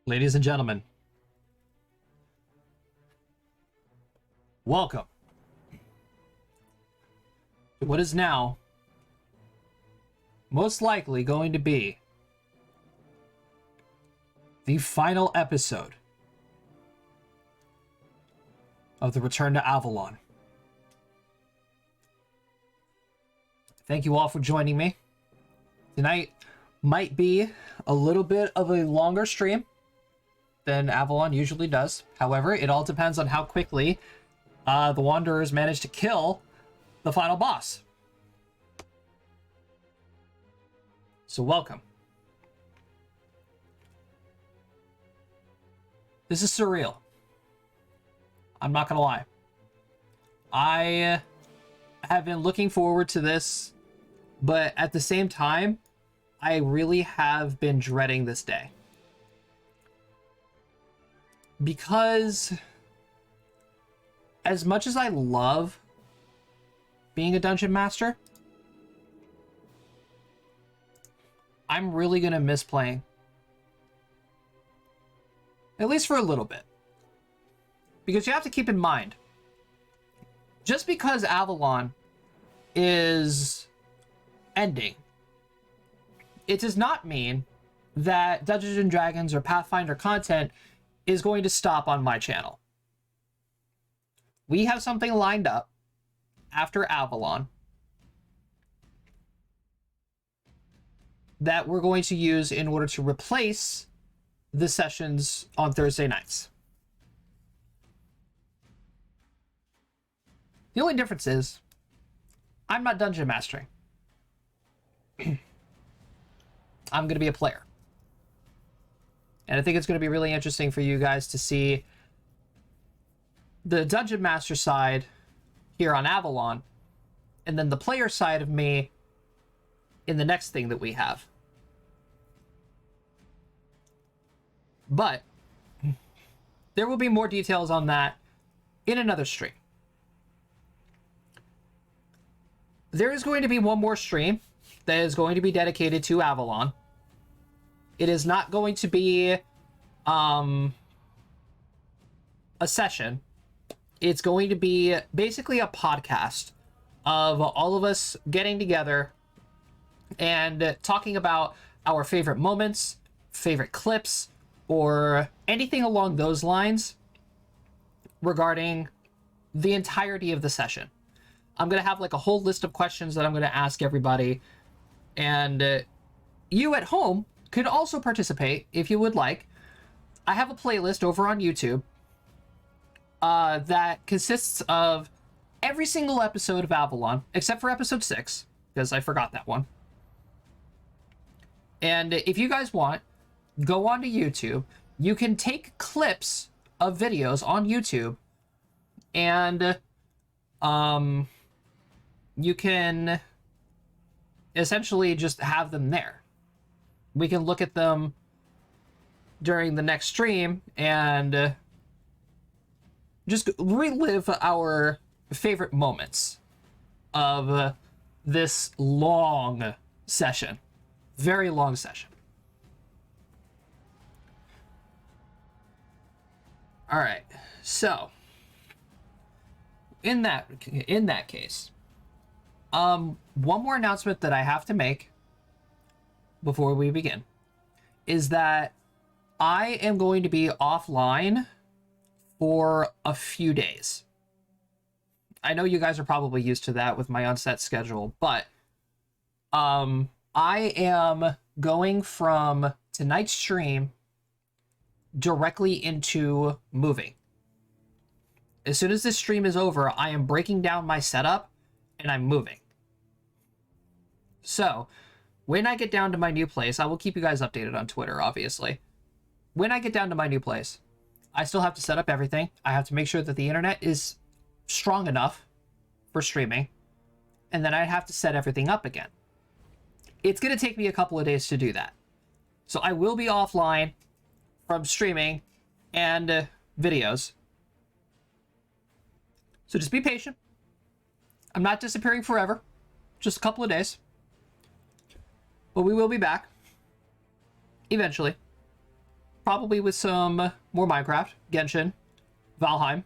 Ladies and gentlemen, welcome to what is now most likely going to be the final episode of the Return to Avalon. Thank you all for joining me. Tonight might be a little bit of a longer stream than Avalon usually does. However, it all depends on how quickly the Wanderers manage to kill the final boss. So welcome. This is surreal. I'm not gonna lie. I have been looking forward to this, but at the same time, I really have been dreading this day. Because as much as I love being a dungeon master, I'm really gonna miss playing. At least for a little bit. Because you have to keep in mind, just because Avalon is ending, it does not mean that Dungeons and Dragons or Pathfinder content is going to stop on my channel. We have something lined up after Avalon that we're going to use in order to replace the sessions on Thursday nights. The only difference is I'm not dungeon mastering. I'm going to be a player. And I think it's going to be really interesting for you guys to see the dungeon master side here on Avalon, and then the player side of me in the next thing that we have. But there will be more details on that in another stream. There is going to be one more stream that is going to be dedicated to Avalon. It is not going to be a session. It's going to be basically a podcast of all of us getting together and talking about our favorite moments, favorite clips, or anything along those lines regarding the entirety of the session. I'm going to have like a whole list of questions that I'm going to ask everybody, and you at home could also participate if you would like. I have a playlist over on YouTube that consists of every single episode of Avalon, except for episode 6, because I forgot that one. And if you guys want, go onto YouTube. You can take clips of videos on YouTube, and you can essentially just have them there. We can look at them during the next stream and just relive our favorite moments of this long session. Very long session. All right, so in that case, one more announcement that I have to make before we begin is that I am going to be offline for a few days. I know you guys are probably used to that with my unset schedule, but I am going from tonight's stream directly into moving. As soon as this stream is over, I am breaking down my setup and I'm moving. So when I get down to my new place, I will keep you guys updated on Twitter, obviously. When I get down to my new place, I still have to set up everything. I have to make sure that the internet is strong enough for streaming, and then I have to set everything up again. It's going to take me a couple of days to do that. So I will be offline from streaming and videos. So just be patient. I'm not disappearing forever, just a couple of days. But we will be back eventually. probably with some more Minecraft, Genshin, Valheim,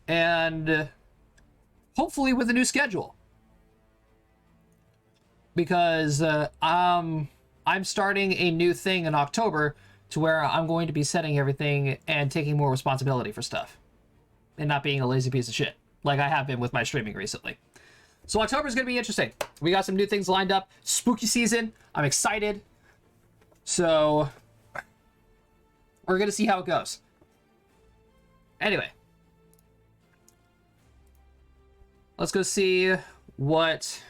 and hopefully with a new schedule. Because I'm starting a new thing in October to where I'm going to be setting everything and taking more responsibility for stuff. And not being a lazy piece of shit, like I have been with my streaming recently. So October is going to be interesting. We got some new things lined up. Spooky season. I'm excited. So we're going to see how it goes. Anyway. Let's go see what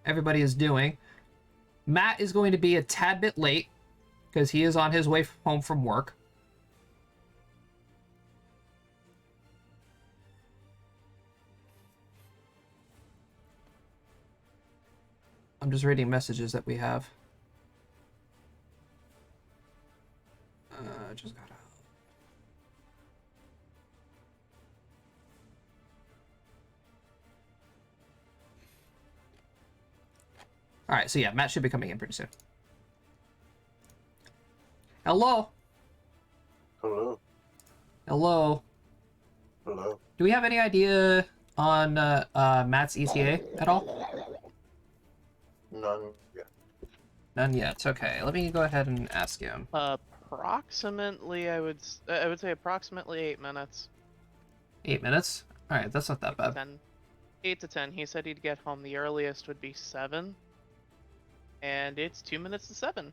everybody is doing. Matt is going to be a tad bit late because he is on his way home from work. I'm just reading messages that we have. Just got out. All right, so yeah, Matt should be coming in pretty soon. Hello. Hello. Hello. Hello. Do we have any idea on Matt's ETA at all? None yet. None yet. Okay, let me go ahead and ask him. Approximately, I would say approximately 8 minutes. 8 minutes? All right, that's not that bad. 8 to 10. He said he'd get home. The earliest would be 7, and it's 2 minutes to 7.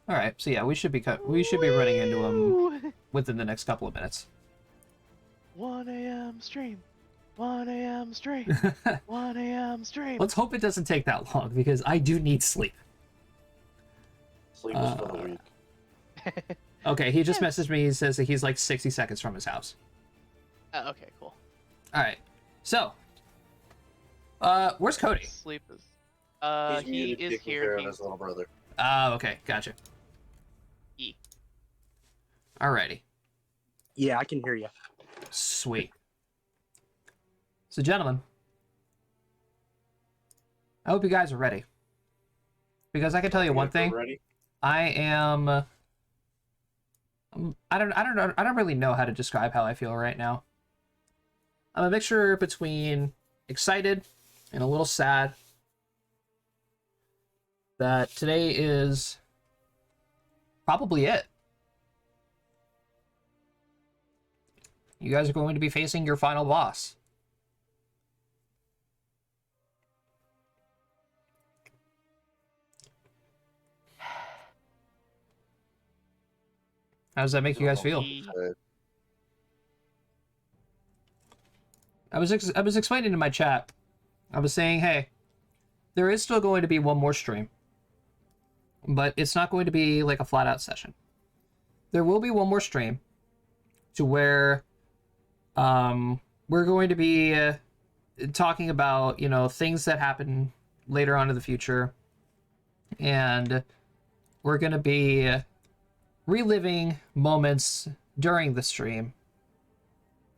All right, so yeah, we should be running into him within the next couple of minutes. 1 a.m. stream. 1 a.m. stream. 1 a.m. stream. Let's hope it doesn't take that long because I do need sleep. Sleep is for the week. Okay, he just messaged me. He says that he's like 60 seconds from his house. Okay, cool. All right, so where's Cody? Sleep is. He's He muted, is taking here. care of his little brother. Okay, gotcha. E. Alrighty. Yeah, I can hear you. Sweet. So, gentlemen, I hope you guys are ready. Because I can tell you one thing. Ready? I am. I don't know. I don't really know how to describe how I feel right now. I'm a mixture between excited and a little sad that today is probably it. You guys are going to be facing your final boss. How does that make you guys feel? I was explaining to my chat. I was saying, hey, there is still going to be one more stream, but it's not going to be like a flat out session. There will be one more stream to where we're going to be talking about, you know, things that happen later on in the future, and we're going to be reliving moments during the stream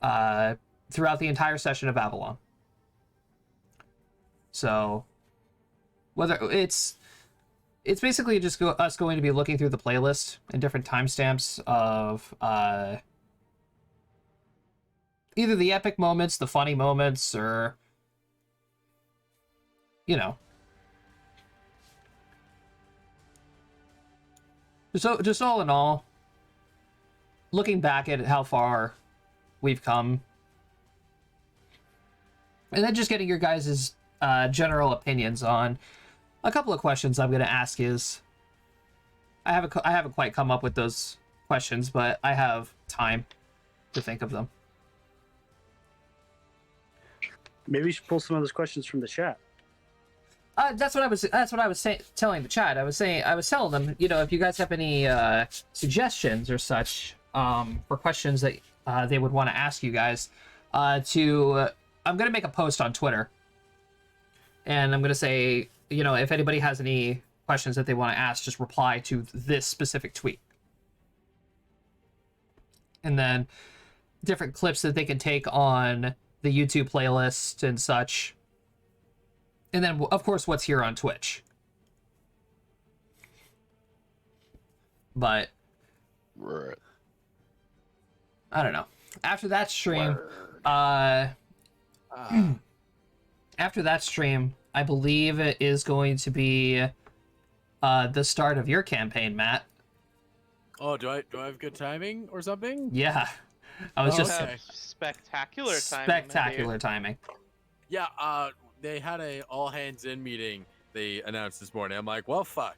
throughout the entire session of Avalon. So whether it's basically just us going to be looking through the playlist and different timestamps of either the epic moments, the funny moments, or, you know, just all in all, looking back at how far we've come, and then just getting your guys' general opinions on a couple of questions I'm going to ask. Is I haven't quite come up with those questions, but I have time to think of them. Maybe you should pull some of those questions from the chat. That's what I was telling the chat. I was telling them, you know, if you guys have any suggestions or such for questions that they would want to ask you guys, I'm gonna make a post on Twitter, and I'm gonna say, you know, if anybody has any questions that they want to ask, just reply to this specific tweet, and then different clips that they can take on the YouTube playlist and such. And then, of course, what's here on Twitch. But Right. I don't know. After that stream, Word. after that stream, I believe it is going to be the start of your campaign, Matt. Oh, do I have good timing or something? Yeah, I was Oh, just okay. Spectacular timing. spectacular timing. Yeah, they had a all hands in meeting they announced this morning. I'm like, well, fuck.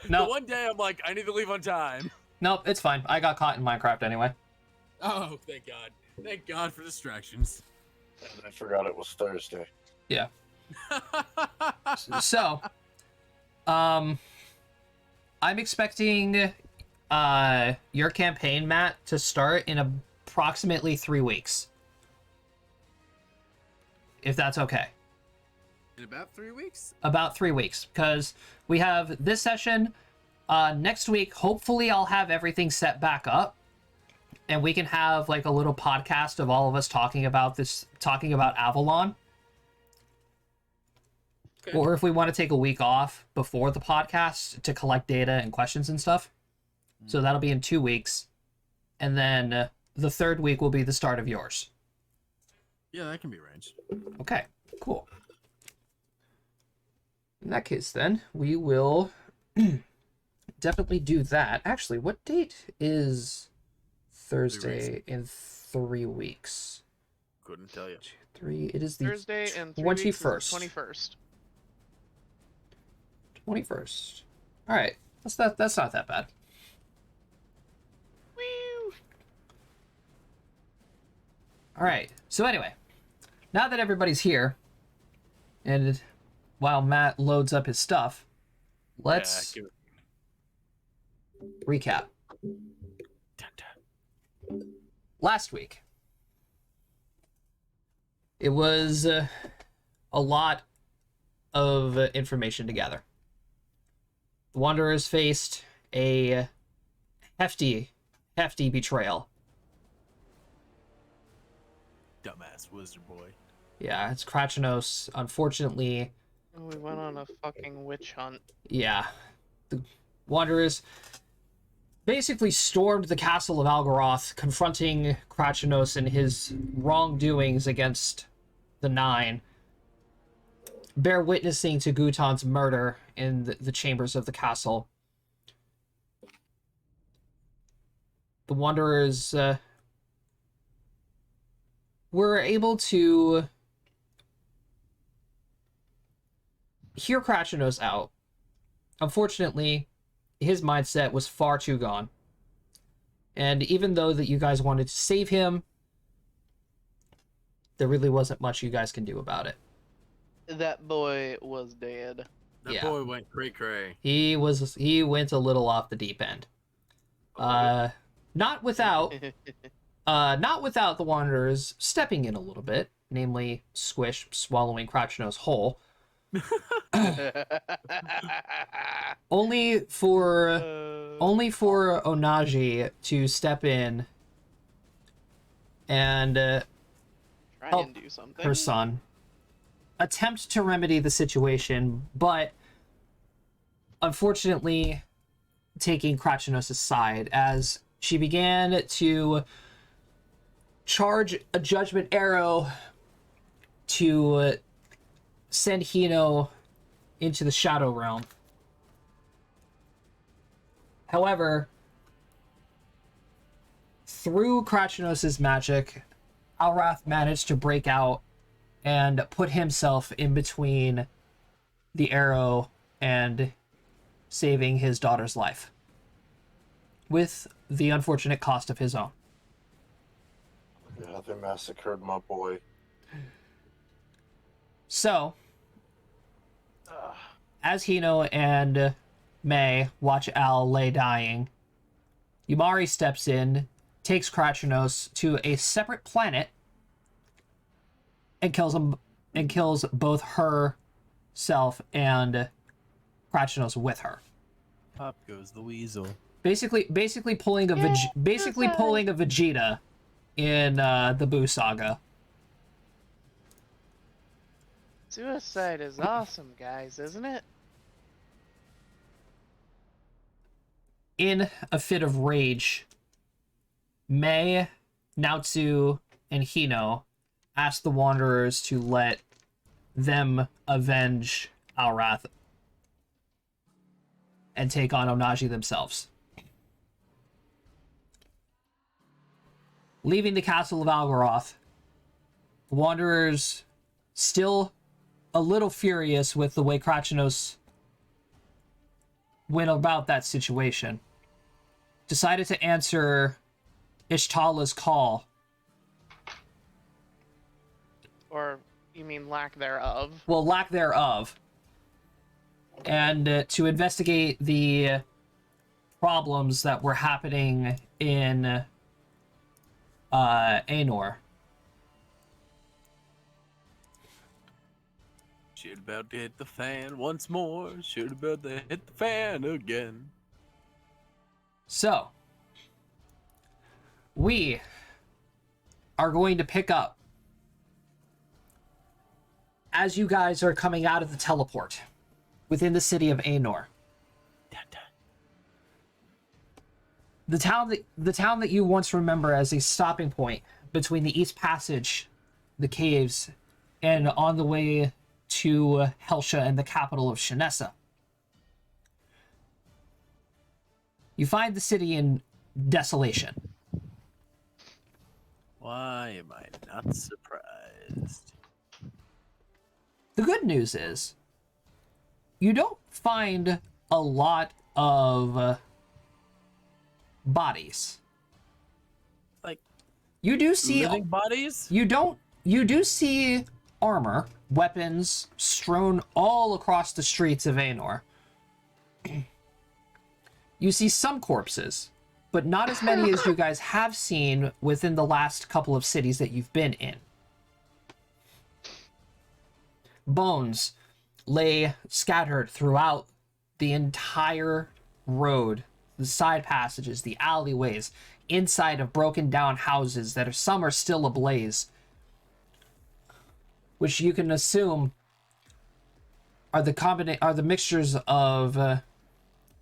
No. The one day I'm like, I need to leave on time. Nope, it's fine. I got caught in Minecraft anyway. Oh, thank God. Thank God for distractions. And I forgot it was Thursday. Yeah. So, I'm expecting your campaign, Matt, to start in approximately 3 weeks. If that's okay. In about 3 weeks? About 3 weeks, because we have this session. Next week, hopefully I'll have everything set back up, and we can have like a little podcast of all of us talking about Avalon. Okay. Or if we want to take a week off before the podcast to collect data and questions and stuff. So that'll be in 2 weeks. And then the third week will be the start of yours. Yeah, that can be arranged. Okay, cool. In that case, then, we will definitely do that. Actually, what date is Thursday in 3 weeks? Couldn't tell you. 3. It is the Thursday and 3 weeks is the 21st. 21st. 21st. All right, that's not that bad. Woo! All right. So anyway, now that everybody's here, and while Matt loads up his stuff, let's Yeah, recap. Last week, it was a lot of information to gather. The Wanderers faced a hefty betrayal. Dumbass wizard boy. Yeah, it's Krachinos. Unfortunately, We went on a fucking witch hunt. yeah, the Wanderers basically stormed the castle of Algaroth, confronting Krachinos and his wrongdoings against the Nine, bear witnessing to Gutan's murder in the chambers of the castle. The Wanderers were able to hear Krachinos out. Unfortunately, his mindset was far too gone. And even though that you guys wanted to save him, there really wasn't much you guys can do about it. That boy was dead. That Yeah. boy went cray-cray. He went a little off the deep end. Not without the Wanderers stepping in a little bit, namely Squish swallowing Krachinos whole. Only for Onaji to step in and try help and do something. her son attempt to remedy the situation, but unfortunately taking Krachinos' side as she began to charge a judgment arrow to send Hino into the Shadow Realm. However, through Krachinos' magic, Alrath managed to break out and put himself in between the arrow and saving his daughter's life, with the unfortunate cost of his own. Yeah, they massacred my boy. So, as Hino and May watch Al lay dying, Yumari steps in, takes Krachinos to a separate planet, and kills both herself and Krachinos with her. Up goes the weasel. Basically pulling a Vegeta in the Boo saga. Suicide is awesome, guys, isn't it? in a fit of rage, Mei, Naotsu, and Hino ask the Wanderers to let them avenge Alrath and take on Onaji themselves. Leaving the castle of Algaroth, the Wanderers, still a little furious with the way Krachinos went about that situation, decided to answer Ishtala's call. Or you mean lack thereof? Well, lack thereof. And to investigate the problems that were happening in Aenor. Shit about to hit the fan once more. Shit about to hit the fan again. So, we are going to pick up as you guys are coming out of the teleport within the city of Aenor. The town that you once remember as a stopping point between the East Passage, the caves, and on the way to Helsha and the capital of Shanessa. You find the city in desolation. Why am I not surprised? The good news is, you don't find a lot of bodies. Like, you do see living bodies? You do see armor, weapons strewn all across the streets of Aenor. You see some corpses, but not as many as you guys have seen within the last couple of cities that you've been in. Bones lay scattered throughout the entire road, the side passages, the alleyways, inside of broken down houses that some are still ablaze, which you can assume are the mixtures of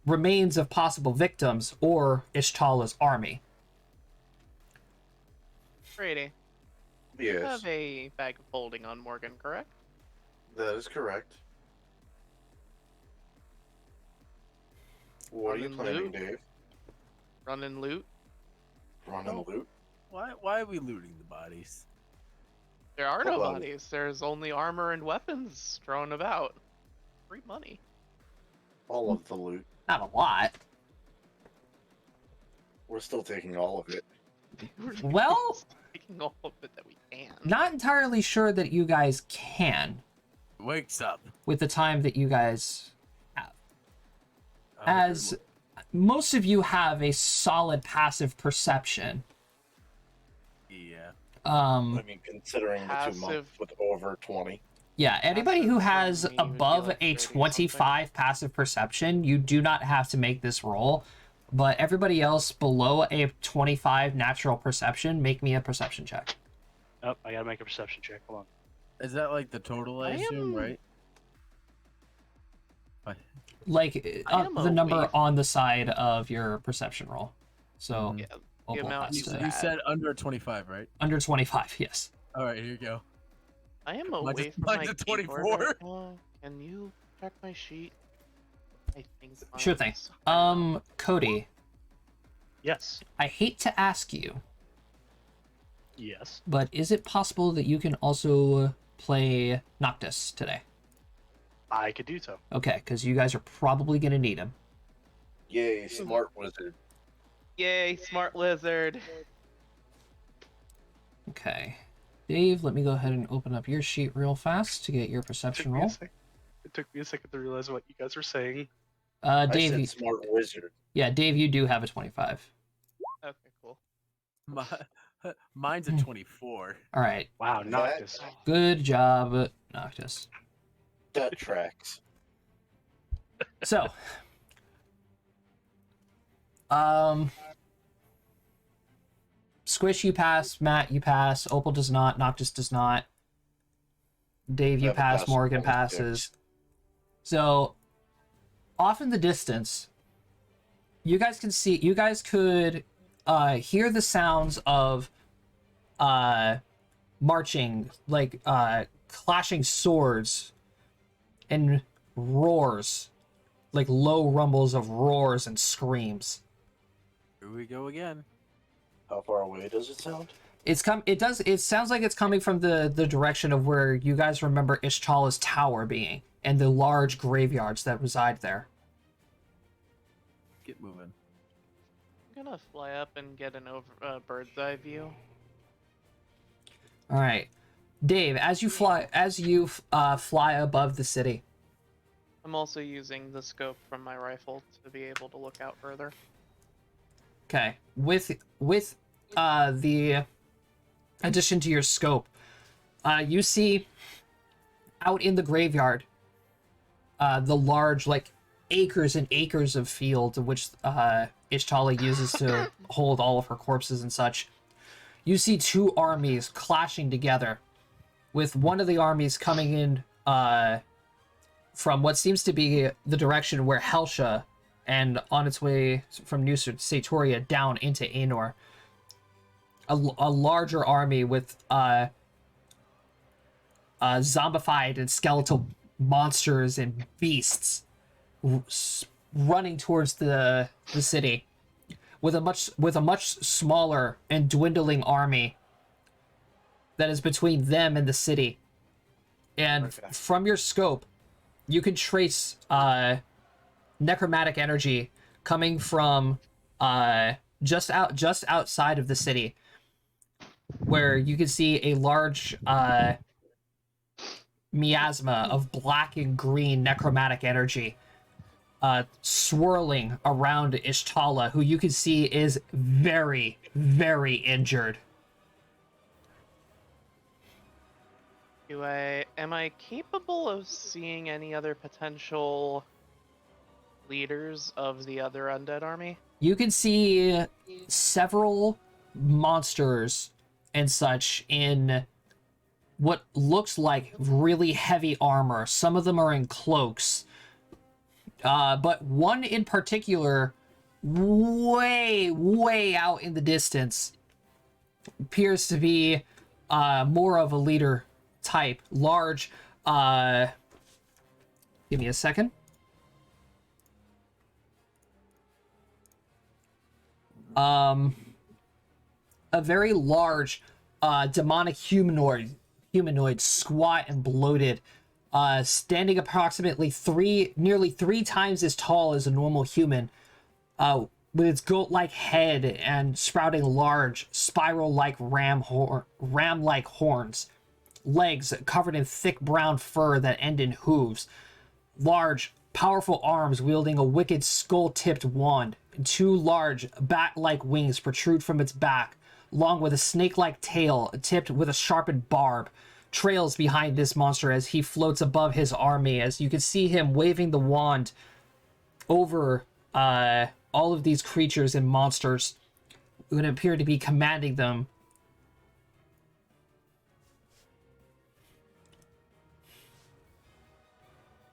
remains of possible victims or Ishtala's army. Brady, you Yes, have a bag of holding on Morgan, correct? that is correct. What are you Run and planning, loot? Dave? Run and loot? Run and loot? Why are we looting the bodies? There are no Hold on. bodies. There's only armor and weapons thrown about. Free money. All of the loot. Not a lot. We're still taking all of it. Well, Taking all of it that we can. not entirely sure that you guys can Wakes up. with the time that you guys have. Oh, As most of you have a solid passive perception. yeah. I mean, considering the 2 Passive. months with over 20. Yeah, anybody who Passive has for me would be above like a 30 something. 25 passive perception, you do not have to make this roll. But everybody else below a 25 natural perception, make me a perception check. Oh, I gotta make a perception check. Hold on. Is that like the total, I I assume, am- right? Like I am the number awake. on the side of your perception roll. So Yeah, Opal amount has you to- You said under 25, right? under 25, yes. All right, here you go. I am Mine's away a- from mine's my a keyboard 24. right now. Can you check my sheet? I think Sure thing. mine's- Cody, Yes. I hate to ask you, Yes. but is it possible that you can also play Noctis today? I could do so. Okay, because you guys are probably going to need him. Yay, smart wizard. Yay, smart lizard. Okay. Dave, let me go ahead and open up your sheet real fast to get your It took perception me a roll. sec- It took me a second to realize what you guys were saying. I Dave, said smart wizard. yeah, Dave, you do have a 25. Okay, cool. My, mine's a 24. All right. Wow, That- Noctis. Good job, Noctis. That tracks. So, Squish, you pass. Matt, you pass. Opal does not. Noctis does not. Dave, you Never pass. pass Morgan all the passes. So, off in the distance, you guys can see, you guys could hear the sounds of marching, like clashing swords and roars, like low rumbles of roars and screams. Here we go again. How far away does it sound? It sounds like it's coming from the direction of where you guys remember Ishtala's tower being and the large graveyards that reside there. Get moving. I'm gonna fly up and get an bird's eye view. All right, Dave, as you fly above the city. I'm also using the scope from my rifle to be able to look out further. Okay, with the addition to your scope, you see out in the graveyard the large, like, acres and acres of field which Ishtala uses to hold all of her corpses and such. You see two armies clashing together, with one of the armies coming in from what seems to be the direction where Helsha, and on its way from New Satoria down into Aenor. A larger army with zombified and skeletal monsters and beasts running towards the city, with a much smaller and dwindling army that is between them and the city. And Okay. from your scope, you can trace necromantic energy coming from just outside of the city, where you can see a large miasma of black and green necromantic energy swirling around Ishtala, who you can see is very, very injured. Am I capable of seeing any other potential leaders of the other undead army? You can see several monsters and such in what looks like really heavy armor. Some of them are in cloaks. But one in particular, way, way out in the distance, appears to be more of a leader type. Large, give me a second. A very large demonic humanoid, squat and bloated, standing approximately nearly three times as tall as a normal human, with its goat-like head and sprouting large spiral-like ram-like horns, legs covered in thick brown fur that end in hooves, large powerful arms wielding a wicked skull-tipped wand, and two large bat-like wings protrude from its back, along with a snake-like tail tipped with a sharpened barb, trails behind this monster as he floats above his army, as you can see him waving the wand over all of these creatures and monsters who appear to be commanding them.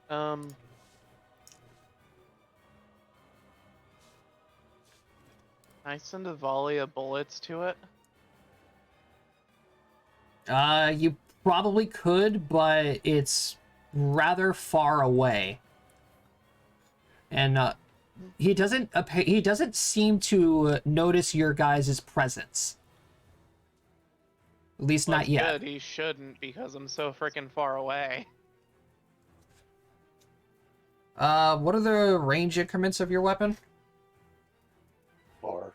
Can I send a volley of bullets to it? You probably could, but it's rather far away. And he doesn't seem to notice your guys' presence. At least Well, not yet. Good, he shouldn't, because I'm so freaking far away. What are the range increments of your weapon? Far.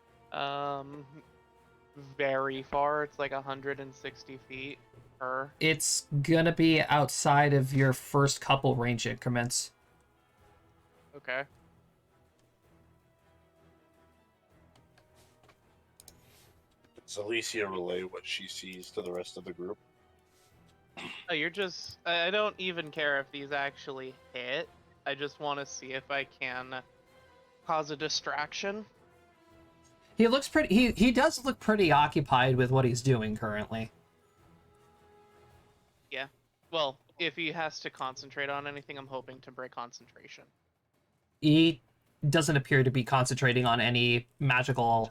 Very far. It's like 160 feet per. It's gonna be outside of your first couple range increments. Okay. Does Alicia relay what she sees to the rest of the group? Oh, you're just. I don't even care if these actually hit. I just want to see if I can cause a distraction. He looks pretty. He does look pretty occupied with what he's doing currently. Yeah. Well, if he has to concentrate on anything, I'm hoping to break concentration. He doesn't appear to be concentrating on any magical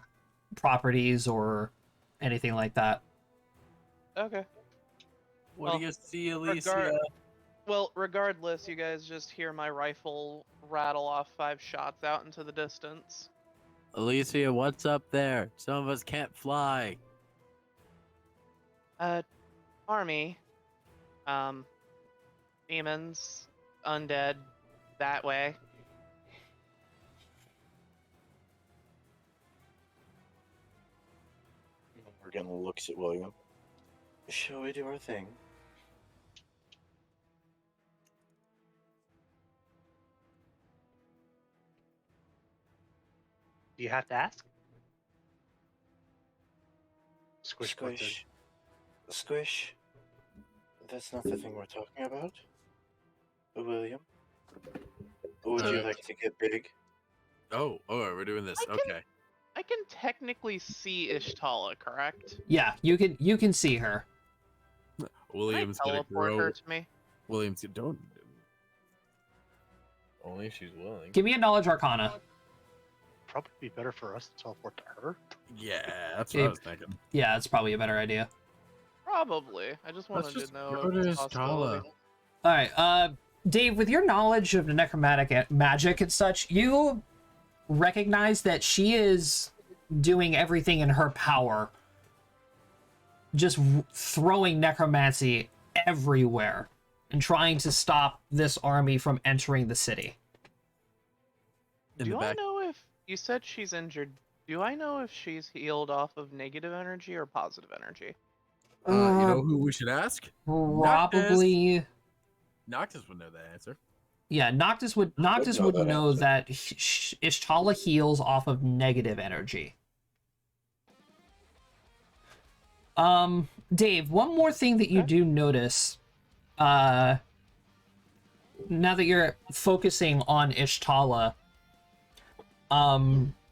properties or anything like that. Okay. What do Well, you see, Alicia? Well, regardless, you guys just hear my rifle rattle off 5 shots out into the distance. Alicia, what's up there? Some of us can't fly. Army, demons, undead, that way. We're gonna look at William. Shall we do our thing? Do you have to ask? Squish. Button. Squish. Squish. That's not the thing we're talking about. William. Would you like to get big? Oh, we're doing this. Okay. I can technically see Ishtala, correct? Yeah, you can see her. William's Can I gonna teleport grow. her to me? William's don't. Only if she's willing. Give me a knowledge arcana. Probably be better for us to teleport to her. Yeah, that's what I was thinking. Yeah, it's probably a better idea. Probably. I just wanted just to know go if to it's Ishtala. possibility. All right, Dave, with your knowledge of the necromantic magic and such, you recognize that she is doing everything in her power, just throwing necromancy everywhere and trying to stop this army from entering the city. In Do the I back. know if you said she's injured? Do I know if she's healed off of negative energy or positive energy? You know who we should ask? Probably. Noctis would know the answer. Yeah, Noctis would know know that that Ishtala heals off of negative energy. Dave, one more thing that you do notice, now that you're focusing on Ishtala,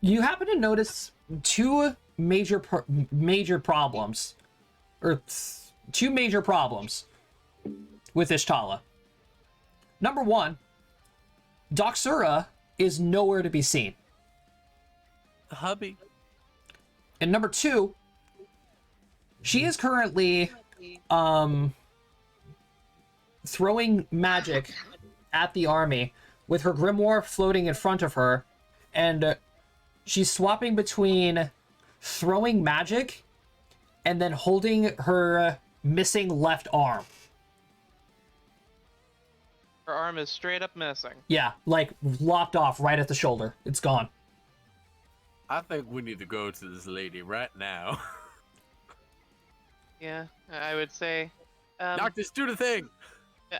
you happen to notice two major problems, or two major problems with Ishtala. Number one, Doxura is nowhere to be seen. The hubby. And number two, she is currently throwing magic at the army with her grimoire floating in front of her, and she's swapping between throwing magic and then holding her missing left arm. Her arm is straight up missing. Yeah, like lopped off right at the shoulder. It's gone. I think we need to go to this lady right now. Yeah, I would say. Noctis, do the thing.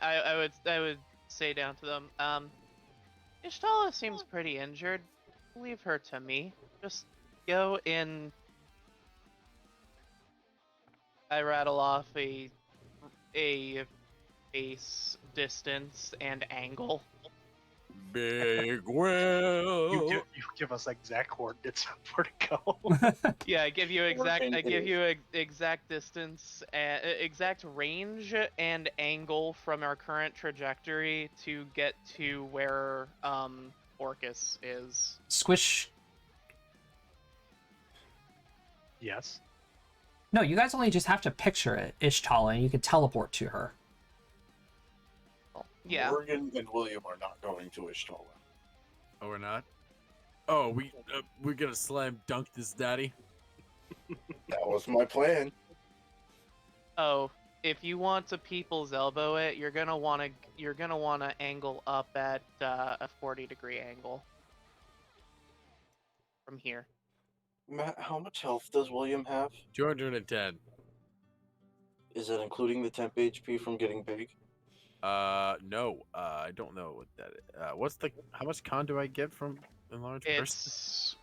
I would say down to them. Ishtala seems pretty injured. Leave her to me. Just go in. I rattle off a base, distance, and angle. Big well. You give us exact coordinates of where to go. Yeah, I give you exact distance, exact range and angle from our current trajectory to get to where Orcus is. Squish. Yes. No, you guys only just have to picture it, Ishtala, and you can teleport to her. Yeah. Morgan and William are not going to Ishtala. Oh, we're not. Oh, we're gonna slam dunk this daddy. That was my plan. Oh, if you want to people's elbow it, you're gonna wanna angle up at a 40-degree angle from here. Matt, how much health does William have? 210. Is that including the temp HP from getting big? No. I don't know what that is. How much con do I get from enlarged person? It's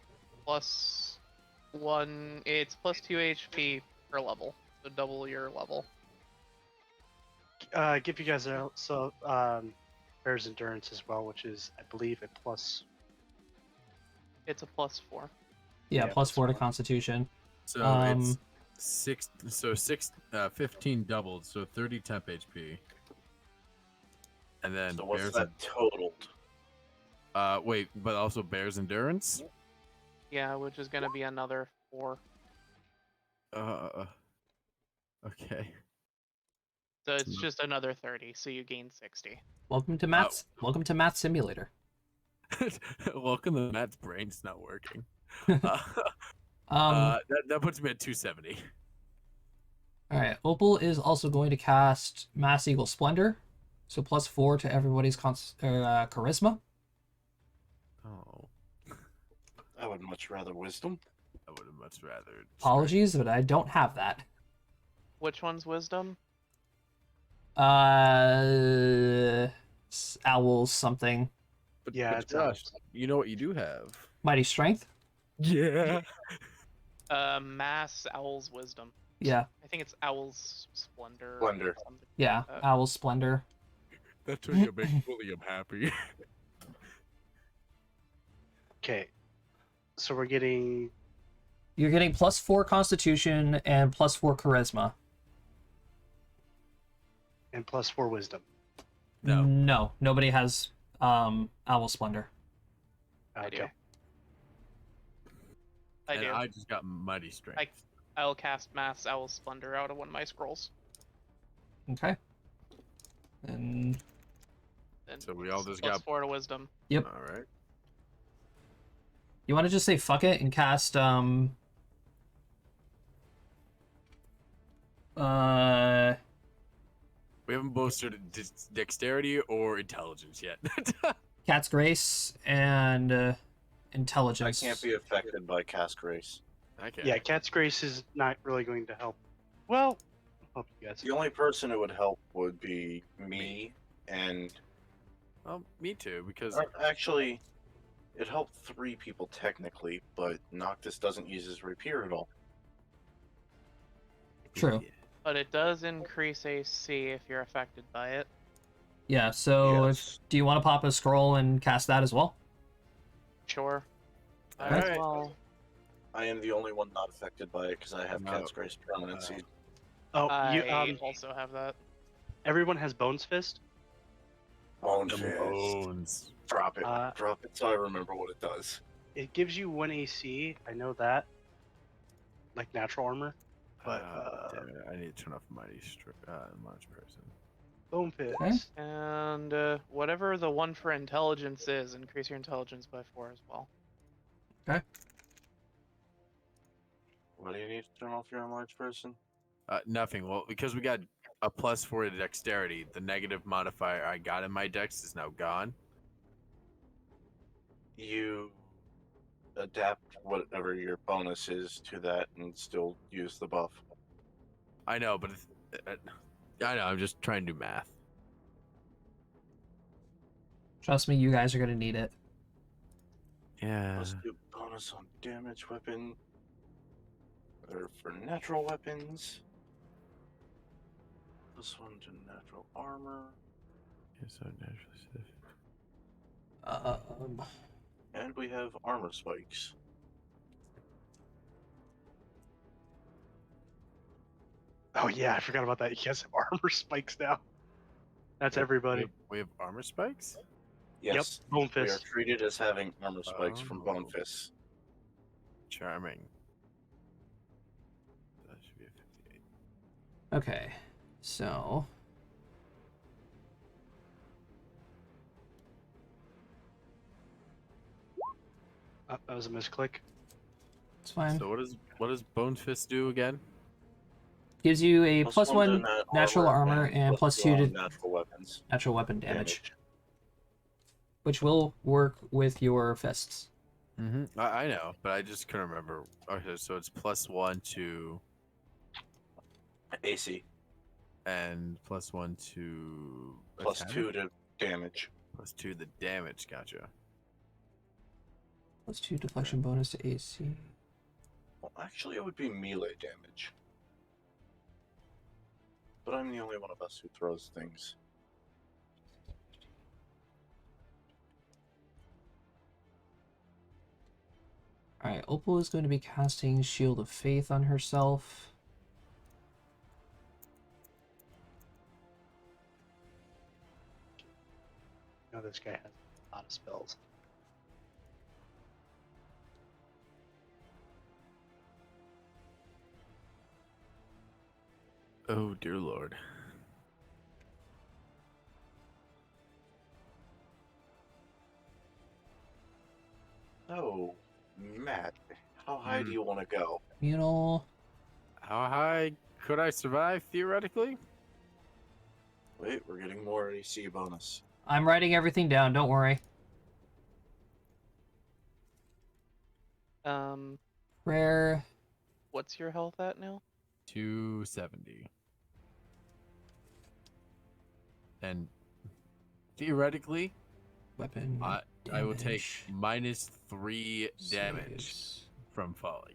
+1. It's +2 HP per level, so double your level. Give you guys Bear's Endurance as well, which is, I believe, a plus. It's a +4. Yeah, Yeah, +4 to +4. Constitution. So it's 15 doubled, so 30 temp HP. And then So what's Bear's that totaled? Wait, but also bear's endurance. Yeah, which is gonna be another 4. Okay. So it's just another 30. So you gain 60. Welcome to Math Simulator. Welcome to Matt's brain's not working. Um, That puts me at 270. all right. Opal is also going to cast Mass Eagle Splendor, so +4 to everybody's charisma. Oh, I would much rather wisdom. I would have much rather. Apologies, but I don't have that. Which one's wisdom? Owls something. But, Yeah, but it's Josh, owls. you know what you do have? Mighty Strength. Yeah. Mass Owl's wisdom. Yeah, I think it's Owl's splendor. Splendor. Or something. yeah. Owl's Splendor. That's how you make William happy. Okay. So we're getting You're getting +4 Constitution and +4 Charisma. and +4 wisdom. No. No, nobody has Owl Splendor. I do. Okay. I and do. I just got mighty strength. I'll cast Mass Owl Splendor out of one of my scrolls. Okay. And And So we all just plus got. 4 to wisdom. Yep. All right. you want to just say fuck it and cast We haven't boasted dexterity or intelligence yet. Cat's Grace and I Intelligence. can't be affected by cast grace. Okay. Yeah, Cat's Grace is not really going to help. Well, I'll help you guys. The only person it would help would be me and Well, me too, because actually, it helped 3 people technically, but Noctis doesn't use his rapier at all. True. But it does increase AC if you're affected by it. Yeah, so Yes. do you want to pop a scroll and cast that as well? Sure. Might Alright. as well. I am the only one not affected by it because I have No. Cat's Grace permanency. Oh, I you also have that. everyone has Bones Fist. Bone the fist. bones. Drop it. Uh, Drop it so I remember what it does. It gives you 1 AC. I know that. Like natural armor. But Damn it, I need to turn off mighty large person. Bone Fist. Okay. And whatever the one for intelligence is, increase your intelligence by 4 as well. What do you need to turn off your enlarged person? Nothing. Well, because we got a +4 to dexterity, the negative modifier I got in my dex is now gone. You adapt whatever your bonus is to that and still use the buff. I know, but I know. I'm just trying to do math. Trust me, you guys are going to need it. Yeah. Let's do bonus on damage weapon. Or for natural weapons. +1 to natural armor. So naturally stiff. And we have armor spikes. Oh yeah, I forgot about that. You guys have armor spikes now. That's everybody. We have armor spikes. Yes, Yep, Bone we are Fist. treated as having armor spikes from Bone Oh. Fists. Charming. That should be a 58. Okay, so That was a misclick. it's fine. So what does Bone Fist do again? Gives you a +1 +1 to natural armor and +2 to natural weapons. natural weapon damage, which will work with your fists. Mm-hmm. I know, but I just couldn't remember. Okay, so it's +1 to AC. and +1 to attack? +2 to damage. +2 the damage. Gotcha. +2 deflection bonus to AC. Well, actually, it would be melee damage. But I'm the only one of us who throws things. Alright, Opal is going to be casting Shield of Faith on herself. You know this guy has a lot of spells. Oh dear lord. Oh, Matt, how high do you want to go? You know, How high could I survive theoretically? Wait, we're getting more AC bonus. I'm writing everything down. Don't worry. Rare. What's your health at now? 270. And theoretically, Weapon. I will take damage, -3 damage saves. from falling.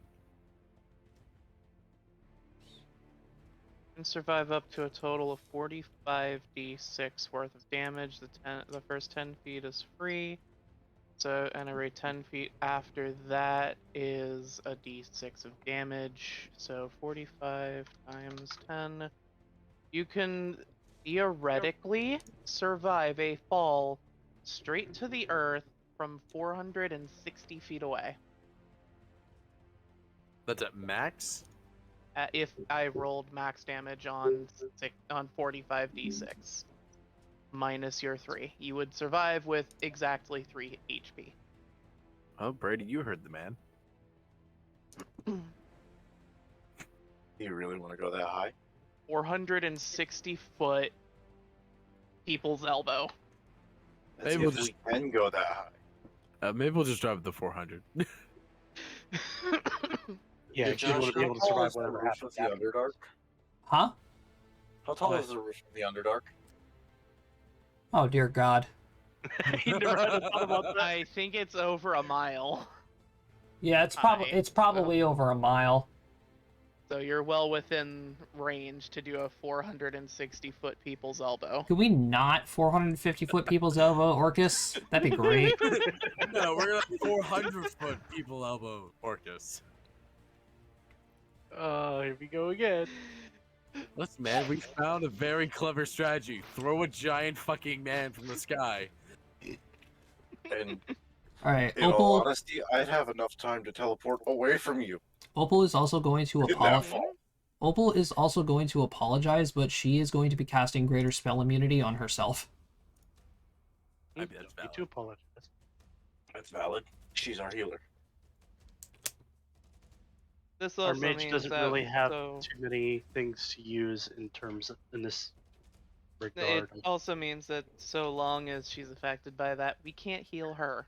Can survive up to a total of 45d6 worth of damage. The first 10 feet is free. So, and every 10 feet after that is a d6 of damage. So 45 times 10. You can theoretically survive a fall straight to the earth from 460 feet away. That's at max? If I rolled max damage on 45d6 minus your 3, you would survive with exactly 3 HP. Oh, Brady, you heard the man. Do you really want to go that high? 460 foot people's elbow. That's Maybe we'll if just- we can go that high. Maybe we'll just drive the 400. Yeah, Hey, you Josh, want to be how able to tall survive is the whatever roof of happens. the Underdark? Huh? How tall What? is the roof of the Underdark? Oh dear God. You never had a thought about that. I think it's over a mile. Yeah, Hi. it's probably over a mile. So you're well within range to do a 460 foot people's elbow. Could we not 450 foot people's elbow Orcus? That'd be great. No, we're gonna 400-foot people elbow Orcus. Oh, here we go again. Listen, man, we found a very clever strategy. Throw a giant fucking man from the sky. And All right, in all Opal. honesty, I'd have enough time to teleport away from you. Opal is also going to In that apologize. fall. Opal is also going to apologize, but she is going to be casting greater spell immunity on herself. I mean, that's Me valid. too, apologize. That's valid. She's our healer. This Our also mage means doesn't that, really have so, too many things to use in this it regard. also means that so long as she's affected by that, we can't heal her.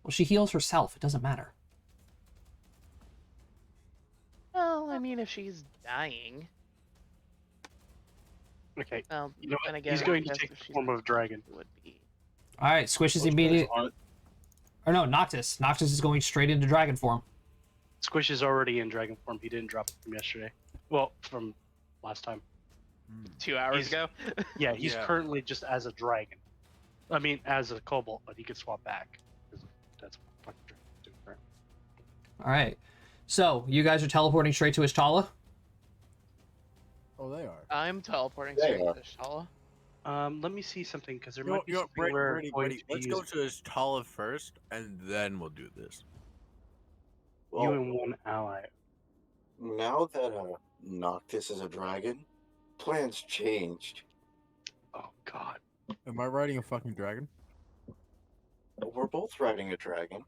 Well, she heals herself. It doesn't matter. Well, I mean, if she's dying. Okay, Um, you know what? and again, He's I going to guess take if the she's form of a dragon. it would be. All right, Squish is Those immediate. guys aren't- Or no, Noctis. Noctis is going straight into dragon form. Squish is already in dragon form. He didn't drop it from yesterday. Well, from last time. 2 hours He's- ago. Yeah, he's Yeah. currently just as a dragon. I mean, as a kobold, but he could swap back. 'Cause that's what fucking dragons do, right? All right. So you guys are teleporting straight to Ishtala. Oh, they are. I'm teleporting There straight you to Shala. Let me see something because there You know, might be you know, something Brady, we're Brady, going Brady, to be let's go using. to Tala first, and then we'll do this. You Well, and one ally. now that Noctis is a dragon, plans changed. Oh God. Am I riding a fucking dragon? We're both riding a dragon.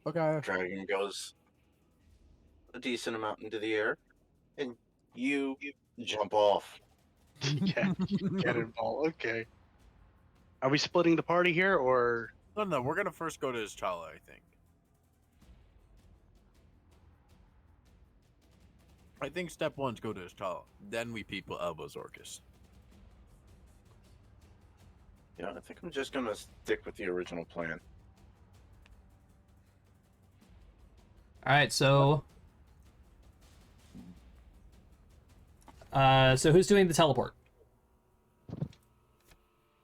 Okay. Dragon goes a decent amount into the air, and you jump off. Yeah, cannonball. Okay. Are we splitting the party here, or No, we're gonna first go to Tala, I think. I think step one's go to Tala. Then we people elbows Orcus. Yeah, I think I'm just gonna stick with the original plan. All right. So who's doing the teleport?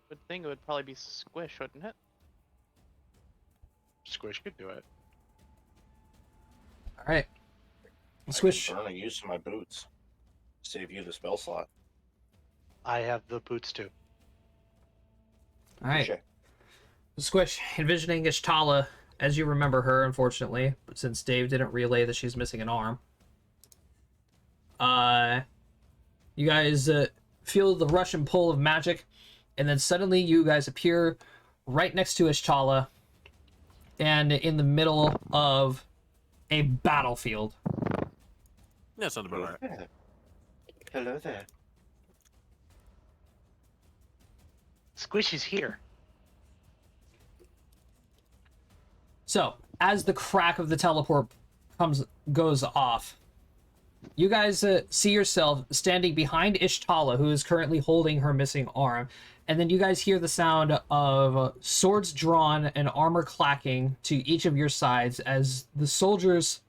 Would think it would probably be Squish, wouldn't it? Squish could do it? All right. I Squish. can burn a use of my boots. Save you the spell slot. I have the boots too. All right. Touche. Squish, envisioning Ishtala as you remember her, unfortunately, but since Dave didn't relay that she's missing an arm, You guys feel the rush and pull of magic, and then suddenly you guys appear right next to Ishchala and in the middle of a battlefield. That sounds about Hello right. there. Hello there. Squish is here. So, as the crack of the teleport goes off, you guys see yourself standing behind Ishtala, who is currently holding her missing arm, and then you guys hear the sound of swords drawn and armor clacking to each of your sides as the soldiers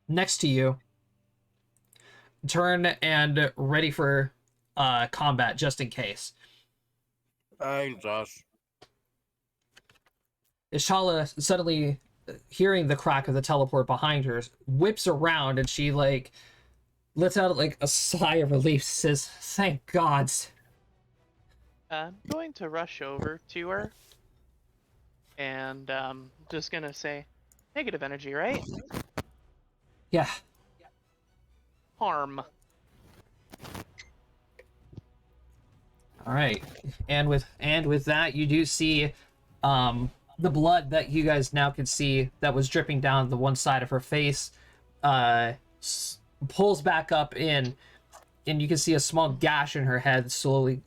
next to you turn and ready for combat, just in case. Hey, Josh. Ishala, suddenly hearing the crack of the teleport behind her, whips around and she like lets out like a sigh of relief, says, "Thank gods." I'm going to rush over to her and just gonna say, negative energy, right? Yeah. Harm. All right. And with that, you do see the blood that you guys now can see that was dripping down the one side of her face pulls back up in, and you can see a small gash in her head slowly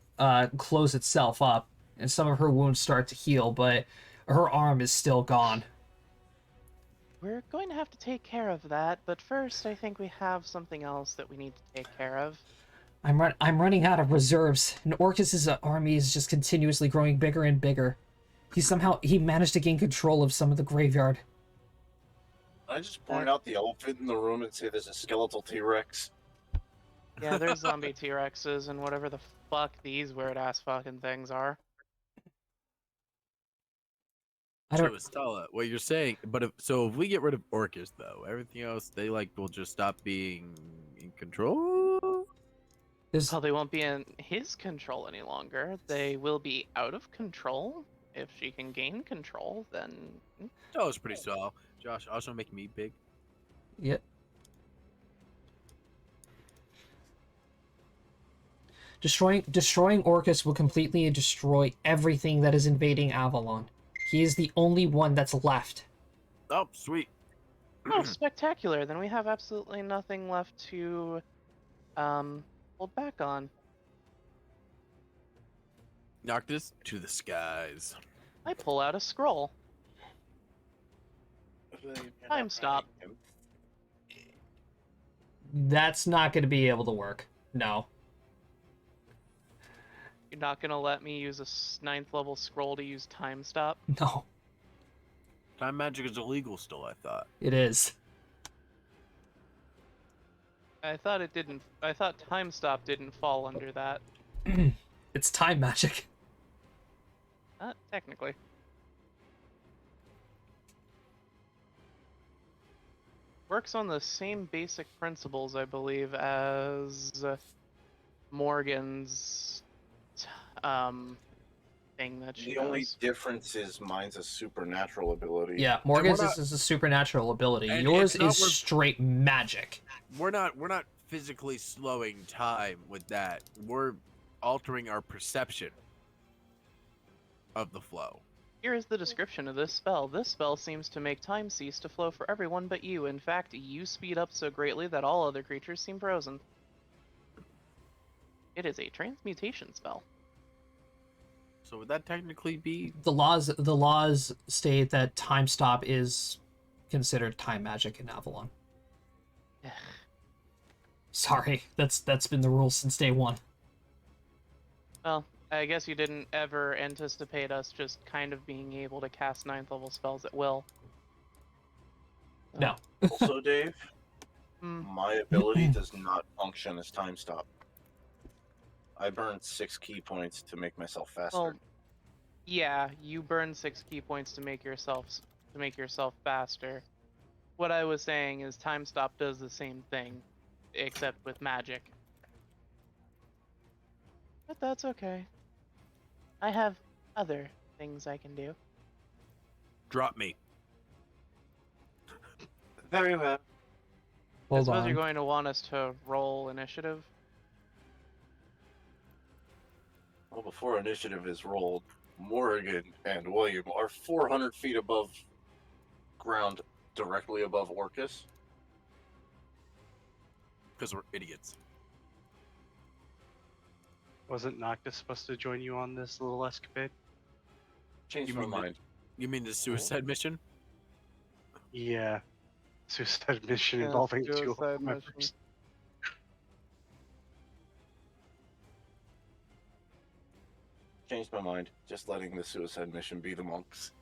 close itself up, and some of her wounds start to heal, but her arm is still gone. We're going to have to take care of that, but first I think we have something else that we need to take care of. I'm running out of reserves, and Orcus's army is just continuously growing bigger and bigger. He managed to gain control of some of the graveyard. I just point out the elephant in the room and say there's a skeletal T-Rex. Yeah, there's zombie T-Rexes and whatever the fuck these weird-ass fucking things are. I don't. So, Estella, what you're saying, but if we get rid of Orcus, though, everything else they like will just stop being in control. There's, Well, they won't be in his control any longer. They will be out of control. If she can gain control, then Oh, it's pretty small. Josh, also make me big. yeah. Destroying Orcus will completely destroy everything that is invading Avalon. He is the only one that's left. Oh, sweet. oh, spectacular! Then we have absolutely nothing left to hold back on. Knock this to the skies. I pull out a scroll. Time stop. That's not going to be able to work. No. You're not gonna let me use a 9th level scroll to use time stop? No. Time magic is illegal still, I thought. It is. I thought it didn't. I thought time stop didn't fall under that. It's time magic. Technically. Works on the same basic principles, I believe, as Morgan's thing that she The only does. difference is mine's a supernatural ability. Yeah, Morgan's not- is a supernatural ability. And Yours it's not is worth- straight magic. We're not physically slowing time with that. We're altering our perception of the flow. Here is the description of this spell. This spell seems to make time cease to flow for everyone but you. In fact, you speed up so greatly that all other creatures seem frozen. It is a transmutation spell. So would that technically be? The laws state that time stop is considered time magic in Avalon. Sorry, that's been the rule since day one. Well, I guess you didn't ever anticipate us just kind of being able to cast 9th level spells at will. No. Also, Dave, Hmm. my ability does not function as time stop. I burned 6 key points to make myself faster. Well, yeah, you burn 6 key points to make yourself faster. What I was saying is time stop does the same thing, except with magic. But that's okay. I have other things I can do. Drop me. Very well. I Hold suppose on. you're going to want us to roll initiative. Well, before initiative is rolled, Morrigan and William are 400 feet above ground, directly above Orcus. Because we're idiots. Wasn't Noctis supposed to join you on this little escapade? Changed You my mean the- mind. You mean the suicide mission? Yeah. Suicide mission Yeah, involving two suicide members. mission. Changed my mind. Just letting the suicide mission be the monks.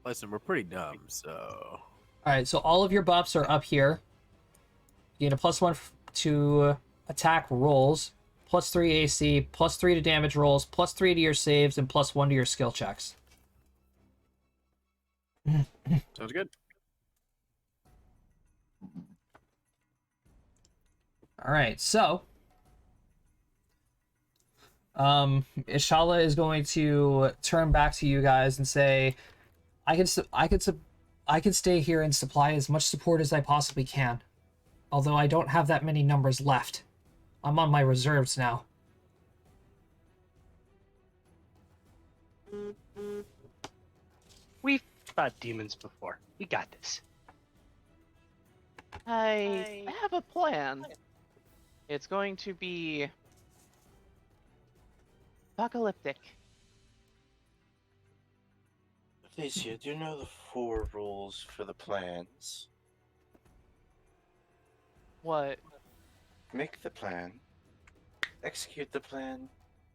Listen, we're pretty dumb, so. All right, so all of your buffs are up here. You gain a +1 to attack rolls, +3 AC, +3 to damage rolls, +3 to your saves, and +1 to your skill checks. Sounds good. All right, so Ishala is going to turn back to you guys and say, I can stay here and supply as much support as I possibly can. Although I don't have that many numbers left. I'm on my reserves now. We've fought demons before. We got this. I have a plan. It's going to be apocalyptic. Alicia, do you know the 4 rules for the plans? What? Make the plan, execute the plan,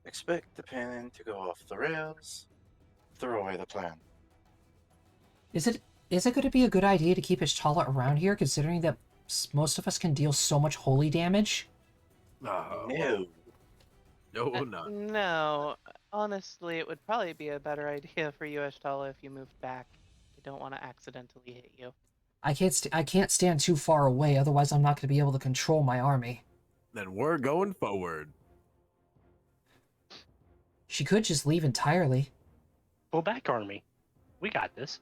expect the plan to go off the rails, throw away the plan. Is it going to be a good idea to keep Ishala around here, considering that most of us can deal so much holy damage? No. No. No, no. No, honestly, it would probably be a better idea for you, Ashtala, if you moved back. I don't want to accidentally hit you. I can't stand too far away, otherwise I'm not going to be able to control my army. Then we're going forward. She could just leave entirely. Pull back, army. We got this.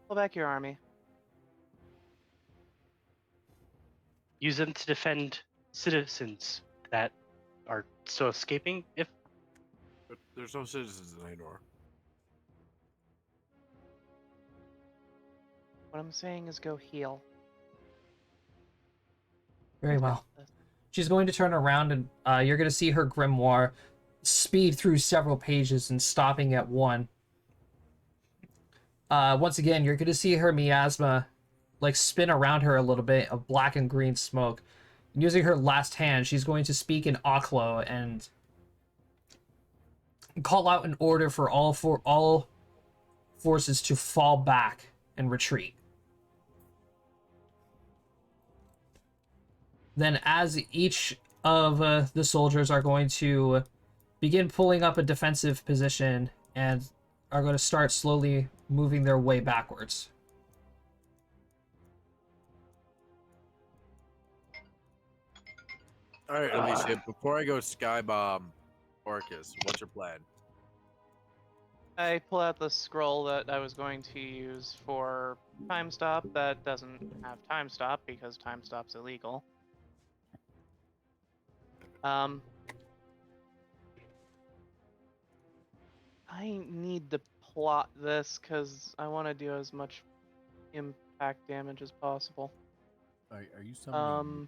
Pull back your army. Use them to defend citizens that are still escaping. If But there's no citizens in Ainor. What I'm saying is go heal. Very well. She's going to turn around and you're going to see her grimoire speed through several pages and stopping at one. Once again, you're going to see her miasma like spin around her a little bit of black and green smoke. And using her last hand, she's going to speak in Aklo and call out an order for all forces to fall back and retreat. Then as each of the soldiers are going to begin pulling up a defensive position and are going to start slowly moving their way backwards. All right, Alicia, before I go skybomb Orcus, what's your plan? I pull out the scroll that I was going to use for time stop that doesn't have time stop because time stop's illegal. I need to plot this because I want to do as much impact damage as possible. Are you summoning?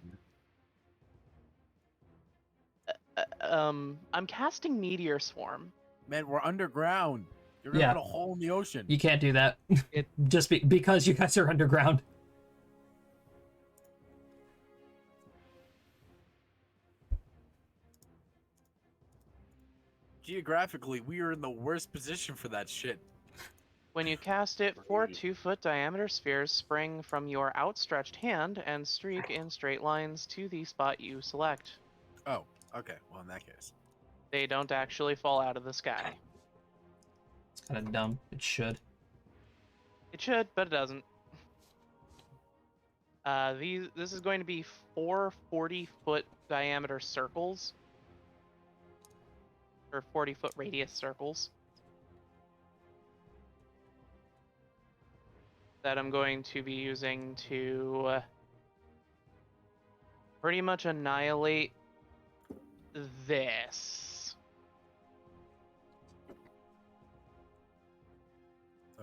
I'm casting Meteor Swarm. Man, we're underground. You're gonna Yeah. put a hole in the ocean. You can't do that. It- Just because you guys are underground. Geographically, we are in the worst position for that shit. When you cast it, 4 2-foot diameter spheres spring from your outstretched hand and streak in straight lines to the spot you select. Oh, okay. Well, in that case. They don't actually fall out of the sky. It's kind of dumb. It should. It should, but it doesn't. This is going to be 4 40-foot diameter circles. Or 40-foot radius circles. That I'm going to be using to pretty much annihilate this.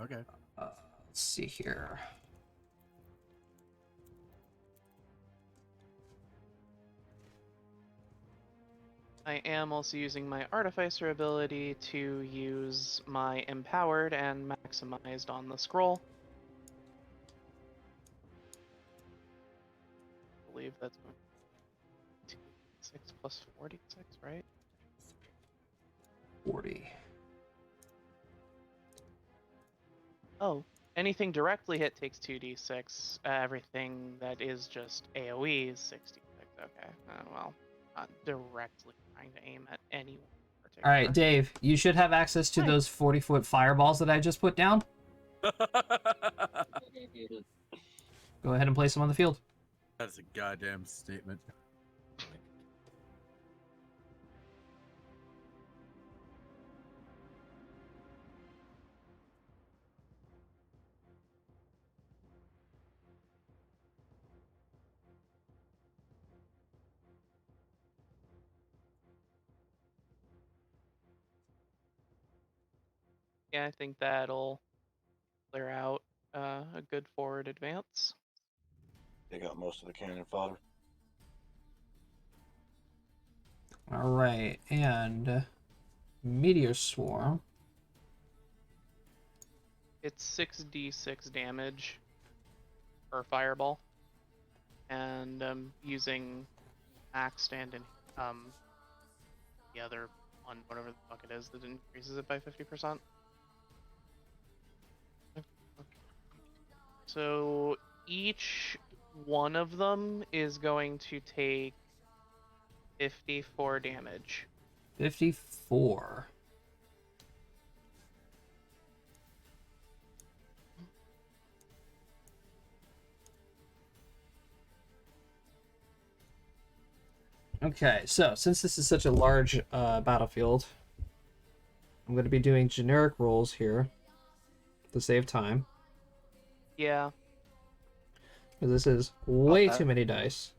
Okay. Let's see here. I am also using my Artificer ability to use my Empowered and Maximized on the scroll. I believe that's 6 plus 46, right? 40. Oh, anything directly hit takes 2d6. Everything that is just AoE is 66. Okay, well, not directly trying to aim at anyone in particular. All right, Dave, you should have access to Hi. those 40-foot fireballs that I just put down. Go ahead and place them on the field. That's a goddamn statement. Yeah, I think that'll clear out a good forward advance. They got most of the cannon fodder. All right, and Meteor Swarm. It's 6d6 damage per fireball, and using Axe and the other one, whatever the fuck it is, that increases it by 50%. So each one of them is going to take 54 damage. 54. Okay, so since this is such a large battlefield, I'm going to be doing generic rolls here to save time. Yeah, Because this is way Okay. too many dice.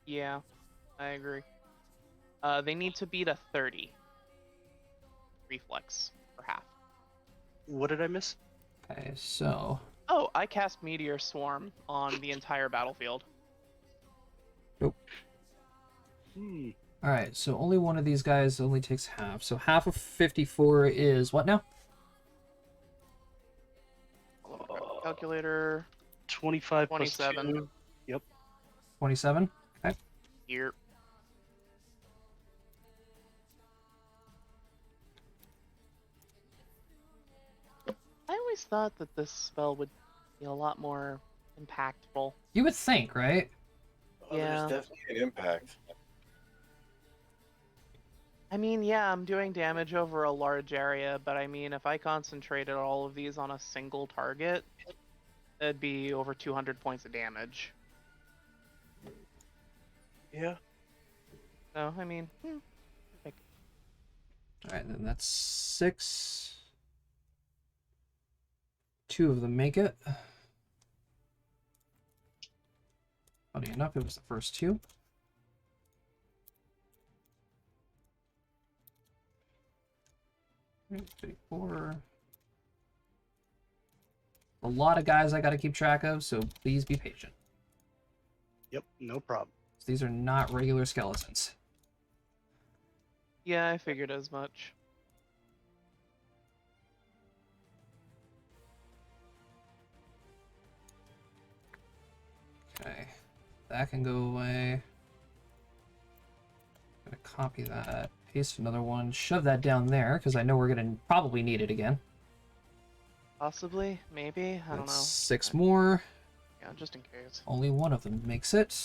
yeah, I agree. They need to beat a 30 reflex for half. What did I miss? Okay, so... Oh, I cast Meteor Swarm on the entire battlefield. Alright, so only one of these guys only takes half. So half of 54 is what now? Calculator 25 27. plus 2. Yep. 27? Okay. here. I always thought that this spell would be a lot more impactful. You would think, right? Oh, Yeah. There's definitely an impact. I mean, yeah, I'm doing damage over a large area, but I mean, if I concentrated all of these on a single target, that'd be over 200 points of damage. Yeah. So, I mean, Alright, then that's 6. 2 of them make it. Funny enough, it was the first 2. Okay, 54. A lot of guys I gotta keep track of, so please be patient. Yep, no problem. These are not regular skeletons. yeah, I figured as much. Okay, that can go away. I'm gonna copy that, paste another one, shove that down there, because I know we're gonna probably need it again. Possibly, maybe, I don't know. That's 6 more. Yeah, just in case. Only one of them makes it.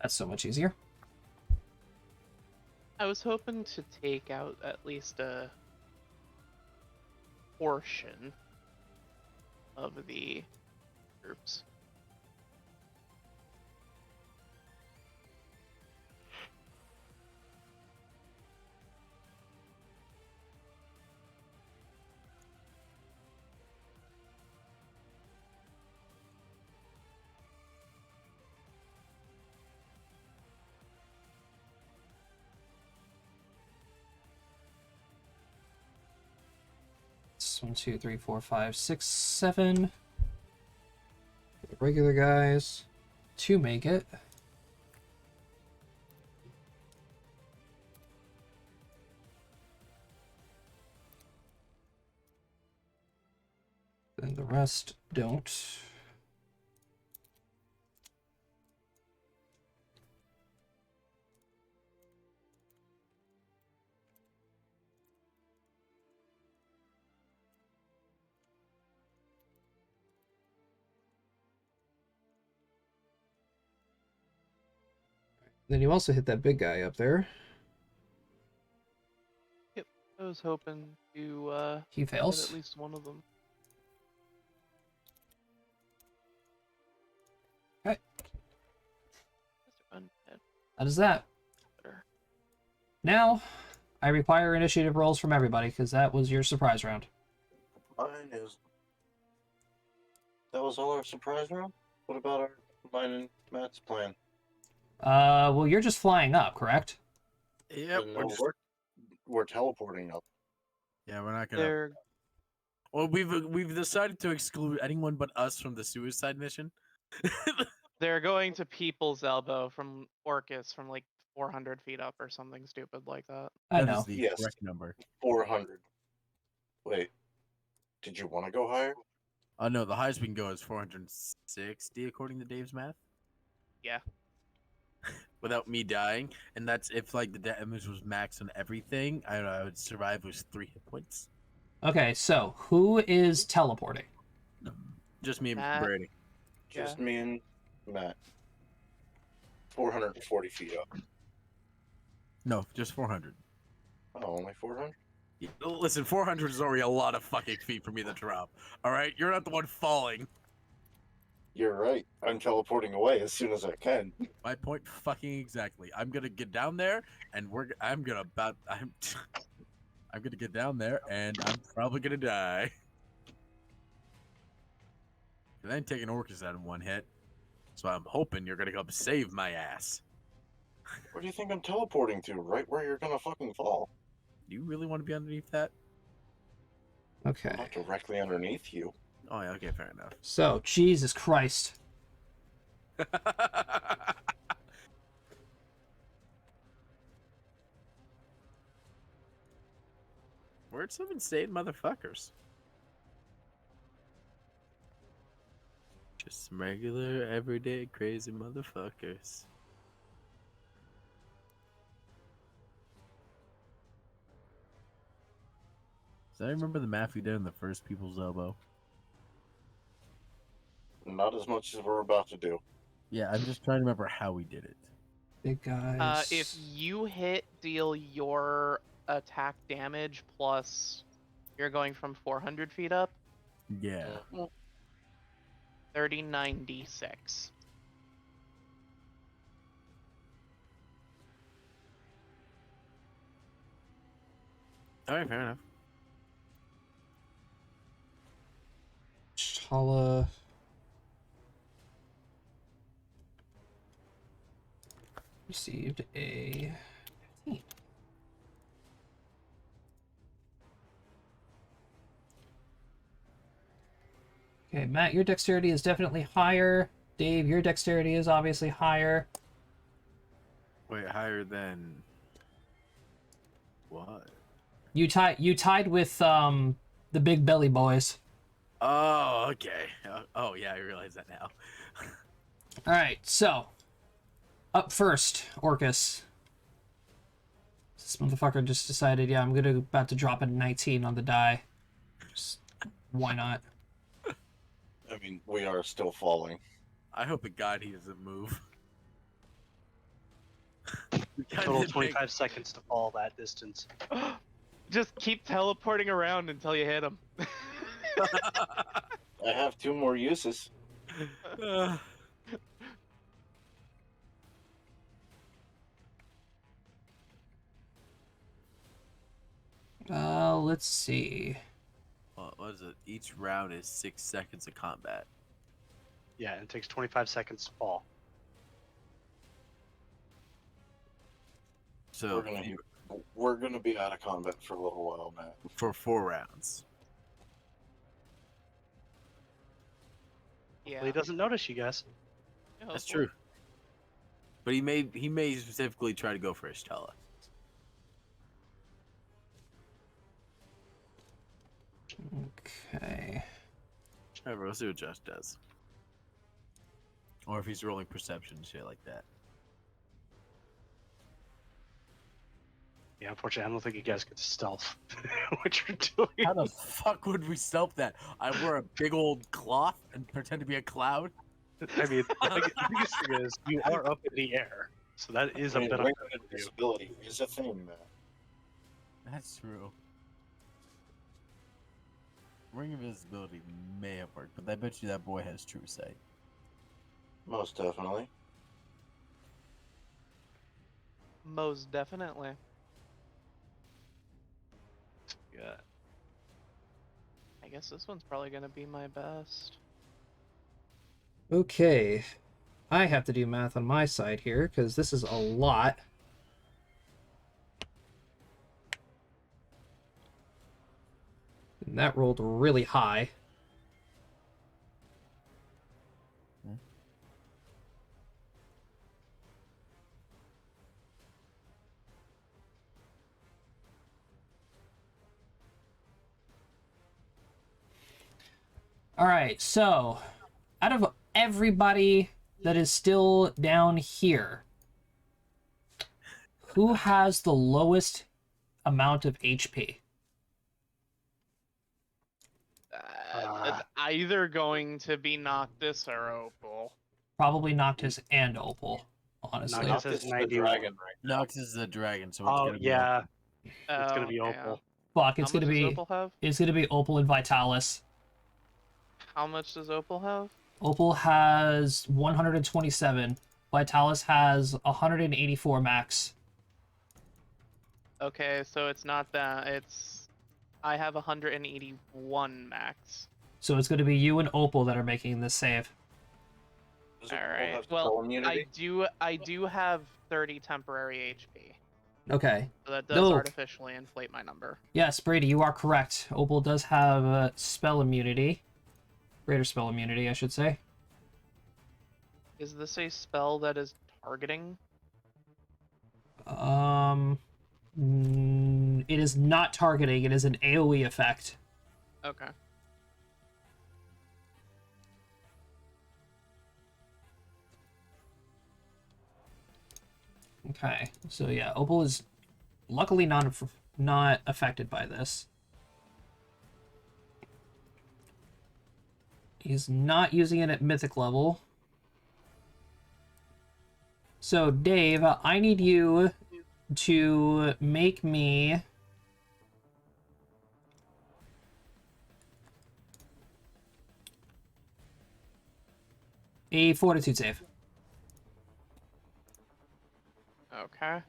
That's so much easier. I was hoping to take out at least a portion of the groups. It's 1, 2, 3, 4, 5, 6, 7. The regular guys to make it. Then the rest don't. Then you also hit that big guy up there. Yep, I was hoping to He hit fails. at least one of them. Okay. Mr. Undead. That is that. Better. Now, I require initiative rolls from everybody, because that was your surprise round. Mine is. That was all our surprise round? What about mine and Matt's plan? Well, you're just flying up, correct? Yep. No, we're teleporting up. Yeah, we're not gonna. They're Well, we've decided to exclude anyone but us from the suicide mission. they're going to People's Elbow from Orcus from like 400 feet up or something stupid like that. I That know. is the Yes. correct number. 400. Wait. Did you want to go higher? Oh no, the highest we can go is 460 according to Dave's math. Yeah. Without me dying, and that's if like the damage was max on everything. I would survive with 3 hit points. Okay, so who is teleporting? Just me and Matt. Brady. Just me and Matt. 440 feet up. No, just 400. Oh, only 400? Listen, 400 is already a lot of fucking feet for me to drop. All right, you're not the one falling. You're right. I'm teleporting away as soon as I can. My point fucking exactly. I'm gonna get down there, and I'm gonna get down there, and I'm probably gonna die. And then taking Orcus out in one hit, so I'm hoping you're gonna come save my ass. Where do you think I'm teleporting to? Right where you're gonna fucking fall. Do you really want to be underneath that? Okay. I'm not directly underneath you. Oh yeah, okay, fair enough. So, Jesus Christ. We're some insane motherfuckers. Just some regular, everyday, crazy motherfuckers. Does I remember the math we did in the first People's Elbow? Not as much as we're about to do. Yeah, I'm just trying to remember how we did it. Big guys. If you hit, deal your attack damage plus you're going from 400 feet up, Yeah. 3096. Alright, fair enough. Shala. Received a 15. Okay, Matt, your dexterity is definitely higher. Dave, your dexterity is obviously higher. Wait, higher than what? You tied with the big belly boys. Oh, okay. Oh, yeah, I realize that now. All right, so up first, Orcus. This motherfucker just decided, yeah, I'm about to drop a 19 on the die. Just, why not? I mean, we are still falling. I hope to God he doesn't move. Total 25 seconds to fall that distance. Just keep teleporting around until you hit him. I have 2 more uses. Let's see. What is it? Each round is 6 seconds of combat. Yeah, and it takes 25 seconds to fall. So We're gonna be out of combat for a little while, Matt. for 4 rounds. Yeah. Well, he doesn't notice you guys. Yeah, That's hopefully. true. But he may specifically try to go for Estella. Okay. However, we'll see what Josh does. Or if he's rolling perception and shit like that. Yeah, unfortunately, I don't think you guys could stealth what you're doing. How the fuck would we stealth that? I wear a big old cloth and pretend to be a cloud? I mean, the biggest thing is you are up in the air, so that is I a mean, benefit ring for you. invisibility is a thing, Matt. That's true. Ring invisibility may have worked, but I bet you that boy has true sight. Most definitely. Most definitely. Yeah. I guess this one's probably gonna be my best. Okay. I have to do math on my side here because this is a lot. And that rolled really high. All right, so out of everybody that is still down here, who has the lowest amount of HP? It's either going to be Noctis or Opal. Probably Noctis and Opal, honestly. Noctis Noctis is is the 91. dragon right now. Nox is a dragon, so it's Oh, gonna be yeah. Opal. It's going to be Okay. Opal. Fuck, How it's much gonna does be Opal have? Opal and Vitalis. How much does Opal have? Opal has 127. Vitalis has 184 max. Okay, so it's not that. It's I have 181 max. So it's gonna be you and Opal that are making this save. Does All Opal right. have Well, spell immunity? I do have 30 temporary HP, Okay. so that does No. artificially inflate my number. Yes, Brady, you are correct. Opal does have spell immunity. Greater spell immunity, I should say. Is this a spell that is targeting? It is not targeting. It is an AoE effect. Okay. Okay, so yeah, Opal is luckily not affected by this. He's not using it at mythic level. So Dave, I need you to make me a fortitude save. Okay.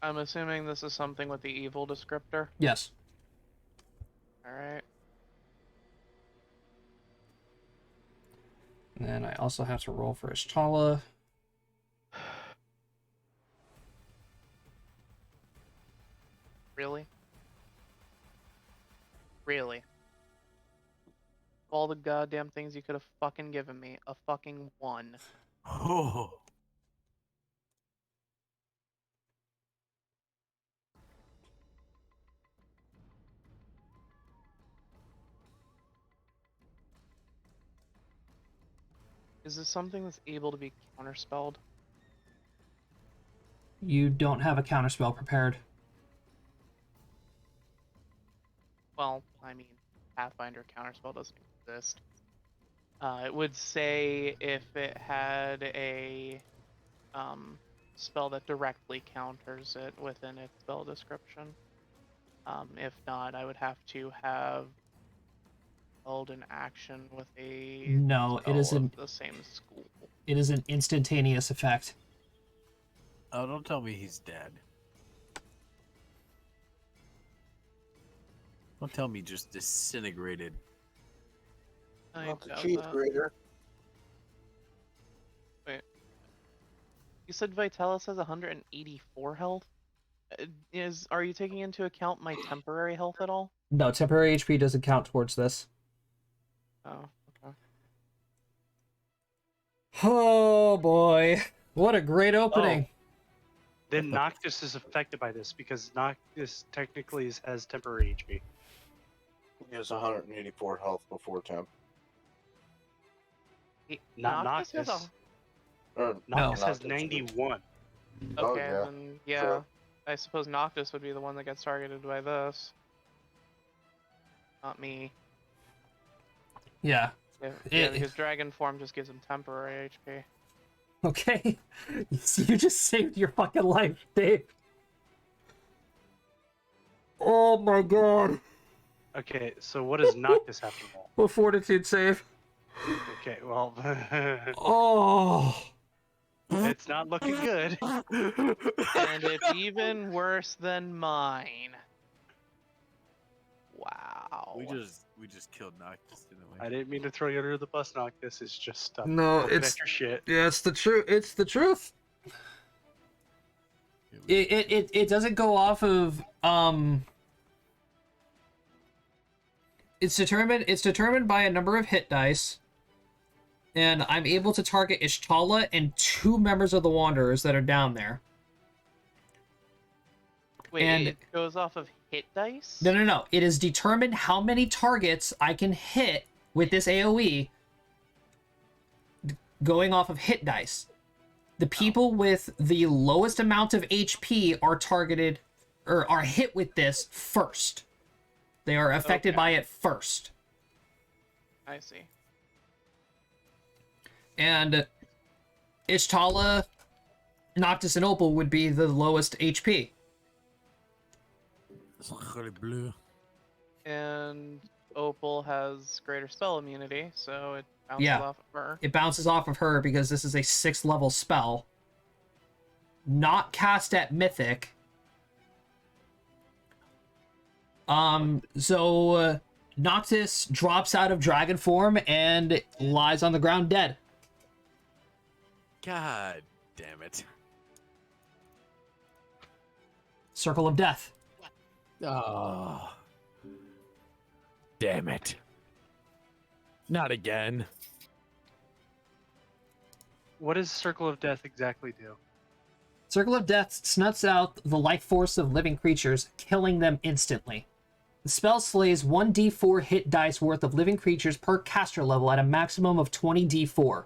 I'm assuming this is something with the evil descriptor. Yes. All right. And then I also have to roll for Ishtala. Really? Really? All the goddamn things you could have fucking given me, a fucking 1. Oh. Is this something that's able to be counterspelled? You don't have a counterspell prepared. Well, I mean, Pathfinder counterspell doesn't exist. It would say if it had a spell that directly counters it within its spell description. If not, I would have to have held in action with a No, it spell isn't. of the same school. It is an instantaneous effect. Oh, don't tell me he's dead. Don't tell me just disintegrated. I Not the doubt cheese that. grater. You said Vitalis has 184 health. Are you taking into account my temporary health at all? No, temporary HP doesn't count towards this. Oh, okay. Oh boy, what a great opening! Then Noctis is affected by this because Noctis technically has temporary HP. He has 184 health before temp. Not Noctis has Noctis. Or, Noctis not has Noctis. 91. Oh, Okay, yeah. then yeah. Sure. I suppose Noctis would be the one that gets targeted by this. Not me. Yeah. Yeah, because Dragon Form just gives him temporary HP. Okay. You just saved your fucking life, Dave. Oh my god. Okay, so what does Noctis have to roll? A fortitude save. Okay, well, Oh. it's not looking good. And it's even worse than mine. Wow. We just killed Noctis, didn't we? I didn't mean to throw you under the bus, Noctis. It's just No, looking it's at your shit. yeah, it's the truth. It's the truth. It doesn't go off of It's determined by a number of hit dice. And I'm able to target Ishtala and 2 members of the Wanderers that are down there. Wait, and- it goes off of hit dice? No. It is determined how many targets I can hit with this AoE going off of hit dice. The people with the lowest amount of HP are targeted or are hit with this first. They are affected Okay. by it first. I see. And Ishtala, Noctis, and Opal would be the lowest HP. Blue. And Opal has greater spell immunity, so it bounces Yeah. off of her. It bounces off of her because this is a 6th level spell. Not cast at Mythic. So Noctis drops out of dragon form and lies on the ground dead. God damn it. Circle of Death. Oh. Damn it. Not again. What does Circle of Death exactly do? Circle of Death snuts out the life force of living creatures, killing them instantly. The spell slays 1d4 hit dice worth of living creatures per caster level at a maximum of 20d4.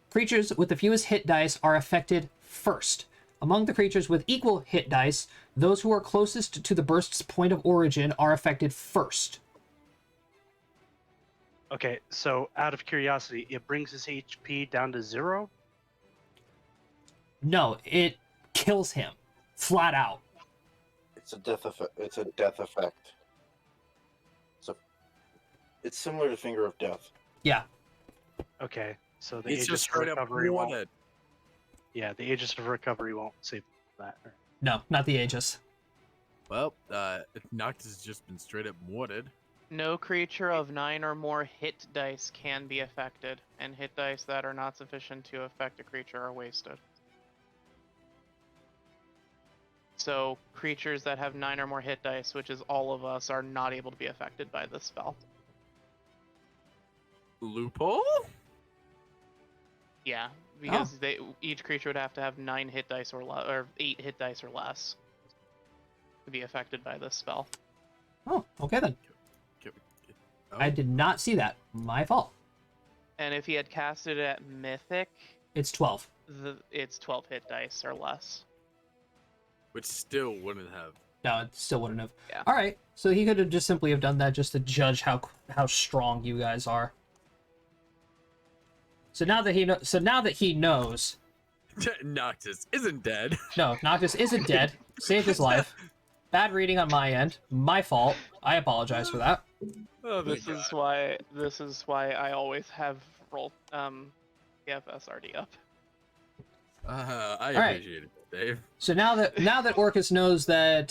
Creatures with the fewest hit dice are affected first. Among the creatures with equal hit dice, those who are closest to the burst's point of origin are affected first. Okay, so out of curiosity, it brings his HP down to 0? No, it kills him. Flat out. It's a death effect. It's a death effect. It's similar to Finger of Death. Yeah. Okay, so the It's Aegis just of straight up Recovery won't. wanted. Yeah, the Aegis of Recovery won't save that. No, not the Aegis. Well, Noctis has just been straight up warded. No creature of 9 or more hit dice can be affected, and hit dice that are not sufficient to affect a creature are wasted. So, creatures that have 9 or more hit dice, which is all of us, are not able to be affected by this spell. Loophole? Yeah, because each creature would have to have 9 hit dice or 8 hit dice or less to be affected by this spell. Oh, okay then. Oh, I did not see that. My fault. And if he had casted it at Mythic, It's 12. it's 12 hit dice or less. which still wouldn't have. No, it still wouldn't have. Yeah. All right, so he could have just simply have done that just to judge how strong you guys are. So now that he knows, Noctis isn't dead. no, Noctis isn't dead. Saved his life. Bad reading on my end. My fault. I apologize for that. Oh, my This is why I always have roll PFS already up. I All right. appreciate it, Dave. So now that Orcus knows that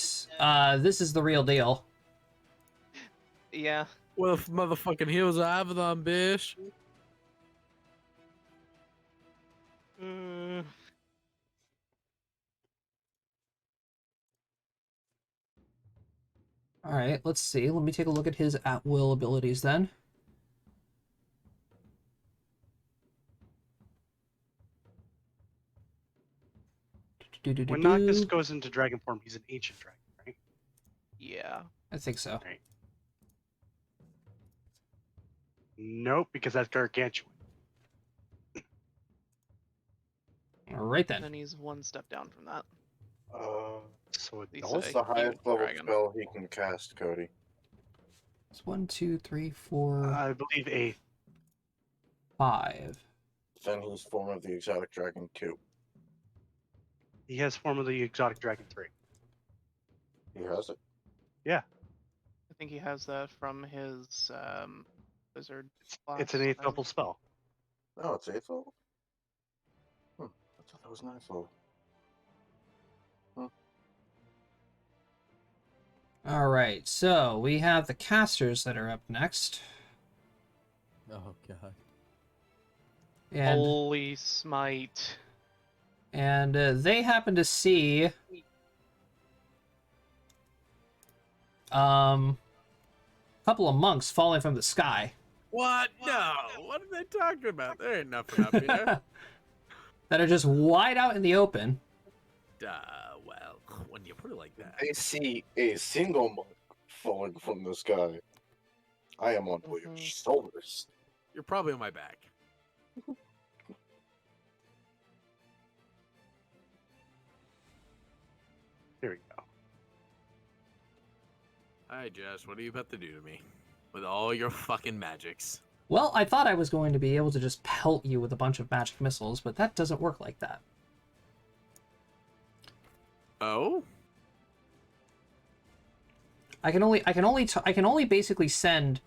this is the real deal, Yeah. Well, if motherfucking heels of Avalon, bitch. all right, let's see. Let me take a look at his at-will abilities then. When Noctis goes into dragon form, he's an ancient dragon, right? Yeah. I think so. Right. Nope, because that's gargantuan. All right And then. then he's one step down from that. So He's What's a the highest healed level dragon. spell he can cast, Cody? It's 1, 2, 3, 4, I believe 8th. 5. Then he's form of the exotic dragon 2. He has form of the exotic dragon 3. He has it. I think he has that from his wizard class. It's an 8th level spell. Oh, it's 8th level? I thought that was 9th level. All right, so we have the casters that are up next, Oh god. and Holy smite. they happen to see a couple of monks falling from the sky. What? No. What are they talking about? There ain't nothing up here. That are just wide out in the open. Well, when you put it like that. They see a single monk falling from the sky. I am on your shoulders. You're probably on my back. Here we go. Hi, Jess. What are you about to do to me? With all your fucking magics. Well, I thought I was going to be able to just pelt you with a bunch of magic missiles, but that doesn't work like that. Oh? I can only basically send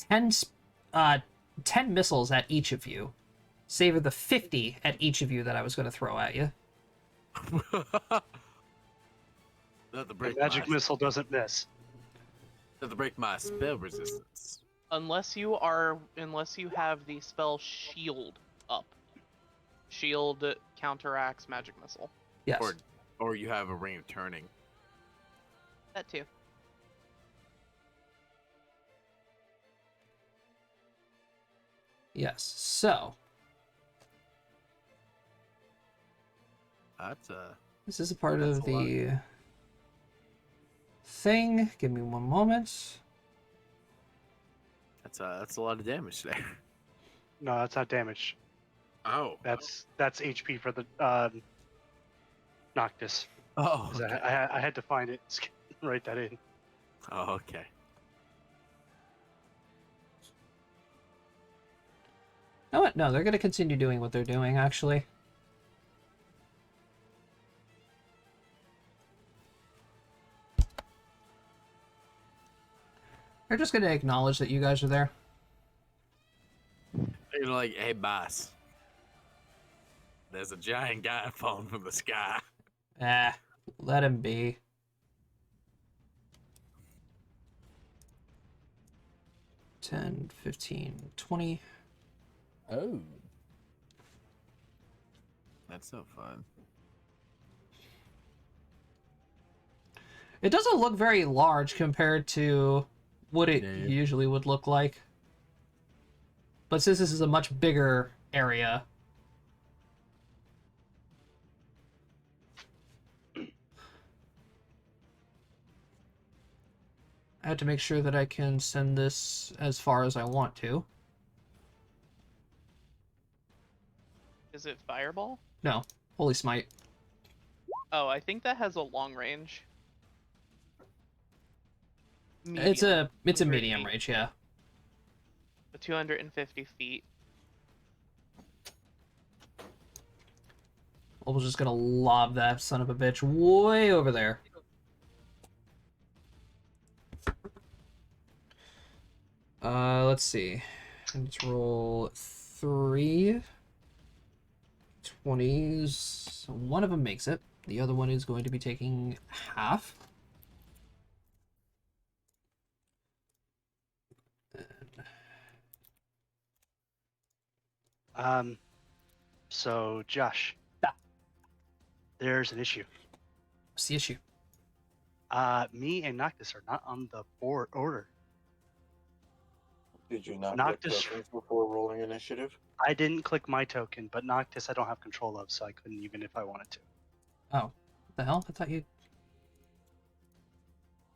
10 missiles at each of you, save the 50 at each of you that I was going to throw at you. Not to The break magic my, missile doesn't miss. not to break my spell resistance. Unless you have the spell shield up. Shield counteracts magic missile. Yes. Or you have a ring of turning. That too. Yes. So That's this is a part That's of a lot. the thing. Give me one moment. that's a lot of damage there. No, that's not damage. Oh. That's HP for the Noctis. Oh. 'Cause Okay. I had to find it, write that in. Oh, okay. No, what? No, they're going to continue doing what they're doing, actually. They're just going to acknowledge that you guys are there. You're like, hey, boss. There's a giant guy falling from the sky. Ah, let him be. $10, $15, $20. Oh. That's so fun. It doesn't look very large compared to what it Yeah. usually would look like. But since this is a much bigger area, I have to make sure that I can send this as far as I want to. Is it fireball? No, Holy Smite. Oh, I think that has a long range. It's a 100 medium feet. range, yeah. 250 feet. I was just gonna lob that son of a bitch way over there. Let's see. Let's roll 3 20s. One of them makes it. The other one is going to be taking half. So Josh. Yeah. There's an issue. What's the issue? Me and Noctis are not on the board order. Did you not Noctis- click tokens before rolling initiative? I didn't click my token, but Noctis I don't have control of, so I couldn't even if I wanted to. Oh, what the hell? I thought you...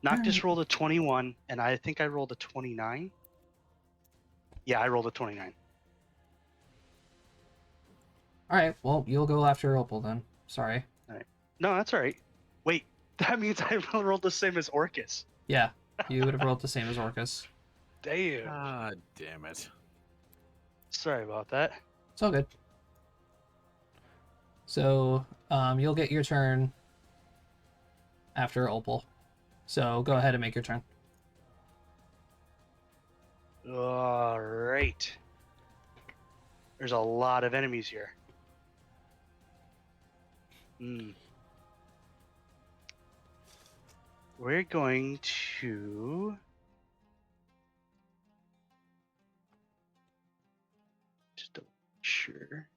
Noctis Alright. rolled a 21, and I think I rolled a 29. Yeah, I rolled a 29. Alright, well, you'll go after Opal then. Sorry. No, that's all right. Wait, that means I rolled the same as Orcus. Yeah, you would have rolled the same as Orcus. Damn. Ah, damn it. Sorry about that. It's all good. So, you'll get your turn after Opal. So, go ahead and make your turn. All right. There's a lot of enemies here. We're going to... Just to make sure.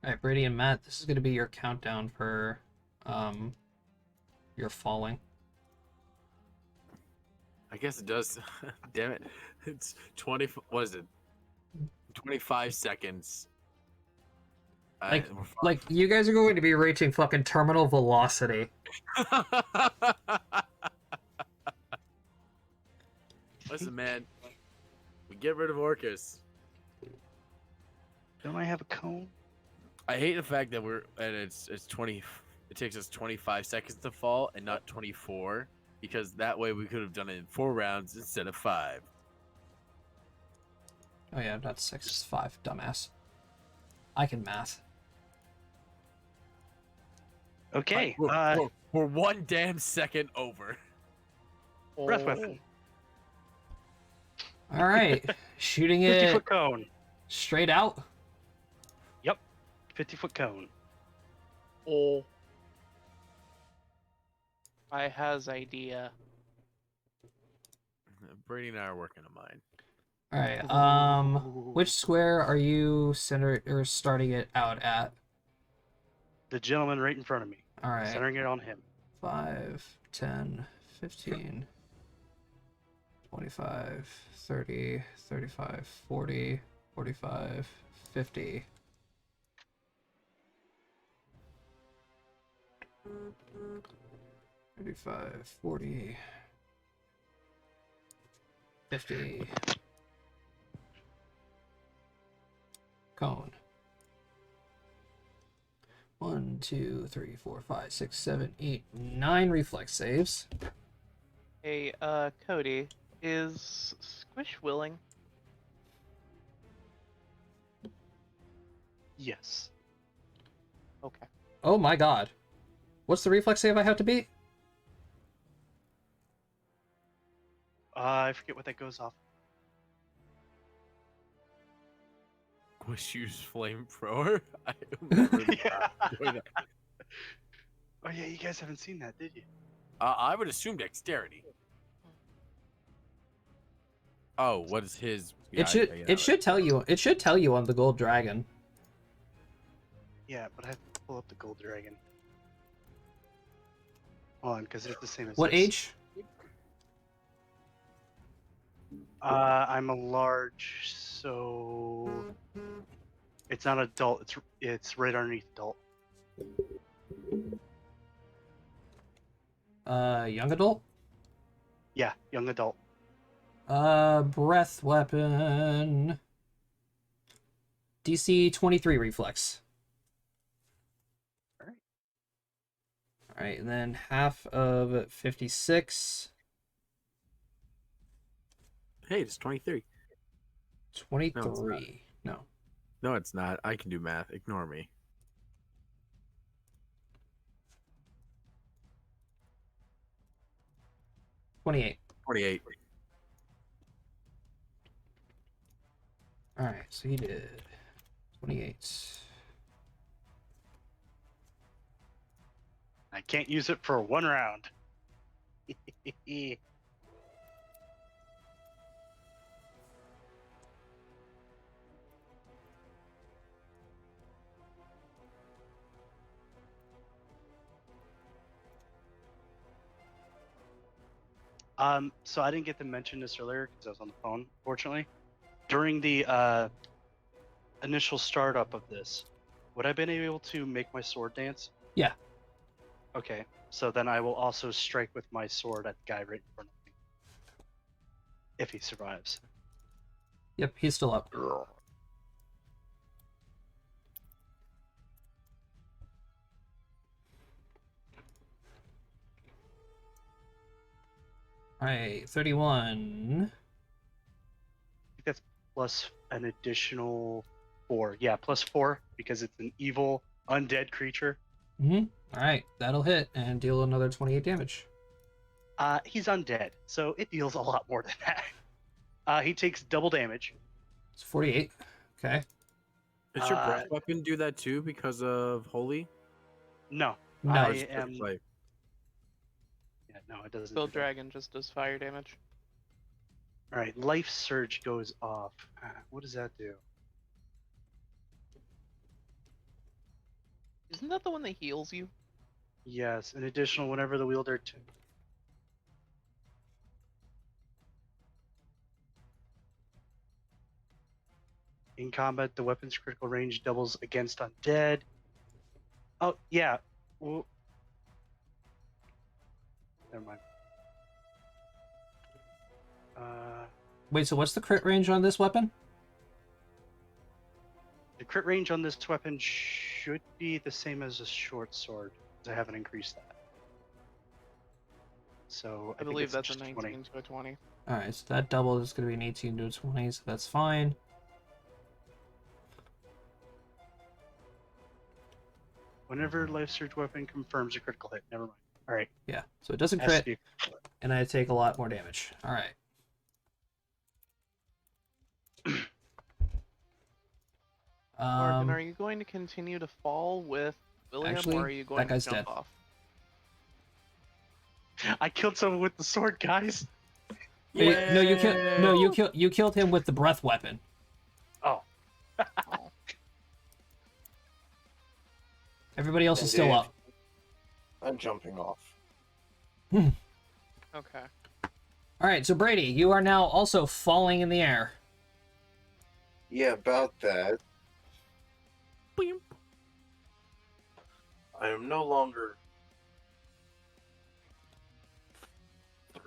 Alright, Brady and Matt, this is going to be your countdown for your falling. I guess it does. Damn it. It's 20. What is it? 25 seconds. Like, you guys are going to be reaching fucking terminal velocity. Listen, man. We get rid of Orcus. Don't I have a cone? I hate the fact that it's 20. It takes us 25 seconds to fall and not 24, because that way we could have done it in 4 rounds instead of 5. Oh yeah, not 6, it's 5, dumbass. I can math. Okay. We're 1 damn second over. Breath weapon. Alright, shooting 50 it foot cone. straight out. 50 foot cone. Oh. I has idea. Brady and I are working on mine. Alright, which square are you starting it out at? The gentleman right in front of me. Alright. Centering it on him. 5, 10, 15, 25, 30, 35, 40, 45, 50. $35, 40, 50. Cone. 1, 2, 3, 4, 5, 6, 7, 8, 9 reflex saves. Hey, Cody, is Squish willing? Yes. Okay. Oh my god. What's the reflex save I have to beat? I forget what that goes off. Wish use flamethrower. I remember Yeah. doing that. Oh yeah, you guys haven't seen that, did you? I would assume dexterity. Oh, what is his? It should tell you. It should tell you on the gold dragon. Yeah, but I have to pull up the gold dragon. Hold on, because it's the same as What this. age? I'm a large, so it's not adult. It's right underneath adult. Young adult? Yeah, young adult. Breath weapon. DC 23 reflex. Alright. Alright, and then half of 56. Hey, it's 23. 23. No. No, it's not. I can do math. Ignore me. 28. 28. All right, so he did 28. I can't use it for one round. So I didn't get to mention this earlier because I was on the phone, fortunately. During the initial startup of this, would I have been able to make my sword dance? Yeah. Okay, so then I will also strike with my sword at the guy right in front of me. If he survives. Yep, he's still up. All right, 31. I think that's plus an additional 4. Yeah, plus 4 because it's an evil undead creature. Mm-hmm. All right, that'll hit and deal another 28 damage. He's undead, so it deals a lot more than that. He takes double damage. It's 48. Okay. Does your breath weapon do that too because of holy? No, No, I Or am. like, Yeah, no, it doesn't. Spell do that. Dragon just does fire damage. All right, life surge goes off. What does that do? Isn't that the one that heals you? Yes, an additional whenever the wielder. In combat, the weapon's critical range doubles against undead. Oh yeah. Well, never mind. Wait, so what's the crit range on this weapon? The crit range on this weapon should be the same as a short sword. I haven't increased that. So I think believe it's that's a just 19 20. to a 20. All right, so that double is going to be an 18 to a 20, so that's fine. Whenever life surge weapon confirms a critical hit. Never mind. All right. Yeah, so it doesn't Has to crit, be- and I take a lot more damage. All right. Morgan, are you going to continue to fall with William, actually, or are you going that guy's to jump dead. off? I killed someone with the sword, guys. No, you killed him with the breath weapon. Oh. Oh, Everybody else is still Indeed. up. I'm jumping off. okay. All right, so Brady, you are now also falling in the air. Yeah, about that. I am no longer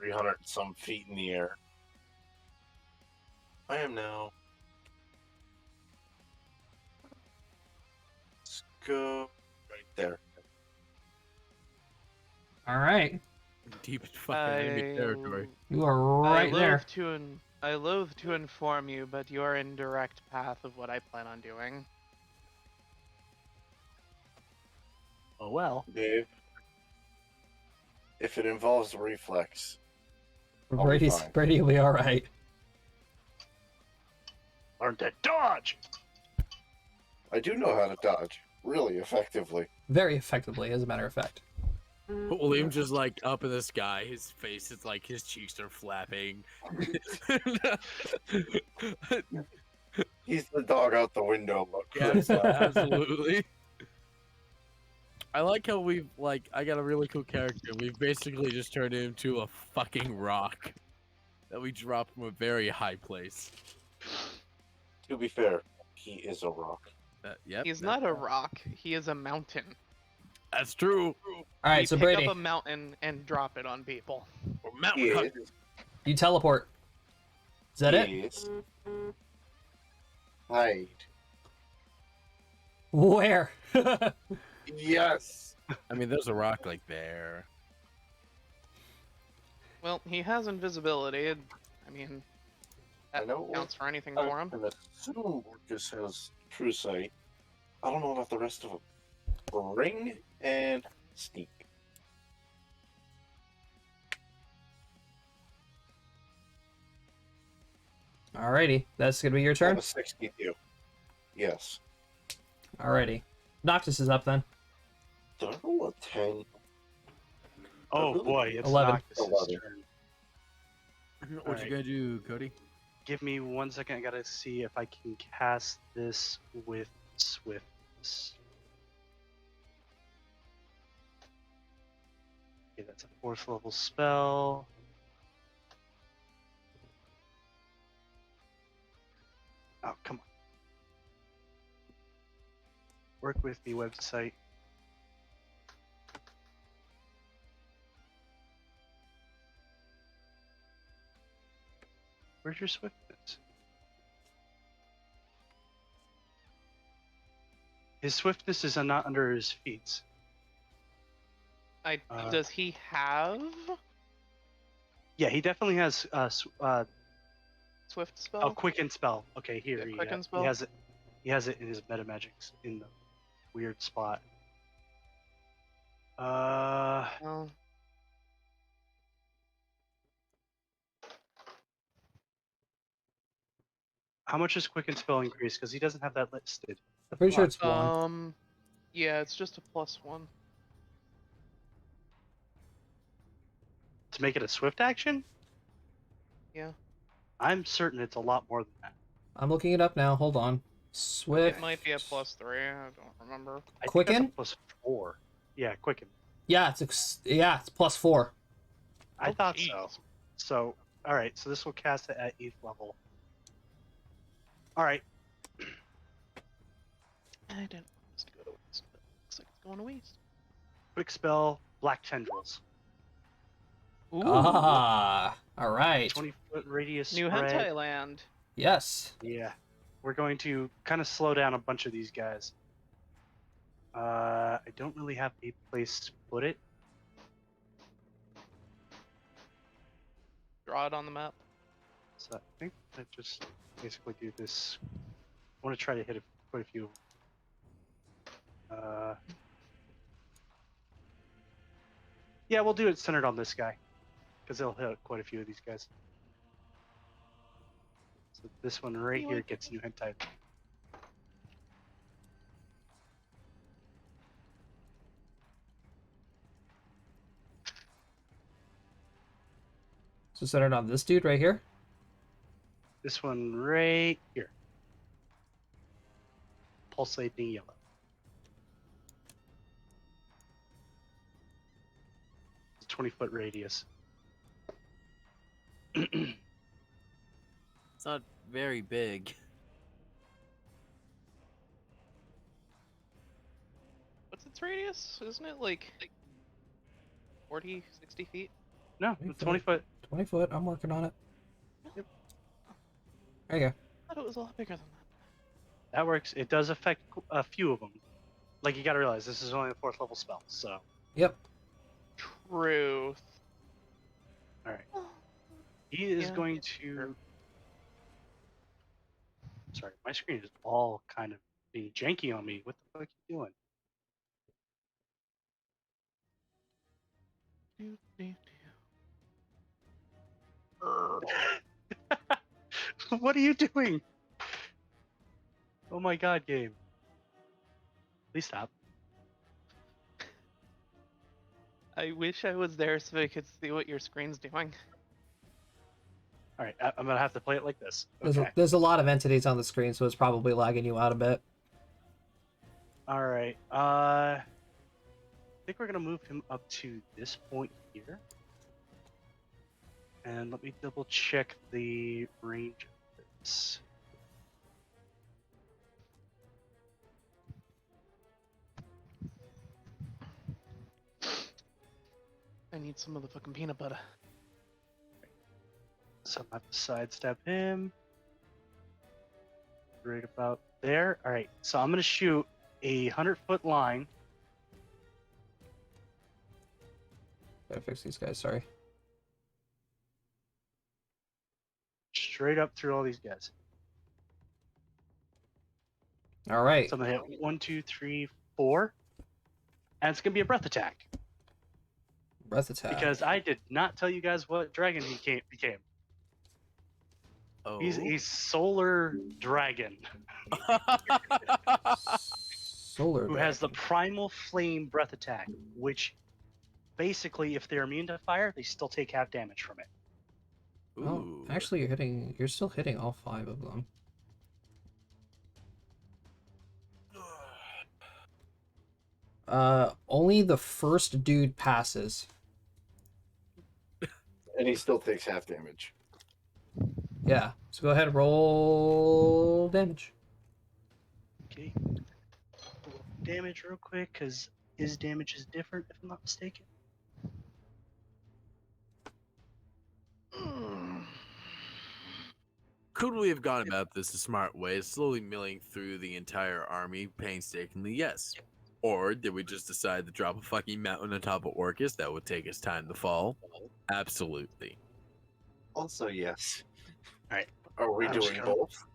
300 and some feet in the air. I am now. Let's go right there. All right, deep fucking enemy territory. you are right there. I loathe to inform you, but you are in direct path of what I plan on doing. Oh well. Dave, if it involves reflex, I'll be fine. Brady will be all right. Learn to dodge. I do know how to dodge really effectively. Very effectively, as a matter of fact. William's just like up in the sky. His face is like his cheeks are flapping. He's the dog out the window look. Yes, absolutely. I like how we've I got a really cool character. We've basically just turned him into a fucking rock that we dropped from a very high place. To be fair, he is a rock. Yep. He's not a rock. He is a mountain. That's true. All right, We so pick Brady, up a mountain and drop it on people. Or mountain He hut. is. you teleport. Is that it? Yes. Hide. Where? Yes. I mean, there's a rock like there. Well, he has invisibility. I mean, I that know. counts for anything I for him. can assume Orcus has true sight. I don't know about the rest of them. Ring and sneak. Alrighty, that's gonna be your I turn. have a 62. Yes. Alrighty, Noctis is up then. Did I roll a 10? Oh really- boy, it's 11. Noctis's 11. turn. What Alright. you gonna do, Cody? Give me 1 second. I gotta see if I can cast this with swiftness. Okay, that's a 4th level spell. Oh, come on. Work with me, website. Where's your swiftness? His swiftness is not under his feet. Does he have Yeah, he definitely has Swift spell? oh, quicken spell. Okay, here Yeah, quicken he spell? has it. He has it in his meta magics in the weird spot. Oh. How much is quicken spell increase? Because he doesn't have that listed. I'm pretty sure it's 1. Yeah, it's just a +1. To make it a swift action? Yeah. I'm certain it's a lot more than that. I'm looking it up now. Hold on. Swift. It might be a +3. I don't remember. I Quicken? think that's a +4. Yeah, quicken. Yeah, it's +4. I Oh, thought jeez. so. So, all right. So this will cast it at 8th level. All right. I didn't want this to go to waste, but it looks like it's going to waste. Quick spell, black tendrils. Ooh. Ah, all right. 20-foot radius New spread. hentai land. Yes. Yeah. We're going to kind of slow down a bunch of these guys. I don't really have a place to put it. Draw it on the map. So I think I just basically do this. I want to try to hit quite a few. Yeah, we'll do it centered on this guy, because it'll hit quite a few of these guys. So this one right here gets new hentai. So centered on this dude right here. This one right here. Pulsating yellow. It's a 20-foot radius. It's not very big. What's its radius? Isn't it like 40, 60 feet? No, 20 foot. 20 foot. I'm working on it. Yep. There you go. I thought it was a lot bigger than that. That works. It does affect a few of them. Like, you gotta realize this is only a 4th level spell, so. Yep. Truth. Alright. He is Yeah. going to. Sorry, my screen is all kind of being janky on me. What the fuck are you doing? What are you doing? Oh my god, game. Please stop. I wish I was there so I could see what your screen's doing. Alright, I'm gonna have to play it like this. There's, Okay. there's a lot of entities on the screen, so it's probably lagging you out a bit. Alright, I think we're gonna move him up to this point here. And let me double check the range of this. I need some of the fucking peanut butter. So I'm gonna have to sidestep him. Right about there. Alright, so I'm gonna shoot a 100-foot line. Gotta fix these guys, sorry. Straight up through all these guys. All right. So I'm gonna hit 1, 2, 3, 4. And it's gonna be a breath attack. Breath attack. Because I did not tell you guys what dragon he became. Oh. He's a solar dragon Solar who has the dragon. primal flame breath attack, which basically, if they're immune to fire, they still take half damage from it. Oh, Ooh. actually, you're still hitting all 5 of them. Only the first dude passes. And he still takes half damage. Yeah. So go ahead, roll damage. Okay. Damage real quick, because his damage is different, if I'm not mistaken. Could we have gone about this a smart way, slowly milling through the entire army painstakingly? Yes. Or did we just decide to drop a fucking mountain on top of Orcus that would take us time to fall? Absolutely. Also, yes. Alright. Are we I'm just doing gonna- both?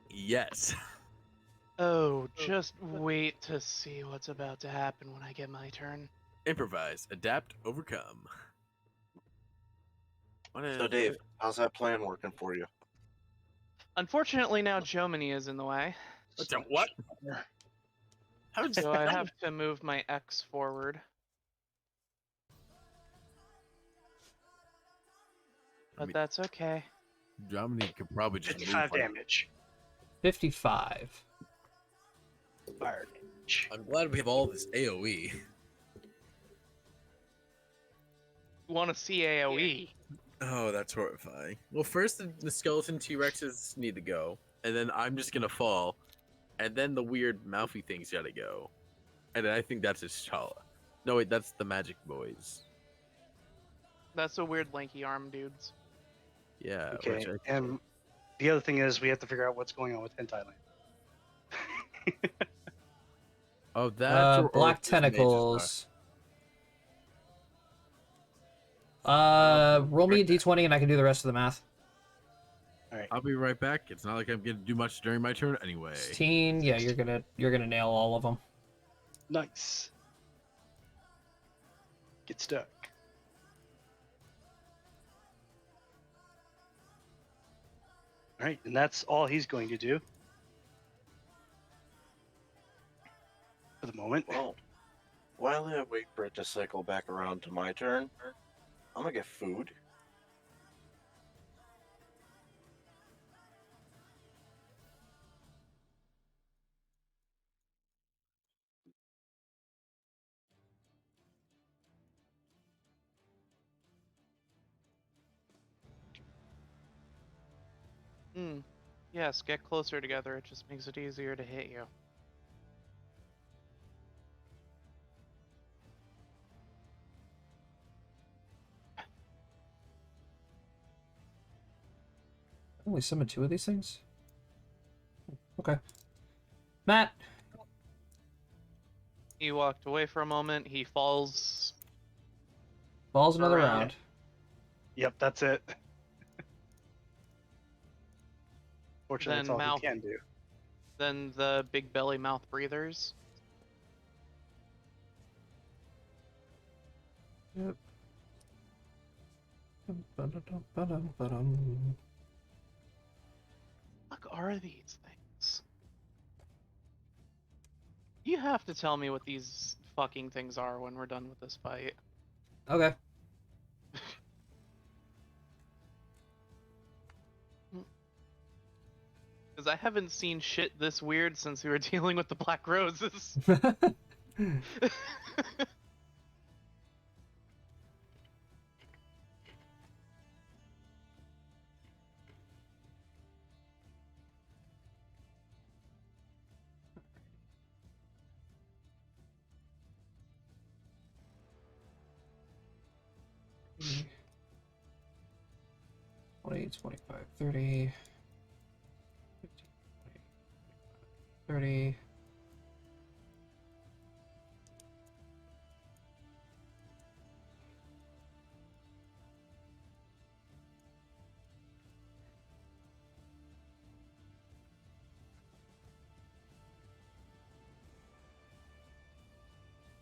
Yes. Oh, just wait to see what's about to happen when I get my turn. Improvise, adapt, overcome. So, Dave, how's that plan working for you? Unfortunately, now Jomini is in the way, What? How did so I have to move my X forward. But that's okay. Dominique could probably just move 55 like- damage. 55. Fire damage. I'm glad we have all this AoE. Want to see AoE? Oh, that's horrifying. Well, first the skeleton T-Rexes need to go, and then I'm just gonna fall, and then the weird mouthy things gotta go, and then I think that's T'Challa. No, wait, that's the Magic Boys. That's a weird lanky arm dudes. Yeah. Okay, Which and the other thing is we have to figure out what's going on with Hentai Land. Oh, that's Black tentacles. Roll me a d20 and I can do the rest of the math. I'll be right back. It's not like I'm gonna do much during my turn anyway. 16. Yeah, you're gonna nail all of them. Nice. Get stuck. Alright, and that's all he's going to do. For the moment. Well, while I wait for it to cycle back around to my turn, I'm gonna get food. Yes, get closer together. It just makes it easier to hit you. Only summon 2 of these things? Okay. Matt! He walked away for a moment. He falls. Balls another Around. round. Yep, that's it. Fortunately, that's Then all mouth. he can do. Then the big belly mouth breathers. Yep. Ba-da-dum. What are these things? You have to tell me what these fucking things are when we're done with this fight. Okay. Because I haven't seen shit this weird since we were dealing with the black roses. Mm. 20, 25, 30. 15, 20, 30.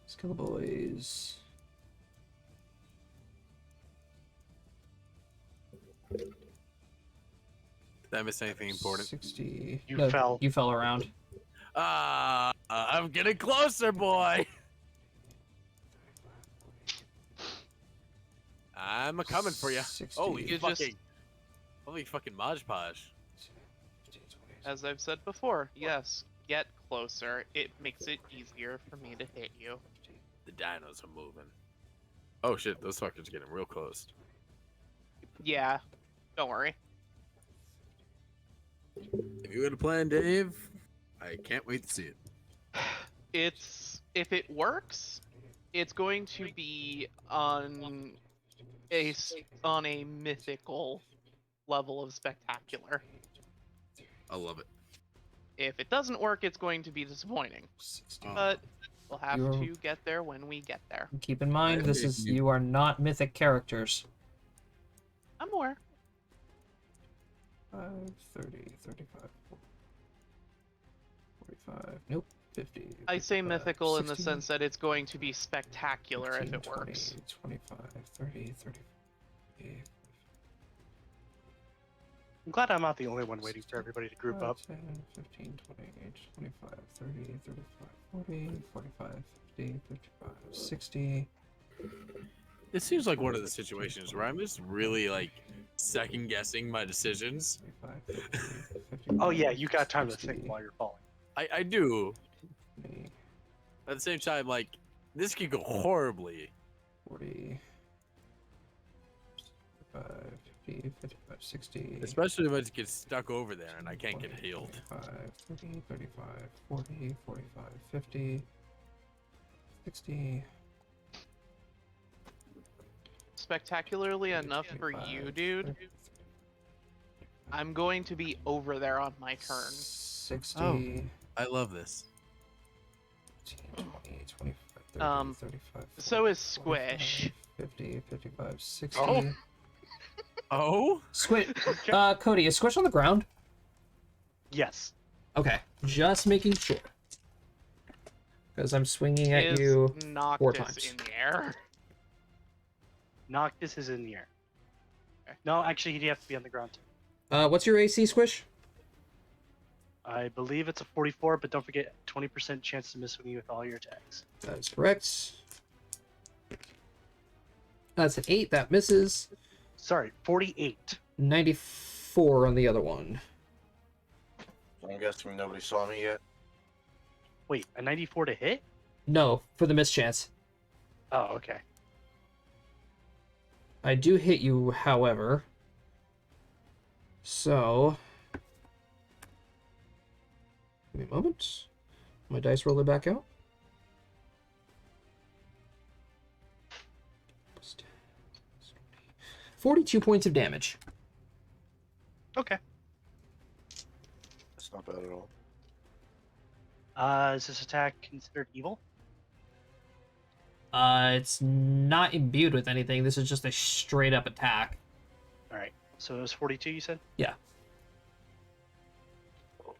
Skill boys. Did I miss anything important? 60. You No, fell. You fell around. I'm getting closer, boy. I'm a coming for you. 60. Holy You just- fucking, holy fucking Mod Podge. As I've said before, yes, get closer. It makes it easier for me to hit you. The dinos are moving. Oh shit, those fuckers are getting real close. Yeah, don't worry. If you got a plan, Dave, I can't wait to see it. If it works, it's going to be on a mythical level of spectacular. I love it. If it doesn't work, it's going to be disappointing. 60. But we'll have You're- to get there when we get there. Keep in mind, Yeah, this is you- you are not mythic characters. I'm aware. 5, 30, 35, 45. Nope. 50. I say 55, mythical in the 60, sense that it's going to be spectacular 15, if it 20, works. 25, 30, 30. I'm glad I'm not the only one waiting for everybody to group up. 10, 15, 20, 25, 30, 35, 40, 45, 50, 55, 60. This seems like one of the situations where I'm just really like second guessing my decisions. 25, 50, 55, Oh yeah, you got time to 60, think while you're falling. I do. 20, At the same time, like this could go horribly. 40, 55, 50, 55, 60. Especially if I just get stuck over there and I can't get healed. 25, 30, 35, 40, 45, 50, 60. Spectacularly enough for you, 25, dude, 30, I'm going to be over there on my turn. 60. Oh. I love this. 15, 20, 25, 30, Um, 35, so is 45, Squish. 50, 55, 60. Oh. Oh? Squish. Cody, is Squish on the ground? Yes. Okay, just making sure. Because I'm swinging at Is you. Noctis times. in the air? Noctis is in the air. Okay. No, actually, he'd have to be on the ground. What's your AC, Squish? I believe it's a 44, but don't forget 20% chance to miss me with all your attacks. That is correct. That's an 8, that misses. Sorry, 48. 94 on the other one. I'm guessing nobody saw me yet. Wait, a 94 to hit? No, for the mischance. Oh, okay. I do hit you, however. So... Give me a moment. My dice roller back out. 42 points of damage. Okay. That's not bad at all. Is this attack considered evil? It's not imbued with anything. This is just a straight up attack. All right. So it was 42, you said? Yeah. All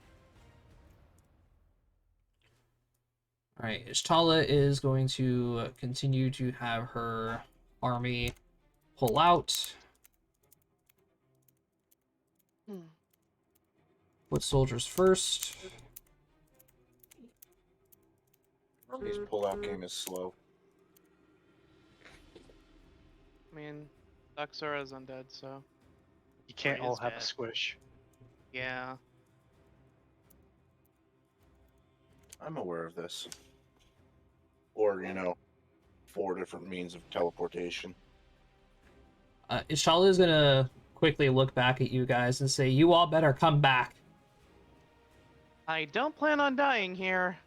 right. Ishtala is going to continue to have her army pull out. Foot soldiers first. His pull-out game is slow. I mean, Daxura's undead, so You can't He all is have a dead. squish. yeah. I'm aware of this. Or, you know, 4 different means of teleportation. Ishtala is going to quickly look back at you guys and say, you all better come back. I don't plan on dying here.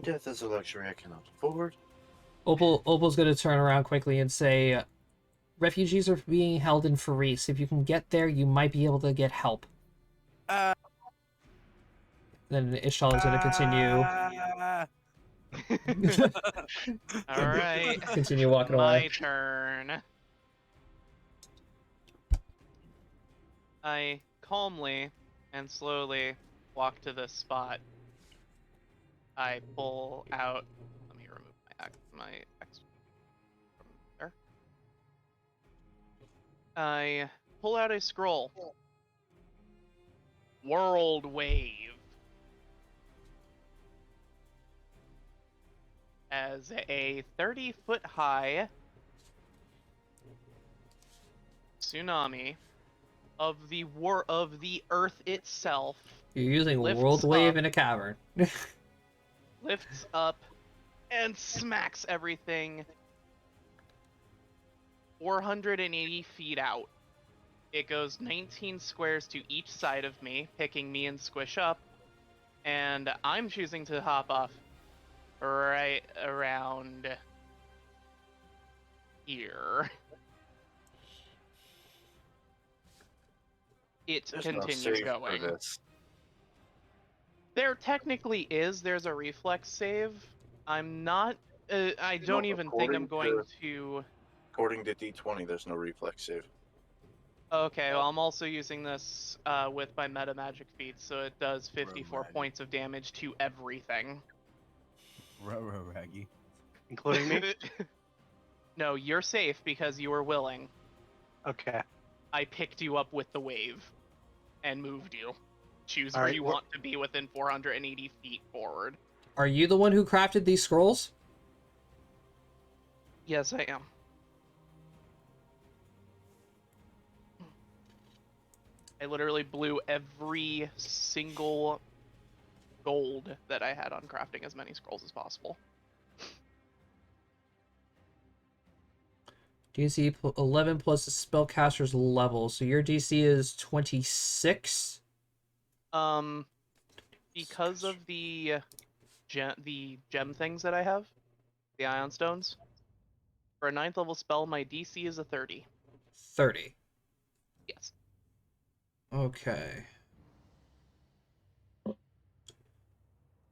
Death is a luxury I cannot afford. Opal's going to turn around quickly and say, refugees are being held in Faris. If you can get there, you might be able to get help. Then Ishtala is going to continue. All right. Continue walking My away. turn. I calmly and slowly walk to this spot. I pull out. Let me remove my X from there. I pull out a scroll. World Wave. As a 30-foot high tsunami of the Earth itself You're using lifts World Wave up. in a cavern. lifts up and smacks everything 480 feet out. It goes 19 squares to each side of me, picking me and Squish up, and I'm choosing to hop off right around here. It There's no continues save for going. this. There technically is. There's a reflex save. I'm not. I No, don't even think I'm according going to. According to D20, there's no reflex save. Okay, well, I'm also using this with my meta magic feat, so it does 54 Right. points of damage to everything. Raggy. Including me? No, you're safe because you were willing. Okay. I picked you up with the wave and moved you. Choose All where right, you want to be within 480 feet forward. Are you the one who crafted these scrolls? Yes, I am. I literally blew every single gold that I had on crafting as many scrolls as possible. DC 11 plus the spellcaster's level, so your DC is 26. Because of the gem things that I have, the ion stones. For a 9th level spell, my DC is a 30. 30. Yes. Okay.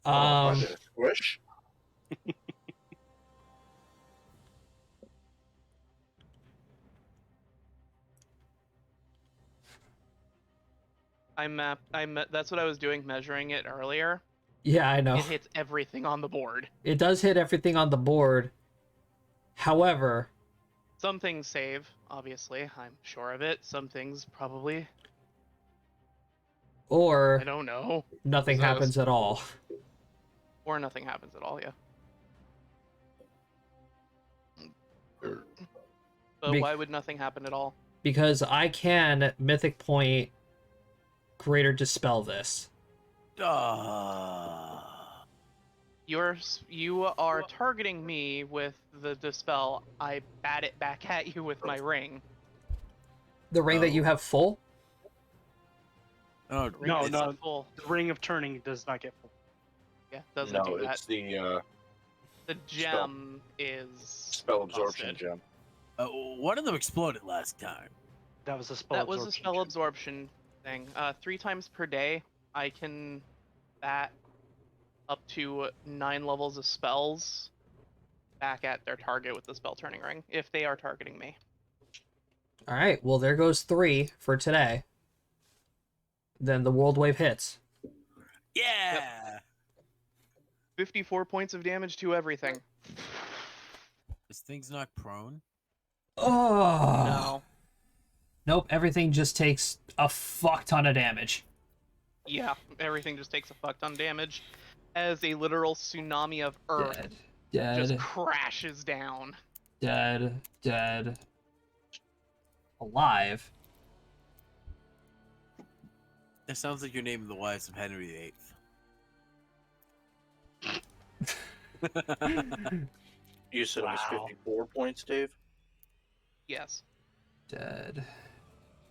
Followed by the squish. That's what I was doing, measuring it earlier. Yeah, I know. It hits everything on the board. It does hit everything on the board. However, Some things save, obviously. I'm sure of it. Some things probably. or I don't know. nothing Who knows? happens at all. Or nothing happens at all, yeah. But Be- why would nothing happen at all? Because I can Mythic Point Greater Dispel this. You are targeting me with the dispel. I bat it back at you with my ring. The ring that you have full? Oh, Ring No, is no. full. The ring of turning does not get full. Yeah, doesn't No, do that. it's the The gem is spell absorption busted. gem. one of them exploded last time. That was a spell That was a absorption spell gem. absorption thing. 3 times per day, I can bat up to 9 levels of spells back at their target with the spell turning ring, if they are targeting me. Alright, well there goes 3 for today. Then the World Wave hits. Yeah. 54 points of damage to everything. This thing's not prone. Oh No. Nope, everything just takes a fuck ton of damage. Yeah, everything just takes a fuck ton of damage as a literal tsunami of earth just crashes down. Dead. Alive. That sounds like you're naming the wives of Henry VIII. You said it was Wow. 54 points, Dave? Yes. Dead.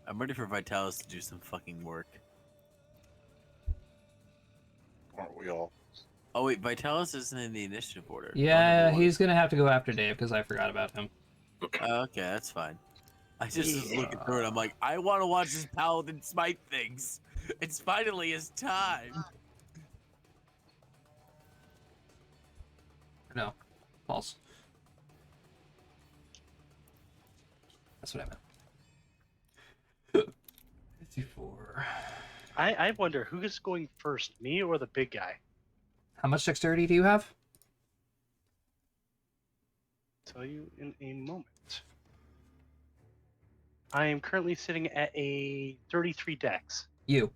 I'm ready for Vitalis to do some fucking work. Aren't we all? Oh wait, Vitalis isn't in the initiative order. Yeah, Oh, never he's gonna have to go after Dave because I forgot about him. mind. Okay, that's fine. I just was looking through it. I'm like, I want to watch this paladin smite things. It's finally his time. No. False. That's what I meant. 54. I wonder who is going first, me or the big guy? How much dexterity do you have? Tell you in a moment. I am currently sitting at a 33 dex. You.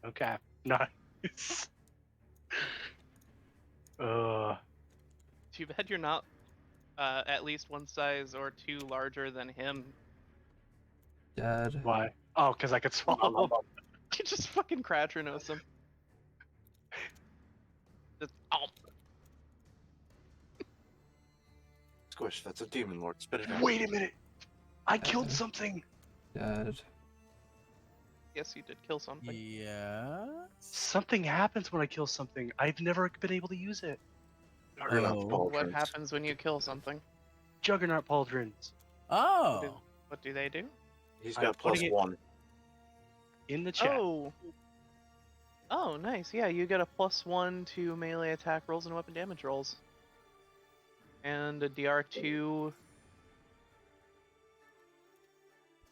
Okay, nice. Too bad you're not at least one size or two larger than him. Dead. Why? Oh, because I could swallow. You just fucking Cratronos him. Just, oh, Squish, that's a demon lord. Spit it out. Wait a minute! I killed something! Dead. yes, you did kill something. Yeah. Something happens when I kill something. I've never been able to use it. Juggernaut Oh. What pauldrons. happens when you kill something? Juggernaut pauldrons. Oh. What do they do? He's I'm got plus putting it- 1. In the chat. Oh. Oh, nice. Yeah, you get a +1 to melee attack rolls and weapon damage rolls. And a DR2.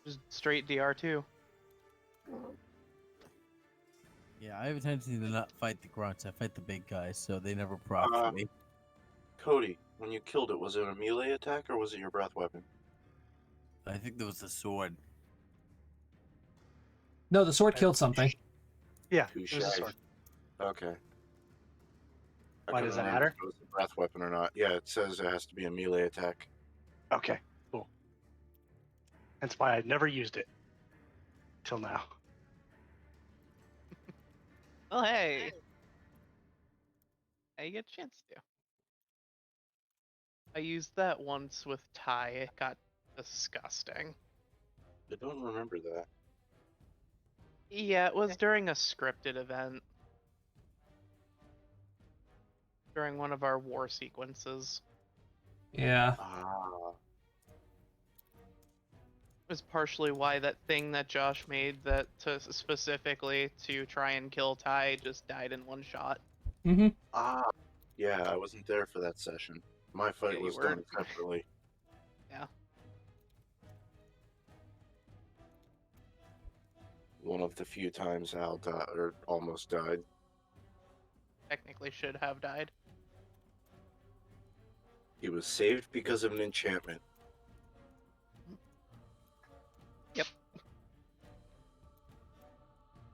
Just straight DR2. Yeah, I have a tendency to not fight the grunts. I fight the big guys, so they never proc Uh, for me. Cody, when you killed it, was it a melee attack or was it your breath weapon? I think there was the sword. No, the sword killed something. Yeah, Touche. it was a sword. Okay. I Why couldn't does that remember matter? if it was a breath weapon or not. Yeah, it says it has to be a melee attack. Okay, cool. That's why I'd never used it. Till now. Oh, hey. Hey, you get a chance to. I used that once with Ty. It got disgusting. I don't remember that. Yeah, it was during a scripted event. During one of our war sequences. Yeah. Ah. It was partially why that thing that Josh made that specifically to try and kill Ty just died in one shot. Mm-hmm. Ah. Yeah, I wasn't there for that session. My fight Yeah, you was were. done separately. Yeah. One of the few times Al died, or almost died. Technically should have died. He was saved because of an enchantment.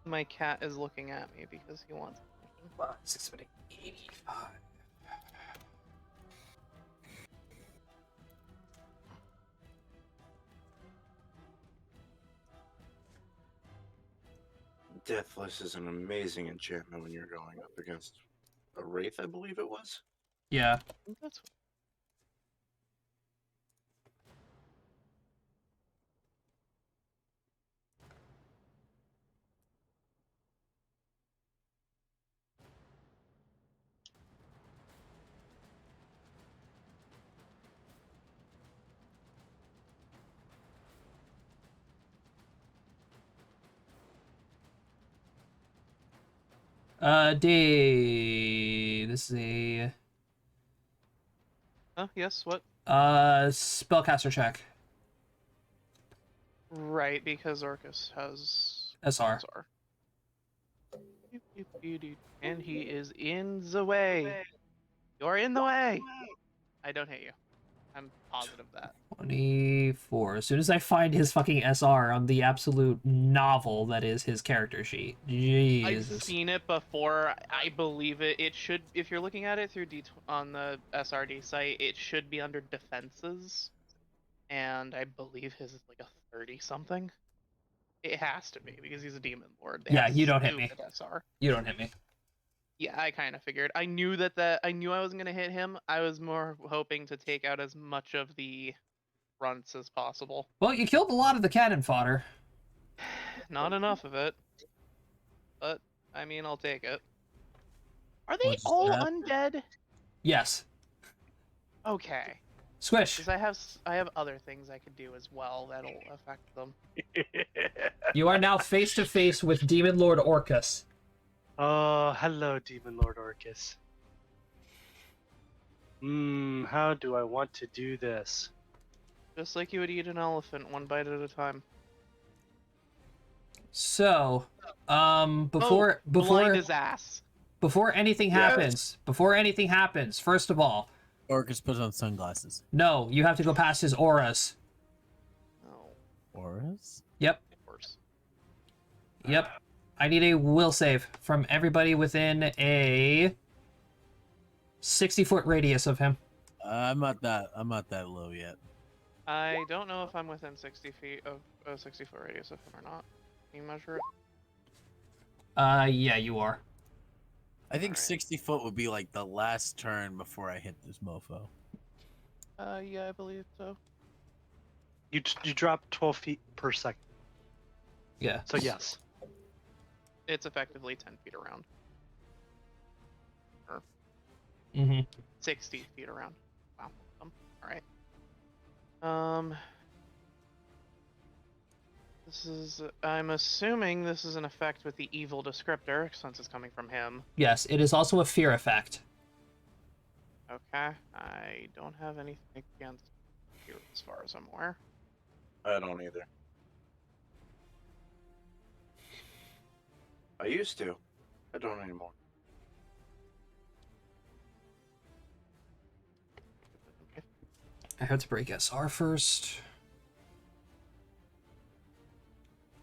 My cat is looking at me because he wants attention. 685. Deathless is an amazing enchantment when you're going up against a wraith, I believe it was. Yeah. That's This is a Oh, yes, what? spellcaster check. Right, because Orcus has SR. SR. And he is in the way. You're in the way. I don't hate you. I'm positive of that. 24. As soon as I find his fucking SR on the absolute novel that is his character sheet. I've Jesus. seen it before. I believe it. It should, if you're looking at it through on the SRD site, it should be under defenses. And I believe his is like a 30 something. It has to be because he's a demon lord. They Yeah, have you don't hit me. stupid SR. You don't hit me. Yeah, I kind of figured. I knew that I knew I wasn't gonna hit him. I was more hoping to take out as much of the fronts as possible. Well, you killed a lot of the cannon fodder. Not enough of it. But I mean, I'll take it. Are they What's all that? undead? Yes. Okay. Squish. Because I have other things I could do as well that'll affect them. You are now face to face with Demon Lord Orcus. Oh, hello, Demon Lord Orcus. How do I want to do this? Just like you would eat an elephant, one bite at a time. So, Blind before his ass. anything happens, first of all, Orcus puts on sunglasses. no, you have to go past his auras. Oh. Auras? Yep. Of course. Yep. I need a will save from everybody within a 60-foot radius of him. I'm not that low yet. I don't know if I'm within 60 feet of a 60-foot radius of him or not. Can you measure it? Yeah, you are. I think Alright. 60 foot would be like the last turn before I hit this mofo. Yeah, I believe so. You drop 12 feet per second. Yeah. So yes. It's effectively 10 feet around. Or Mm-hmm. 60 feet around. Wow. Alright. This is... I'm assuming this is an effect with the evil descriptor, since it's coming from him. Yes, it is also a fear effect. Okay. I don't have anything against you as far as I'm aware. I don't either. I used to. I don't anymore. I have to break SR first.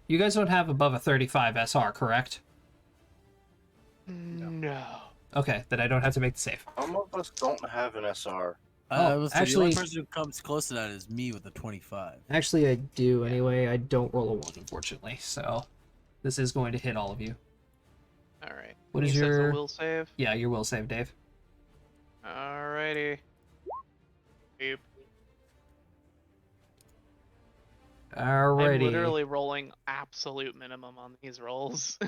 You guys don't have above a 35 SR, correct? No. Okay, then I don't have to make the save. Some of us don't have an SR. Oh, The actually- only person who comes close to that is me with a 25. Actually, I do anyway. I don't roll a 1, unfortunately, so this is going to hit all of you. Alright. What is He says your- a will save. Yeah, your will save, Dave. Alrighty. Boop. I'm Alrighty. literally rolling absolute minimum on these rolls.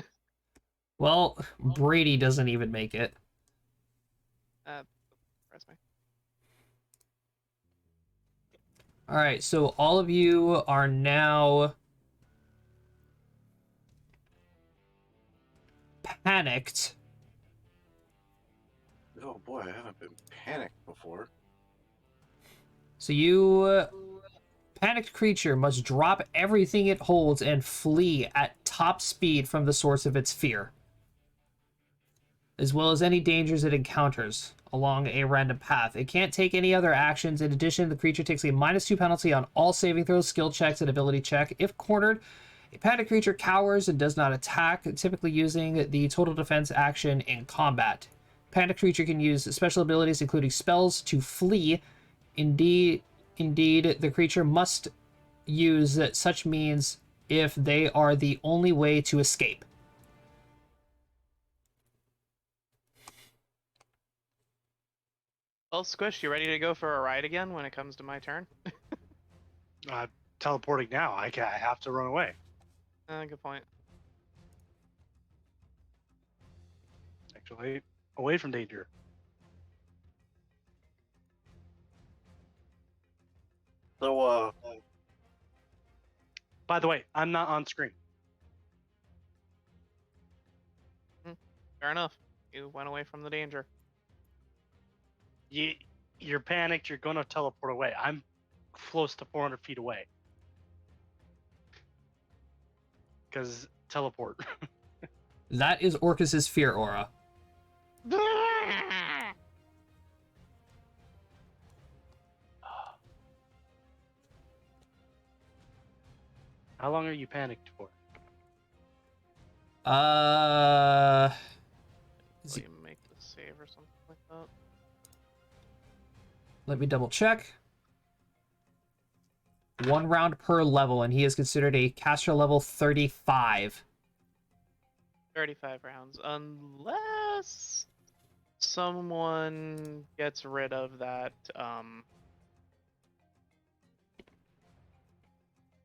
Well, Brady doesn't even make it. Surprise me. Alright, so all of you are now panicked. Oh boy, I haven't been panicked before. So you, panicked creature, must drop everything it holds and flee at top speed from the source of its fear, as well as any dangers it encounters along a random path. It can't take any other actions. In addition, the creature takes a -2 penalty on all saving throws, skill checks, and ability check. If cornered, a panicked creature cowers and does not attack, typically using the total defense action in combat. Panicked creature can use special abilities, including spells, to flee. Indeed, the creature must use such means if they are the only way to escape. Well, Squish, you ready to go for a ride again when it comes to my turn? Teleporting now. I have to run away. Good point. Actually, away from danger. So, By the way, I'm not on screen. Fair enough. You went away from the danger. You're panicked. You're gonna teleport away. I'm close to 400 feet away. Because teleport. That is Orcus's fear aura. How long are you panicked for? Uh, Will you make the save or something like that? let me double check. 1 round per level, and he is considered a caster level 35. 35 rounds. Unless someone gets rid of that,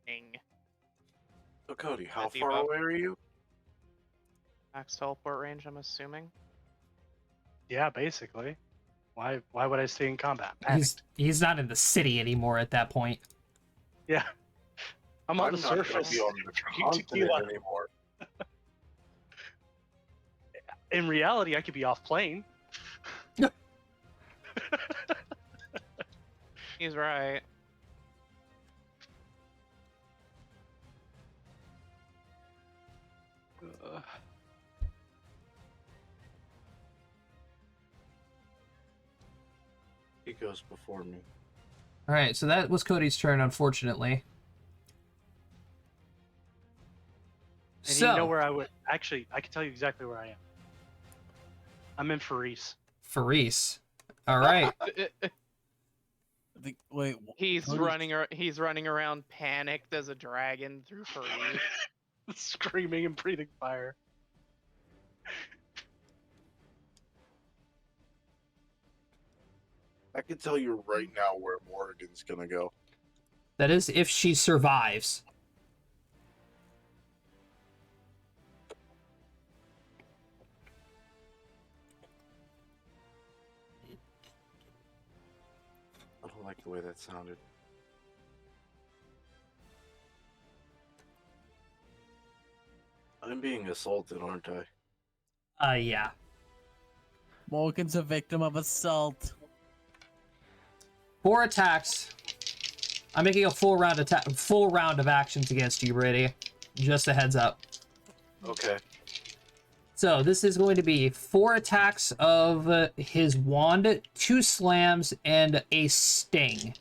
thing. so Cody, how That far debuff. away are you? Max teleport range, I'm assuming. Yeah, basically. Why would I stay in combat? He's Panicked. he's not in the city anymore at that point. Yeah. I'm on I'm the not gonna surface. be on the continent anymore. In reality, I could be off plane. He's right. He goes before me. All right, so that was Cody's turn, unfortunately. you know So, where I would actually? I can tell you exactly where I am. I'm in Faris. Faris. All right. Wait, He's what is- running around panicked as a dragon through Faris. Screaming and breathing fire. I can tell you right now where Morgan's gonna go. That is if she survives. I don't like the way that sounded. I'm being assaulted, aren't I? Yeah. Morgan's a victim of assault. 4 attacks. I'm making a full round of actions against you, Brady. Just a heads up. Okay. So this is going to be 4 attacks of his wand, 2 slams, and a sting.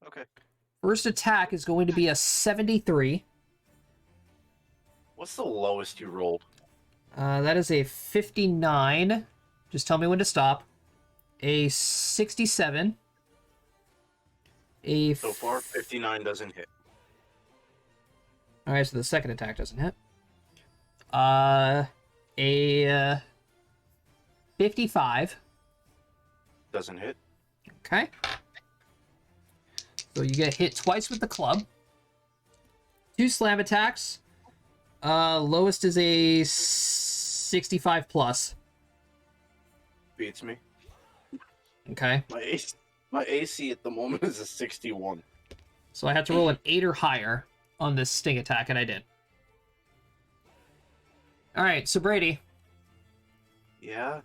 Okay. First attack is going to be a 73. What's the lowest you rolled? That is a 59. Just tell me when to stop. A 67. So far, 59 doesn't hit. Alright, so the second attack doesn't hit. A 55. Doesn't hit. Okay. So you get hit twice with the club. 2 slam attacks. Lowest is a 65 plus. Beats me. Okay. My AC at the moment is a 61. So I have to roll an 8 or higher on this sting attack, and I did. Alright, so Brady, Yeah?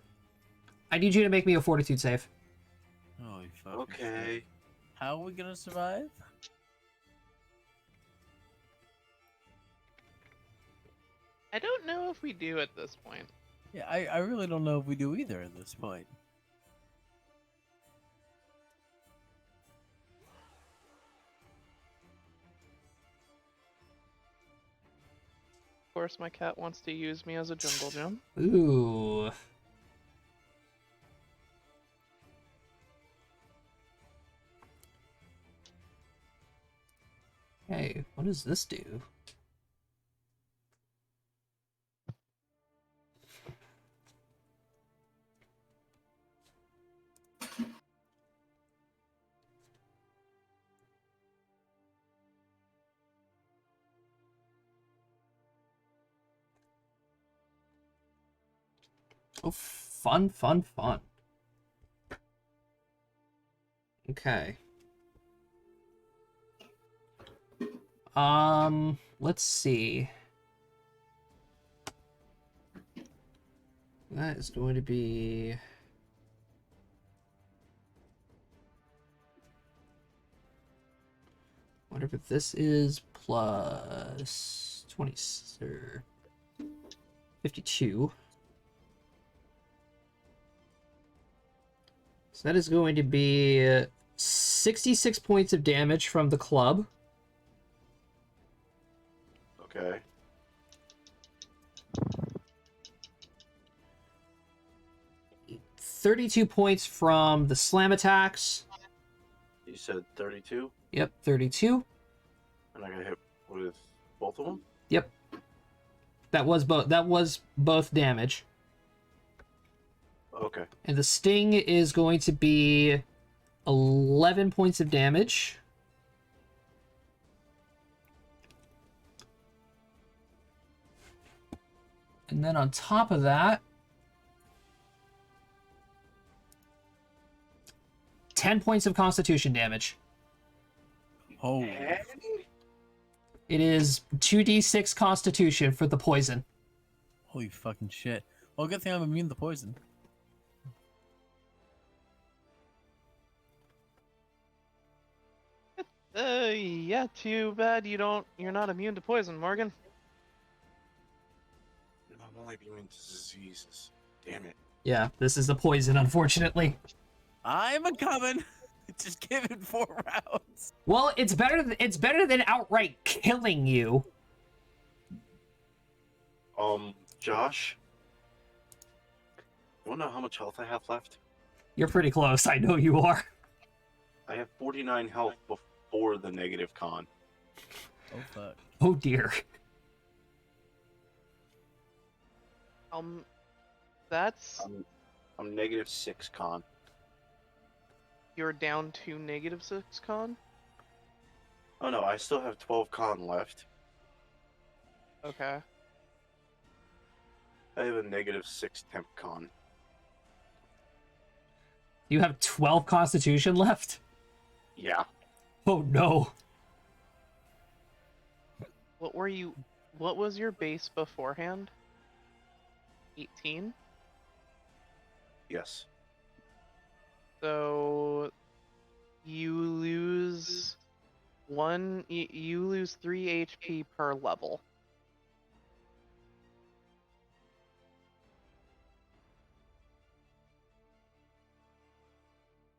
I need you to make me a fortitude save. Holy fuck. Okay. How are we gonna survive? I don't know if we do at this point. Yeah, I really don't know if we do either at this point. Of course, my cat wants to use me as a jungle gym. Ooh. Hey, what does this do? Oh, fun, fun, fun. Okay. Let's see. That is going to be whatever this is plus 20 or 52. So that is going to be 66 points of damage from the club. Okay. $32 points from the slam attacks. You said 32? Yep, 32. And I got hit with both of them? Yep. That was both damage. Okay. And the sting is going to be 11 points of damage. And then on top of that, 10 points of constitution damage. Oh, It is 2d6 constitution for the poison. holy fucking shit. Well, good thing I'm immune to poison. Yeah, too bad you're not immune to poison, Morgan. No, I'm only immune to diseases. Damn it. Yeah, this is the poison, unfortunately. I'm a coming. Just give it 4 rounds. Well, it's better than outright killing you. Josh, you wanna know how much health I have left? You're pretty close. I know you are. I have 49 health before the negative con. Oh fuck. Oh dear. That's I'm negative 6 con. you're down to -6 con. Oh no, I still have 12 con left. Okay. I have a negative 6 temp con. You have 12 Constitution left? Yeah. Oh no. What was your base beforehand? 18? Yes. So you lose you lose 3 HP per level.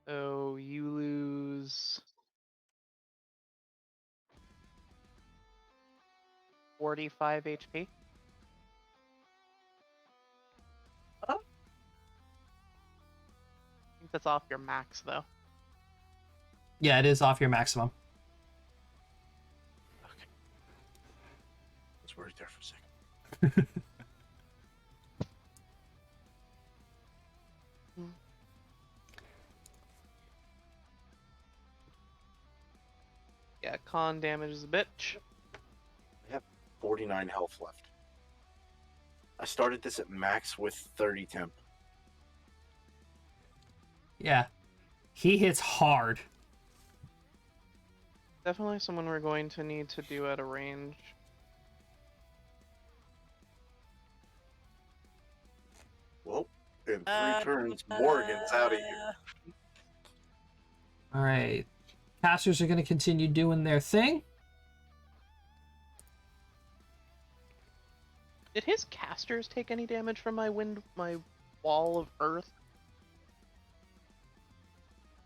So you lose 45 HP. I think that's off your max though. Yeah, it is off your maximum. Okay. I was worried there for a second. Yeah, con damage is a bitch. I have 49 health left. I started this at max with 30 temp. Yeah. He hits hard. Definitely someone we're going to need to do at a range. Well, in 3 turns, Morgan's out of here. All right. Casters are going to continue doing their thing. Did his casters take any damage from my wall of earth?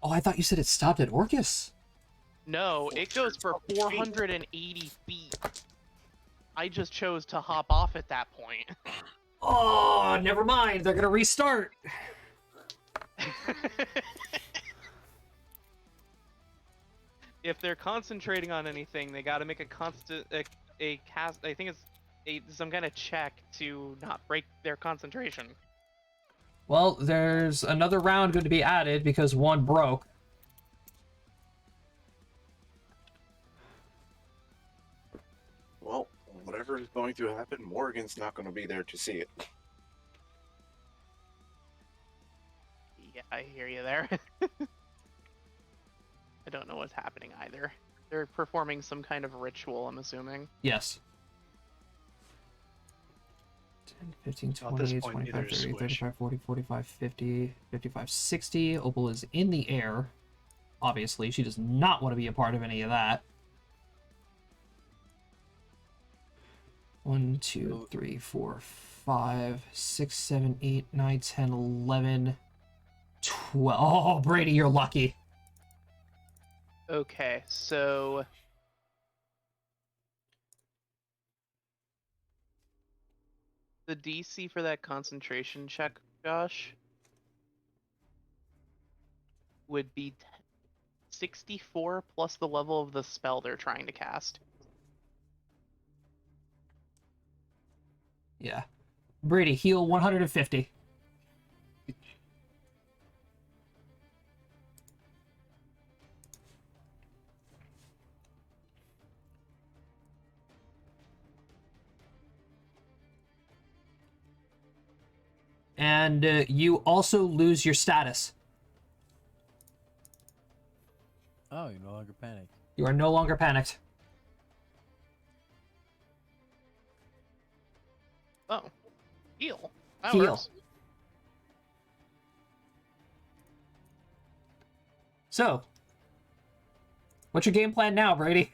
Oh, I thought you said it stopped at Orcus. No, it goes for 480 feet. I just chose to hop off at that point. Oh, never mind. They're going to restart. If they're concentrating on anything, they got to make a constant a cast. I think it's some kind of check to not break their concentration. Well, there's another round going to be added because one broke. Well, whatever is going to happen, Morgan's not going to be there to see it. Yeah, I hear you there. I don't know what's happening either. They're performing some kind of ritual, I'm assuming. Yes. 10, 15, At this 20, point, 25, neither is 30, Squish. 35, 40, 45, 50, 55, 60. Opal is in the air. Obviously, she does not want to be a part of any of that. 1, 2, 3, 4, 5, 6, 7, 8, 9, 10, 11, 12. Oh, Brady, you're lucky. Okay, so the DC for that concentration check, Josh, would be 64 plus the level of the spell they're trying to cast. Yeah. Brady, heal 150. And you also lose your status. Oh, you're no longer panicked. You are no longer panicked. Oh, heal. That Heal. works. So, what's your game plan now, Brady?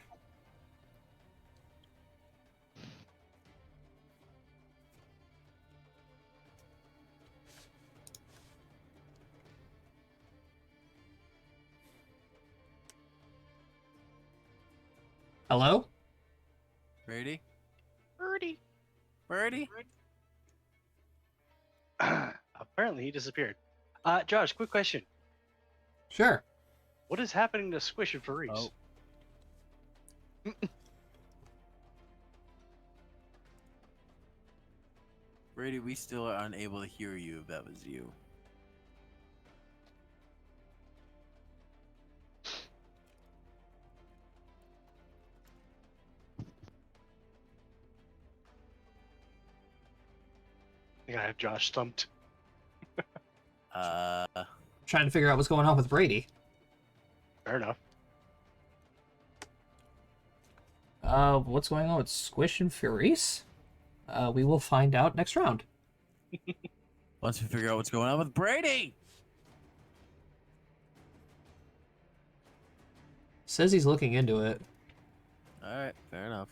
Hello? Brady? Birdie. Brady? Apparently, he disappeared. Josh, quick question. Sure. What is happening to Squish and Furries? Oh. Brady, we still are unable to hear you if that was you. I think I have Josh stumped. Trying to figure out what's going on with Brady. Fair enough. What's going on with Squish and Furies? We will find out next round. Once we figure out what's going on with Brady! Says he's looking into it. Alright, fair enough.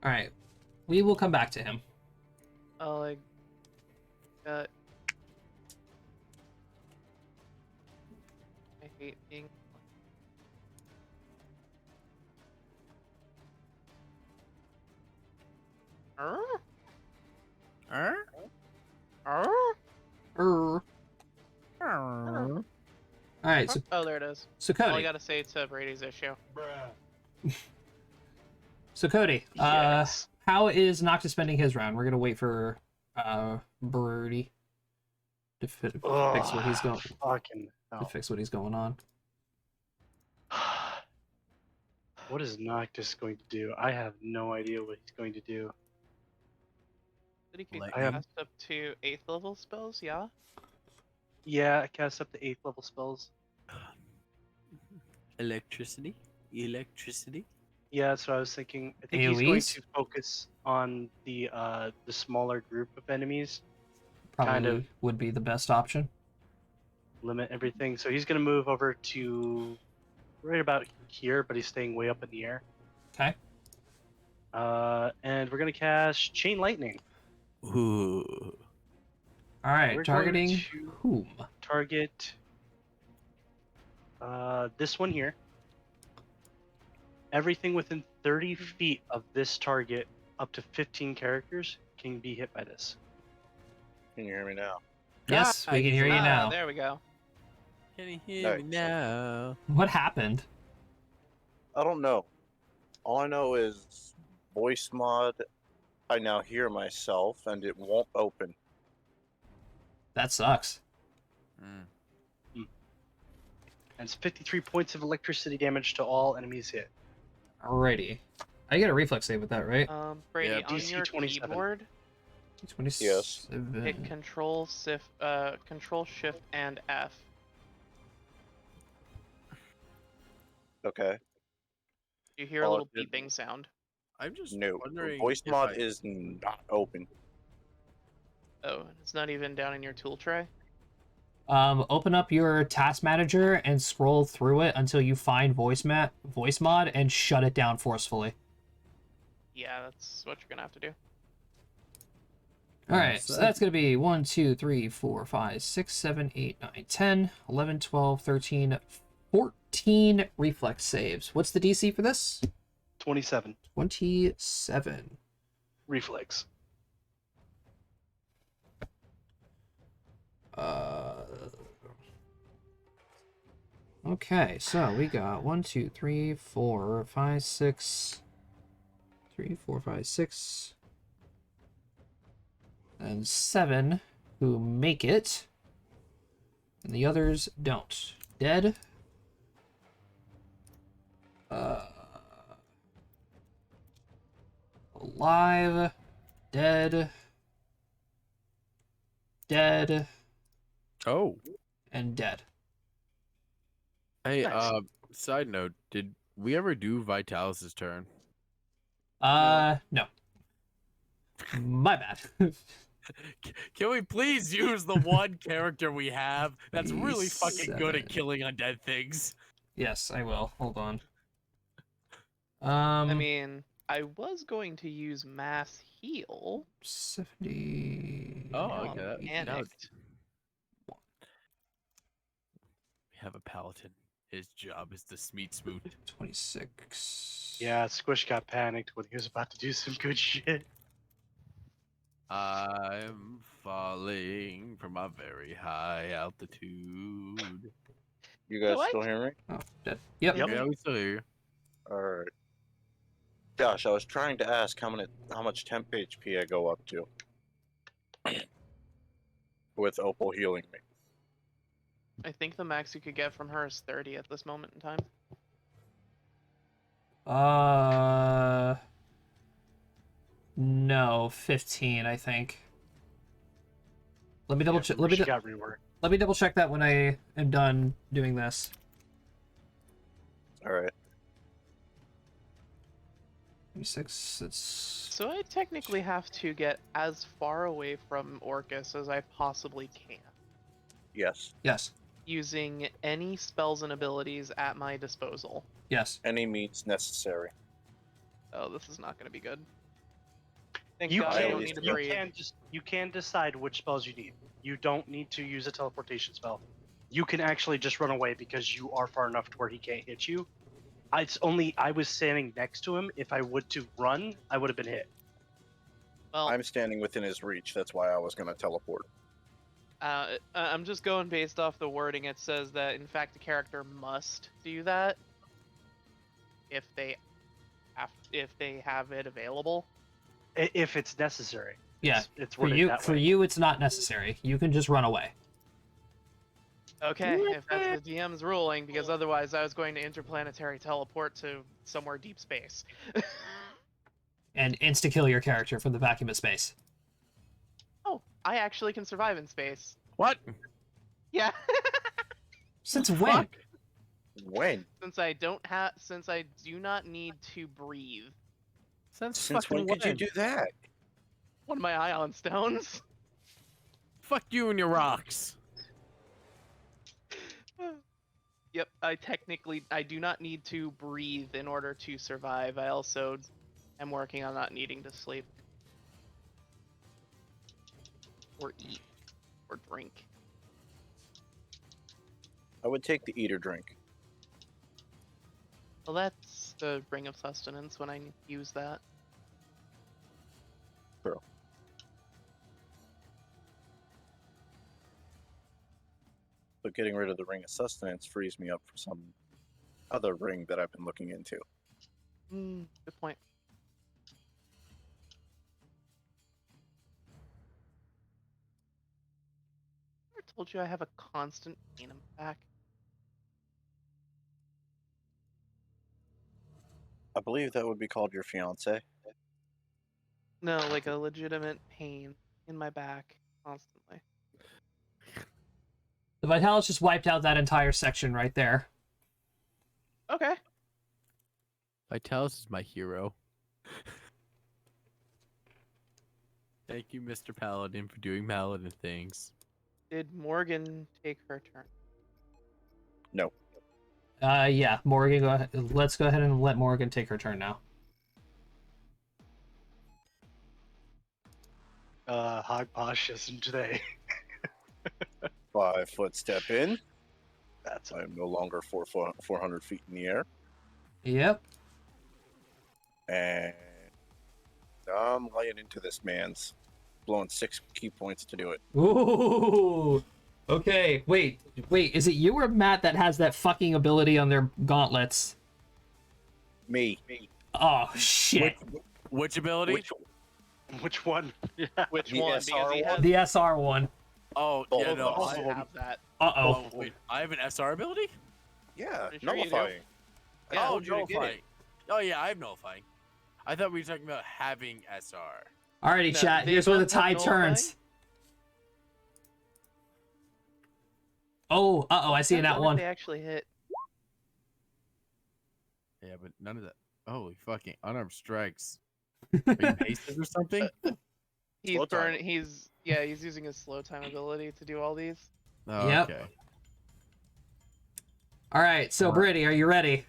All right, we will come back to him. Oh, like, I hate being. All right, Oh, there it is. so All I Cody. gotta say to Brady's issue. So Cody, Yes. how is Noctis spending his round? We're gonna wait for Brody to fix what he's going Fucking to hell. fix what he's going on. What is Noctis going to do? I have no idea what he's going to do. Did he can Like- cast up to 8th level spells? Yeah. Yeah, I cast up to 8th level spells. Electricity? Electricity? Yeah, that's what I was thinking. I think he's going AoEs? to focus on the smaller group of enemies, Probably Kind of. would be the best option. limit everything. So he's going to move over to right about here, but he's staying way up in the air. Okay. And we're going to cast Chain Lightning. Ooh. All right, We're going targeting to- whom? Target this one here. Everything within 30 feet of this target, up to 15 characters, can be hit by this. Can you hear me now? Yes, we can hear you now. There we go. Can you hear me Nice. now? What happened? I don't know. All I know is voice mod. I now hear myself and it won't open. That sucks. Mm. And it's 53 points of electricity damage to all enemies hit. Alrighty. I get a reflex save with that, right? Brady, Yeah, on DC your 27. keyboard, 27. hit Control Shift and F. Okay. You hear a Oh, little it didn't. beeping sound. I'm just No. wondering. Voice if mod I- is not open. Oh, it's not even down in your tool tray. Open up your task manager and scroll through it until you find voice mod and shut it down forcefully. Yeah, that's what you're gonna have to do. All right, so that's going to be 1, 2, 3, 4, 5, 6, 7, 8, 9, 10, 11, 12, 13, 14 reflex saves. What's the DC for this? 27 27. reflex. Okay, so we got 1, 2, 3, 4, 5, 6, 3, 4, 5, 6, and 7 who make it, and the others don't. Dead. Alive. Dead. Dead. Oh. And dead. Hey, Nice. side note, did we ever do Vitalis's turn? No. My bad. Can we please use the one character we have that's really fucking good at Seven. killing undead things? Yes, I will. Hold on. I mean, I was going to use mass heal. 70. Oh, Now okay. I'm That was- panicked. We have a paladin. His job is to smeet smoot. 26. Yeah, Squish got panicked when he was about to do some good shit. I'm falling from a very high altitude. You guys So I still hear me? Oh, dead. Yep. Yep. Yeah, we still hear you. Alright. Gosh, I was trying to ask how much temp HP I go up to. With Opal healing me. I think the max you could get from her is 30 at this moment in time. No, 15, I think. Let me double check. She got reworked. Let me double check that when I am done doing this. Alright. 26. It's So I technically have to get as far away from Orcus as I possibly can, Yes. yes, using any spells and abilities at my disposal. yes. Any means necessary. Oh, this is not going to be good. Thank You God I can- don't you need to can- breathe. you can decide which spells you need. You don't need to use a teleportation spell. You can actually just run away because you are far enough to where he can't hit you. It's only I was standing next to him. If I would to run, I would have been hit. Well, I'm standing within his reach. That's why I was going to teleport. I'm just going based off the wording. It says that, in fact, the character must do that if they have it available. If it's necessary. Yeah. It's For worded you, that for way. you, it's not necessary. You can just run away. Okay, if that's the DM's ruling, because otherwise I was going to interplanetary teleport to somewhere deep space. And insta-kill your character from the vacuum of space. Oh, I actually can survive in space. What? Yeah. Since Fuck. when? When? Since I do not need to breathe. Since Since fucking when could you do that? One of my ion stones. Fuck you and your rocks. Yep, I do not need to breathe in order to survive. I also am working on not needing to sleep. Or eat. Or drink. I would take the eat or drink. Well, that's the Ring of Sustenance when I use that. True. But getting rid of the ring of sustenance frees me up for some other ring that I've been looking into. Good point. I told you I have a constant pain in my back. I believe that would be called your fiance. No, like a legitimate pain in my back constantly. The Vitalis just wiped out that entire section right there. Okay. Vitalis is my hero. Thank you, Mr. Paladin, for doing Paladin things. Did Morgan take her turn? Yeah, Morgan, go ahead. Let's go ahead and let Morgan take her turn now. Hogposh isn't today. 5 foot step in. That's I am no longer 400 feet in the air. Yep. And I'm laying into this man's. Blowing 6 key points to do it. Ooh. Okay, wait, is it you or Matt that has that fucking ability on their gauntlets? Me. Oh, shit. Which ability? which one? Yeah. Which The one? SR Because he one? has The SR one. Oh, Both yeah, of no. us. also I, have that. Uh-oh. oh, wait. I have an SR ability? Yeah, Pretty sure you do. nullifying. I Yeah. told you to get nullifying. it. Oh, yeah, I have nullifying. I thought we were talking about having SR. Alrighty, No, chat, they here's where the both have tide nullifying? turns. Oh, uh-oh, I see an Depends at on if one. They actually hit. Yeah, but none of that. Holy fucking unarmed strikes. Are you hasted or something? He's Slow time. he's using his slow time ability to do all these. Oh, Yep. okay. All right, so Brady, are you ready?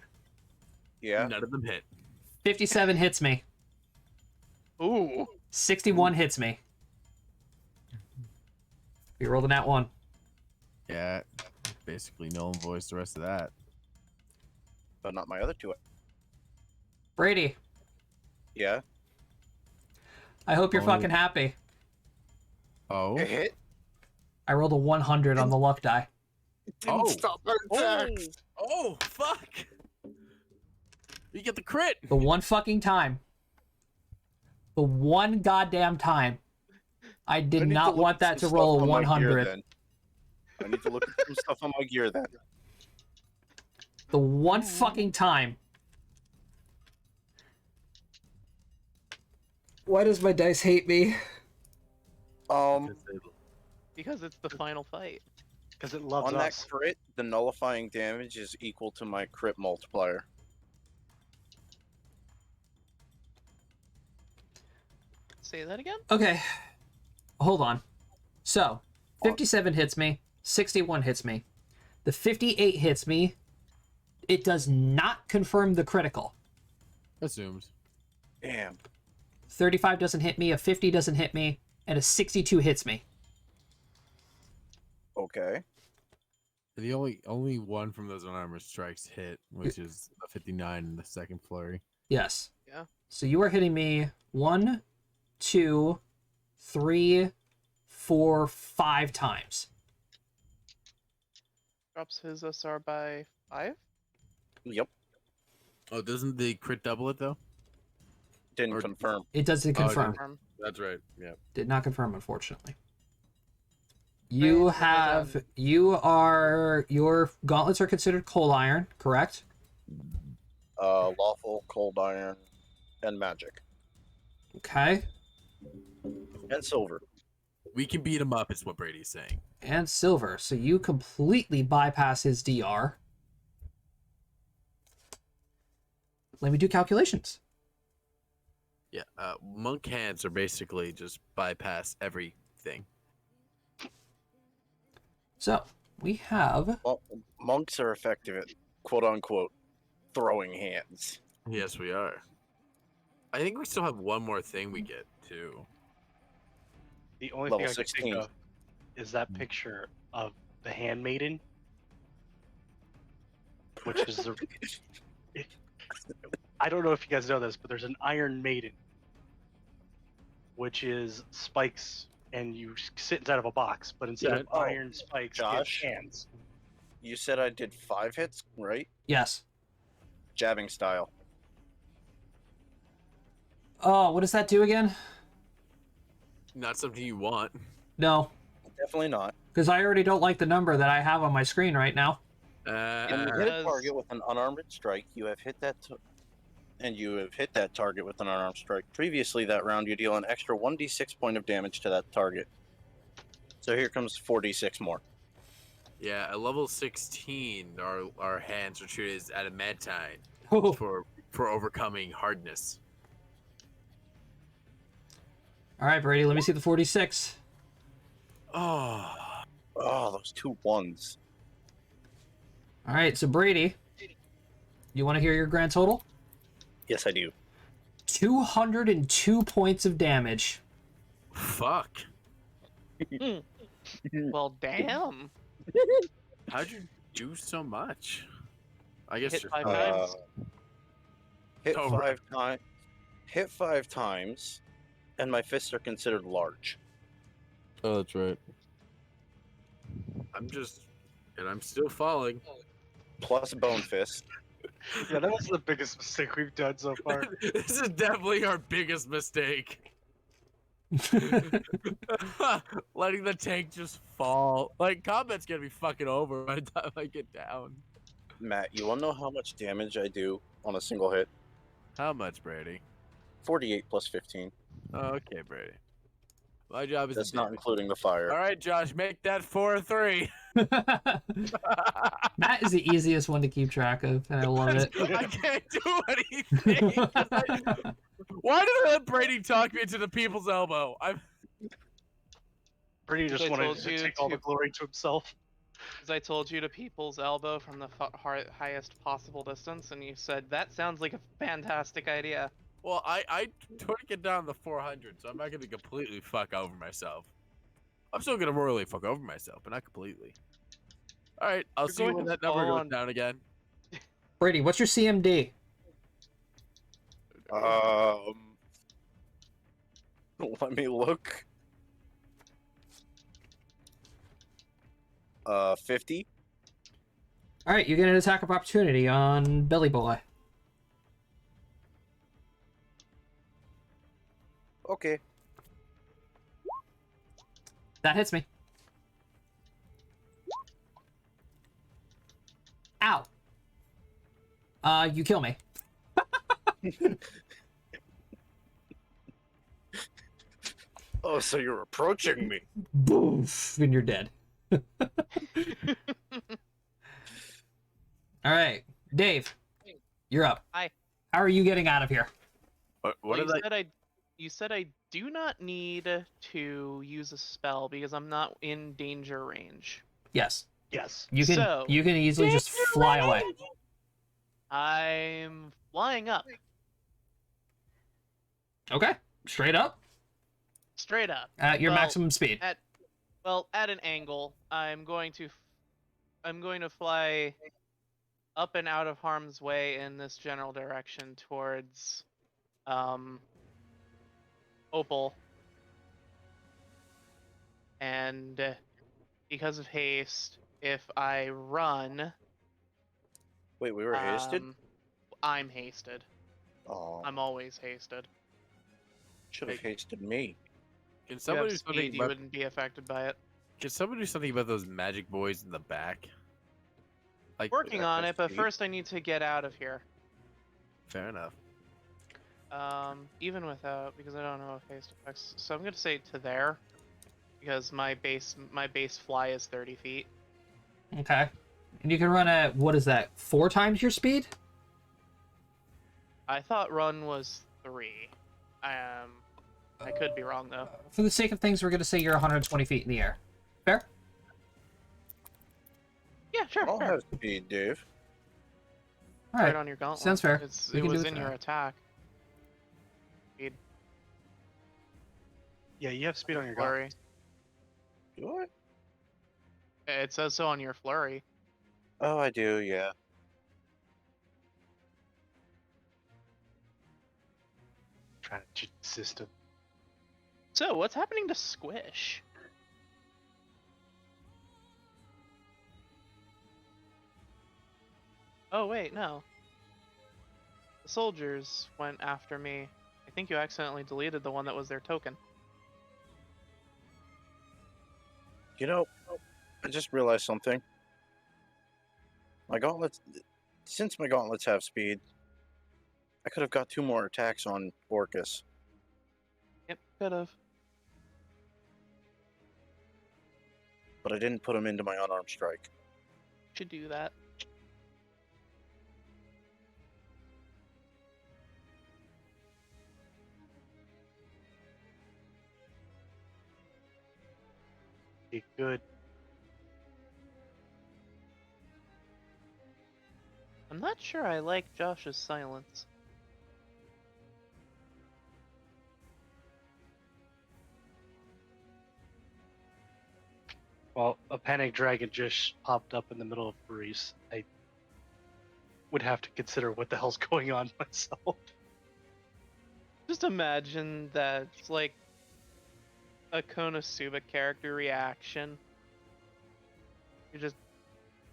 Yeah. None of them hit. 57 hits me. Ooh. 61 hits me. We rolled a nat 1. Yeah, basically null and voice the rest of that. But not my other two. Brady, Yeah. I hope you're Only- fucking happy. Oh. It hit. I rolled a 100 on the luck die. Didn't stop my attacks. Oh, fuck! You get the crit! The one fucking time. The one goddamn time. I did I need not look want at that to some roll a stuff on my gear 100. then. I need to look at some stuff on my gear then. The one fucking time. Why does my dice hate me? Because it's the final fight. Because it loves On that us. crit, the nullifying damage is equal to my crit multiplier. Say that again? Okay. Hold on. So, 57 hits me. 61 hits me. The 58 hits me. It does not confirm the critical. Assumed. Damn. 35 doesn't hit me. A 50 doesn't hit me. And a 62 hits me. Okay. The only one from those unarmored strikes hit, which is the 59 in the second flurry. Yes. Yeah. So you are hitting me 1, 2, 3, 4, 5 times. Drops his SR by 5? Yep. Oh, doesn't the crit double it though? Didn't Or- confirm. It doesn't Oh, it confirm. Confirm. That's right. Yeah. Did not confirm, unfortunately. Range You of have your gauntlets are considered cold iron, correct? Lawful, cold iron, and magic. Okay. And silver. We can beat him up, is what Brady's saying. And silver. So you completely bypass his DR. Let me do calculations. Yeah. Monk hands are basically just bypass everything. So we have Well, monks are effective at quote unquote throwing hands. Yes, we are. I think we still have one more thing we get too. The only Level thing I can 16. think of is that picture of the handmaiden, which is the. I don't know if you guys know this, but there's an Iron Maiden, which is spikes, and you sit inside of a box, but instead of Oh, iron spikes, Josh? it's hands. You said I did 5 hits, right? yes. Jabbing style. Oh, what does that do again? Not something you want. No, Definitely not. because I already don't like the number that I have on my screen right now. When you Uh, hit a Does- target with an unarmed strike, you have hit that and you have hit that target with an unarmed strike. Previously that round, you deal an extra 1d6 point of damage to that target. So here comes 4d6 more. yeah, at level 16, our hands are treated as adamantine Oh, for overcoming hardness. all right, Brady. Let me see the 46. Oh, Oh, those 2 1s. All right, so Brady, you want to hear your grand total? Yes, I do. 202 points of damage. fuck! Well, damn. How'd you do so much? I guess Hit you're 5 fine. times. Hit Oh, 5 right. times. Hit 5 times, and my fists are considered large. Oh, that's right. I'm still falling. Plus bone fist. Yeah, that was the biggest mistake we've done so far. This is definitely our biggest mistake. Letting the tank just fall. Like, combat's gonna be fucking over by the time I get down. Matt, you want to know how much damage I do on a single hit? How much, Brady? 48 plus 15. Okay, Brady. My job is That's to not damage. including the fire. All right, Josh, make that 4-3. Matt is the easiest one to keep track of, and I love it. I can't do anything. Why did I let Brady talk me into the people's elbow? Brady just I wanted told to you take all the to- glory to himself. Because I told you to people's elbow from the highest possible distance, and you said that sounds like a fantastic idea. Well, I took it down to 400, so I'm not gonna completely fuck over myself. I'm still gonna royally fuck over myself, but not completely. All right, I'll You're see you going when to that number fall goes on- down again. Brady, what's your CMD? Let me look. 50. All right, you get an attack of opportunity on Billy Boy. Okay. That hits me. Ow. You kill me. Oh, so you're approaching me. Boof, and you're dead. All right, Dave, you're up. Hi. How are you getting out of here? What Well, did I? you said I do not need to use a spell because I'm not in danger range. Yes, Yes. you can. So- You can easily just fly away. I'm flying up, Okay, straight up straight up. at your Well, maximum speed. At an angle. I'm going to fly up and out of harm's way in this general direction towards Opal. And because of haste, if I run, Wait, we were hasted? I'm hasted. Oh, I'm always hasted. should have hasted me. Can If you have somebody do something speed, you about? wouldn't be affected by it. Can somebody do something about those magic boys in the back? Like, Working have on no it, but speed? first I need to get out of here. fair enough. Even without, because I don't know if haste affects. So I'm gonna say to there, because my base fly is 30 feet. Okay, and you can run at what is that? 4 times your speed? I thought run was 3. I could be wrong though. For the sake of things, we're gonna say you're 120 feet in the air. Fair? Yeah, sure. I'll fair. have speed, Dave. All Right right. on your gauntlet. Sounds fair. We It can do was it in fair. your attack. Yeah, you have speed on your gauntlet. Flurry. Do I? It says so on your flurry. Oh, I do, yeah. Trying to cheat the system. So what's happening to Squish? Oh wait, no. The soldiers went after me. I think you accidentally deleted the one that was their token. You know, I just realized something. My gauntlets, since my gauntlets have speed, I could have got 2 more attacks on Orcus. Yep, could've. But I didn't put them into my unarmed strike. Should do that. Be good. I'm not sure I like Josh's silence. Well, a panic dragon just popped up in the middle of Breeze. I would have to consider what the hell's going on myself. Just imagine that it's like a Konosuba character reaction. You're just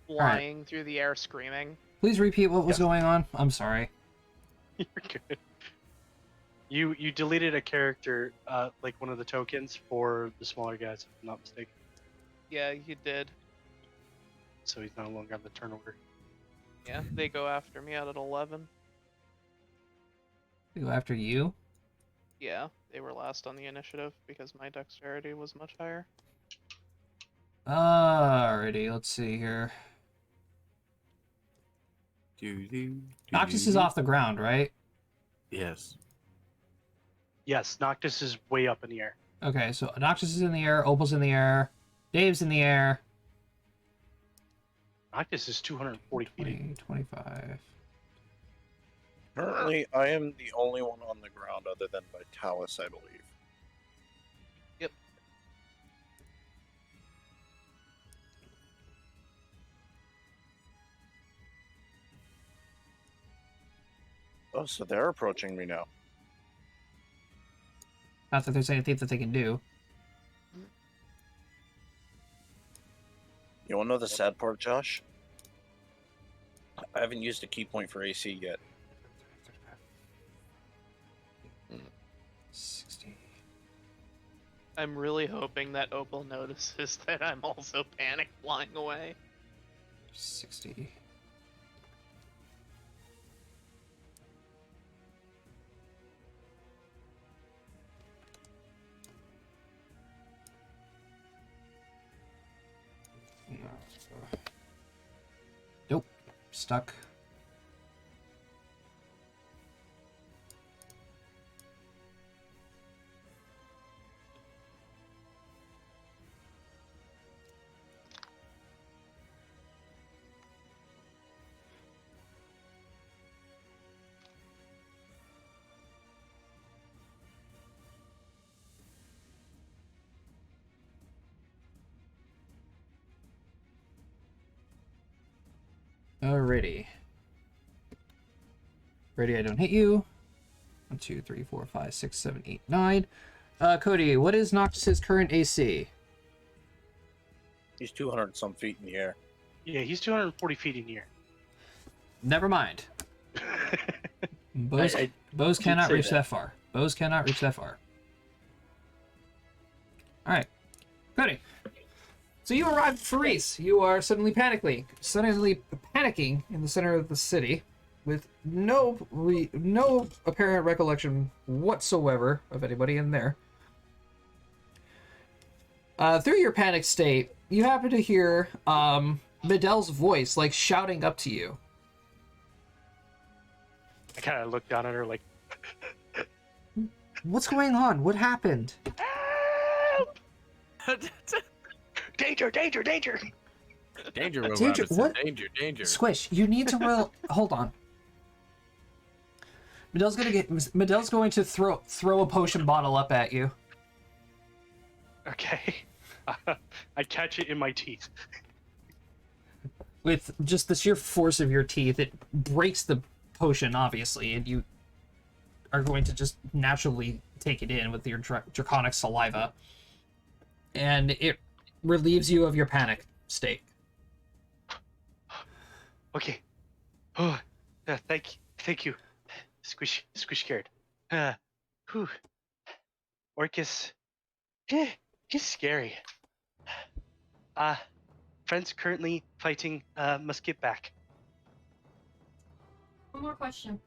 right. flying through the air screaming. Please repeat what was Yes. going on. I'm sorry. You're good. You deleted a character, like one of the tokens for the smaller guys, if I'm not mistaken. Yeah, you did. So he's no longer on the turn order. Yeah, they go after me out at 11. They go after you. Yeah, they were last on the initiative because my dexterity was much higher. Alrighty, let's see here. Noctis is off the ground, right? Yes. Yes, Noctis is way up in the air. Okay, so Noctis is in the air, Opal's in the air, Dave's in the air. Noctis is 240 feet. 20, 25. Currently, I am the only one on the ground other than Vitalis, I believe. Yep. Oh, so they're approaching me now. Not that there's anything that they can do. You want to know the sad part, Josh? I haven't used a key point for AC yet. 60. I'm really hoping that Opal notices that I'm also panic flying away. 60. Nope. Stuck. Alrighty. Ready, I don't hit you. 1, 2, 3, 4, 5, 6, 7, 8, 9. Cody, what is Noctis's current AC? He's 200 some feet in the air. Yeah, he's 240 feet in the air. Never mind. Bows, I bows did cannot say reach that. that far. Bows cannot reach that far. Alright. Cody. So you arrive at Faris. You are suddenly panicking in the center of the city with no apparent recollection whatsoever of anybody in there. Through your panic state, you happen to hear Midel's voice, like, shouting up to you. I kind of look down at her like, What's going on? What happened? help! Danger, danger, danger! Danger, Will Danger- Robinson. what? Danger, danger. Squish, you need to roll. Hold on. Midel's going to throw a potion bottle up at you. Okay. I catch it in my teeth. With just the sheer force of your teeth, it breaks the potion, obviously, and you are going to just naturally take it in with your draconic saliva. And it relieves you of your panic state. Okay. Oh, thank you. Squish scared. Whew. Orcus, he's scary. Friends currently fighting, must get back. One more question.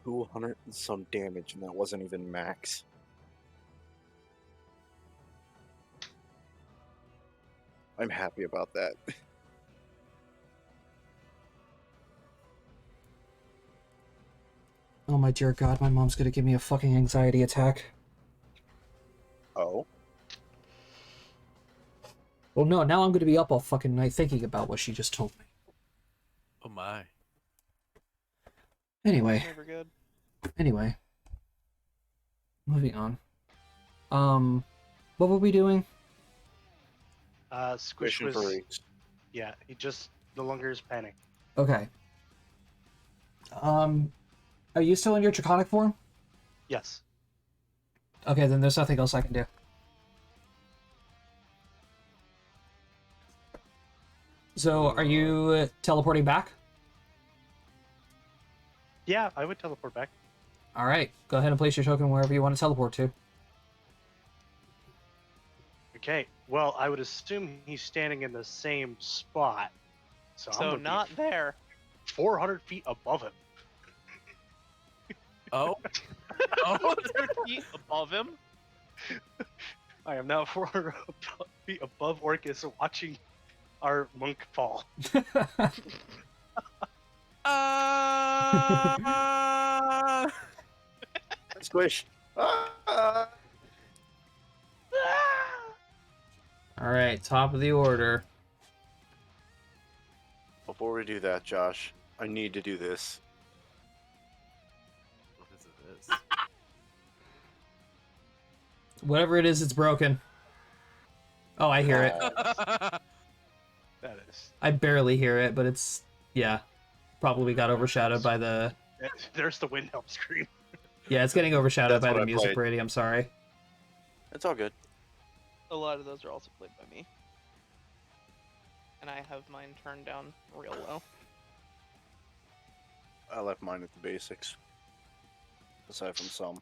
Two 200 and some damage, and that wasn't even max. I'm happy about that. Oh my dear God, my mom's gonna give me a fucking anxiety attack. Oh? Well, no, now I'm gonna be up all fucking night thinking about what she just told me. Oh my. Anyway. Never good. Anyway, moving on. What were we doing? Squish Mission was, for Reeks. yeah, he just no longer is panic. Okay. Are you still in your draconic form? Yes. Okay, then there's nothing else I can do. So, are you teleporting back? Yeah, I would teleport back. Alright, go ahead and place your token wherever you want to teleport to. Okay. Well, I would assume he's standing in the same spot. So, I'm So gonna not be there. 400 feet above him. Oh. Oh. 100 feet above him. I am now 400 feet above Orcus, watching our monk fall. Squish. Ah! All right, top of the order. Before we do that, Josh, I need to do this. What is this? Whatever it is, it's broken. Oh, I hear it. That is. I barely hear it, but it's, yeah, probably got overshadowed by the, There's the Windhelm scream. yeah, it's getting overshadowed That's by what the I music, played. Brady. I'm sorry. It's all good. A lot of those are also played by me. And I have mine turned down real low. I left mine at the basics. Aside from some.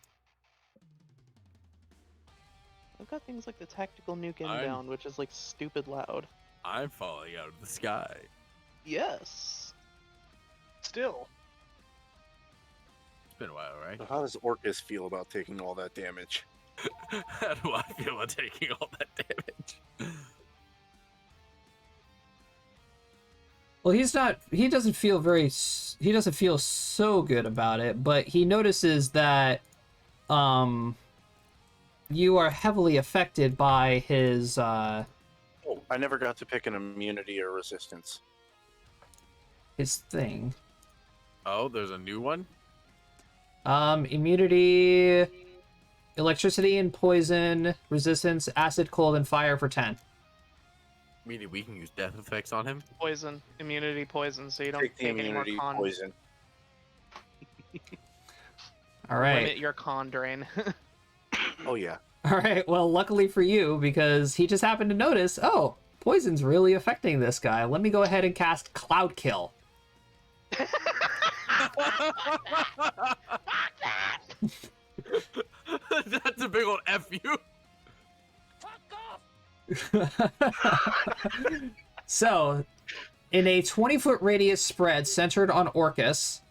I've got things like the tactical nuke I'm- inbound, which is like stupid loud. I'm falling out of the sky. Yes. Still. It's been a while, right? So how does Orcus feel about taking all that damage? How do I feel about taking all that damage? Well, he doesn't feel so good about it, but he notices that, you are heavily affected by his, Oh, I never got to pick an immunity or resistance. his thing. Oh, there's a new one? Immunity, electricity and poison, resistance, acid, cold, and fire for 10. Meaning we can use death effects on him? Poison. Immunity poison, so you don't Take the take any more immunity con. poison. All right. Limit your con drain. Oh yeah. All right. Well, luckily for you, because he just happened to notice, oh, poison's really affecting this guy. Let me go ahead and cast Cloud Kill. That's a big old F you. So, in a 20-foot radius spread centered on Orcus,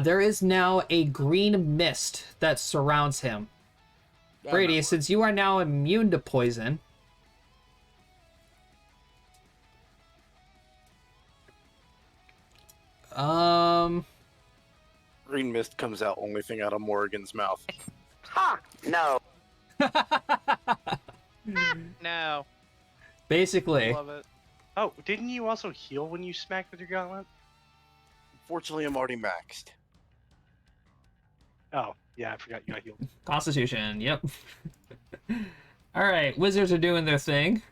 there is now a green mist that surrounds him. Brady, since you are now immune to poison, Green mist comes out, only thing out of Morrigan's mouth. No. No. basically, Love it. Oh, didn't you also heal when you smacked with your gauntlet? Fortunately, I'm already maxed. Oh, yeah, I forgot you got healed. Constitution, yep. All right, wizards are doing their thing.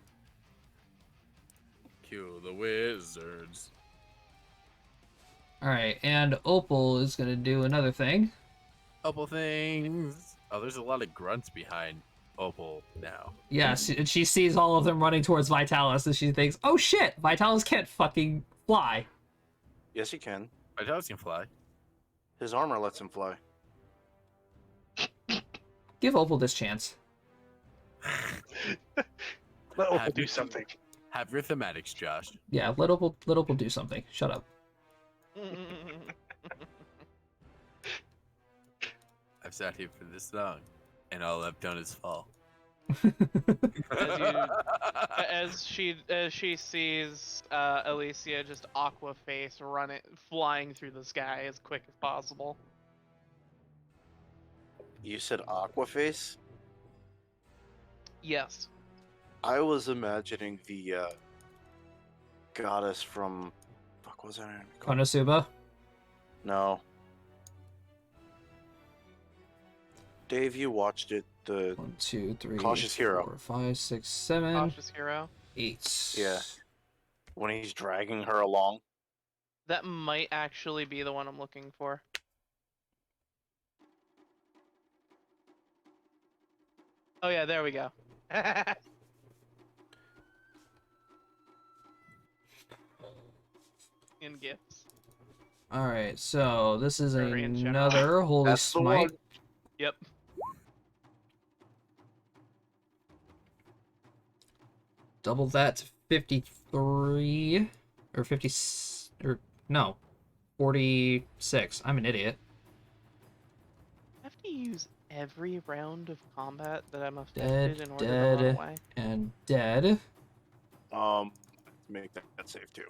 Kill the wizards. All right, and Opal is going to do another thing. Couple things. Oh, there's a lot of grunts behind Opal now. Yes, and she sees all of them running towards Vitalis, and she thinks, oh shit, Vitalis can't fucking fly. Yes, he can. Vitalis can fly. His armor lets him fly. Give Opal this chance. Let Opal Have do you- something. Have your thematics, Josh. Yeah, let Opal do something. Shut up. I've sat here for this long, and all I've done is fall. As she sees Alicia just aqua face flying through the sky as quick as possible. You said Aquaface? Yes. I was imagining the goddess from... Fuck, what was her name? Konosuba. No. Dave, you watched it. The 1, 2, 3, Cautious Hero. 4, 5, 6, 7, Cautious hero. 8. Yeah. When he's dragging her along. That might actually be the one I'm looking for. Oh yeah, there we go. In gifts. All right, so this is Or in general. another Holy That's the Smite. one. Yep. double that to 53 or 50 or no, 46. I'm an idiot. I have to use every round of combat that I'm Dead, affected in order to run dead, away. and dead. Make that save too.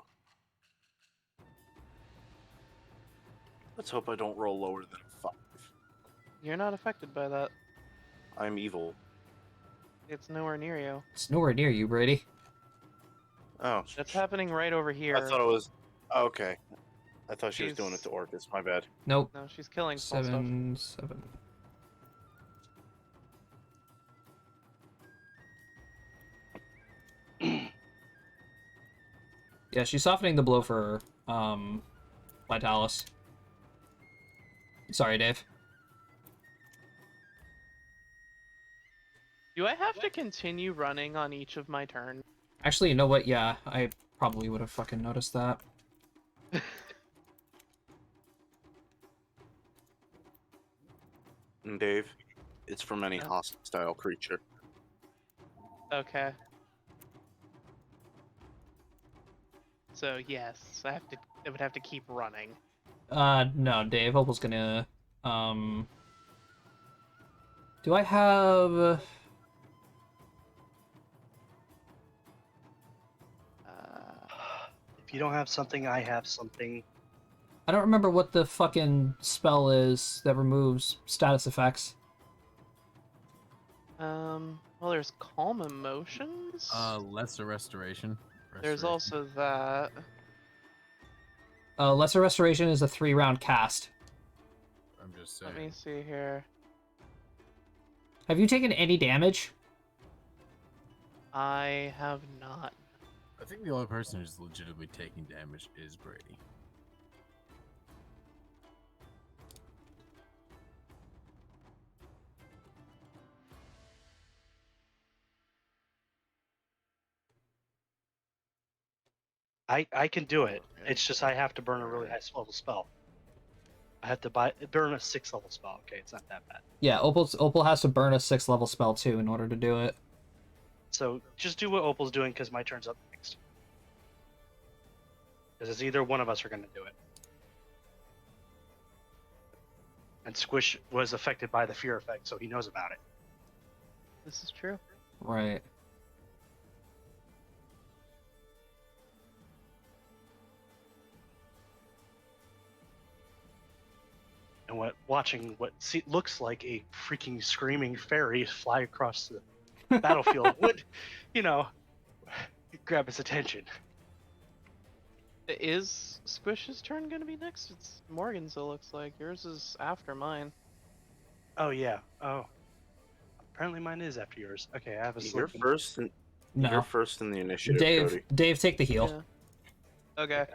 Let's hope I don't roll lower than a 5. You're not affected by that. I'm evil. It's nowhere near you. It's nowhere near you, Brady. Oh, That's happening right over here. I thought it was. Okay. I thought she was doing it She's- to Orcus. My bad. Nope. No, she's killing small stuff. 7. Yeah, she's softening the blow for Vitalis. Sorry, Dave. Do I have to continue running on each of my turns? Actually, you know what? Yeah, I probably would have fucking noticed that. And Dave, it's from any Yeah. hostile creature. Okay. So yes, I would have to keep running. No, Dave. Opal's gonna, do I have... If you don't have something, I have something. I don't remember what the fucking spell is that removes status effects. Well, there's calm emotions. Lesser restoration. There's also that. Lesser Restoration is a 3-round cast. I'm just saying. Let me see here. Have you taken any damage? I have not. I think the only person who's legitimately taking damage is Brady. I can do it. It's just I have to burn a really high level spell. I have to burn a 6th level spell. Okay, it's not that bad. Yeah, Opal has to burn a 6th level spell too in order to do it. So just do what Opal's doing because my turn's up next. Because it's either one of us are going to do it. And Squish was affected by the fear effect, so he knows about it. This is true. Right. And watching what looks like a freaking screaming fairy fly across the battlefield would, grab his attention. Is Squish's turn gonna be next? It's Morgan's, it looks like. Yours is after mine. Oh yeah. Oh. Apparently mine is after yours. Okay, I have a You're slip. first. You're No. first in the initiative, Dave, Cody. Dave, take the heal. Yeah. Okay.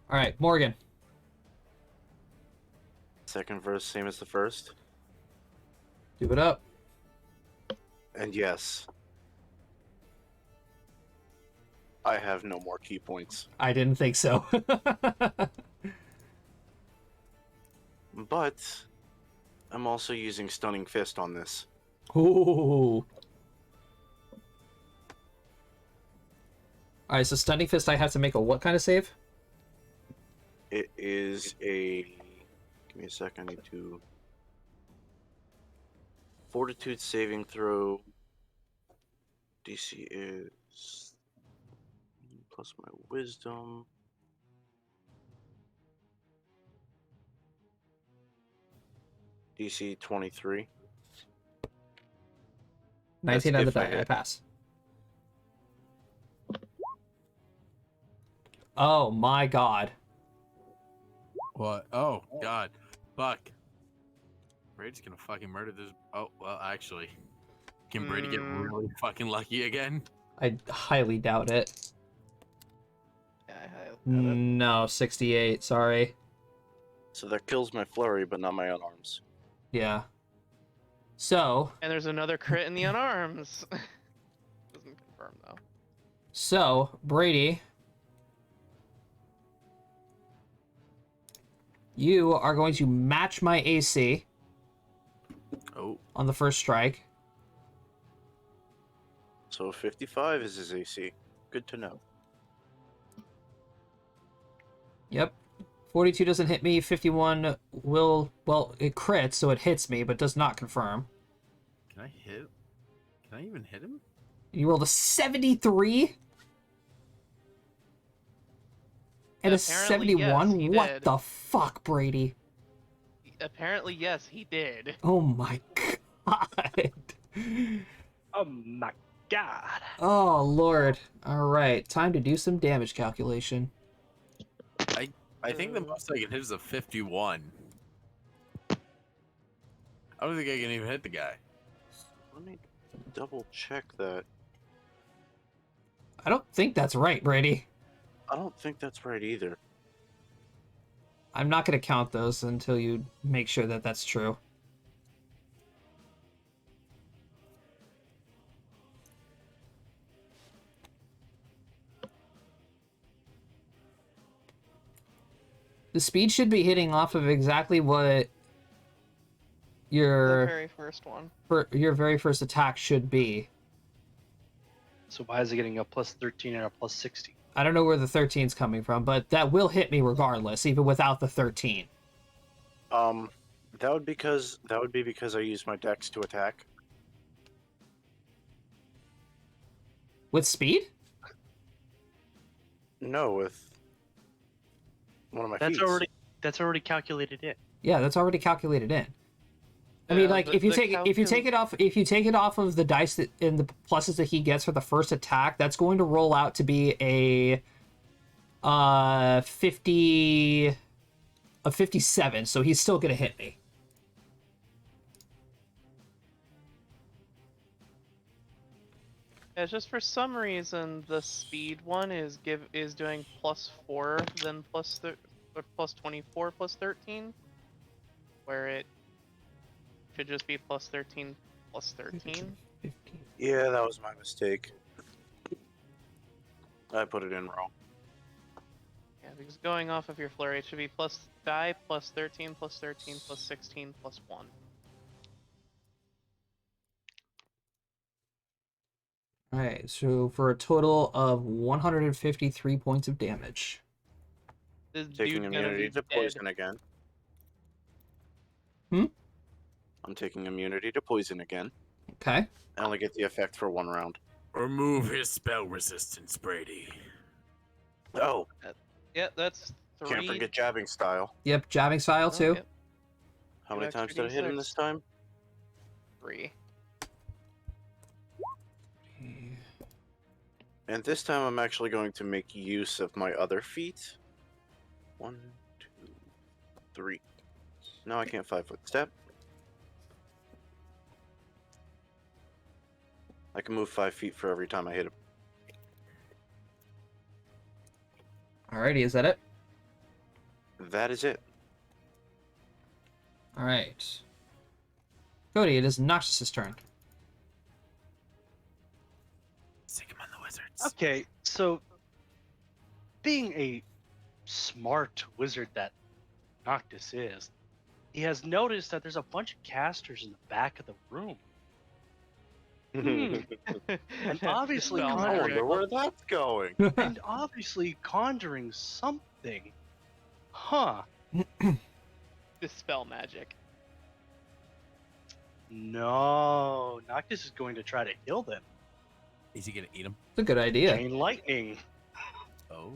All right, Morgan. Second verse, same as the first. Do it up. And yes, I have no more key points. I didn't think so. But I'm also using Stunning Fist on this. Ooh. All right, so Stunning Fist, I have to make a what kind of save? It is a... Give me a sec, I need to... Fortitude saving throw. DC is... plus my wisdom. DC 23. 19 on the if I die. I hit. pass. Oh my god. What? Oh, God. Fuck. Brady's gonna fucking murder this. Oh, well, actually. Can Brady get really fucking lucky again? I highly doubt it. Yeah, I have it. No, 68. Sorry. So that kills my flurry, but not my unarms. Yeah. So, And there's another crit in the unarms. Doesn't confirm though. Brady, you are going to match my AC Oh. on the first strike. So 55 is his AC. Good to know. Yep. 42 doesn't hit me. 51 will... Well, it crits, so it hits me, but does not confirm. Can I hit? Can I even hit him? You rolled a 73? And a Apparently, yes, 71? he What did. the fuck, Brady? Apparently, yes, he did. Oh my god. Oh my god. Oh, Lord. Alright, time to do some damage calculation. I think the most I can hit is a 51. I don't think I can even hit the guy. Let me double check that. I don't think that's right, Brady. I don't think that's right either. I'm not going to count those until you make sure that that's true. The speed should be hitting off of exactly what The your very first one. your very first attack should be. So why is it getting a plus 13 and a plus 16? I don't know where the 13's coming from, but that will hit me regardless, even without the 13. That would be because I used my dex to attack. With speed? No, with one of my That's feats. already calculated in. Yeah, that's already calculated in. I mean, Yeah, like the- if you the take it off of the dice that and the pluses that he gets for the first attack, that's going to roll out to be a 57. So he's still gonna hit me. Yeah, just for some reason the speed one is doing +4 then or +24 +13, where it should just be +13 +13. 15. Yeah, that was my mistake. I put it in wrong. Yeah, because going off of your flurry, it should be plus die +13 +13 +16 +1. All right, so for a total of 153 points of damage. This Taking dude gonna immunity be to dead. poison again. Hmm? I'm taking immunity to poison again. Okay. I only get the effect for 1 round. Remove his spell resistance, Brady. Oh, Yeah, that's 3. can't forget jabbing style. Yep, jabbing style Oh, too. yep, How Two many extra times did I hit him D6. this time? 3. And this time I'm actually going to make use of my other feat. 1, 2, 3. Now I can't 5-foot step. I can move 5 feet for every time I hit him. Alrighty, is that it? That is it. All right. Cody, it is Noxus's turn. Stick him on the wizards. Okay, so being a smart wizard that Noctis is, he has noticed that there's a bunch of casters in the back of the room. And obviously Spell I magic. wonder where that's going. And obviously conjuring something. Huh. Dispel magic. No. Noctis is going to try to kill them. Is he gonna eat him? It's a good idea. Chain lightning. Oh.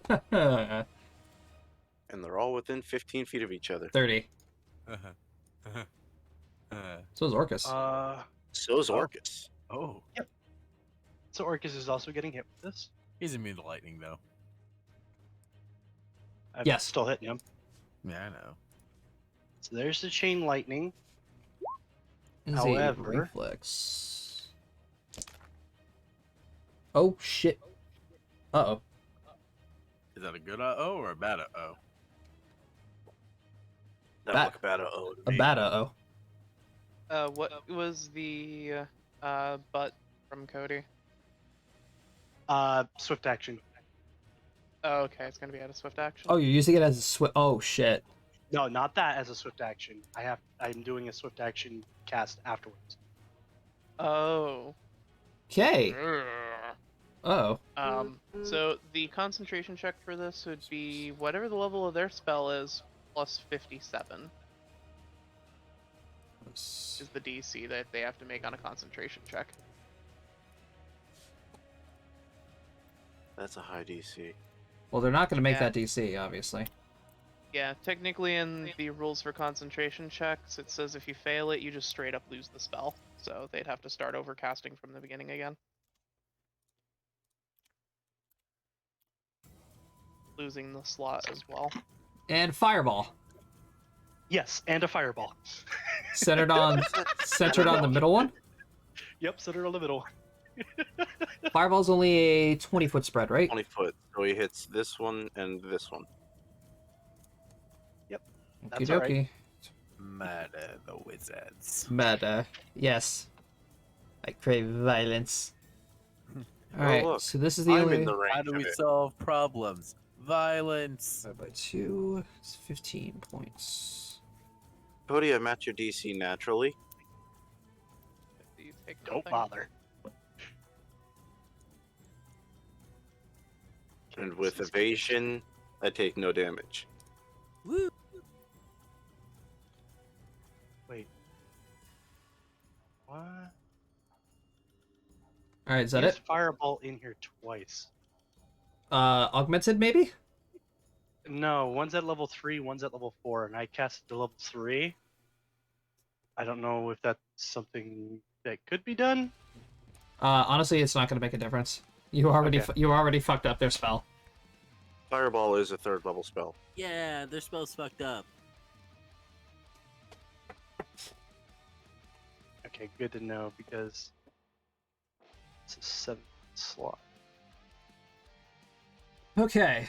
30. And they're all within 15 feet of each other. So is Orcus. So is Orcus. Oh. So Orcus is also getting hit with this. He's immune to lightning, though. I'm Yes. still hitting him. Yeah, I know. So there's the chain lightning. Is a however- reflex. Oh shit. Uh-oh. Is that a good uh-oh or a bad uh-oh? That Bat- look bad. Oh, A bad uh-oh. What was the butt from Cody? Swift action. Oh, okay, it's gonna be out of swift action. Oh, you're using it as a oh shit. No, not that as a swift action. I'm doing a swift action cast afterwards. Oh. Okay. Oh. So the concentration check for this would be whatever the level of their spell is, plus 57 is the DC that they have to make on a concentration check. That's a high DC. Well, they're not going to make Yeah. that DC, obviously. Yeah, technically in the rules for concentration checks, it says if you fail it, you just straight up lose the spell. So they'd have to start over casting from the beginning again. Losing the slot as well. And fireball. Yes, and a fireball. Centered on the middle one. Yep, centered on the middle. Fireball's only a 20-foot spread, right? 20 foot. So he hits this one and this one. That's Okie all right. dokie. Murder the wizards. Murder. Yes. I crave violence. Alright, look, so this is the I'm only... in the range How do of we it. solve problems? Violence. 5 by 2. It's 15 points. Cody, I match your DC naturally. Do you take Don't nothing? bother. And with evasion, I take no damage. Woo. Wait. What? Alright, is that Use it? fireball in here twice. Augmented, maybe? No, one's at level 3, one's at level 4, and I cast it to level 3. I don't know if that's something that could be done. Honestly, it's not going to make a difference. You already Okay. you already fucked up their spell. Fireball is a 3rd level spell. Yeah, their spell's fucked up. Okay, good to know because it's a 7th slot. Okay.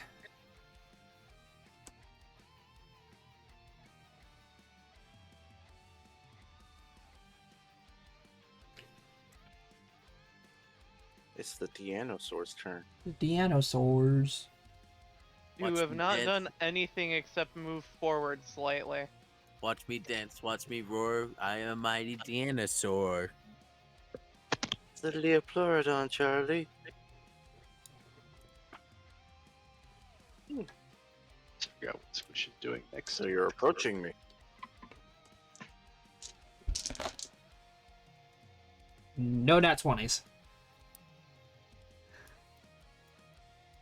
It's the Deanosaur's turn. The Deanosaurs. You Watch have me not dance. done anything except move forward slightly. Watch me dance, watch me roar. I am a mighty dinosaur. It's the Leopleurodon, Charlie. Let's figure out what Squish is doing next. So you're approaching me. No nat 20s.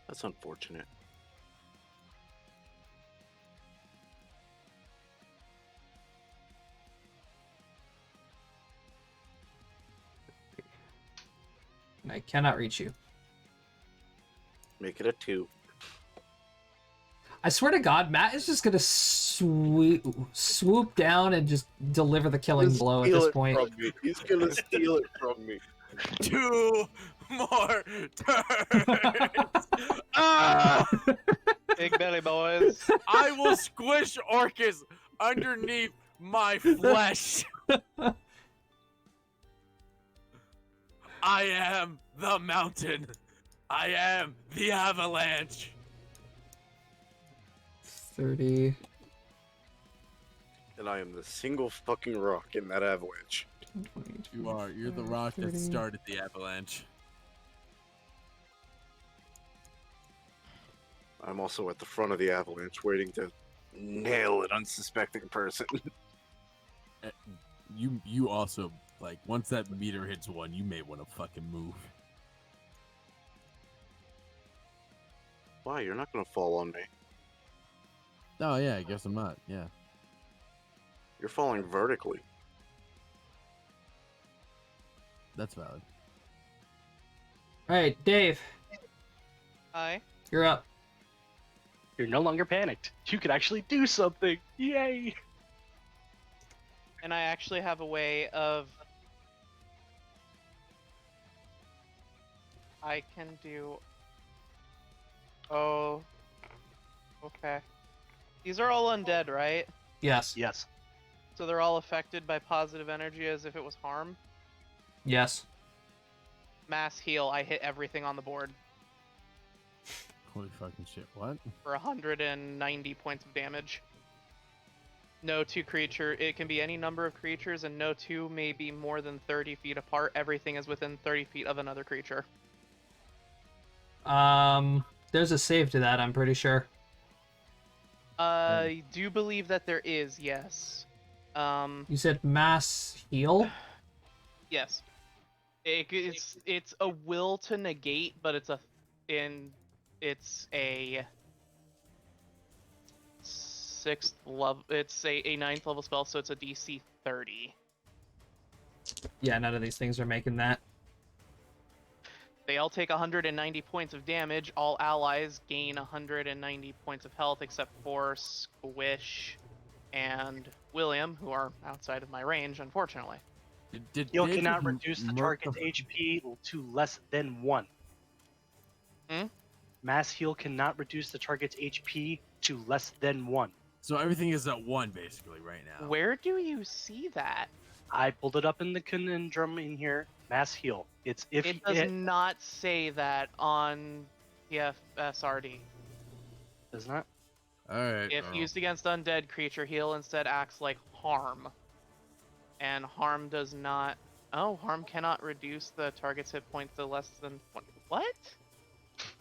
That's unfortunate. I cannot reach you. Make it a 2. I swear to God, Matt is just gonna swoop down and just deliver the killing blow at this point. He's gonna steal it from me. 2 more turns. Ah! Big belly boys. I will squish Orcus underneath my flesh. I am the mountain. I am the avalanche. 30. And I am the single fucking rock in that avalanche. 20, You are. You're the rock that 30. started the avalanche. I'm also at the front of the avalanche waiting to nail an unsuspecting person. You also, like, once that meter hits 1, you may want to fucking move. Why? You're not gonna fall on me. Oh yeah, I guess I'm not. Yeah. You're falling vertically. That's valid. Alright, Dave, Hi. you're up. You're no longer panicked. You could actually do something. Yay! And I actually have a way of... I can do... Oh... Okay. These are all undead, right? Yes. Yes. So they're all affected by positive energy as if it was harm? Yes. Mass heal, I hit everything on the board Holy fucking shit! What? for 190 points of damage. No two creature. It can be any number of creatures, and no two may be more than 30 feet apart. Everything is within 30 feet of another creature. There's a save to that, I'm pretty sure. I do believe that there is, yes. You said mass heal? Yes. It's a will to negate, but it's a sixth level. It's a ninth level spell, so it's a DC 30. Yeah, none of these things are making that. They all take 190 points of damage. All allies gain 190 points of health, except for Squish and William, who are outside of my range, unfortunately. Heal Dave cannot just reduce the murk target's HP to less than 1. Hmm? Mass heal cannot reduce the target's HP to less than 1. So everything is at 1 basically right now. Where do you see that? I pulled it up in the conundrum in here. Mass heal. It's if It does not say that on TFSRD. does not. All right. If used against undead, creature heal instead acts like harm. And harm does not... Oh, harm cannot reduce the target's hit points to less than 20. What?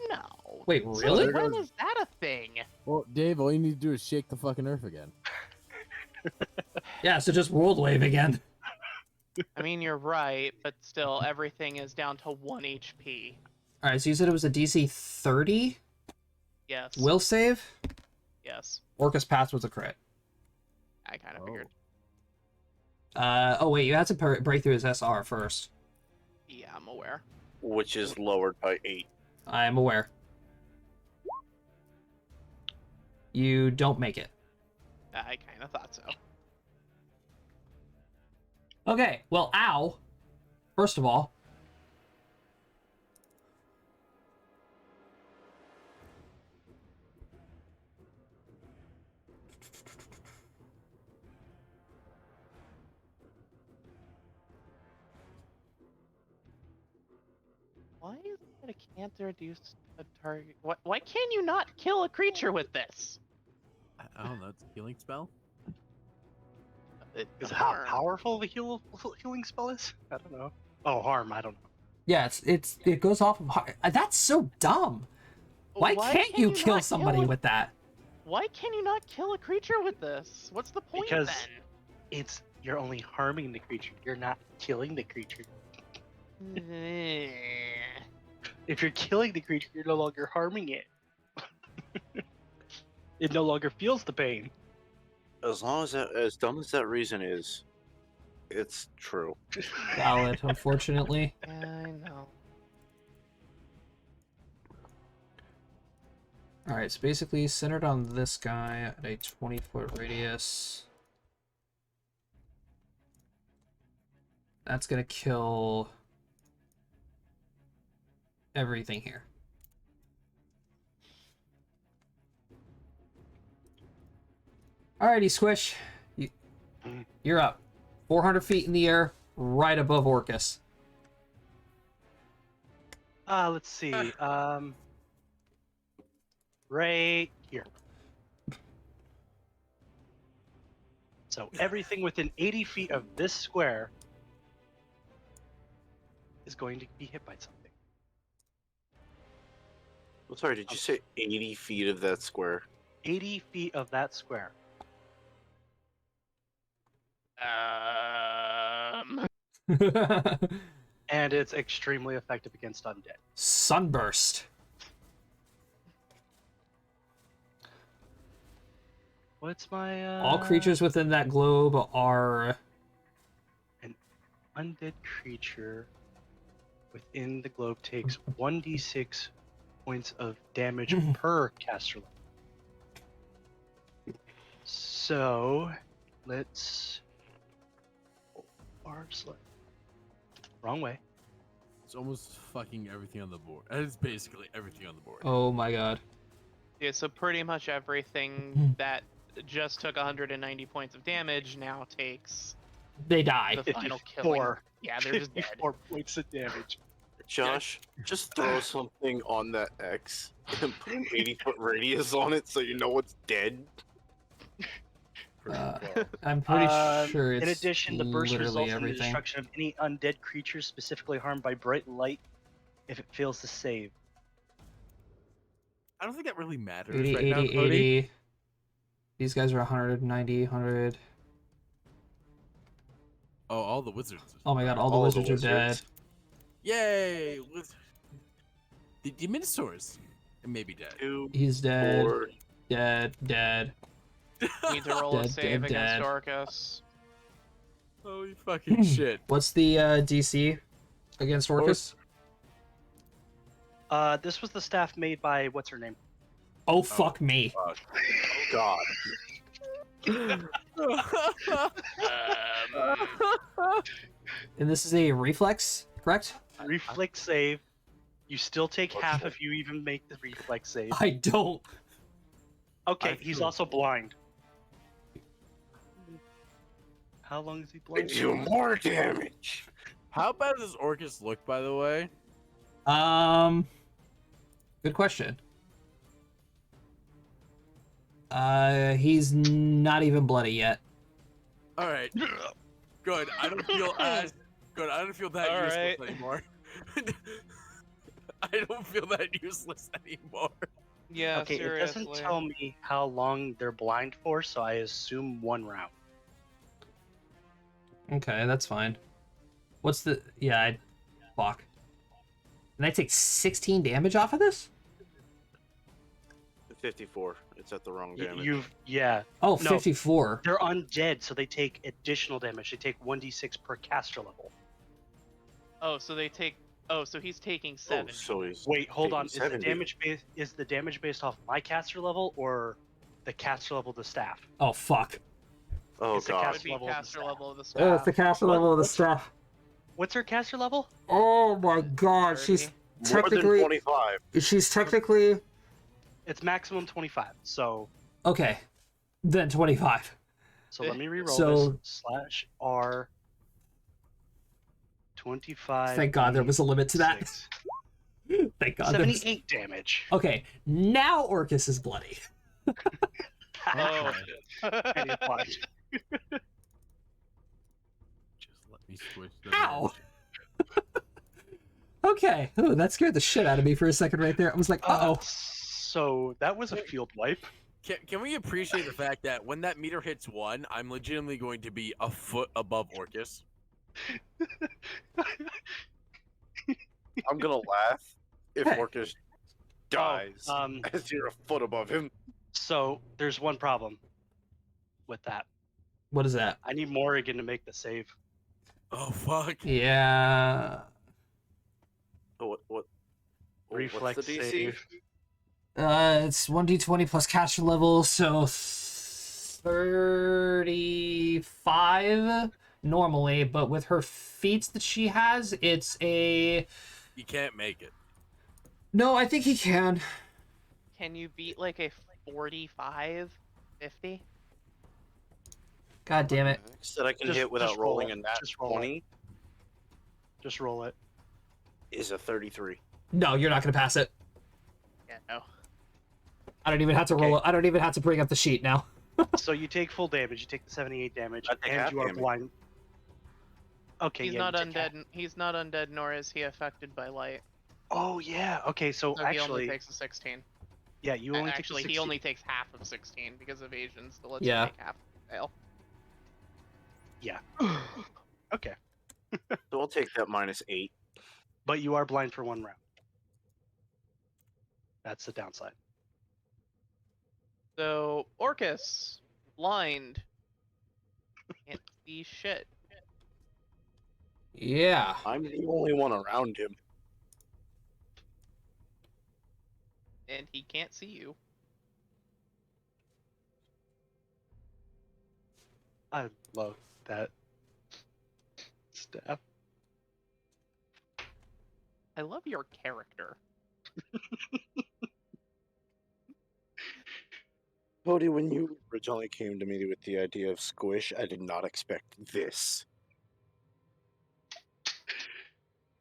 No. Wait, Since really? when is that a thing? Well, Dave, all you need to do is shake the fucking earth again. Yeah, so just World Wave again. I mean, you're right, but still, everything is down to 1 HP. Alright, so you said it was a DC 30 Yes. will save? Yes. Orcus Pass was a crit. I kind of figured. Oh wait, you had to break through his SR first. Yeah, I'm aware. Which is lowered by 8. I am aware. You don't make it. I kind of thought so. Okay, well, ow. First of all. Why is it a can't reduce a target? Why can you not kill a creature with this? I don't know. It's a healing spell. Is how powerful the healing spell is? I don't know. Oh, harm. I don't know. Yeah, it goes off of... That's so dumb. Why can't you kill not somebody with that? Why can you not kill a creature with this? What's the point Because then? you're only harming the creature. You're not killing the creature. If you're killing the creature, you're no longer harming it. It no longer feels the pain. As long as that, as dumb as that reason is, it's true. Valid, unfortunately. Yeah, I know. Alright, so basically centered on this guy at a 20-foot radius. That's gonna kill everything here. Alrighty, Squish. You're up. 400 feet in the air, right above Orcus. Let's see. Right here. So everything within 80 feet of this square is going to be hit by something. I'm sorry, did you say 80 feet of that square? 80 feet of that square. And it's extremely effective against undead. Sunburst. What's my All creatures within that globe are... An undead creature within the globe takes 1d6 points of damage per caster level. So, let's... Wrong way. It's almost fucking everything on the board. It's basically everything on the board. Oh my god. Yeah, so pretty much everything that just took 190 points of damage now takes They die. the final killing. 54. Yeah, they're just dead. 54 points of damage. Josh, just throw something on that X and put an 80-foot radius on it so you know it's dead. pretty well. I'm pretty sure it's In addition, the burst literally results in the everything. destruction of any undead creature specifically harmed by bright light if it fails to save. I don't think that really matters 80, right 80, now, Cody. 80. These guys are 190, 100. Oh, all the wizards. Oh my god, all the wizards are dead. Yay! The Minotaurs may be dead. 2, He's dead. 4. Dead. Dead. Need to roll a Dead, save dead, against dead. Orcus. Holy fucking shit. What's the DC against Orcus? This was the staff made by what's her name? Oh, fuck me. Oh God. And this is a reflex, correct? Reflex save. You still take half if you even make the reflex save. I don't. Okay, I he's feel- also blind. How long is he I blind? do more damage. How bad does Orcus look, by the way? Good question. He's not even bloody yet. All right. Good. I don't feel as good. I don't feel that All useless right. anymore. I don't feel that useless anymore. Yeah, Okay, seriously. it doesn't tell me how long they're blind for, so I assume 1 round. Okay, that's fine. What's the... Yeah, fuck. And I take 16 damage off of this? 54. It's at the wrong damage. Yeah. Oh, No. 54. They're undead, so they take additional damage. They take 1d6 per caster level. Oh, so they take. Oh, so he's taking Oh, 70. so he's Wait, hold taking on. Is the 70. damage based off my caster level or the caster level of the staff? Oh, fuck. Oh It's a God. That cast would be level of the caster staff. level of the Oh, staff. it's the caster What- level of the what's- staff. What's her caster level? Oh my god, 30. she's More than technically... 25. She's technically... It's maximum 25. So Okay. Then 25. let me reroll So- this. /R 25. Thank god there was a limit to that. 6. Thank god there was... 78 damage. Okay, now Orcus is bloody. Oh. And it's fine. Just let me switch the Ow! Okay. Oh, that scared the shit out of me for a second right there. I was like, uh-oh. So that was a field wipe. Can we appreciate the fact that when that meter hits 1, I'm legitimately going to be a foot above Orcus? I'm gonna laugh if Hey. Orcus dies Um, as you're a foot above him. so there's one problem with that. What is that? I need Morrigan to make the save. Oh, fuck. Yeah. Oh, what? Reflex what's the DC? save. It's 1d20 plus caster level, so 35 normally, but with her feats that she has, it's a... You can't make it. No, I think he can. Can you beat like a 45, 50? God damn it. Max that I can Just- hit without just roll rolling it. a nat Just roll it. 20 Just roll it. is a 33. No, you're not going to pass it. Yeah, no. I don't even have to roll it. I don't even have to bring up the sheet now. So you take full damage. You take the 78 damage, I take and half you are damage. blind. Okay, He's yeah, not you take half. undead. He's not undead, nor is he affected by light. Oh yeah. Okay, so So he only actually, takes a 16. yeah, you only Actually, take the he 16. only takes half of 16 because of Asians. So let's Yeah. take half. Fail. Yeah. Okay, So I'll take that -8. but you are blind for 1 round. That's the downside. So Orcus, blind, can't see shit. Yeah. I'm the only one around him. And he can't see you. I love that staff. I love your character. Cody, when you originally came to me with the idea of Squish, I did not expect this.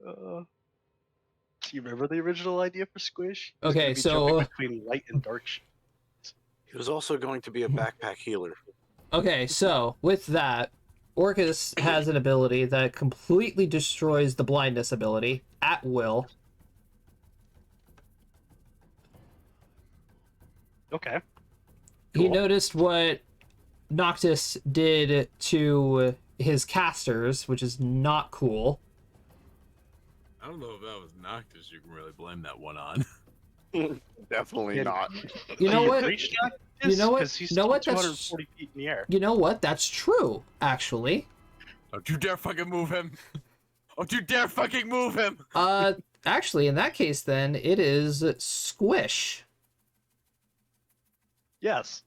Do you remember the original idea for Squish? It was Okay, gonna be so- jumping between light and dark. He was also going to be a backpack healer. Okay, so with that, Orcus has an ability that completely destroys the blindness ability at will. Okay. He Cool. noticed what Noctis did to his casters, which is not cool. I don't know if that was Noctis. You can really blame that one on. Definitely Yeah. not. You know what? Reach You know what? Because he's Know what? 240 feet in the air. You know what? That's true, actually. Don't you dare fucking move him! Don't you dare fucking move him! Actually, in that case, then it is Squish. Yes.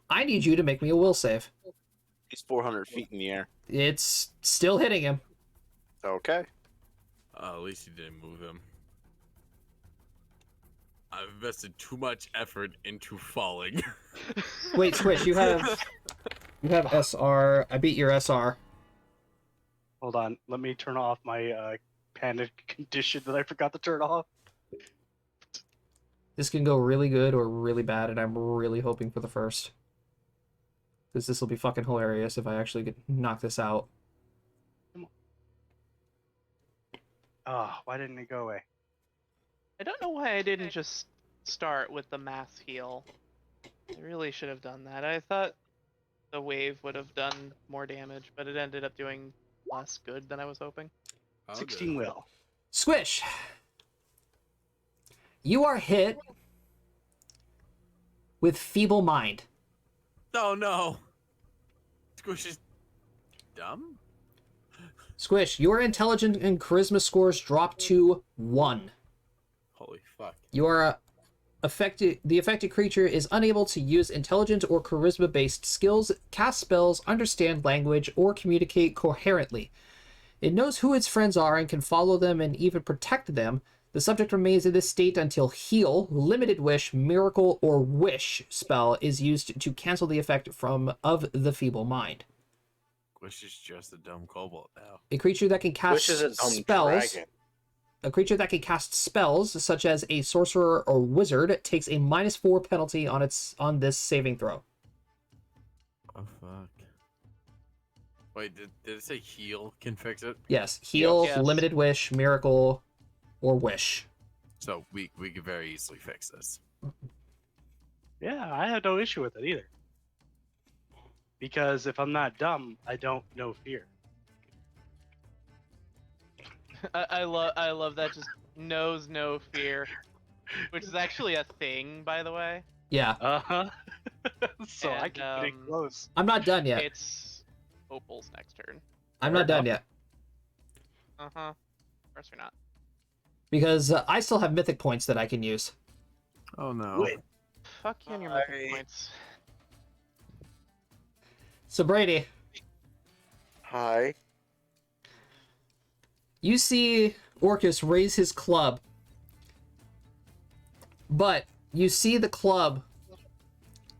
I need you to make me a will save. He's 400 feet in the air. It's still hitting him. Okay. At least you didn't move him. I've invested too much effort into falling. Wait, Squish, you have SR. I beat your SR. Hold on. Let me turn off my panic condition that I forgot to turn off. This can go really good or really bad, and I'm really hoping for the first. Because this will be fucking hilarious if I actually get knock this out. Oh, why didn't it go away? I don't know why I didn't just start with the mass heal. I really should have done that. I thought the wave would have done more damage, but it ended up doing less good than I was hoping. 16 will. Squish! You are hit with Feeble Mind. Oh no! Squish is dumb? Squish, your intelligence and charisma scores drop to 1. Holy fuck. You are the affected creature is unable to use intelligence or charisma based skills, cast spells, understand language, or communicate coherently. It knows who its friends are and can follow them and even protect them. The subject remains in this state until Heal, Limited Wish, Miracle, or Wish spell is used to cancel the effect of the Feeble Mind. Squish is just a dumb kobold now. A creature that can cast Which is a dumb spells. dragon. A creature that can cast spells, such as a sorcerer or wizard, takes a -4 penalty on this saving throw. Oh fuck. Wait, did it say heal can fix it? Yes, Heal, Yes. Limited Wish, Miracle, or Wish. So we could very easily fix this. Yeah, I have no issue with it either. Because if I'm not dumb, I don't know fear. I love that, just knows no fear, which is actually a thing, by the way. Yeah, Uh-huh. So I And, can get it close. I'm not done yet. It's Opal's next turn. I'm not done yet. Uh-huh. Of course you're not. Because I still have mythic points that I can use. Oh no. Wait. Fuck you and your mythic I- points. So, Brady, Hi. you see Orcus raise his club. But you see the club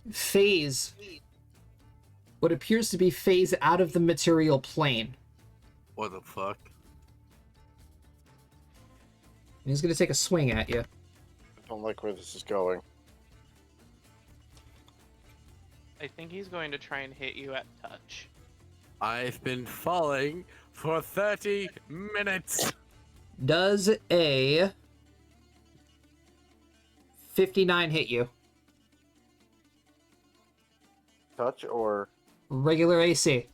phase what appears to be phase out of the material plane. What the fuck? And he's going to take a swing at you. I don't like where this is going. I think he's going to try and hit you at touch. I've been falling for 30 minutes. Does a 59 hit you? Touch or Regular AC.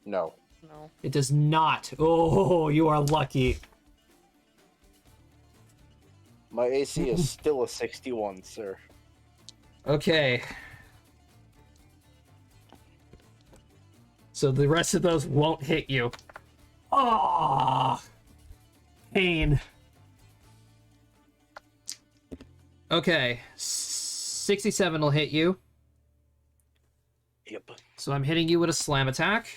no? No. It does not. Oh, you are lucky. My AC is still a 61, sir. Okay. So the rest of those won't hit you. Ah, pain. Okay, 67 will hit you. Yep. So I'm hitting you with a slam attack.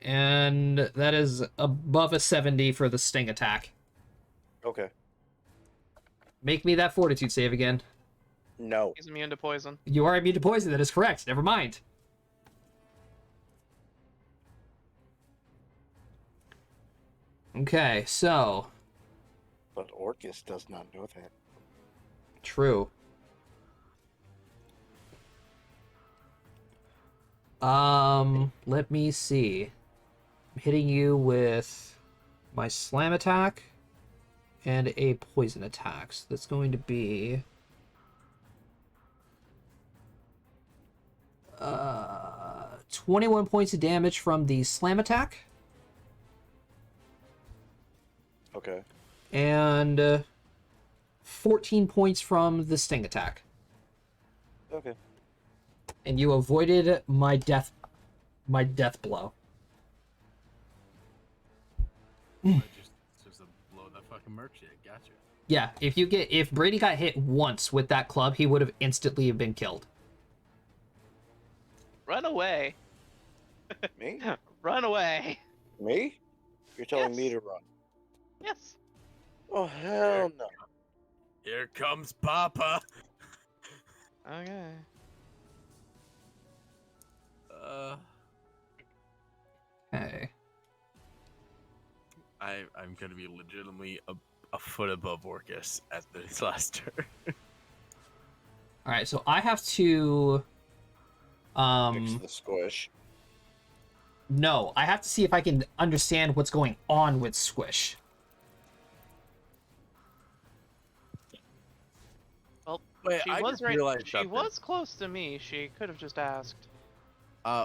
And that is above a 70 for the sting attack. Okay. Make me that fortitude save again. No. He's immune to poison. You are immune to poison, that is correct. Never mind. Okay, so... But Orcus does not know that. True. Let me see. I'm hitting you with my slam attack and a poison attack. So that's going to be 21 points of damage from the slam attack. Okay. And 14 points from the sting attack. Okay. And you avoided my death blow. Just blow that fucking merc shit. Gotcha. Yeah, if Brady got hit once with that club, he would have instantly been killed. Run away. Me? Run away. Me? You're telling me Yes. to run? Yes. Oh hell no! Here comes Papa. Okay. Okay. I'm gonna be legitimately a foot above Orcus at this last turn. All right, so I have to. Fix the squish. No, I have to see if I can understand what's going on with Squish. Well, Wait, she I was just right. realized She something. was close to me. She could have just asked.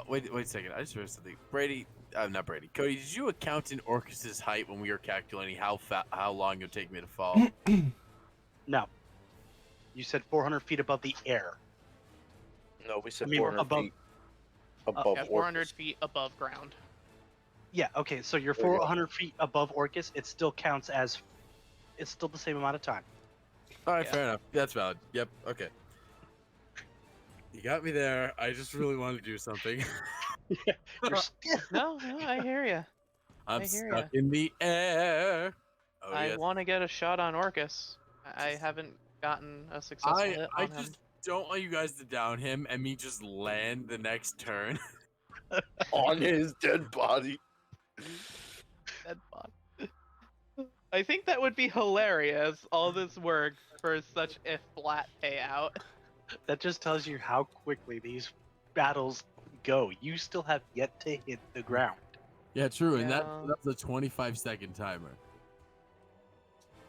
Wait a second. I just realized something. Brady, not Brady. Cody, did you account in Orcus's height when we were calculating how long it would take me to fall? No. You said 400 feet above the air. No, we said I mean, 400 above- feet above. Yeah, 400 feet above ground. Yeah, okay, so you're There you go. 400 feet above Orcus. It still counts as. It's still the same amount of time. All right, Yeah. fair enough. That's valid. Yep. Okay. You got me there. I just really wanted to do something. You're still. No, I hear you. I'm I hear stuck in the air. Oh, I yes. want to get a shot on Orcus. I haven't gotten a successful hit I on him. just don't want you guys to down him and me just land the next turn. On his dead body. Dead bot. I think that would be hilarious. All this work for such a flat payout. That just tells you how quickly these battles go. You still have yet to hit the ground. Yeah, true. And Yeah. that's a 25-second timer.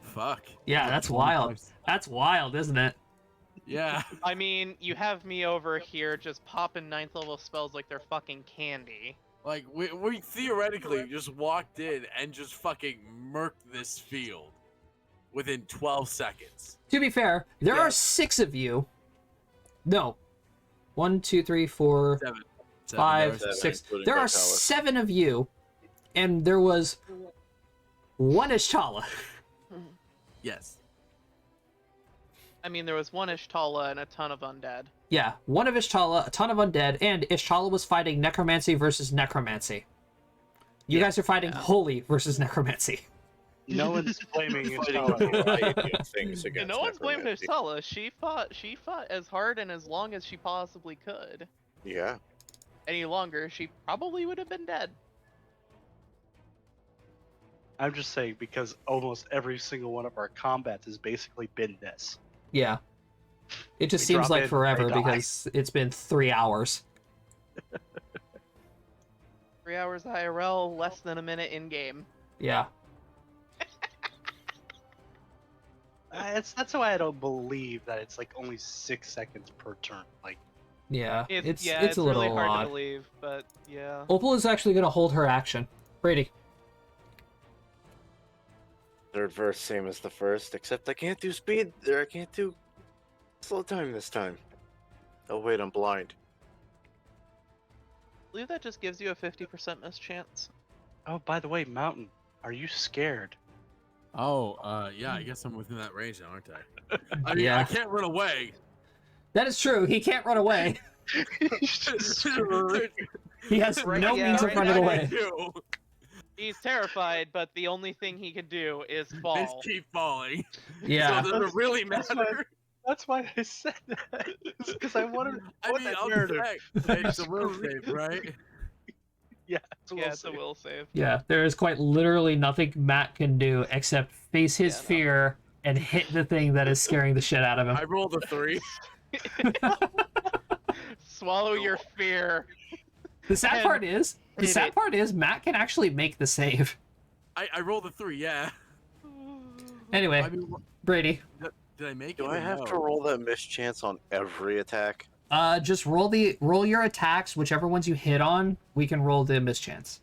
Fuck. Yeah, that's wild. 25 That's wild, isn't it? Yeah. I mean, you have me over here just popping 9th level spells like they're fucking candy. Like, we theoretically just walked in and just fucking murked this field within 12 seconds. To be fair, there are Yeah. 6 of you. No. 1, 2, 3, 4, Seven. 5, Seven, 6. including There are Vitalis. 7 of you, and there was 1 Ishtala. Yes. I mean, there was one Ishtala and a ton of undead. Yeah, 1 of Ishtala, a ton of undead, and Ishtala was fighting necromancy versus necromancy. You guys are fighting holy versus necromancy. No one's blaming Fighting a Ishtala. variety of things And against no one's blaming necromancy. Ishtala. She fought as hard and as long as she possibly could. Yeah. Any longer, she probably would have been dead. I'm just saying because almost every single one of our combats has basically been this. Yeah. It just We seems drop like in, forever they die. because it's been 3 hours. 3 hours IRL, less than a minute in game. Yeah. That's why I don't believe that it's like only 6 seconds per turn. Like, Yeah. It's a little really hard odd. to believe, but yeah. Opal is actually going to hold her action. Brady. Third verse, same as the first, except I can't do speed. There, I can't do slow time this time. Oh wait, I'm blind. I believe that just gives you a 50% miss chance. oh, by the way, Mountain, are you scared? Oh, yeah, I guess I'm within that range now, aren't I? I mean, Yeah. I can't run away. That is true. He can't run away. He has Right, no yeah, means of right running now away. He's terrified, but the only thing he can do is Just fall. keep falling. Yeah. So does it really That's matter? That's why I said that. Because I wanted I want mean, that I'll narrative. say it's a will save, right? Yeah, it's a Yeah, little it's a safe. will save. Yeah, there is quite literally nothing Matt can do except face his Yeah, no. fear and hit the thing that is scaring the shit out of him. I rolled a 3. Swallow your fear. The sad And part is Matt can actually make the save. I rolled a 3, yeah. Anyway, I mean, Brady, did I make it? Do or I have no? to roll that mischance on every attack? just roll your attacks, whichever ones you hit on, we can roll the mischance.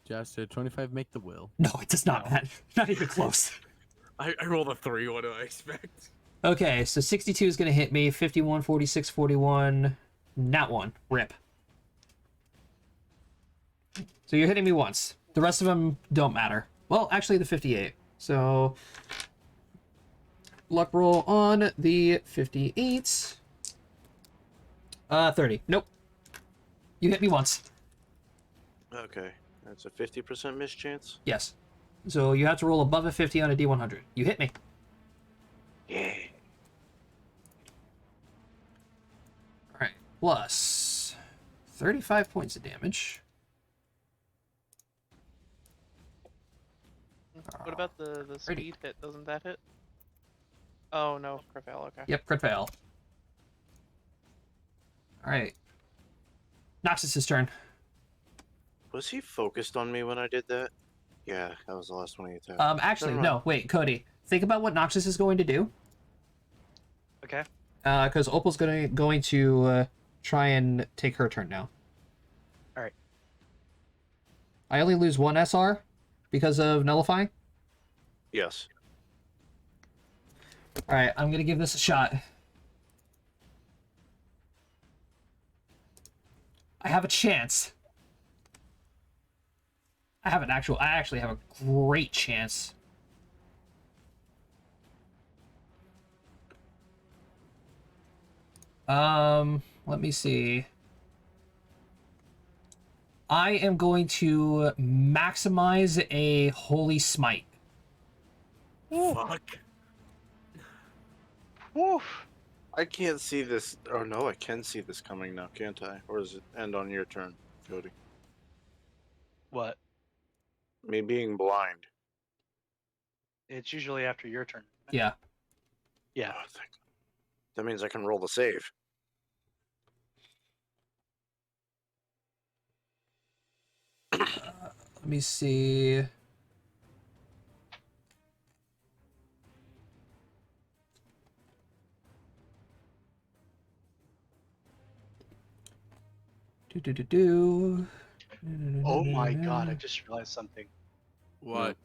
Just did 25 make the will? No, it does not, No. Matt. Not even close. I rolled a 3, what do I expect? Okay, so 62 is going to hit me. 51, 46, 41. Nat 1. Rip. So you're hitting me once. The rest of them don't matter. Well, actually, the 58. So luck roll on the 58. 30. Nope. You hit me once. Okay, that's a 50% mischance. Yes. So you have to roll above a 50 on a D100. You hit me. Yeah. All right. Plus 35 points of damage. What about the Pretty. speed hit? Doesn't that hit? Oh no, crit fail. Okay. Yep, crit fail. All right. Noxus's turn. Was he focused on me when I did that? Yeah, that was the last one he attacked. Actually, Never no. mind. Wait, Cody. Think about what Noxus is going to do. Okay. Because Opal's going to try and take her turn now. All right. I only lose one SR because of nullifying. Yes. All right, I'm gonna give this a shot. I have a chance. I actually have a great chance. Let me see. I am going to maximize a holy smite. Fuck. Woof. I can't see this. Oh no, I can see this coming now, can't I? Or does it end on your turn, Cody? What? Me being blind. It's usually after your turn. Yeah. Yeah. Oh, that means I can roll the save. Let me see. Do. Oh my god! I just realized something. What?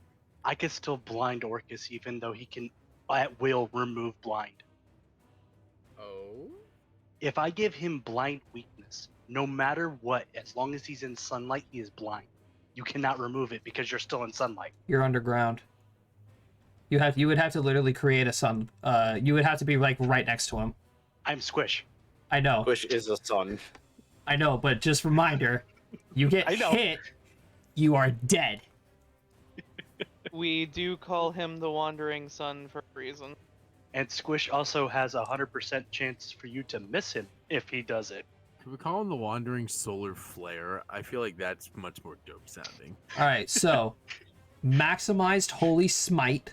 I can still blind Orcus even though he can at will remove blind. Oh? If I give him blind weakness, no matter what, as long as he's in sunlight, he is blind. You cannot remove it because you're still in sunlight. You're underground. You would have to literally create a sun. You would have to be like right next to him. I'm Squish. I know. Which is a sun. I know, but just reminder, you get I know. hit, you are dead. We do call him the Wandering Sun for a reason. And Squish also has a 100% chance for you to miss him if he does it. Can we call him the Wandering Solar Flare? I feel like that's much more dope sounding. All right, so maximized holy smite.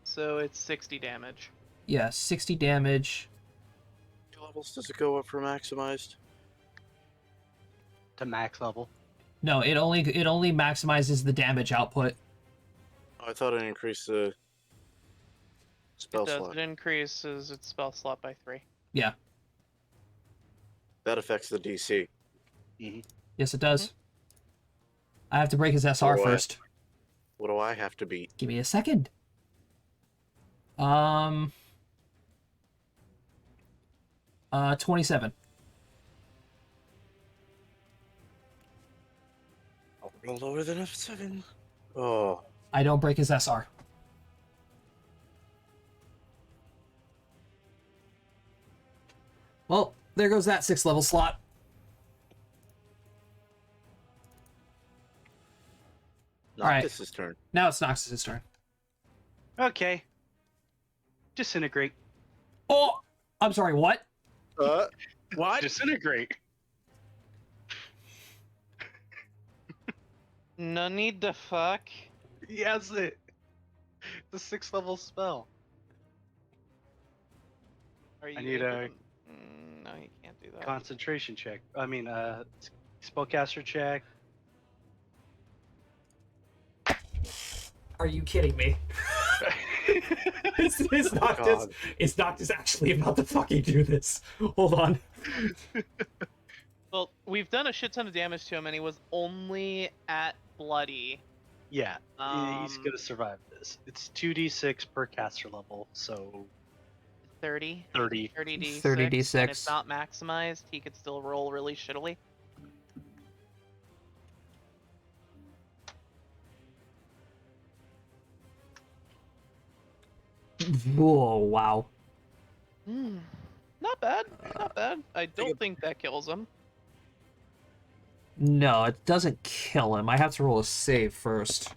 So it's 60 damage. Yeah, 60 damage. What levels does it go up for maximized? To max level. No, it only maximizes the damage output. Oh, I thought it increased the spell It does. slot. It increases its spell slot by 3. Yeah, That affects the DC. yes it does. I have to break his SR Oh, first. What do I have to beat? Give me a second. 27. I'll roll lower than a 7. Oh, I don't break his SR. Well, there goes that 6th level slot. Alright. Noctis's turn. Now it's Noxus' turn. Okay. Disintegrate. Oh! I'm sorry, what? What? Disintegrate. No need to fuck. Yes, it. The 6th level spell. Are you I need able a to- no, you can't do that. concentration check. I mean, spellcaster check. Are you kidding me? It's Noctis. God. It's Noctis actually about to fucking do this. Hold on. Well, we've done a shit ton of damage to him, and he was only at bloody. Yeah, he's Um, gonna survive this. It's 2d6 per caster level, so 30. 30. 30d6. 30d6. And it's not maximized. He could still roll really shittily. Whoa! Wow. Not bad. Not bad. I don't think that kills him. No, it doesn't kill him. I have to roll a save first.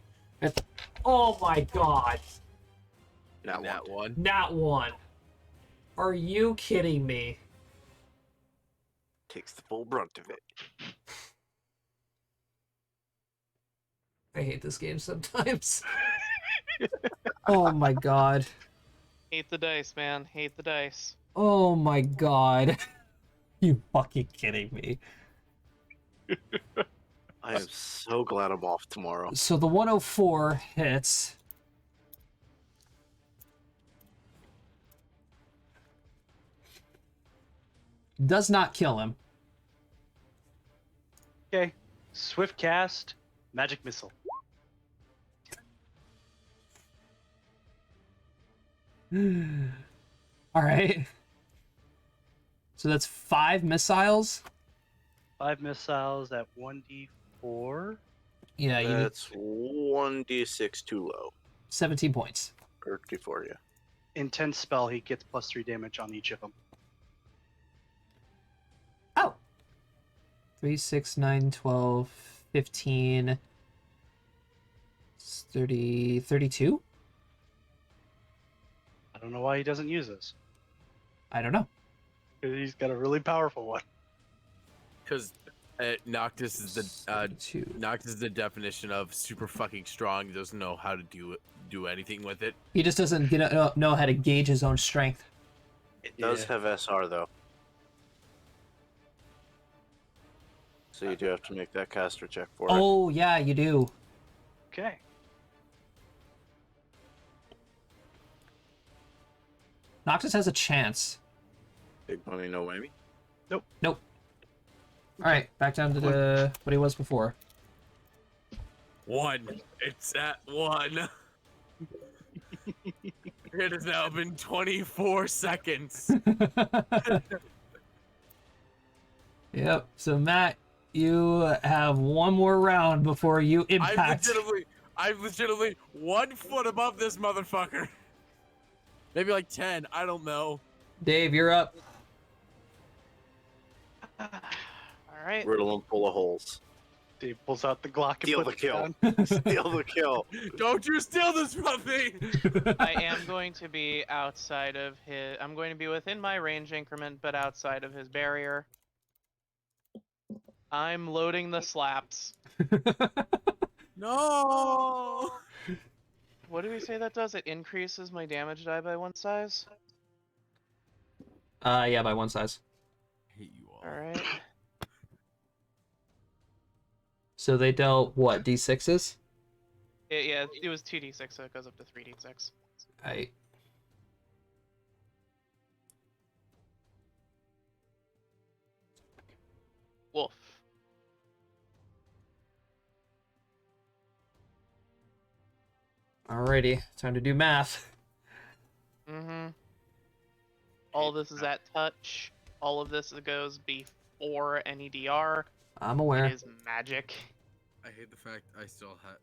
Oh my god! That one. Not one. Are you kidding me? Takes the full brunt of it. I hate this game sometimes. Oh my god. Hate the dice, man. Hate the dice. Oh my god. You fucking kidding me? I am so glad I'm off tomorrow. So the 104 hits. Does not kill him. Okay. Swift cast, magic missile. All right. So that's 5 missiles. 5 missiles at 1d4. Yeah, you need That's 1d6 too low. 17 points. Or d4, yeah. Intense spell, he gets +3 damage on each of them. Oh. 3, 6, 9, 12, 15, 30, 32? I don't know why he doesn't use this. I don't know. 'Cause he's got a really powerful one. Because Noctis is the 32. Noctis is the definition of super fucking strong. He doesn't know how to do anything with it. He just doesn't know how to gauge his own strength. It does Yeah. have SR, though. So you do have to make that caster check for it. Oh, yeah, you do. Okay. Noctis has a chance. Big money, no whammy. Nope. All right, back down to what he was before. 1. It's at 1. It has now been 24 seconds. Yep. So Matt, you have one more round before you impact. I'm legitimately 1 foot above this motherfucker. Maybe like 10. I don't know. Dave, you're up. All right. Riddle him full of holes. Dave pulls out the Glock and Steal puts the it kill. down. Steal the kill. Don't you steal this from me! I am going to be outside of his. I'm going to be within my range increment, but outside of his barrier. I'm loading the slaps. No! What do we say that does? It increases my damage die by 1 size? Yeah, by 1 size. I hate you all. Alright. So they dealt what, d6s? Yeah, it was 2d6, so it goes up to 3d6. Right. Wolf. Alrighty, time to do math. Mm-hmm. All this is at touch. All of this goes before any DR. I'm aware. It is magic. I hate the fact I still have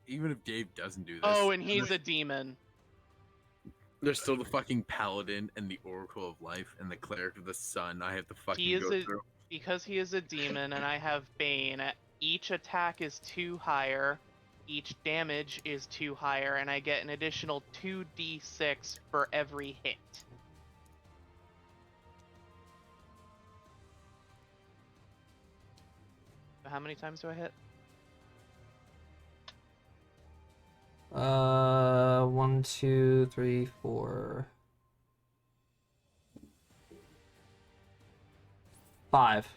even if Dave doesn't do this. Oh, and he's a demon. There's still the fucking paladin and the oracle of life and the cleric of the sun. I have to fucking He is go a through. because he is a demon and I have Bane. Each attack is 2 higher. Each damage is 2 higher, and I get an additional 2d6 for every hit. So how many times do I hit? 1, 2, 3, 4. 5.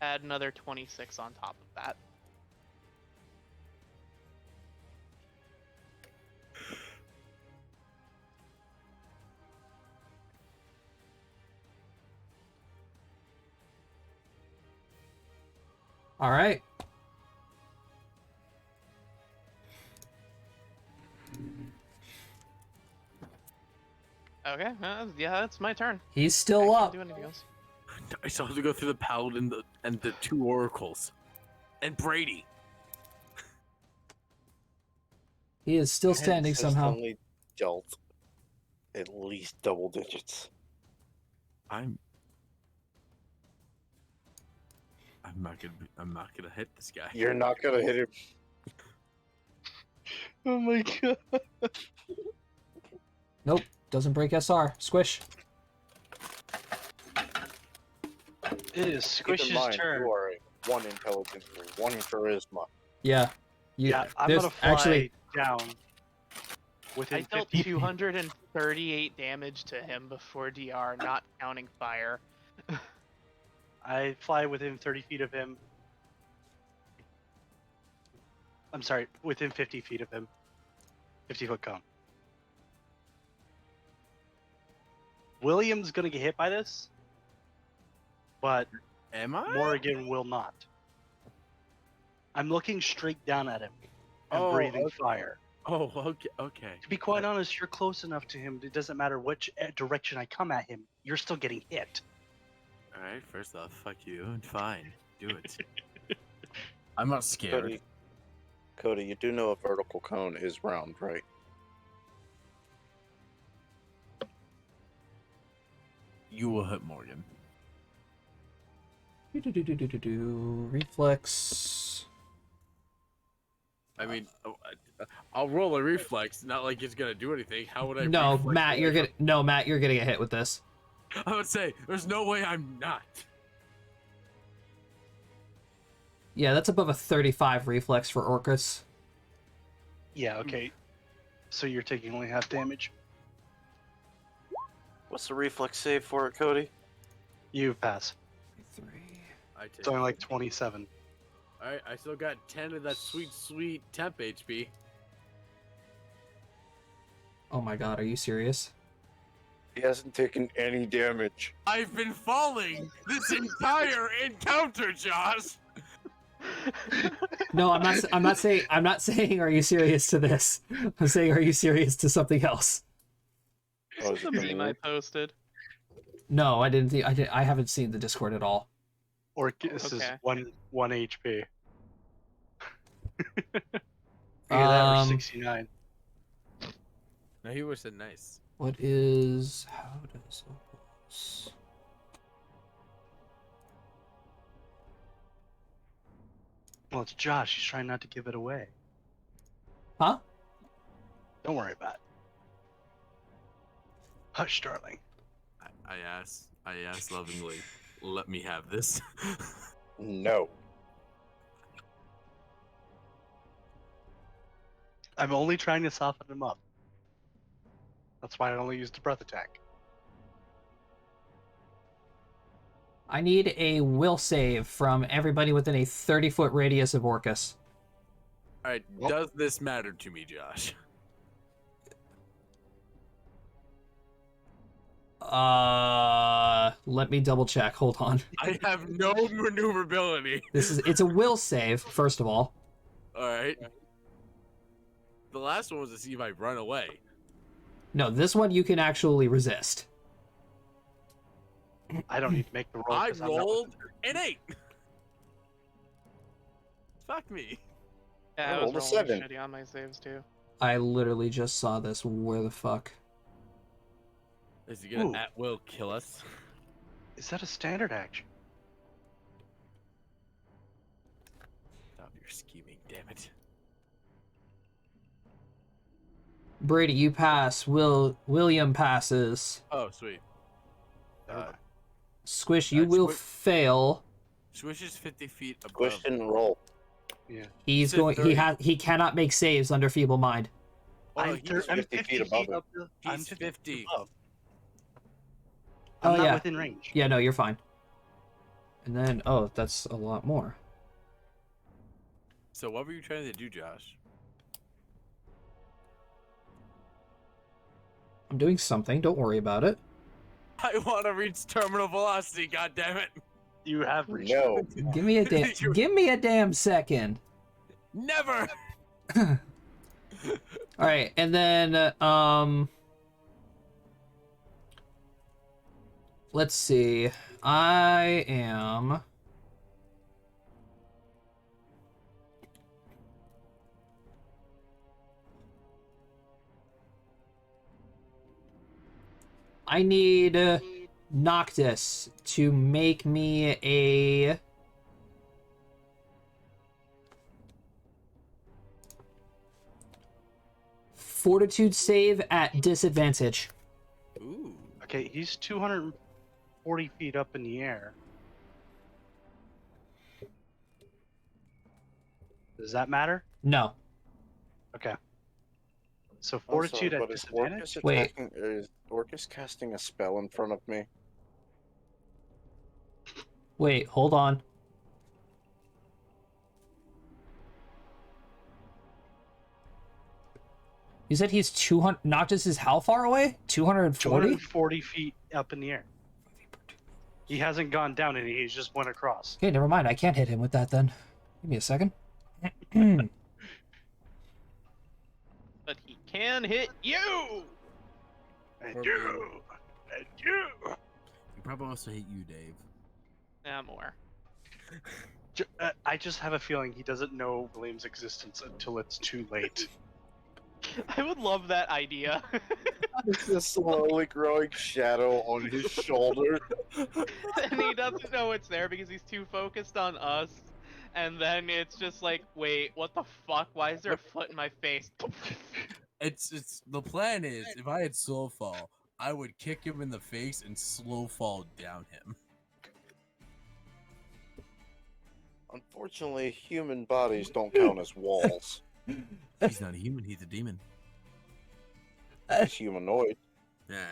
Add another 26 on top of that. All right. Okay, yeah, that's my turn. He's I still can't up. do anything else. I still have to go through the paladin and the 2 oracles, and Brady. He is still standing somehow. Consistently dealt at least double digits. I'm not gonna hit this guy. You're not gonna hit him. Oh my god. Nope. Doesn't break SR. Squish. It is Keep in Squish's mind, turn. you are a 1 intelligence or 1 charisma. Yeah. Yeah, I'm there's gonna fly actually down I within dealt 50 238 damage to him before DR, not counting fire. I fly within 30 feet of him. I'm sorry, within 50 feet of him. 50-foot cone. William's gonna get hit by this, but Am I? Morrigan will not. I'm looking straight down at him and Oh, breathing okay. fire. Oh, okay. To be quite honest, you're close enough to him. It doesn't matter which direction I come at him. You're still getting hit. All right. First off, fuck you. Fine, do it. I'm not scared. Cody, you do know a vertical cone is round, right? You will hit Morgan. Reflex. I mean, I'll roll a reflex. Not like it's gonna do anything. How would I? No, reflex Matt, you're away Matt, you're gonna get hit with this. I would say there's no way I'm not. Yeah, that's above a 35 reflex for Orcus. Yeah, okay. So you're taking only half damage. What's the reflex save for it, Cody? You pass. 3. I take. It's only like 27. All right. I still got 10 of that sweet temp HP. Oh my god, are you serious? He hasn't taken any damage. I've been falling this entire encounter, Josh. No, I'm not saying are you serious to this. I'm saying are you serious to something else. Oh, This is the meme I posted. No, I haven't seen the Discord at all. Orcus is Okay. 1 HP. Figure that or 69. No, he was said nice. What is how does Orcus... Well, it's Josh. He's trying not to give it away. Huh? Don't worry about it. Hush, darling. I asked lovingly, let me have this. No. I'm only trying to soften him up. That's why I only used the breath attack. I need a will save from everybody within a 30-foot radius of Orcus. All right, Well- does this matter to me, Josh? Let me double check. Hold on. I have no maneuverability. It's a will save, first of all. All right. The last one was to see if I run away. No, this one you can actually resist. I don't need to make the roll. I 'cause I'm not rolled within- an 8. Fuck me. Yeah, I I was rolled a rolling 7. shitty on my saves too. I literally just saw this. Where the fuck? Is he gonna Ooh. at will kill us? Is that a standard action? Stop your scheming, damn it. Brady, you pass. William passes. Oh, sweet. Never mind. Squish, you Alright, will Squish- fail. Swish is 50 feet above. Squish didn't roll. Yeah. He's Said going. 30. He cannot make saves under feeble mind. Oh, I'm 50 feet above it. up I'm he's 50 50. above. Oh, I'm not yeah. within range. Yeah, no, you're fine. And then, oh, that's a lot more. So what were you trying to do, Josh? I'm doing something. Don't worry about it. I want to reach terminal velocity. God damn it! You have reached. No. Give me a give me a damn second. Never. All right, and then let's see. I am I need Noctis to make me a fortitude save at disadvantage. Ooh. Okay, he's 240 feet up in the air. Does that matter? No. Okay. So Also, fortitude at but is disadvantage? Wait. Is Orcus casting a spell in front of me? Wait, hold on. You said he's 200. Noctis is how far away? 240? 240 feet up in the air. He hasn't gone down any. He's just went across. Okay, never mind. I can't hit him with that then. Give me a second. But he can hit you! And Or you, and you. He probably also hate you, Dave. Nah, more. I just have a feeling he doesn't know William's existence until it's too late. I would love that idea. It's a slowly growing shadow on his shoulder. And he doesn't know it's there because he's too focused on us. And then it's just like, wait, what the fuck? Why is there a foot in my face? It's the plan is if I had slow fall, I would kick him in the face and slow fall down him. Unfortunately, human bodies don't count as walls. He's not a human, he's a demon. He's humanoid. Yeah.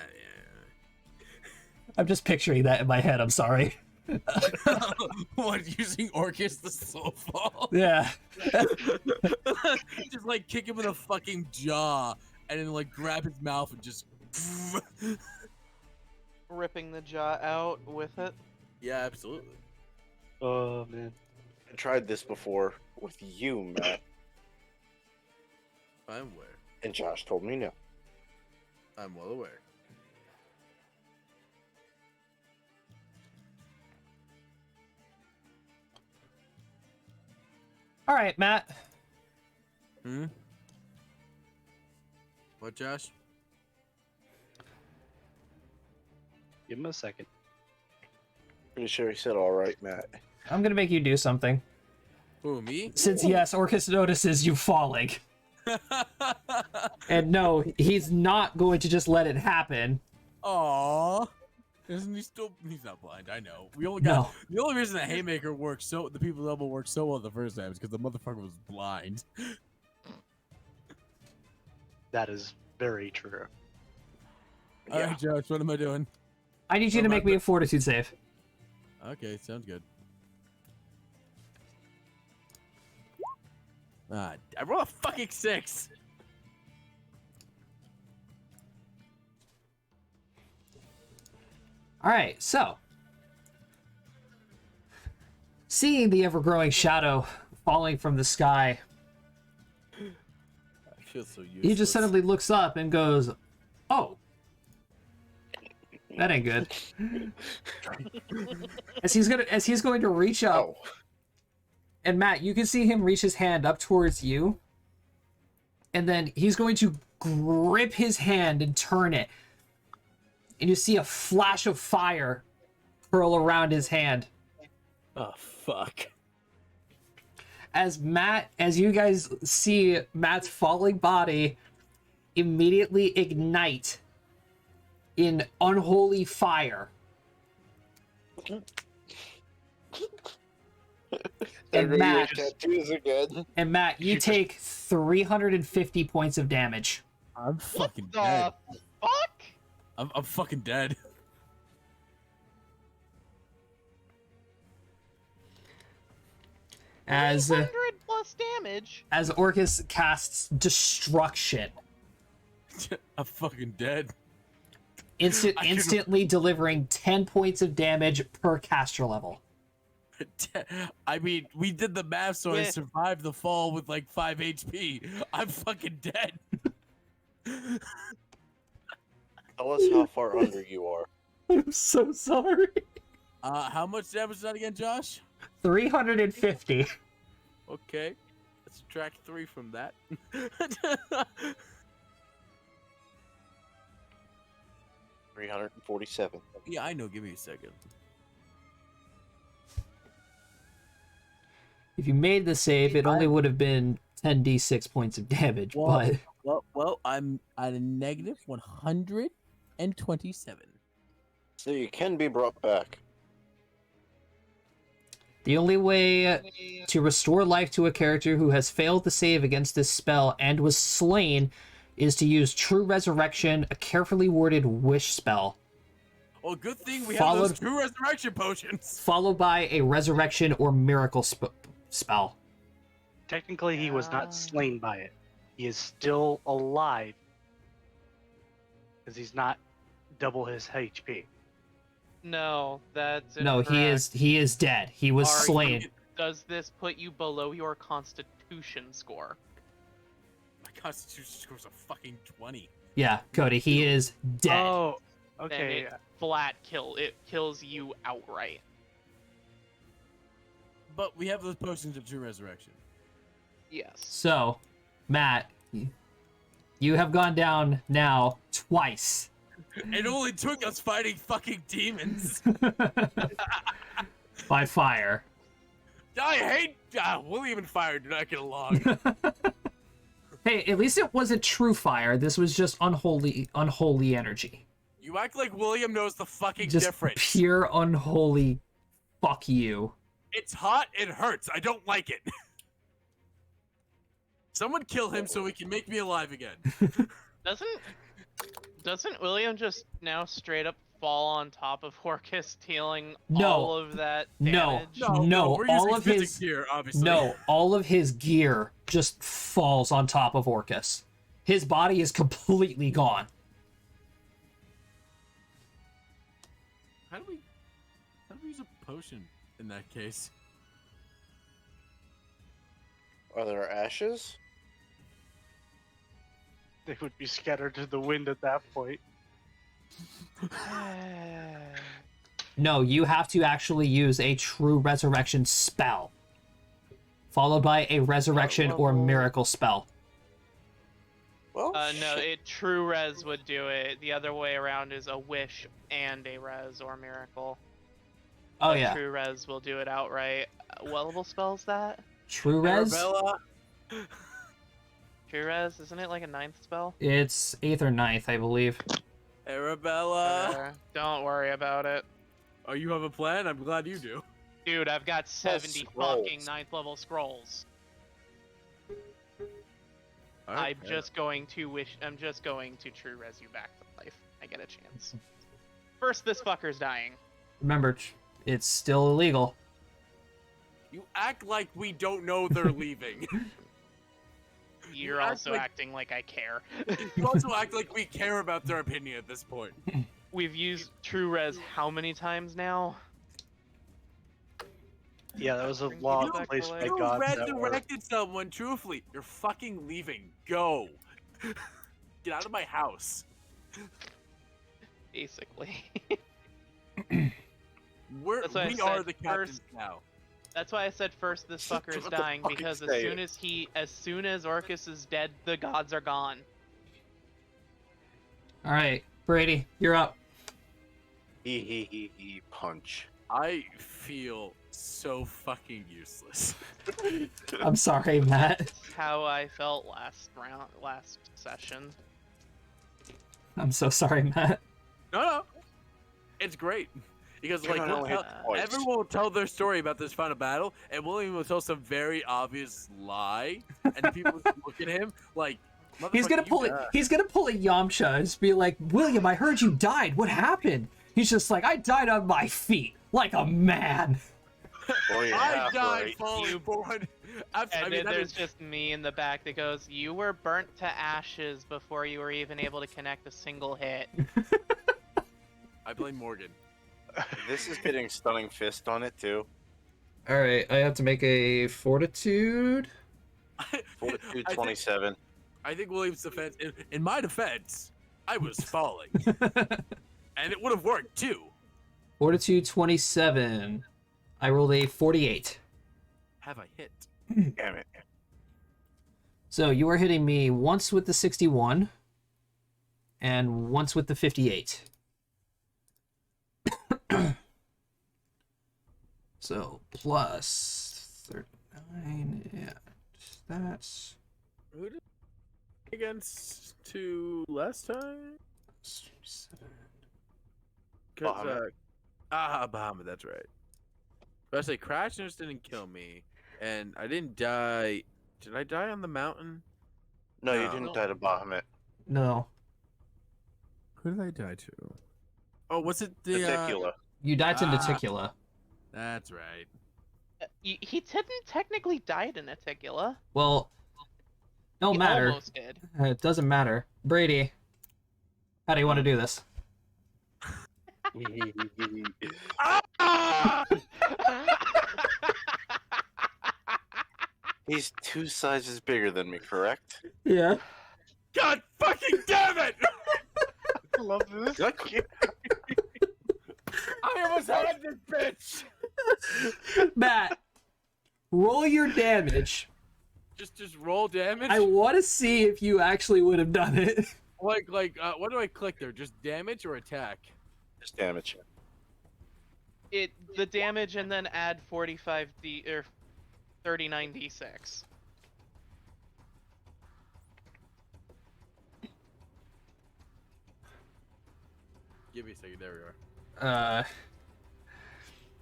I'm just picturing that in my head. I'm sorry. What, using Orcus the slow fall? Yeah. Just like kick him in the fucking jaw and then like grab his mouth and just Ripping the jaw out with it. Yeah, absolutely. Oh man. I tried this before with you, Matt, I'm aware. and Josh told me no. I'm well aware. All right, Matt. Hmm? What, Josh? Give him a second. Pretty sure he said all right, Matt. I'm going to make you do something. Who, me? Since, yes, Orcus notices you falling. And no, he's not going to just let it happen. Aww. Isn't he still? He's not blind. I know. We only got No. the only reason the haymaker worked the people level worked so well the first time is because the motherfucker was blind. That is very true. All right, Josh, what am I doing? I need you to make me a fortitude save. Okay, sounds good. I rolled a fucking 6. All right, so seeing the ever-growing shadow falling from the sky, I feel so useless. he just suddenly looks up and goes, "Oh, that ain't good." As he's going to reach up, Oh, and Matt, you can see him reach his hand up towards you, and then he's going to grip his hand and turn it, and you see a flash of fire curl around his hand. Oh fuck. As you guys see Matt's falling body immediately ignite in unholy fire. there go your Matt- tattoos again. And Matt, you take 350 points of damage. I'm fucking The dead. fuck? I'm fucking dead. As 300 plus damage. as Orcus casts Destruction, I'm fucking dead. instantly delivering 10 points of damage per caster level. I mean, we did the math, so I Yeah. survived the fall with like 5 HP. I'm fucking dead. Tell us how far under you are. I'm so sorry. How much damage is that again, Josh? 350. Okay. Let's subtract 3 from that. 347. Yeah, I know. Give me a second. If you made the save, it only would have been 10d6 points of damage, Well- but Well, I'm at a negative 127. So you can be brought back. the only way to restore life to a character who has failed to save against this spell and was slain is to use True Resurrection, a carefully worded wish spell, Well, good thing we Followed- have those 2 resurrection potions. followed by a resurrection or miracle spell. Technically, he was Ah. not slain by it. He is still alive because he's not double his HP. No, that's No, incorrect. he is dead. He was Are you- slain. Does this put you below your Constitution score? My constitution score's a fucking 20. Yeah, Cody, he is dead. Oh, Then okay. it flat kill. It kills you outright. But we have those potions of true resurrection. Yes. So, Matt, you have gone down now twice. It only took us fighting fucking demons. By fire. I hate William and Fire do not get along. Hey, at least it wasn't true fire. This was just unholy energy. You act like William knows the fucking Just difference. pure unholy fuck you. It's hot, it hurts. I don't like it. Someone kill him so he can make me alive again. Doesn't William just now straight up fall on top of Orcus, dealing No. all of that No. damage? No, we're all using of physics his- here, obviously. No, all of his gear just falls on top of Orcus. His body is completely gone. How do we use a potion in that case? Are there ashes? They would be scattered to the wind at that point. No, you have to actually use a true resurrection spell, followed by a resurrection or level? miracle spell. Well, No, shit. true res would do it. The other way around is a wish and a res or miracle. Oh But yeah, True res will do it outright. What level spell is that? true res. Arabella, True res, isn't it like a 9th spell? It's 8th or 9th, I believe. Arabella. Don't worry about it. Oh, you have a plan? I'm glad you do. Dude, I've got 70 fucking scrolls. 9th level scrolls. I'm just going to true res you back to life. I get a chance. First, this fucker's dying. Remember, it's still illegal. You act like we don't know they're leaving. You're act also like- acting like I care. You also act like we care about their opinion at this point. We've used true res how many times now? Yeah, that was a law You placed by You God. that were- resurrected someone, truthfully. You're fucking leaving. Go. Get out of my house. Basically. We That's why I are said the captains first- now. That's why I said first this fucker is What the dying, fuck because is as soon as Orcus is dead, the gods are gone. All right, Brady, you're up. He punch. I feel so fucking useless. I'm sorry, Matt. That's how I felt last session. I'm so sorry, Matt. No. It's great. Because, like, You're we'll not tell, only twice. everyone will tell their story about this final battle, and William will tell some very obvious lie, and people will look at him like, He's gonna pull it. He's gonna pull a Yamcha and just be like, "William, I heard you died. What happened?" He's just like, "I died on my feet, like a man." Or you I have, died right? falling forward. And then there's just me in the back that goes, "You were burnt to ashes before you were even able to connect a single hit." I blame Morgan. This is getting stunning fist on it too. All right, I have to make a fortitude. Fortitude 27. I think William's defense. In my defense, I was falling, and it would have worked too. Fortitude 27. I rolled a 48. Have I hit? Damn it. So you are hitting me once with the 61 and once with the 58. So plus 39 and that's Who did against two last time? 7. 'Cause, Bahamut, that's right. But I say Crash Nurse didn't kill me, and I didn't die. Did I die on the mountain? No, you No. didn't die to Bahamut. No, Who did I die to? Oh, was it the Reticula. you died to Ah. Naticula. That's right. He didn't technically die in Aticula. Well, no He matter. almost did. It doesn't matter. Brady, how do you want to do this? He's 2 sizes bigger than me, correct? Yeah. God fucking damn it! I love this. I almost had this bitch. Matt, roll your damage. Just roll damage. I want to see if you actually would have done it. What do I click there? Just damage or attack? Just damage. The damage and then add 45d or 39d6. Give me a second. There we are. Uh,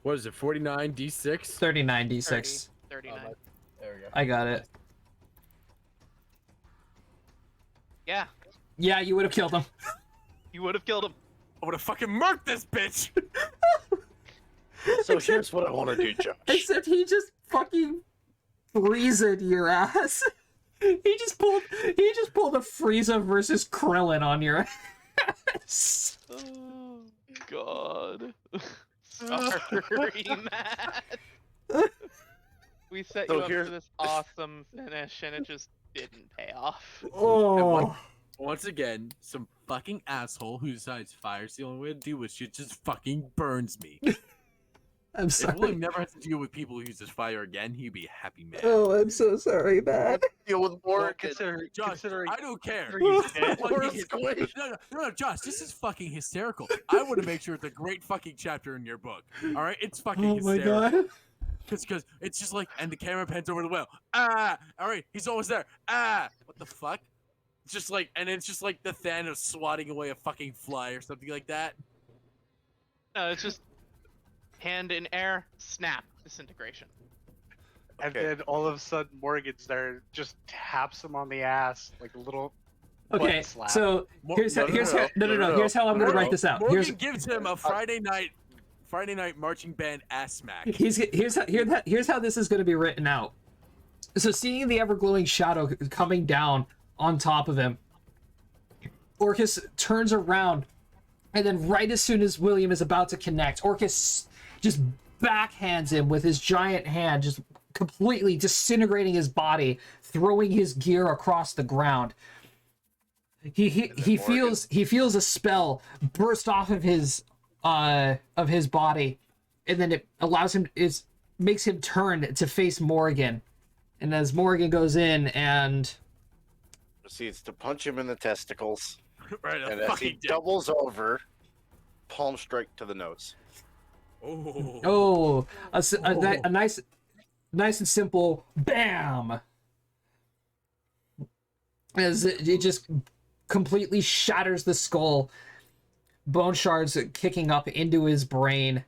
What is it? 49 d6. 39 d6. 39. There we go. I got it. Yeah, Yeah, you would have killed him. you would have killed him. I would have fucking murked this bitch. So here's what I want to do, Josh. Except he just fucking freezed your ass. He just pulled a Frieza versus Krillin on your ass. Oh God. Sorry, Matt. We set So you up here's- for this awesome finish, and it just didn't pay off. Oh. Once again, some fucking asshole who decides fire's the only way to deal with shit just fucking burns me. I'm If sorry. William never has to deal with people who uses fire again, he'd be a happy man. Oh, I'm so sorry, Matt. Deal with Well, Morgan. considering I don't care. considering This he's is dead. fucking no, Josh, this is fucking hysterical. I want to make sure it's a great fucking chapter in your book. All right, it's fucking Oh my hysterical. god. Because it's just like, and the camera pans over the whale. Ah, all right, he's almost there. Ah, what the fuck? It's just like, and it's just like the Thanos swatting away a fucking fly or something like that. No, it's just hand in air, snap, disintegration. And Okay. then all of a sudden Morgan's there, just taps him on the ass like a little Okay, butt slap. so here's no, here's no, how, no, no, no, no, no. here's how I'm gonna No, write no. this out. Morgan Here's gives him a Friday night marching band ass smack. here's how this is gonna be written out. So seeing the ever glowing shadow coming down on top of him, Orcus turns around, and then right as soon as William is about to connect, Orcus just backhands him with his giant hand, just completely disintegrating his body, throwing his gear across the ground. He feels a spell burst off of his body, and then it allows him makes him turn to face Morgan. And as Morgan goes in and Proceeds to punch him in the testicles, Right, a and as he fucking dick. doubles over, palm strike to the nose. Oh. a nice and simple bam, as it just completely shatters the skull, bone shards kicking up into his brain,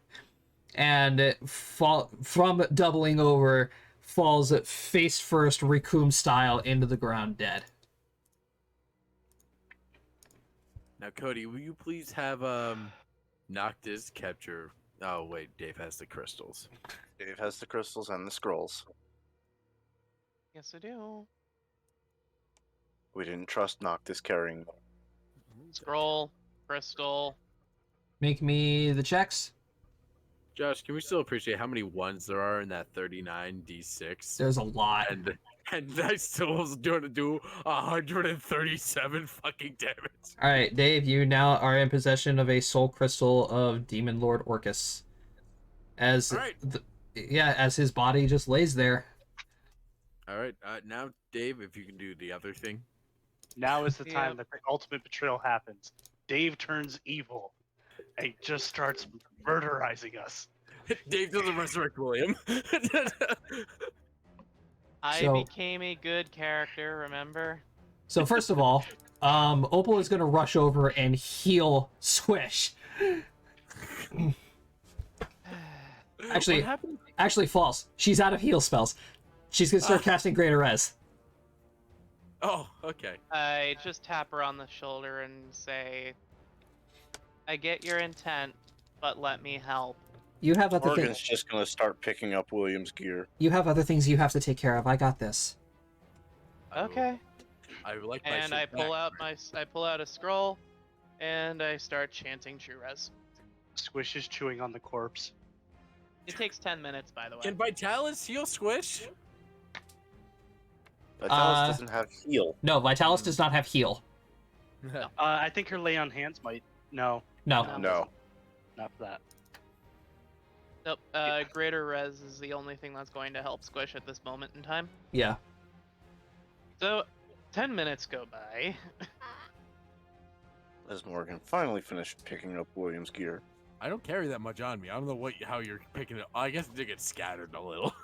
and from doubling over falls face first Rikum style into the ground dead. Now, Cody, will you please have Noctis capture? Oh wait, Dave has the crystals. Dave has the crystals and the scrolls. Yes, I do. We didn't trust Noctis carrying them. Scroll, crystal. Make me the checks. Josh, can we still appreciate how many ones there are in that 39d6? There's a lot. And I still was going to do 137 fucking damage. All right, Dave, you now are in possession of a soul crystal of Demon Lord Orcus. As All right. as his body just lays there. All right, now Dave, if you can do the other thing. Now is the Yeah. time that the ultimate betrayal happens. Dave turns evil and just starts murderizing us. Dave doesn't resurrect William. I So- became a good character, remember? So first of all, Opal is gonna rush over and heal Squish. Actually, What happened? actually false. She's out of heal spells. She's gonna start casting Greater Res. Oh, okay. I just tap her on the shoulder and say, I get your intent, but let me help. You have other Morgan's things. just gonna start picking up William's gear. You have other things you have to take care of. I got this. Okay. I would like my And shit I pull back. out I pull out a scroll, and I start chanting True Res. Squish is chewing on the corpse. It takes 10 minutes, by the way. Can Vitalis heal Squish? Vitalis doesn't have heal. No, Vitalis does not have heal. I think her lay on hands might. No, No. No. not for that. Nope. Greater Res is the only thing that's going to help Squish at this moment in time. Yeah. So, 10 minutes go by. As Morgan finally finished picking up William's gear. I don't carry that much on me. I don't know how you're picking it. I guess it did get scattered a little.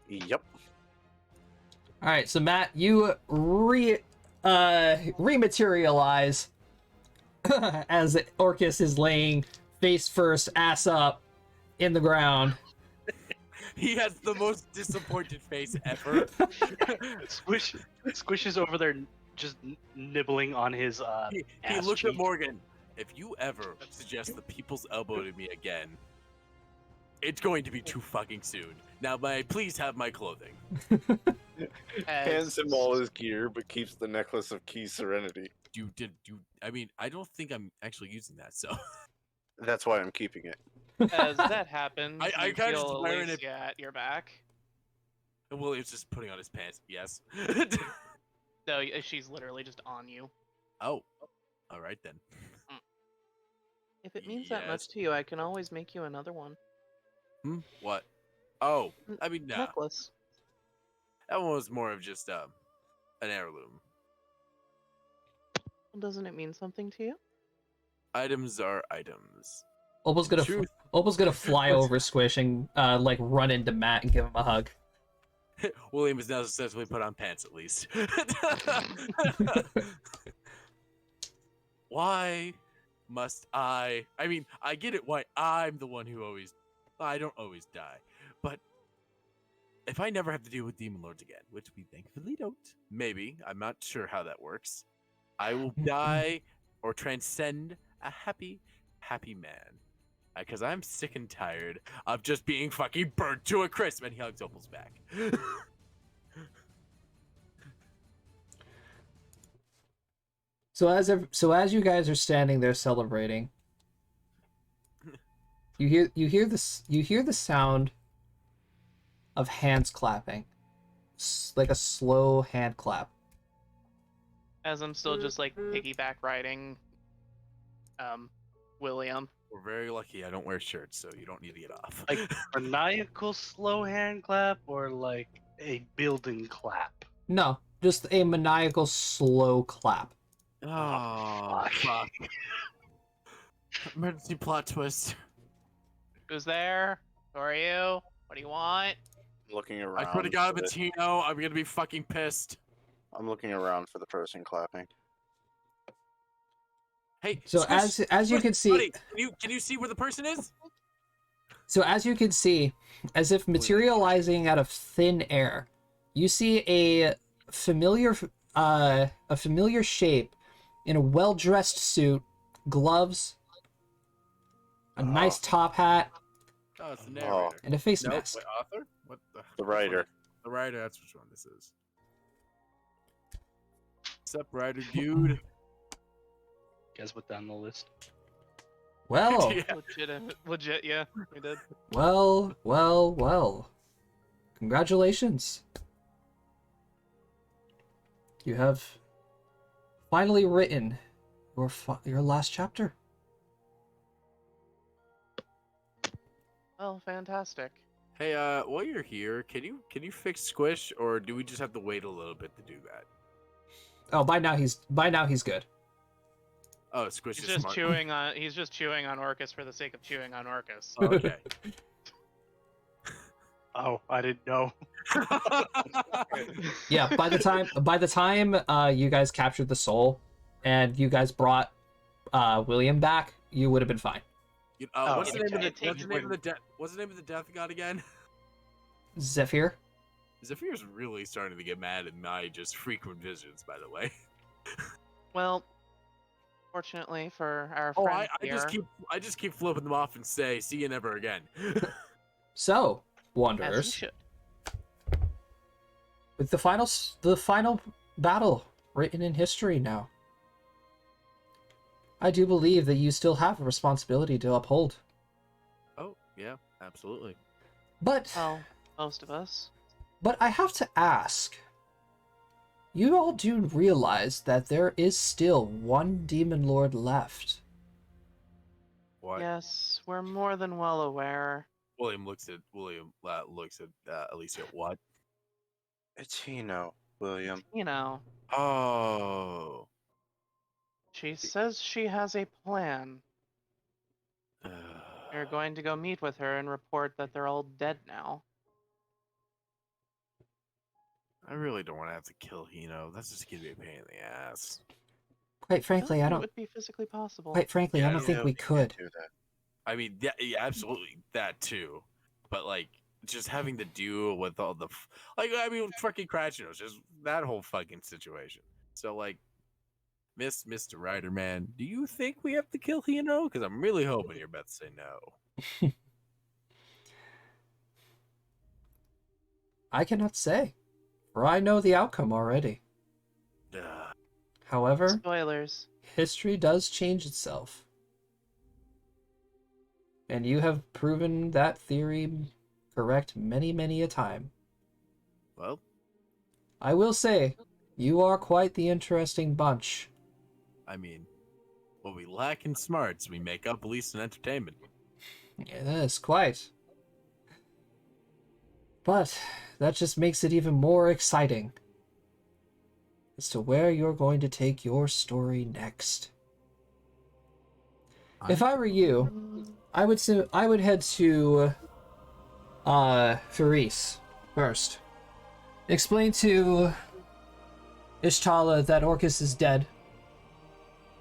Yep. All right, so Matt, you rematerialize as Orcus is laying face first, ass up, in the ground. He has the most disappointed face ever. Squish is over there just nibbling on his He ass looked at cheek. Morgan. If you ever suggest the people's elbow to me again, it's going to be too fucking soon. Now, may I please have my clothing? Hands him all his gear, but keeps the necklace of Key Serenity. I mean, I don't think I'm actually using that, so. That's why I'm keeping it. As that happens, I you kinda feel just wearing it- Alicia at your back. William's just putting on his pants, yes. No, she's literally just on you. Oh, all right then. If it means that Yes. much to you, I can always make you another one. What? Oh, I mean, no. Necklace. That one was more of just an heirloom. Doesn't it mean something to you? Items are items. Opal's gonna Truth. Opal's gonna fly What's- over Squish and like run into Matt and give him a hug. William is now successfully put on pants at least. Why must I? I mean, I get it why I'm the one who always. I don't always die. But if I never have to deal with Demon Lords again, which we thankfully don't, maybe, I'm not sure how that works, I will die or transcend a happy, happy man. Because I'm sick and tired of just being fucking burnt to a crisp. And he hugs Opal's back. So as you guys are standing there celebrating, you hear the sound of hands clapping, like a slow hand clap. As I'm still just like piggyback riding, William. We're very lucky I don't wear shirts, so you don't need to get off. Like maniacal slow hand clap or like a building clap? No, just a maniacal slow clap. Oh, fuck. Emergency plot twist. Who's there? Who are you? What do you want? I'm looking around. I swear to God, for the- Bettino, I'm gonna be fucking pissed. I'm looking around for the person clapping. Hey, So Squish, as you Squish, can see, buddy, can you see where the person is? so as you can see, as if materializing out of thin air, you see a familiar shape in a well-dressed suit, gloves, a nice top hat, Oh, it's the narrator. and a face Nope, mask. wait, author? What The writer. The writer, that's which one this is. What's up, writer dude? You guys put down the list. Well, Yeah. Legit, yeah, we did. well. Congratulations. You have finally written your last chapter. Well, fantastic. Hey, while you're here, can you fix Squish, or do we just have to wait a little bit to do that? Oh, by now he's good. Oh, Squish He's is just smart. chewing on. He's just chewing on Orcus for the sake of chewing on Orcus. Oh, okay. Oh, I didn't know. Yeah, by the time you guys captured the soul and you guys brought William back, you would have been fine. What's the name of okay. what's the name of the death god again? Zephyr? Zephyr's really starting to get mad at my just frequent visions, by the way. Well, fortunately for our Oh, friend I here, just keep flipping them off and say, "See you never again." So, as you Wanderers, should. with the final battle written in history now, I do believe that you still have a responsibility to uphold. Oh, yeah, absolutely. But Well, most of us. I have to ask, you all do realize that there is still one demon lord left. What? Yes, we're more than well aware. William looks at Alicia. What? It's Hino, William. You know, Oh. she says she has a plan. We're going to go meet with her and report that they're all dead now. I really don't want to have to kill Hino. That's just gonna be a pain in the ass. Quite frankly, Well, I It don't. would be physically possible. Quite frankly, I Yeah, don't think No, we you can't could. do that. I mean, yeah, absolutely that too. But like, just having to deal with all the fucking Cratchinos, just that whole fucking situation. So like, Mr. Ryder, man, do you think we have to kill Hino? Because I'm really hoping you're about to say no. I cannot say, for I know the outcome already. However, Spoilers. history does change itself. And you have proven that theory correct many a time. Well, I will say, you are quite the interesting bunch. I mean, what we lack in smarts, we make up at least in entertainment. Yes, quite. But that just makes it even more exciting as to where you're going to take your story next. If I were you, I would head to Faris first. Explain to Ishtala that Orcus is dead.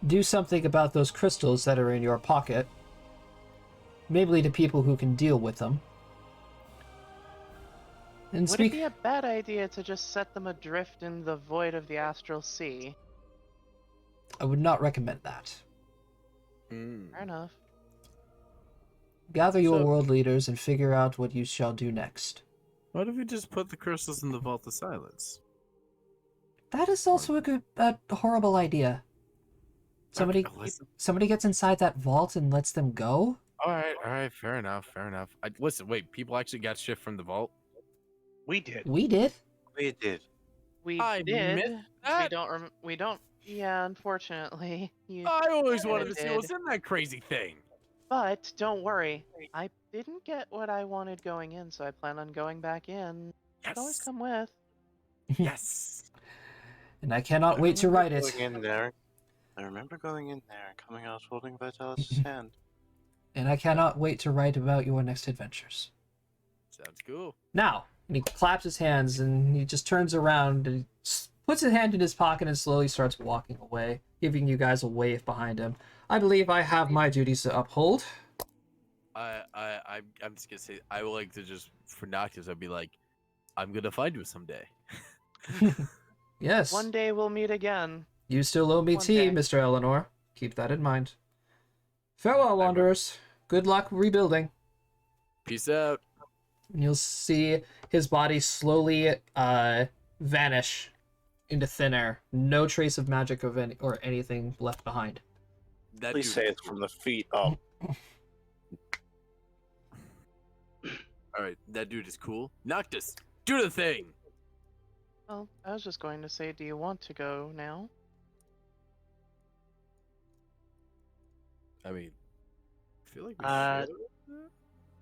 Do something about those crystals that are in your pocket. Maybe to people who can deal with them. And Would it be a bad idea to just set them adrift in the void of the astral sea? I would not recommend that. Fair enough. Gather your So- world leaders and figure out what you shall do next. What if we just put the crystals in the Vault of Silence? That is also a horrible idea. Somebody Okay, listen. somebody gets inside that vault and lets them go? All right, fair enough. Listen, wait, people actually got shit from the vault? We did. We did. We did. We I did. missed We that. don't. We don't. Yeah, unfortunately. You. I always Yeah, wanted they to see did. what's in that crazy thing. But don't worry. I didn't get what I wanted going in, so I plan on going back in. You can always Yes. come with. Yes. And I cannot wait to write it. Going in there. I remember going in there and coming out holding Vitalis' hand. And I cannot wait to write about your next adventures. Sounds cool. Now, and he claps his hands and he just turns around and puts his hand in his pocket and slowly starts walking away, giving you guys a wave behind him. I believe I have my duties to uphold. I'm just gonna say I would like to just for Noctis, I'd be like, I'm gonna find you someday. Yes. One day we'll meet again. You still owe me One tea, day. Mr. Eleanor. Keep that in mind. Farewell, wanderers. Good luck rebuilding. Peace out. And you'll see his body slowly vanish into thin air. No trace of magic of any or anything left behind. That Please dude say is it's from the feet up. All right, that dude is cool. Noctis, do the thing. Well, I was just going to say, do you want to go now? I mean, I feel like we Uh, should.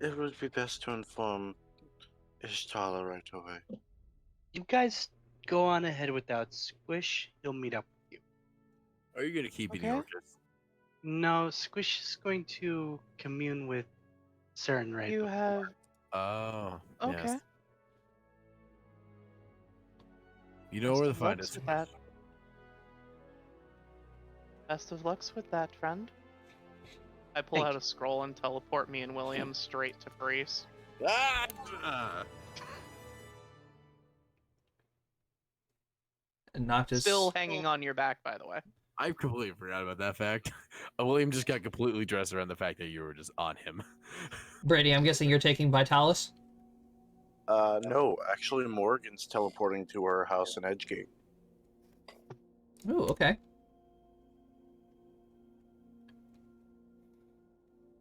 It would be best to inform Ishtala right away. You guys go on ahead without Squish. He'll meet up with you. Are you gonna keep eating Okay. orcas? No, Squish is going to commune with Saren right You before. have. Oh, Okay. yes. You know where to Best of find lucks us. with that. Best of lucks with that, friend. I pull Thank out you. a scroll and teleport me and William straight to Paris. Ah! And Noctis. Still hanging on your back, by the way. I completely forgot about that fact. William just got completely dressed around the fact that you were just on him. Brady, I'm guessing you're taking Vitalis? No, actually, Morgan's teleporting to her house in Edgegate. Ooh, okay.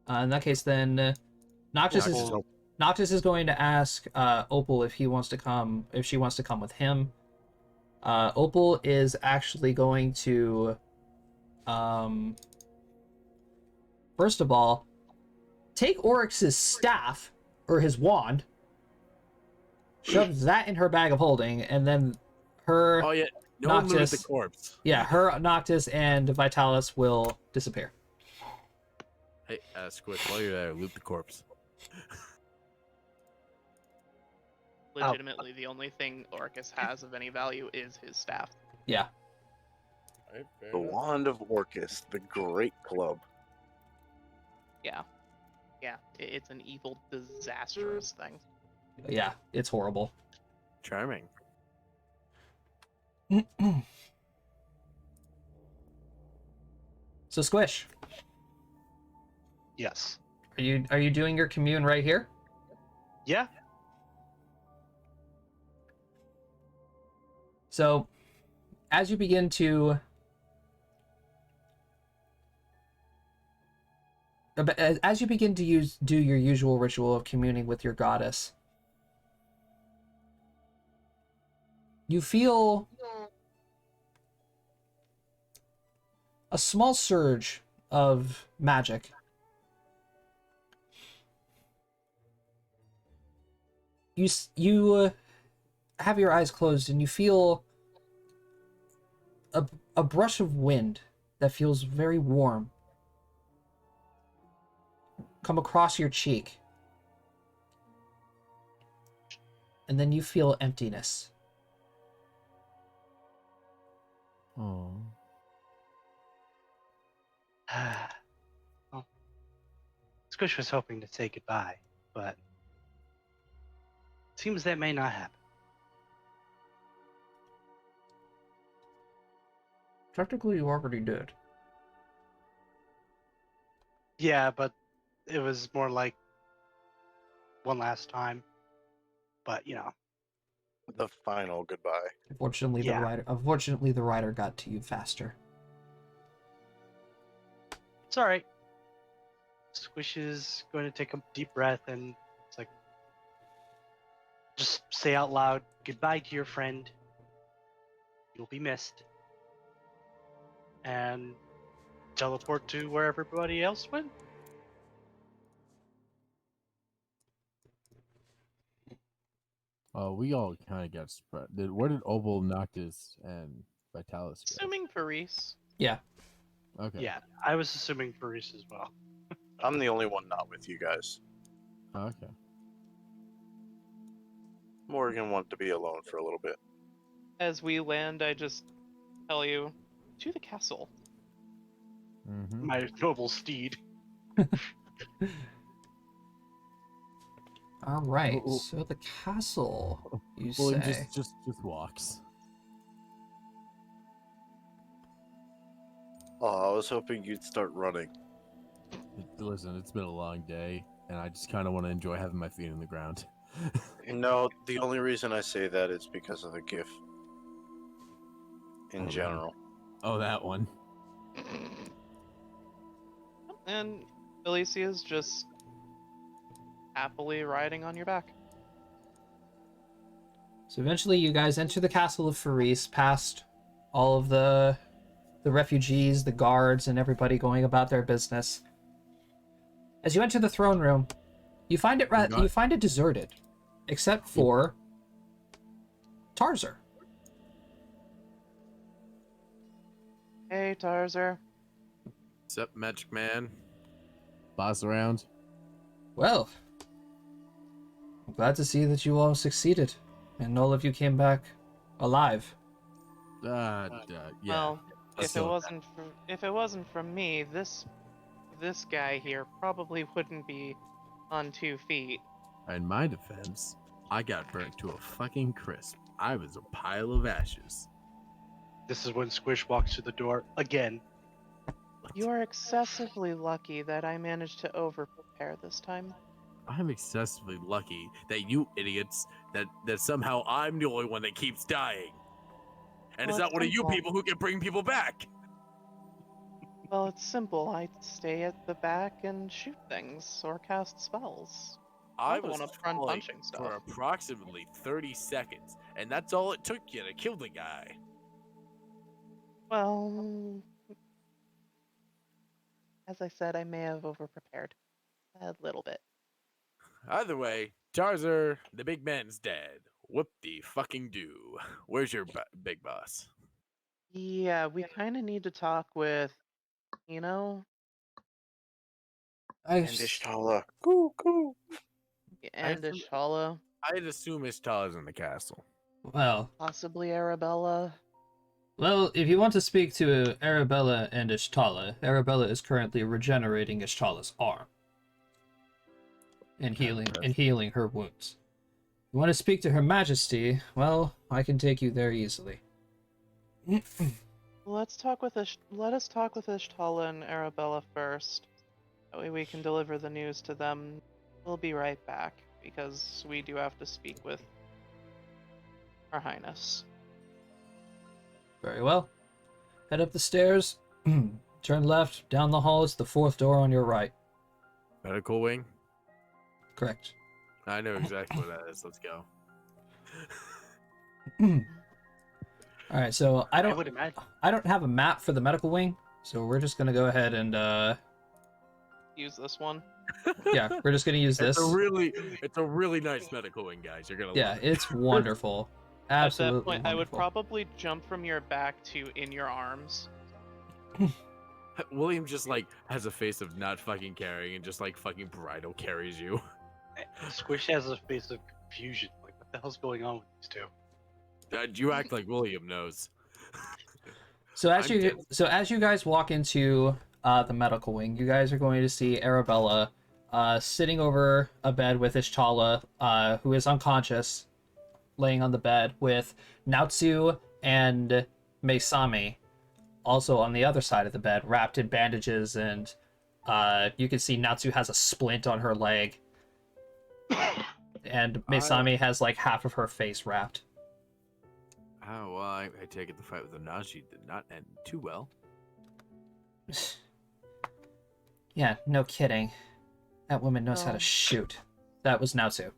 In that case, then Noctis is Opal. Noctis is going to ask Opal if he wants to come, if she wants to come with him. Opal is actually going to, first of all, take Oryx's staff or his wand, shove that in her bag of holding, and then her, Oh yeah, no one looted the Noctis. corpse. Yeah, her, Noctis, and Vitalis will disappear. Hey, Squish, while you're there, loot the corpse. Legitimately, the only thing Orcus has of any value is his staff. Yeah. Alright, fair The enough. Wand of Orcus, the Great Club. Yeah. Yeah, it's an evil, disastrous thing. Yeah, it's horrible. Charming. So Squish, Yes. are you doing your commune right here? Yeah. So, as you begin to do your usual ritual of communing with your goddess, you feel a small surge of magic. You have your eyes closed and you feel a brush of wind that feels very warm come across your cheek. And then you feel emptiness. Oh. Well, Squish was hoping to say goodbye, but seems that may not happen. Technically, you already did. Yeah, but it was more like one last time. But The final goodbye. Unfortunately, Yeah. the rider got to you faster. it's all right. Squish is going to take a deep breath and it's like, just say out loud, goodbye to your friend. You'll be missed. And teleport to where everybody else went. We all kind of got spread. Where did Opal, Noctis, and Vitalis go? Assuming Paris. Yeah. Okay. Yeah, I was assuming Paris as well. I'm the only one not with you guys. Okay. Morgan wanted to be alone for a little bit. As we land, I just tell you, to the castle. Mm-hmm. My noble steed. All right. Oh. So the castle, you William say. just walks. Oh, I was hoping you'd start running. Listen, it's been a long day, and I just kind of want to enjoy having my feet in the ground. No, the only reason I say that is because of the GIF. In Oh, really? general. Oh, that one. And Alicia's just happily riding on your back. So eventually you guys enter the castle of Faris, past all of the refugees, the guards, and everybody going about their business. As you enter the throne room, you find it deserted, except for Tarzer. Hey, Tarzer. What's up, Magic Man? Boss around. Well, I'm glad to see that you all succeeded, and all of you came back alive. Yeah. Well, if So- it wasn't from me, this guy here probably wouldn't be on 2 feet. In my defense, I got burnt to a fucking crisp. I was a pile of ashes. This is when Squish walks through the door again. You are excessively lucky that I managed to over-prepare this time. I'm excessively lucky that you idiots, that somehow I'm the only one that keeps dying. And it's Well, not one of you simple. people who can bring people back. Well, it's simple. I stay at the back and shoot things or cast spells. I I'm the was one up front falling punching stuff. for approximately 30 seconds, and that's all it took you to kill the guy. Well, as I said, I may have over-prepared a little bit. Either way, Tarzer, the big man's dead. Whoop the fucking do. Where's your big boss? Yeah, we kind of need to talk with, And Ishtala. and assume- Ishala, I'd assume Ishtala's in the castle. Well, possibly Arabella. if you want to speak to Arabella and Ishtala, Arabella is currently regenerating Ishtala's arm and healing her wounds. If you want to speak to Her Majesty, well, I can take you there easily. Let us talk with Ishtala and Arabella first. That way we can deliver the news to them. We'll be right back, because we do have to speak with Her Highness. Very well. Head up the stairs, turn left, down the hall, it's the 4th door on your right. Medical wing? Correct. I know exactly what that is. Let's go. Alright, so I would imagine. I don't have a map for the medical wing, so we're just gonna go ahead and Use this one. yeah, we're just gonna use this. It's a really nice medical wing, guys. You're gonna Yeah, love it. it's wonderful. Absolutely At that point, I would wonderful. probably jump from your back to in your arms. William just like has a face of not fucking caring and just like fucking bridal carries you. Squish has a face of confusion. Like, what the hell's going on with these two? You act like William knows. So as I'm you guys walk into the medical wing, you guys are going to see Arabella sitting over a bed with Ishtala, who is unconscious, laying on the bed, with Naotsu and Meisami also on the other side of the bed, wrapped in bandages, and you can see Naotsu has a splint on her leg, and Meisami has like half of her face wrapped. Oh, well, I take it the fight with the Naji did not end too well. Yeah, no kidding. That woman knows how No. to shoot. That was Naotsu.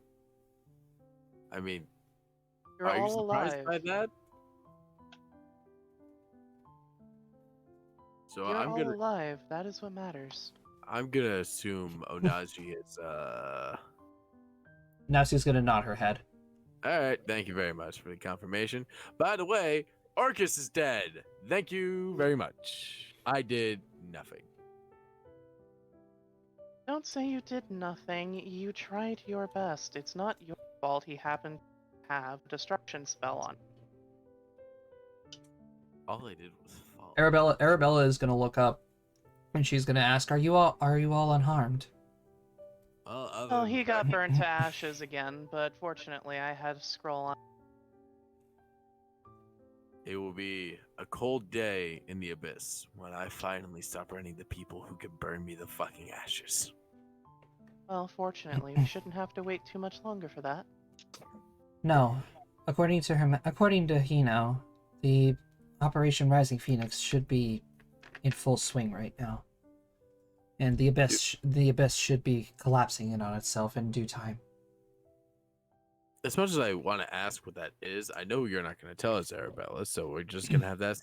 I mean, You're are you all surprised alive. by that? So You're I'm all gonna alive. That is what matters. assume Onaji is Naotsu's gonna nod her head. Alright, thank you very much for the confirmation. By the way, Arcus is dead. Thank you very much. I did nothing. Don't say you did nothing. You tried your best. It's not your fault he happened to have a destruction spell on. All I did was fall. Arabella is gonna look up, and she's gonna ask, "Are you all unharmed?" Well, he got burned to ashes again, but fortunately I had to scroll on. It will be a cold day in the abyss when I finally stop running the people who can burn me the fucking ashes. Well, fortunately, we shouldn't have to wait too much longer for that. No, according to Hino, the Operation Rising Phoenix should be in full swing right now, and the abyss should be collapsing in on itself in due time. As much as I want to ask what that is, I know you're not going to tell us, Arabella, so we're just going to have that,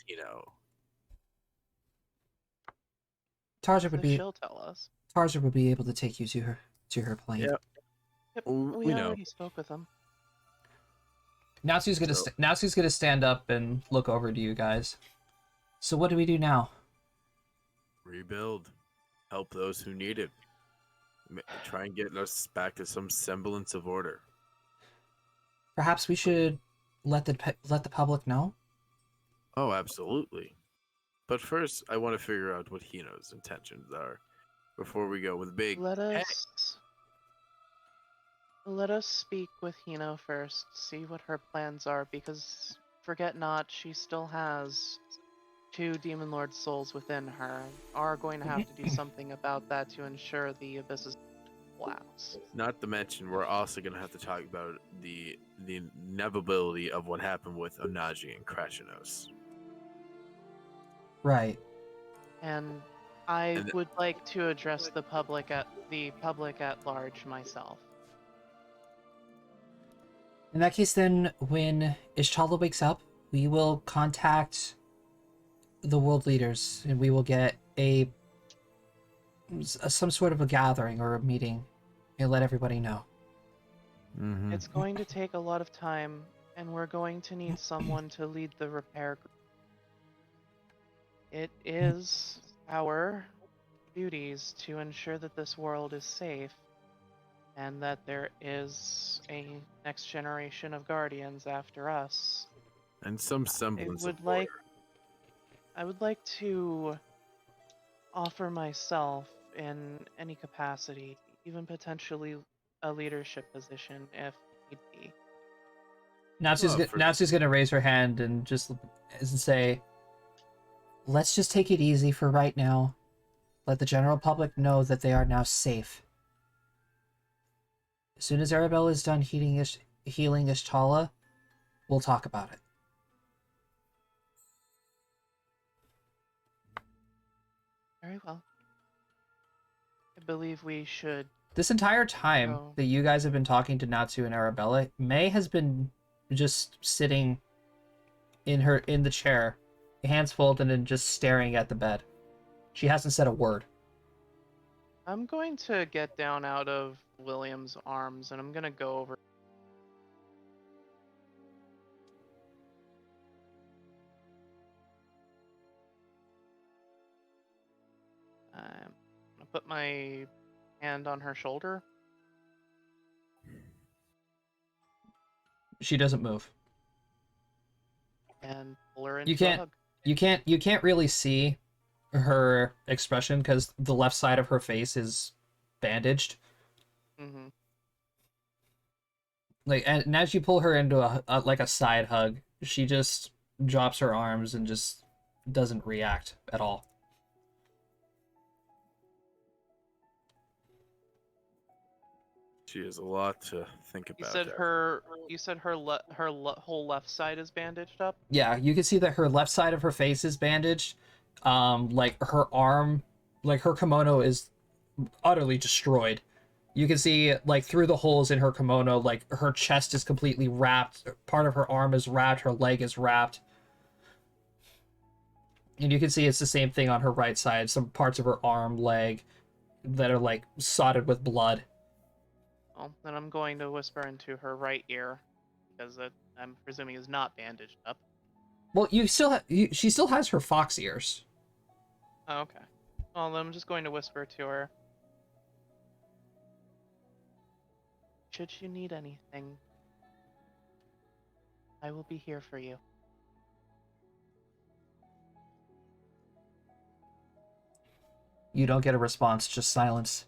Tarja So would be she'll tell us. Tarja would be able to take you to her plane. Yep. Yep, We we know. already spoke with them. Natsu's gonna stand up and look over to you guys. So what do we do now? Rebuild. Help those who need it. Try and get us back to some semblance of order. Perhaps we should let the public know. Oh, absolutely. But first, I want to figure out what Hino's intentions are before we go with big. Let "Hey." us speak with Hino first, see what her plans are, because forget not, she still has 2 Demon Lord souls within her. Are going to have to do something about that to ensure the abyss's collapse. Not to mention, we're also going to have to talk about the inevitability of what happened with Onaji and Krashenos. Right. And I And- would like to address the public at large myself. In that case, then, when Ishtala wakes up, we will contact the world leaders, and we will get some sort of a gathering or a meeting, and let everybody know. Mm-hmm. It's going to take a lot of time, and we're going to need someone to lead the repair group. It is our duties to ensure that this world is safe and that there is a next generation of guardians after us. And some semblance would of like- order. I would like to offer myself in any capacity, even potentially a leadership position if need be. Natsu's gonna raise her hand and just say, "Let's just take it easy for right now. Let the general public know that they are now safe. As soon as Arabella is done healing Ishtala, we'll talk about it." Very well. I believe we should. This entire time Oh. that you guys have been talking to Natsu and Arabella, May has been just sitting in the chair, hands folded and just staring at the bed. She hasn't said a word. I'm going to get down out of William's arms and I'm going to go over. I'm going to put my hand on her shoulder. She doesn't move. And pull her into You can't- a hug. You can't really see her expression because the left side of her face is bandaged. Mm-hmm. And as you pull her into a side hug, she just drops her arms and just doesn't react at all. She has a lot to think about. You said her whole left side is bandaged up. Yeah, you can see that her left side of her face is bandaged. Like her arm, like her kimono is utterly destroyed. You can see like through the holes in her kimono, like her chest is completely wrapped. Part of her arm is wrapped. Her leg is wrapped. And you can see it's the same thing on her right side. Some parts of her arm, leg, that are like sodded with blood. Well, then I'm going to whisper into her right ear, because that I'm presuming is not bandaged up. Well, she still has her fox ears. Oh, okay. Well, then I'm just going to whisper to her. Should you need anything, I will be here for you. You don't get a response, just silence.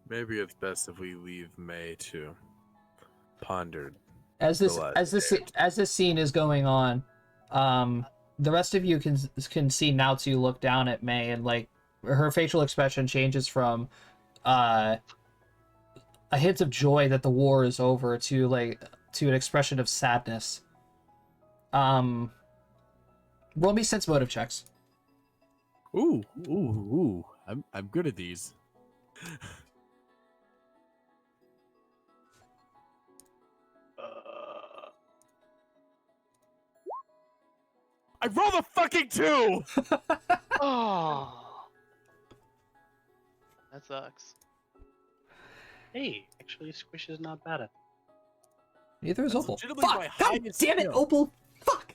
Maybe it's best if we leave May to ponder As this The last as this stand. as this scene is going on, the rest of you can see Naotsu look down at May, and like her facial expression changes from a hint of joy that the war is over to an expression of sadness. Roll me sense motive checks. Ooh. I'm good at these. I rolled a fucking 2! Oh, that sucks. Hey, actually, Squish is not bad at. Neither is That's Opal. legitimately Fuck! my God highest damn it, skill. Opal! Fuck!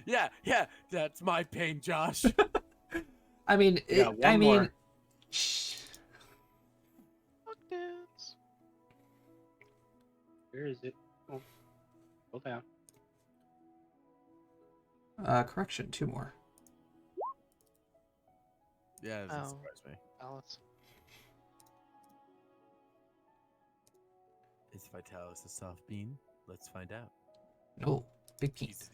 Yeah, that's my pain, Josh. I mean, Yeah, one more. Fuck this. Where is it? Oh, go down. Correction, 2 more. Yeah, that doesn't Oh. surprise me. Balance. Is Vitalis a soft bean? Let's find out. No, big piece.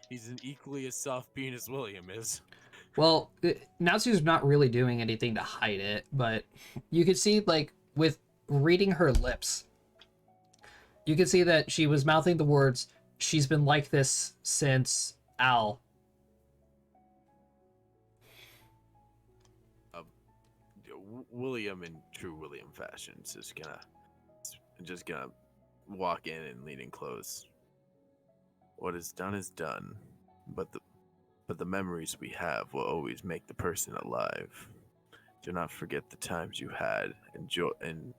He's an equally as soft bean as William is. Well, Natsu's not really doing anything to hide it, but you could see, like, with reading her lips, you could see that she was mouthing the words, "She's been like this since Al." William, in true William fashion, is just gonna walk in and lean in close. What is done, but the memories we have will always make the person alive. Do not forget the times you had, enjoy and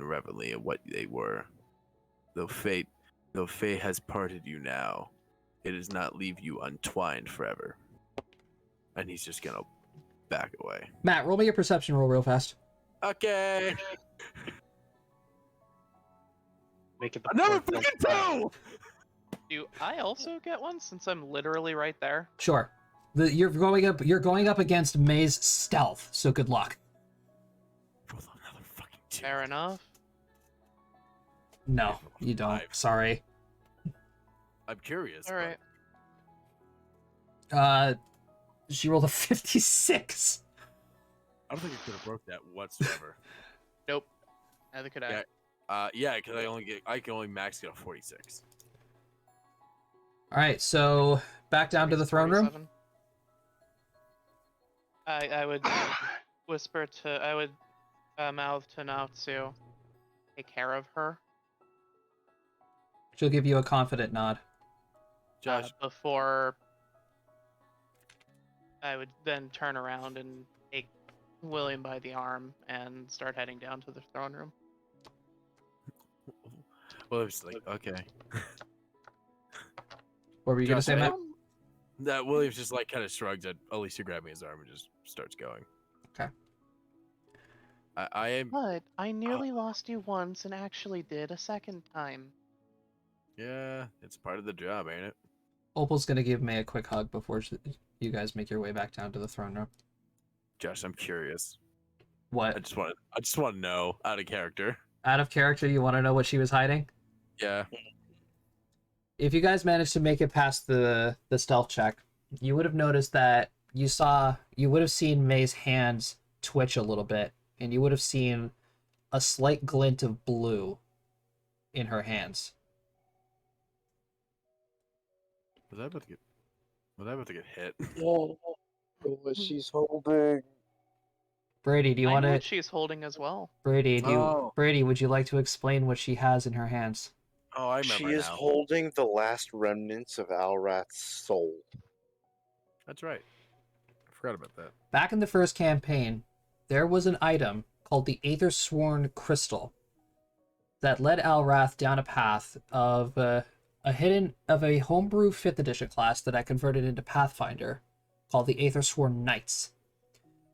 revel in what they were. Though fate has parted you now, it does not leave you untwined forever. And he's just gonna back away. Matt, roll me a perception roll real fast. Okay. Make it the Another fourth fucking one. 2! Do I also get one since I'm literally right there? Sure. You're going up against May's stealth, so good luck. Roll another fucking 2. Fair enough. No, you don't. 5. Sorry. I'm curious. All right. She rolled a 56. I don't think I could have broke that whatsoever. Nope. Neither could I. Yeah. Yeah, because I can only max get a 46. All right, so back down to the throne room. 47. I would whisper to, I would mouth to Naotsu, take care of her. She'll give you a confident nod. Josh, Before I would then turn around and take William by the arm and start heading down to the throne room. well, it's like, okay. What were you gonna Josh, say, Matt? That Williams just like kind of shrugs at Alicia grabbing his arm and just starts going. Okay. I am. But I nearly lost you once and actually did a second time. Yeah, it's part of the job, ain't it? Opal's gonna give May a quick hug before you guys make your way back down to the throne room. Josh, I'm curious. What? I just want to know, out of character. Out of character, you want to know what she was hiding? Yeah. If you guys managed to make it past the stealth check, you would have noticed that you would have seen May's hands twitch a little bit, and you would have seen a slight glint of blue in her hands. Was I about to get hit? Oh, what she's holding. Brady, do you I want know to? what she's holding as well. Brady, Oh. Brady, would you like to explain what she has in her hands? Oh, I remember She is now. holding the last remnants of Alrath's soul. That's right. I forgot about that. Back in the first campaign, there was an item called the Aethersworn Crystal that led Alrath down a path of a homebrew 5th edition class that I converted into Pathfinder called the Aethersworn Knights.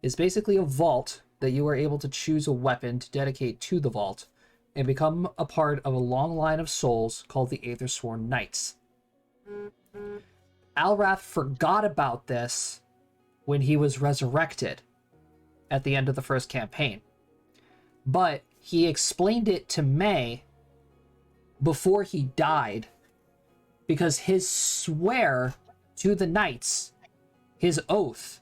It's basically a vault that you are able to choose a weapon to dedicate to the vault and become a part of a long line of souls called the Aethersworn Knights. Alrath forgot about this when he was resurrected at the end of the first campaign. But he explained it to May before he died, because his swear to the knights, his oath,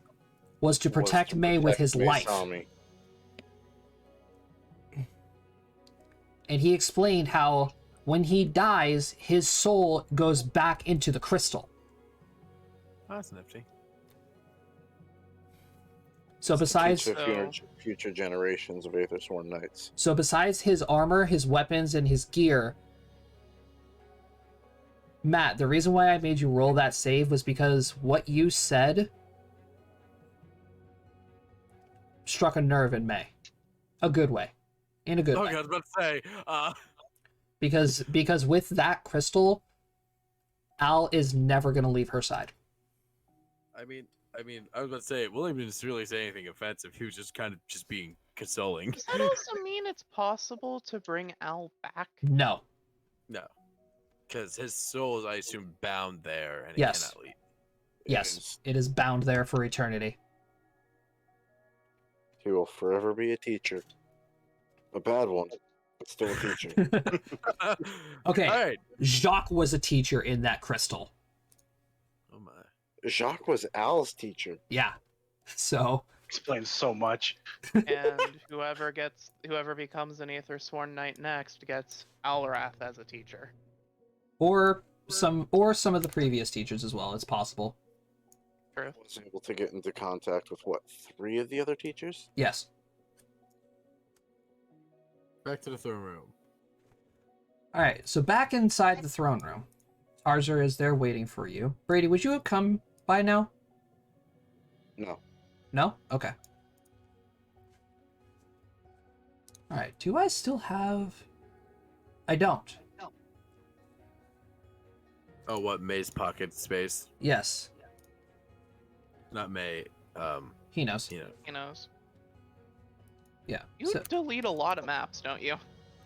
was to protect May with his life. Masami. And he explained how when he dies, his soul goes back into the crystal. Oh, that's nifty. So besides Teach the future generations of Aethersworn Knights. So besides his armor, his weapons, and his gear, Matt, the reason why I made you roll that save was because what you said struck a nerve in May. A good way. In a good way. I was about to say, Because with that crystal, Al is never going to leave her side. I mean, I was about to say, William didn't really say anything offensive. He was just kind of just being consoling. Does that also mean it's possible to bring Al back? No. No, because his soul is, I assume, bound there, and Yes. it cannot leave. Yes, it is bound there for eternity. He will forever be a teacher. A bad one, but still a teacher. Okay, All right. Jacques was a teacher in that crystal. Oh my. Jacques was Al's teacher. Yeah. So, Explains so much. And whoever becomes an Aethersworn Knight next gets Alrath as a teacher. or some of the previous teachers as well. It's possible. True. I was able to get into contact with, what, 3 of the other teachers? Yes. Back to the throne room. All right, so back inside the throne room. Tarzer is there waiting for you. Brady, would you have come by now? No. No? Okay. All right, do I still have... I don't. Oh, what? May's pocket space? Yes, Not May. he knows. You know. He knows. Yeah. You So, delete a lot of maps, don't you?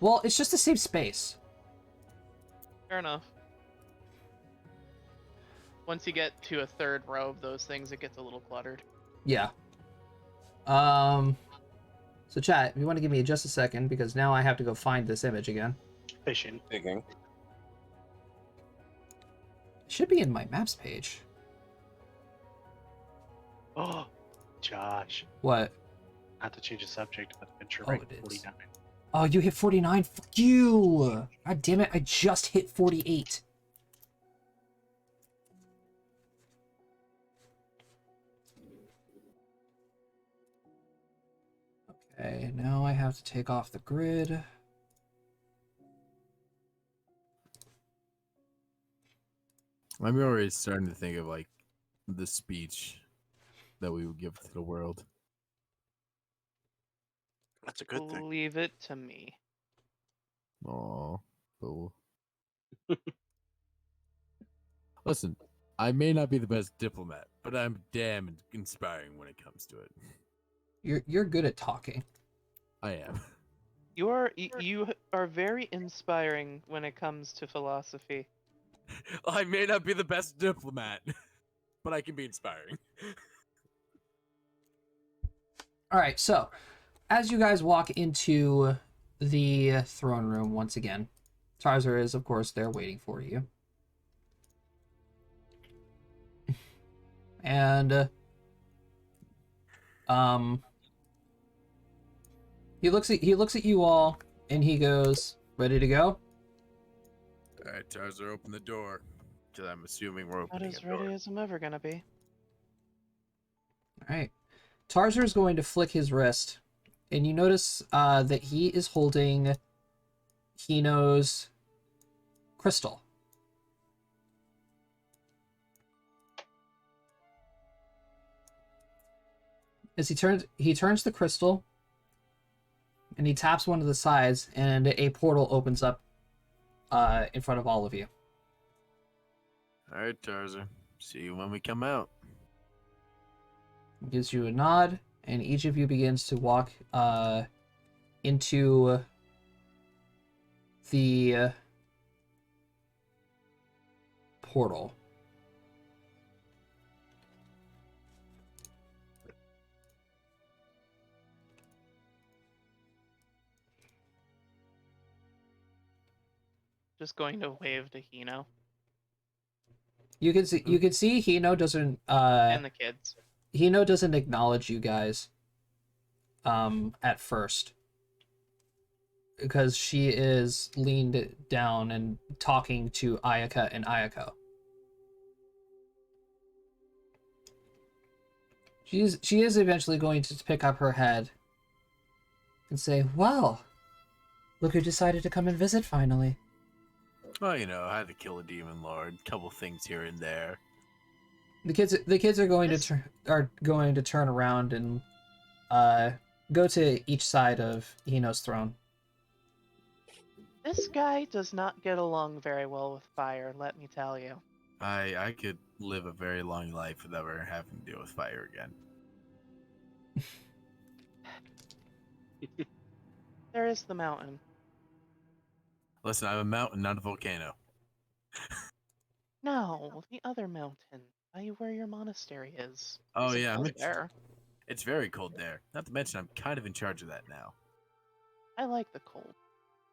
well, it's just to save space. Fair enough. Once you get to a third row of those things, it gets a little cluttered. Yeah. So chat, if you want to give me just a second, because now I have to go find this image again. Fishing. Digging. It should be in my maps page. Oh, Josh. What? Not to change the subject, but adventure Oh, rate it is. 49. Oh, you hit 49? Fuck you! God damn it, I just hit 48. Okay, now I have to take off the grid. I'm already starting to think of like the speech that we would give to the world. That's a good thing. Leave it to me. Aw, cool. Listen, I may not be the best diplomat, but I'm damn inspiring when it comes to it. You're good at talking. I am. You are very inspiring when it comes to philosophy. I may not be the best diplomat, but I can be inspiring. All right, so as you guys walk into the throne room once again, Tarzer is, of course, there waiting for you. And he looks at you all and he goes, "Ready to go?" All right, Tarzer, open the door, because I'm assuming we're Not opening as a door. ready as I'm ever gonna be. All right. Tarzer is going to flick his wrist, and you notice that he is holding Hino's crystal. As he turns the crystal, and he taps one of the sides, and a portal opens up in front of all of you. All right, Tarzer. See you when we come out. He gives you a nod, and each of you begins to walk into the portal. just going to wave to Hino You can see Hino doesn't and the kids. Hino doesn't acknowledge you guys at first, because she is leaned down and talking to Ayaka and Ayako. She is eventually going to pick up her head and say, "Well, look who decided to come and visit finally." Well, you know, I had to kill a demon lord. Couple things here and there. The kids are going to turn around and go to each side of Hino's throne. This guy does not get along very well with fire, let me tell you. I could live a very long life without ever having to deal with fire again. There is the mountain. Listen, I'm a mountain, not a volcano. No, the other mountain, by where your monastery is. Oh It's yeah, cold there. it's very cold there. Not to mention, I'm kind of in charge of that now. I like the cold.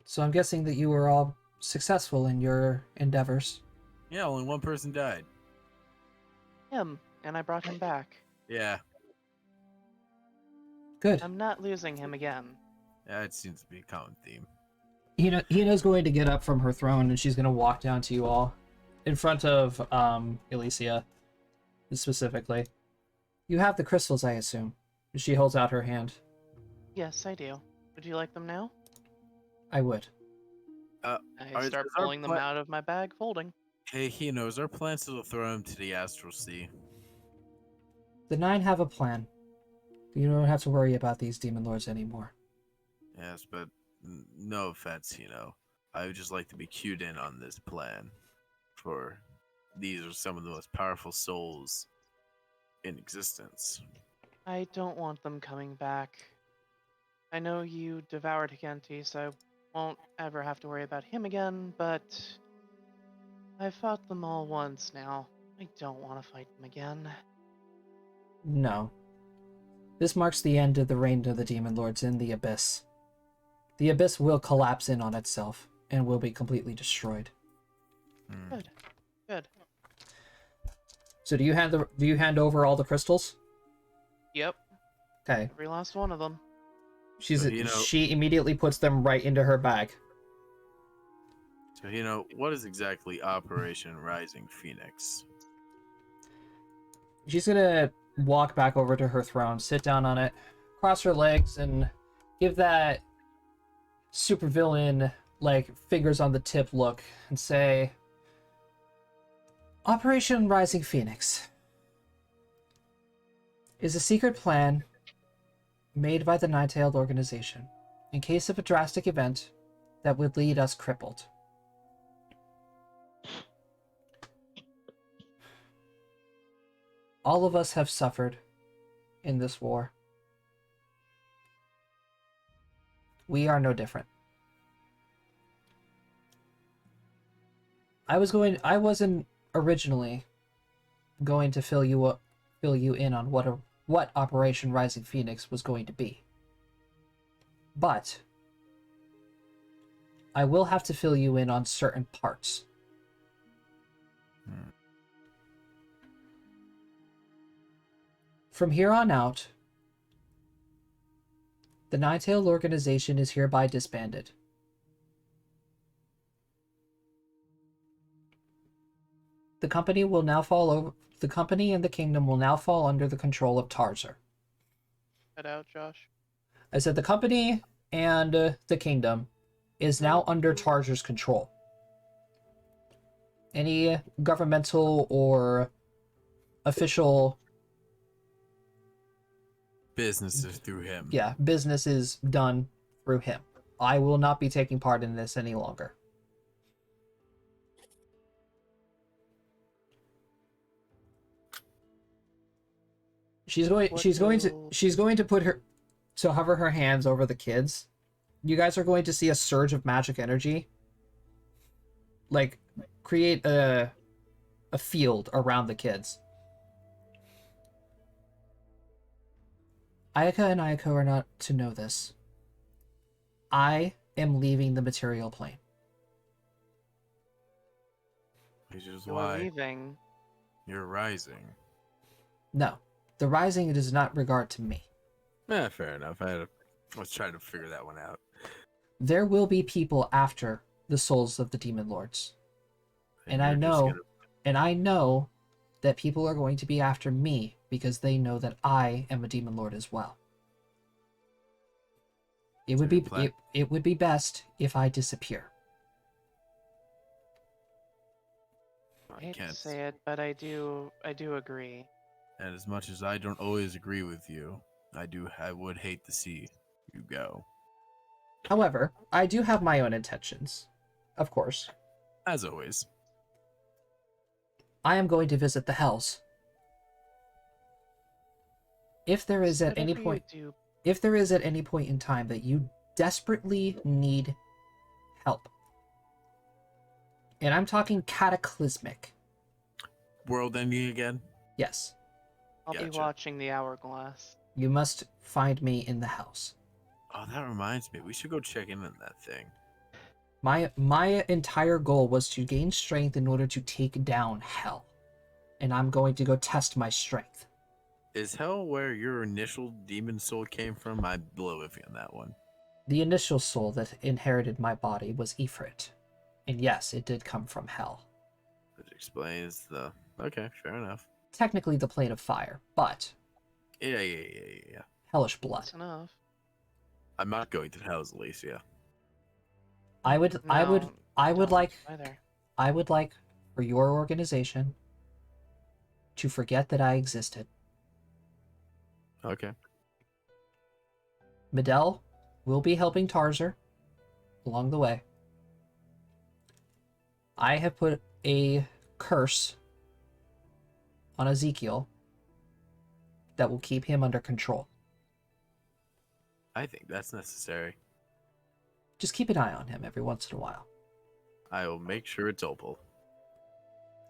So I'm guessing that you were all successful in your endeavors. Yeah, only one person died. Him, and I brought him back. Yeah, Good. I'm not losing him again. yeah, it seems to be a common theme. Hina's going to get up from her throne and she's going to walk down to you all in front of Elysia specifically. You have the crystals, I assume. She holds out her hand. Yes, I do. Would you like them now? I would. I Is start our pulling them out of my bag, folding. Hey, he knows our plans to throw him to the astral sea. The 9 have a plan. You don't have to worry about these demon lords anymore. Yes, but no offense, you know. I would just like to be cued in on this plan. For these are some of the most powerful souls in existence. I don't want them coming back. I know you devoured Higanti, so I won't ever have to worry about him again, but I've fought them all once now. I don't want to fight them again. No. This marks the end of the reign of the demon lords in the Abyss. The Abyss will collapse in on itself and will be completely destroyed. Good. Good. So do you hand over all the crystals? Yep. Okay. Every last one of them. So, you know- She immediately puts them right into her bag. So, you know, what is exactly Operation Rising Phoenix? She's gonna walk back over to her throne, sit down on it, cross her legs, and give that supervillain, like, fingers on the tip look, and say, Operation Rising Phoenix is a secret plan made by the Nine-Tailed Organization in case of a drastic event that would lead us crippled. All of us have suffered in this war. We are no different. I wasn't originally going to fill you in on what Operation Rising Phoenix was going to be. But I will have to fill you in on certain parts. From here on out, the Nine-Tailed Organization is hereby disbanded. The company and the kingdom will now fall under the control of Tarzer. Head out, Josh. I said the company and the kingdom is now under Tarzer's control. Any governmental or official Businesses through him. business is done through him. I will not be taking part in this any longer. She's going to put her to hover her hands over the kids. You guys are going to see a surge of magic energy, like, create a field around the kids. Ayaka and Ayako are not to know this. I am leaving the material plane. Which is You're why leaving. you're rising. No, the rising does not regard to me. Yeah, fair enough. I was trying to figure that one out. There will be people after the souls of the demon lords. And I you're just know, gonna- and I know that people are going to be after me because they know that I am a demon lord as well. It would So your be plan- it would be best if I disappear. I I hate to can't. say it, but I do agree. And as much as I don't always agree with you, I would hate to see you go. However, I do have my own intentions. Of course. As always. I am going to visit the Hells. If there is at any Whatever you point do, if there is at any point in time that you desperately need help, and I'm talking cataclysmic, World ending again? yes, I'll be Gotcha. watching the hourglass. you must find me in the Hells. Oh, that reminds me. We should go check in on that thing. My entire goal was to gain strength in order to take down Hell, and I'm going to go test my strength. Is hell where your initial demon soul came from? I'm a little iffy on that one. The initial soul that inherited my body was Ifrit, and yes, it did come from Hell. Which explains the... Okay, fair enough. Technically the plane of fire, but Yeah. hellish blood. That's enough. I'm not going to Hell's Elysia. I would No, don't like either. I would like for your organization to forget that I existed. Okay. Medell will be helping Tarzer along the way. I have put a curse on Ezekiel that will keep him under control. I think that's necessary. Just keep an eye on him every once in a while. I will make sure it's Opal.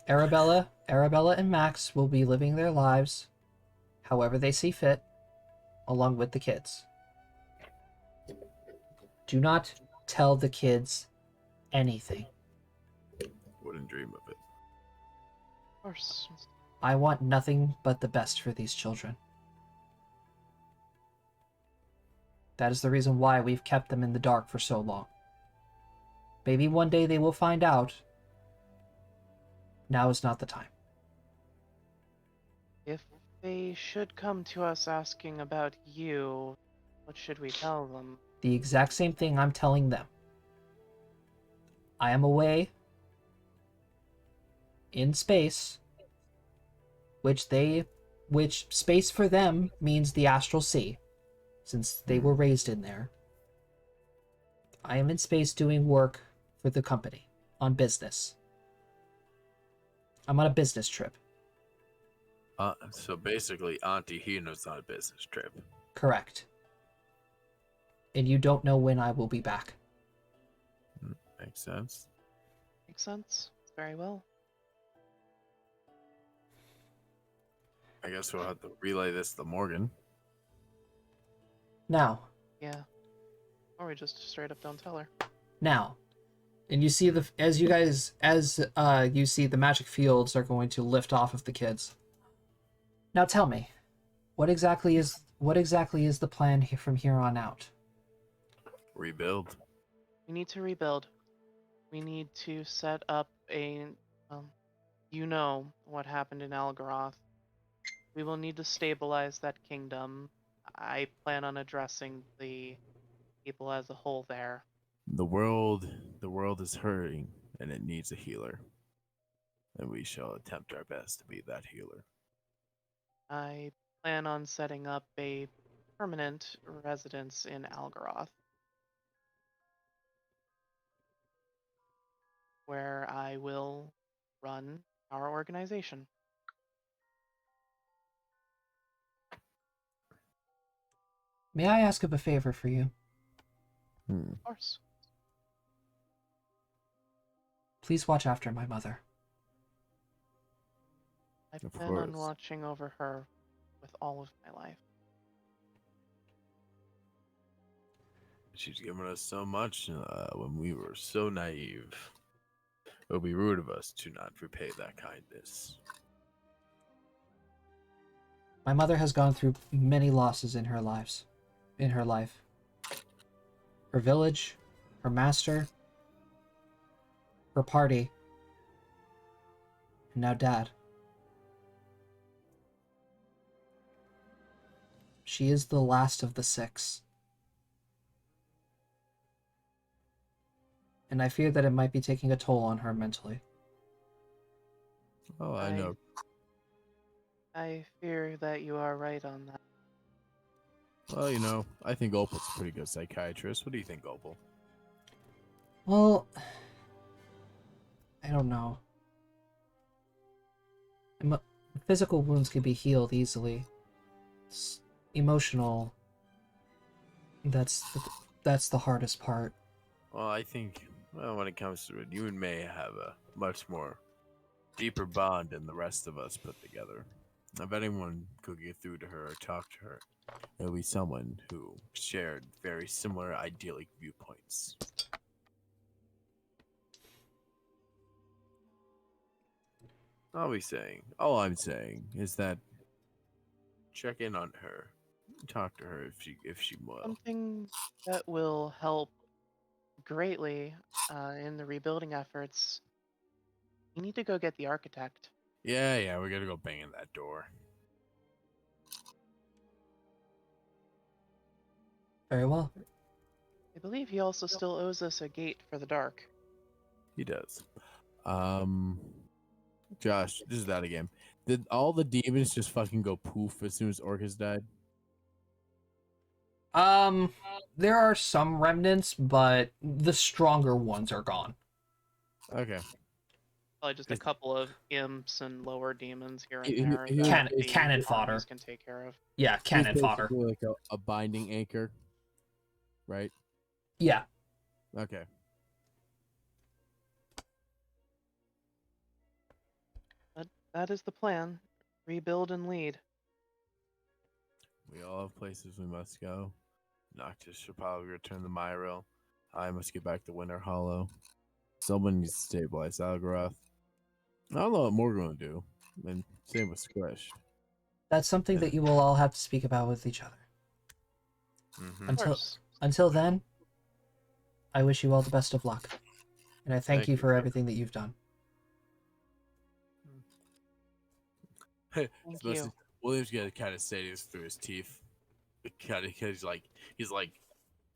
Arabella and Max will be living their lives however they see fit, along with the kids. Do not tell the kids anything. Wouldn't dream of it. Of course. I want nothing but the best for these children. That is the reason why we've kept them in the dark for so long. Maybe one day they will find out. Now is not the time. If they should come to us asking about you, what should we tell them? The exact same thing I'm telling them. I am away in space, which space for them means the astral sea, since they were raised in there. I am in space doing work for the company on business. I'm on a business trip. So basically, Auntie Hino's on a business trip. Correct. And you don't know when I will be back. Makes sense. Makes sense. Very well. I guess we'll have to relay this to Morgan. Now, Yeah. Or we just straight up don't tell her. and you see as you see the magic fields are going to lift off of the kids. Now tell me, what exactly is the plan from here on out? Rebuild. We need to rebuild. We need to set up a, you know what happened in Algaroth. We will need to stabilize that kingdom. I plan on addressing the people as a whole there. The world is hurting, and it needs a healer. And we shall attempt our best to be that healer. I plan on setting up a permanent residence in Algaroth, where I will run our organization. May I ask of a favor for you? Of course. Please watch after my mother. I Of plan on course. watching over her with all of my life. She's given us so much when we were so naive. It would be rude of us to not repay that kindness. My mother has gone through many losses in her life. Her village, her master, her party, and now Dad. She is the last of the 6. And I fear that it might be taking a toll on her mentally. Oh, I know. I fear that you are right on that. Well, I think Opal's a pretty good psychiatrist. What do you think, Opal? Well, I don't know. Physical wounds can be healed easily. Emotional. That's the hardest part. Well, I think, when it comes to it, you and May have a much more deeper bond than the rest of us put together. If anyone could get through to her or talk to her, it would be someone who shared very similar idyllic viewpoints. All I'm saying is that check in on her, talk to her if she will. Something that will help greatly in the rebuilding efforts. You need to go get the architect. Yeah, we gotta go banging that door. Very well. I believe he also still owes us a gate for the dark. He does. Josh, this is that again. Did all the demons just fucking go poof as soon as Orcus died? There are some remnants, but the stronger ones are gone. Okay. Probably just a couple of imps and lower demons here and He- there he- that he- the cannon armies fodder. can take care of. Yeah, cannon He's fodder. basically like a binding anchor, right? Yeah. Okay. But that is the plan. Rebuild and lead. We all have places we must go. Noctis should probably return to Myril. I must get back to Winter Hollow. Someone needs to stabilize Algaroth. I don't know what Morgan will do. And same with Squish. That's something that you will all have to speak about with each other. Mm-hmm. Of course. Until then, I wish you all the best of luck. And I thank Thank you you. for everything that you've done. Thank you. William's gonna kind of say this through his teeth, kind of because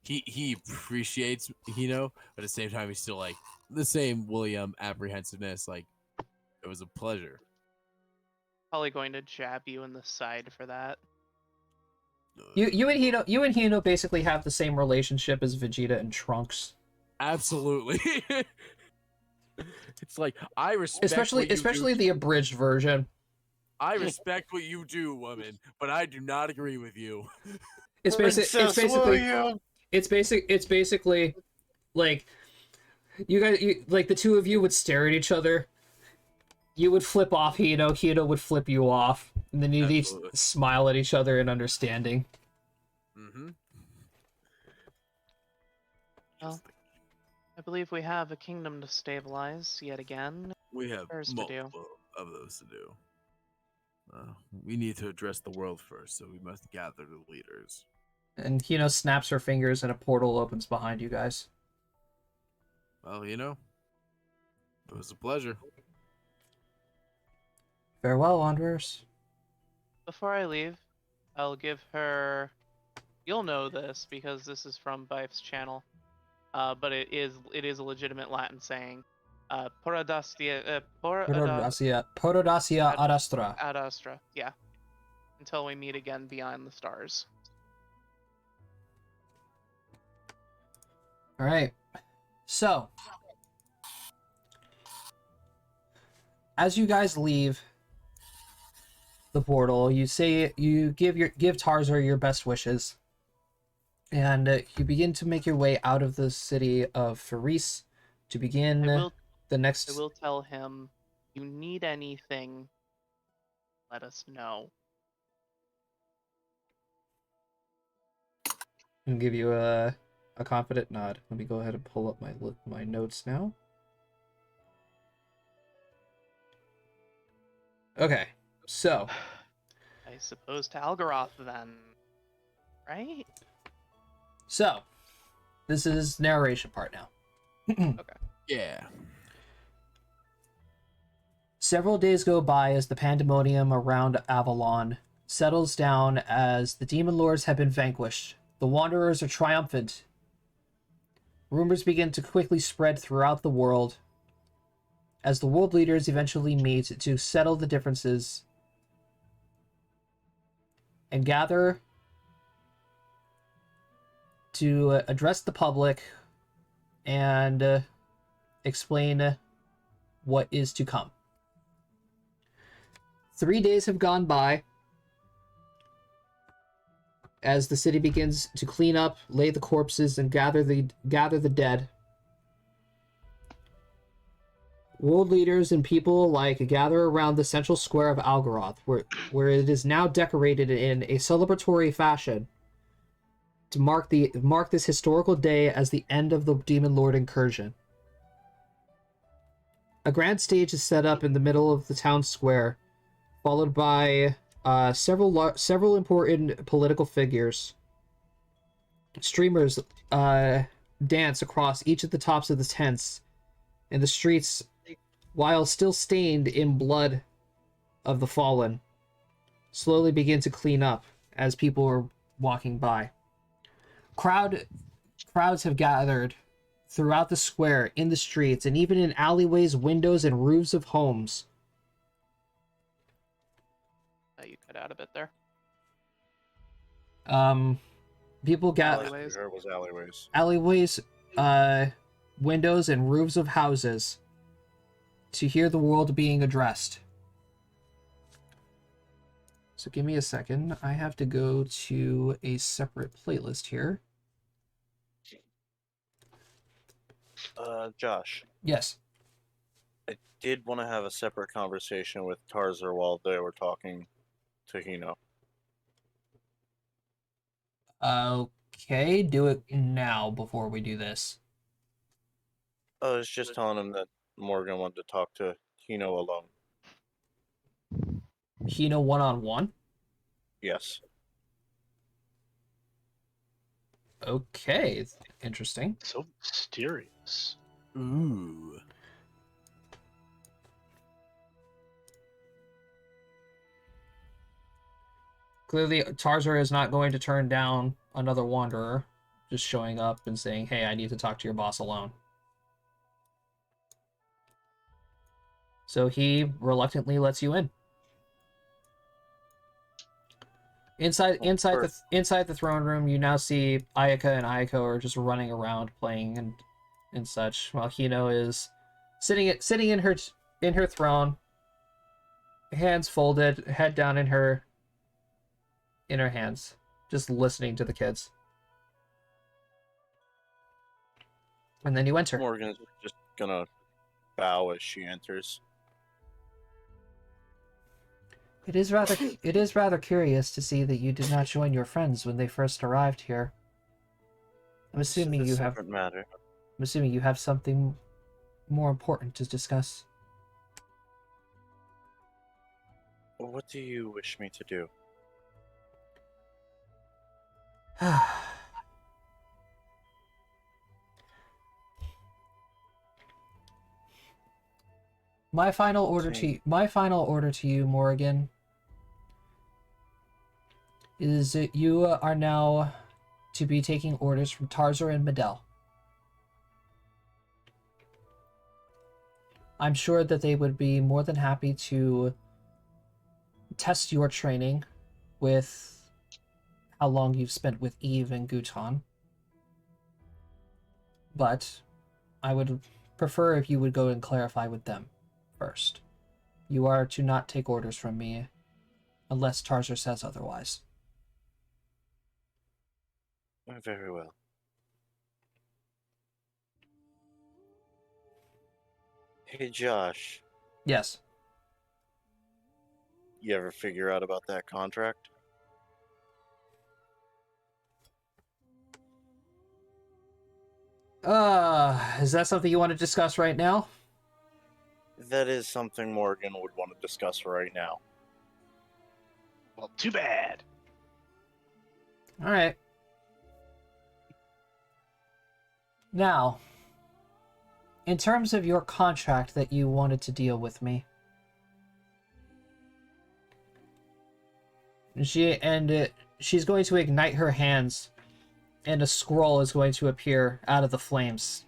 he appreciates but at the same time he's still like the same William apprehensiveness. Like it was a pleasure. Probably going to jab you in the side for that. You and Hino basically have the same relationship as Vegeta and Trunks. Absolutely. It's like I respect Especially the abridged version. I respect what you do, woman, but I do not agree with you. It's basically like like the two of you would stare at each other. You would flip off Hino would flip you off, and then you'd each Absolutely. smile at each other in understanding. Mm-hmm. Well, I believe we have a kingdom to stabilize yet again. We have There's to do. multiple of those to do. We need to address the world first, so we must gather the leaders. And Hino snaps her fingers, and a portal opens behind you guys. Well, it was a pleasure. Farewell, wanderers. Before I leave, I'll give her. You'll know this because this is from Bife's channel, but it is a legitimate Latin saying. Poradacia Adastra. ad astra. Yeah. Until we meet again beyond the stars. All right. So, as you guys leave the portal, you give Tarzar your best wishes, and you begin to make your way out of the city of Faris to begin the next. I will tell him, you need anything, let us know. I'll give you a confident nod. Let me go ahead and pull up my notes now. Okay, so I suppose to Algaroth then, right? this is narration part now. Yeah. Several days go by as the pandemonium around Avalon settles down as the demon lords have been vanquished. The wanderers are triumphant. Rumors begin to quickly spread throughout the world as the world leaders eventually meet to settle the differences and gather to address the public and explain what is to come. 3 days have gone by as the city begins to clean up, lay the corpses, and gather the dead. World leaders and people alike gather around the central square of Algaroth, where it is now decorated in a celebratory fashion to mark this historical day as the end of the Demon Lord incursion. A grand stage is set up in the middle of the town square, followed by several important political figures. Streamers dance across each of the tops of the tents, and the streets, while still stained in blood of the fallen, slowly begin to clean up as people are walking by. Crowds have gathered throughout the square, in the streets, and even in alleyways, windows, and roofs of homes. You cut out a bit there. People gather Alleyways. There was alleyways. alleyways, windows, and roofs of houses to hear the world being addressed. So give me a second. I have to go to a separate playlist here. Josh, Yes. I did want to have a separate conversation with Tarzer while they were talking to Hino. Okay, do it now before we do this. I was just telling him that Morgan wanted to talk to Hino alone. Hino one-on-one? Yes. Okay, interesting. So mysterious. Ooh. Clearly, Tarzer is not going to turn down another wanderer just showing up and saying, hey, I need to talk to your boss alone. So he reluctantly lets you in. Inside the throne room, you now see Ayaka and Ayako are just running around playing and such, while Hino is sitting in her throne, hands folded, head down in her hands, just listening to the kids. And then you enter. Morgan's just gonna bow as she enters. It is rather curious to see that you did not join your friends when they first arrived here. I'm assuming It's a you have. separate matter. I'm assuming you have something more important to discuss. What do you wish me to do? My final order to you, Morgan, is that you are now to be taking orders from Tarzer and Medell. I'm sure that they would be more than happy to test your training with how long you've spent with Eve and Guton. But I would prefer if you would go and clarify with them first. You are to not take orders from me unless Tarzer says otherwise. Very well. Hey, Josh. Yes. You ever figure out about that contract? Is that something you want to discuss right now? That is something Morgan would want to discuss right now. Well, too bad. All right. Now, in terms of your contract that you wanted to deal with me, she's going to ignite her hands, and a scroll is going to appear out of the flames.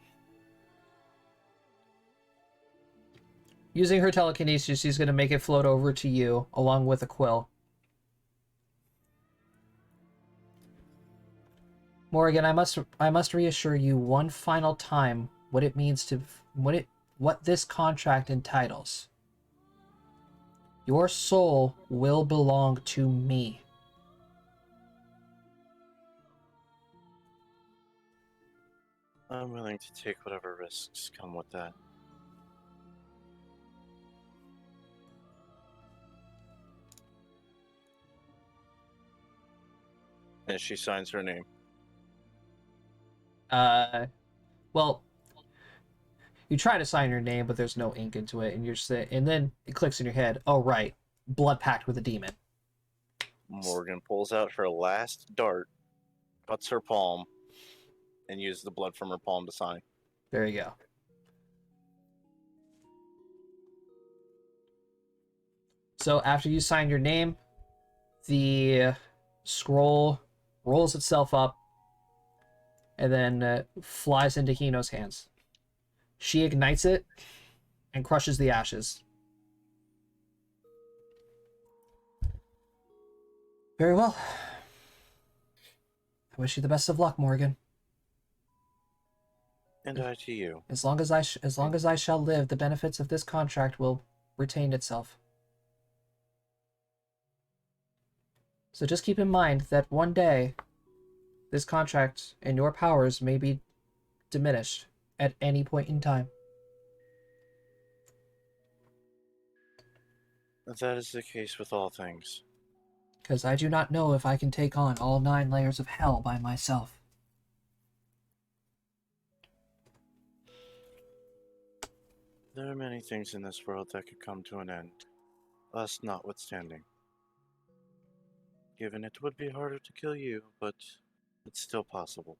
Using her telekinesis, she's going to make it float over to you, along with a quill. Morgan, I must reassure you one final time what it means to what this contract entitles. Your soul will belong to me. I'm willing to take whatever risks come with that. And she signs her name. Well, you try to sign your name, but there's no ink into it, and then it clicks in your head. Oh, right. Blood pact with a demon. Morgan pulls out her last dart, cuts her palm, and uses the blood from her palm to sign. There you go. So after you sign your name, the scroll rolls itself up and then flies into Hino's hands. She ignites it and crushes the ashes. Very well. I wish you the best of luck, Morgan. And I to you. As long as I shall live, the benefits of this contract will retain itself. So just keep in mind that one day, this contract and your powers may be diminished at any point in time. That is the case with all things. Because I do not know if I can take on all 9 layers of hell by myself. There are many things in this world that could come to an end, us notwithstanding. Given it would be harder to kill you, but it's still possible.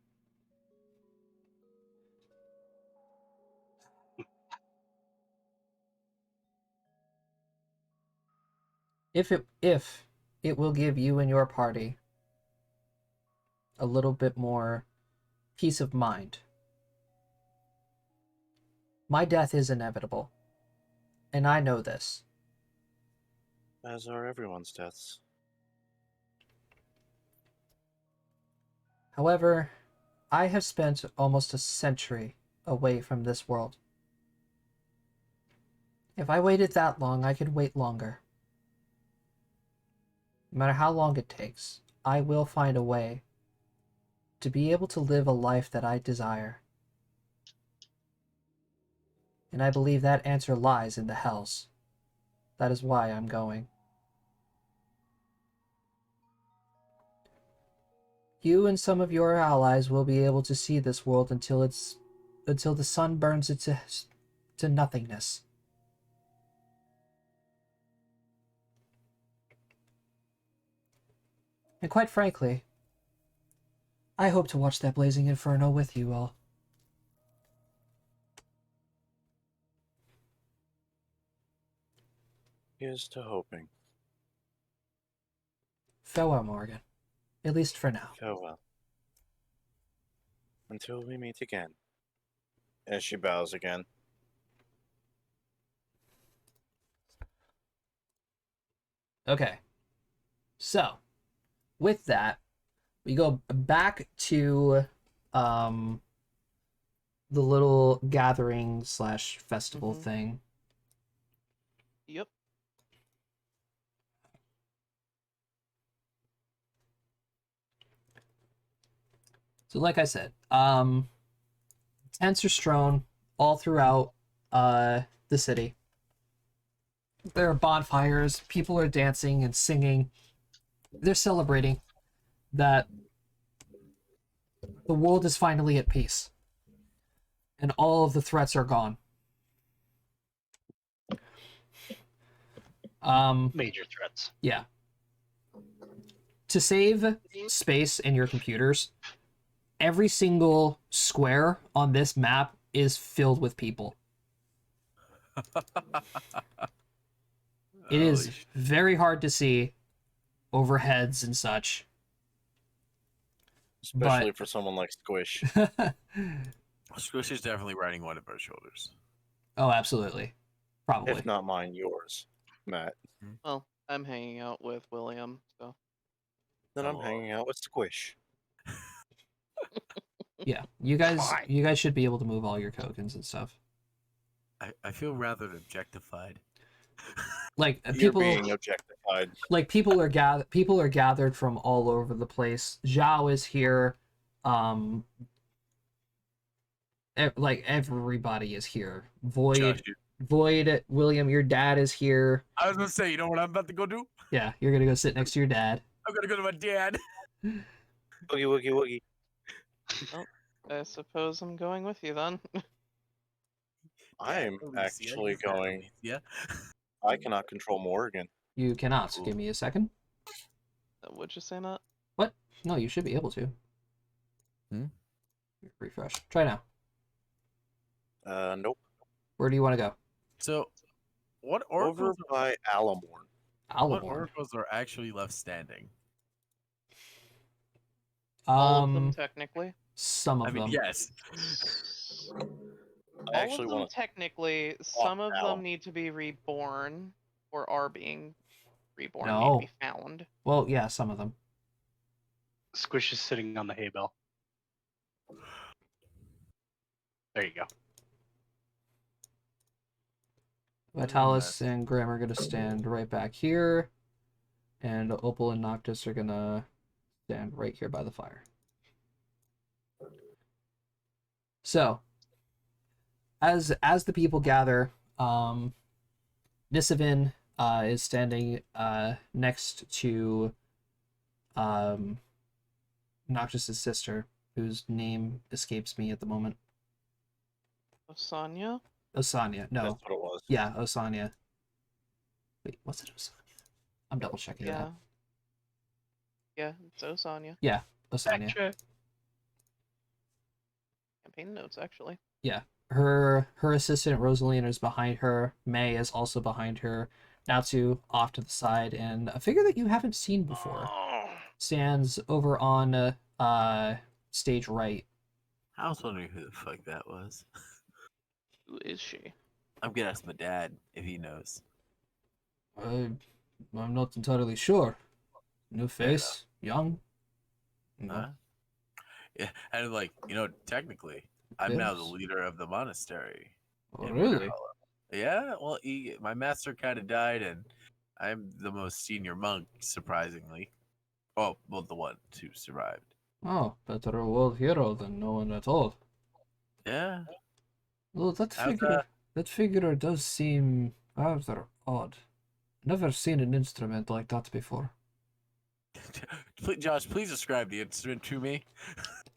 If it will give you and your party a little bit more peace of mind. My death is inevitable, and I know this. As are everyone's deaths. However, I have spent almost a century away from this world. If I waited that long, I could wait longer. No matter how long it takes, I will find a way to be able to live a life that I desire. And I believe that answer lies in the hells. That is why I'm going. You and some of your allies will be able to see this world until the sun burns it to nothingness. And quite frankly, I hope to watch that blazing inferno with you all. Here's to hoping. Farewell, Morgan. At least for now. Farewell. Until we meet again. As she bows again. Okay. So, with that, we go back to the little gathering / festival thing. Yep. So like I said, tents are strewn all throughout the city. There are bonfires, people are dancing and singing. They're celebrating that the world is finally at peace. And all of the threats are gone. Major threats. Yeah. To save space in your computers, every single square on this map is filled with people. It is Holy very hard to see overheads and such. Especially for someone like Squish. Squish is definitely riding one of our shoulders. Oh, absolutely. Probably. If not mine, yours, Matt. Well, I'm hanging out with William, so. Then I'm Oh. hanging out with Squish. Yeah, you guys Fine. should be able to move all your tokens and stuff. I feel rather objectified. Like You're people being objectified. like people are gathered from all over the place. Zhao is here. Like everybody is here. Josh, Void, William, your dad is here. I was gonna say, you know what I'm about to go do? Yeah, you're gonna go sit next to your dad. I'm gonna go to my dad. Woogie woogie woogie. I suppose I'm going with you then. I'm actually going. Yeah. I cannot control Morgan. You cannot. Give me a second. What'd you say, Matt? What? No, you should be able to. Hmm? Refresh. Try now. Nope. Where do you want to go? So, what Over oracles? by Alamorn. What Avalon. oracles are actually left standing? All of them, technically. Some of I mean, them. yes. I All actually of them, want to. technically. Some of now. them need to be reborn, or are being reborn, No. need to be found. Well, yeah, some of them. Squish is sitting on the hay bale. There you go. Vitalis and Graham are gonna stand right back here, and Opal and Noctis are gonna stand right here by the fire. So, as the people gather, Nisavin is standing next to Noctis's sister, whose name escapes me at the moment. Sonya? Osania. No. That's what it was. Yeah, Osania. Wait, was it Osania? I'm double checking Yeah. that. Yeah, it's Osanya. Osania. Check. Campaign notes, actually. Her assistant Rosaline is behind her. May is also behind her. Natsu off to the side, and a figure that you haven't seen before stands over on stage right. I was wondering who the fuck that was. Who is she? I'm gonna ask my dad if he knows. I'm not entirely sure. New face, young. No. Huh? Yeah, and like, technically, I'm now the Yes. leader of the monastery. Oh, in really? Winterhollow. Yeah, well, my master kind of died, and I'm the most senior monk, surprisingly. Oh, well, the one who survived. Oh, better a world hero than no one at all. Yeah. Well, that How's figure does seem rather odd. Never seen an instrument like that before. Josh, please describe the instrument to me.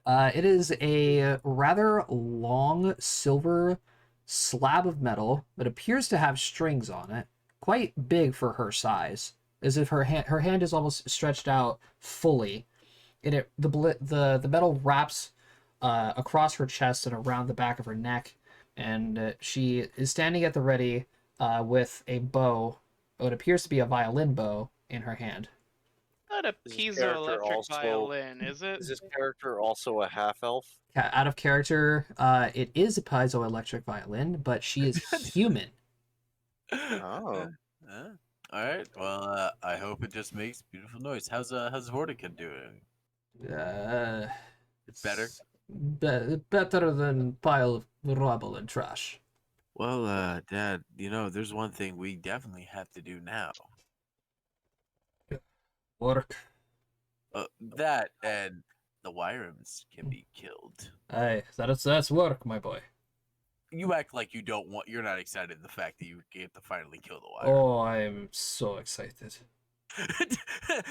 It is a rather long silver slab of metal that appears to have strings on it, quite big for her size, as if her hand is almost stretched out fully. And the metal wraps across her chest and around the back of her neck, and she is standing at the ready with a bow, what appears to be a violin bow, in her hand. Not a Is this character piezoelectric also- violin, is it? Is this character also a half elf? Out of character, it is a piezoelectric violin, but she is human. Oh. All right. Well, I hope it just makes beautiful noise. How's Vortica doing? Better? Better than pile of rubble and trash. Well, Dad, there's one thing we definitely have to do now. Work. That and the Wyrams can be killed. Aye, that's work, my boy. You act like you're not excited the fact that you get to finally kill the Wyrams. Oh, I am so excited.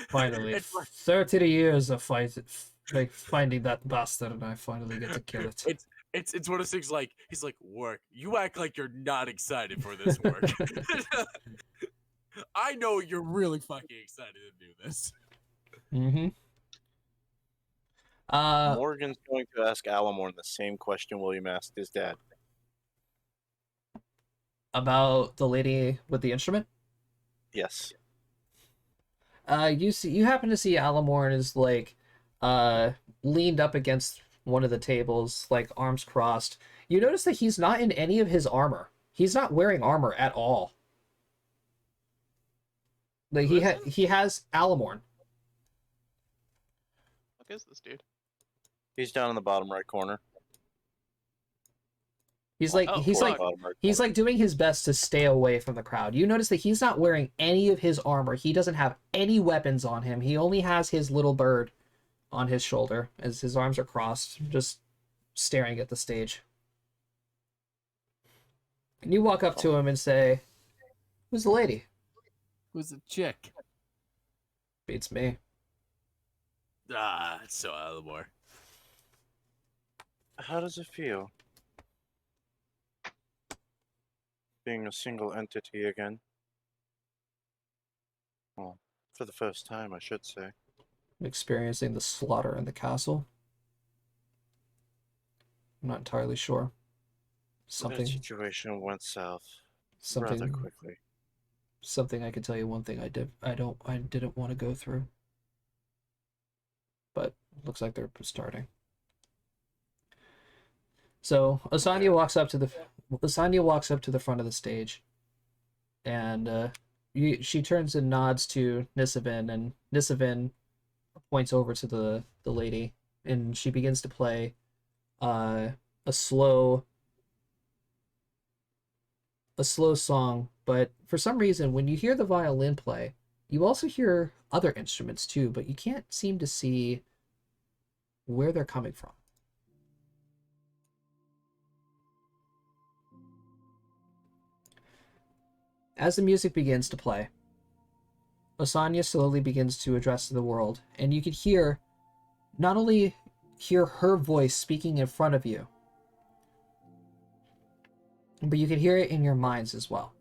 Finally, It's like- 30 years of finding that bastard, and I finally get to kill it. It's one of those things like, he's like, work. You act like you're not excited for this work. I know you're really fucking excited to do this. Mm-hmm. Morgan's going to ask Alamorn the same question William asked his dad. About the lady with the instrument. Yes. You happen to see Alamorn is like, leaned up against one of the tables, like arms crossed. You notice that he's not in any of his armor. He's not wearing armor at all. Like he has Alamorn. What is this dude? He's down in the bottom right corner. He's like Oh, he's fuck. like Bottom right he's corner. like doing his best to stay away from the crowd. You notice that he's not wearing any of his armor. He doesn't have any weapons on him. He only has his little bird on his shoulder as his arms are crossed, just staring at the stage. And you walk up to him and say, "Who's the lady?" Who's a chick? Beats me. Ah, it's so Alamore. How does it feel? Being a single entity again. Well, for the first time, I should say. Experiencing the slaughter in the castle. I'm not entirely sure. That situation went south rather quickly. Something I could tell you. One thing I didn't want to go through. But looks like they're starting. So Asanya walks up to the front of the stage, and she turns and nods to Nisavin, and Nisavin points over to the lady, and she begins to play a slow song. But for some reason, when you hear the violin play, you also hear other instruments too, but you can't seem to see where they're coming from. As the music begins to play, Asanya slowly begins to address the world, and you could not only hear her voice speaking in front of you, but you can hear it in your minds as well.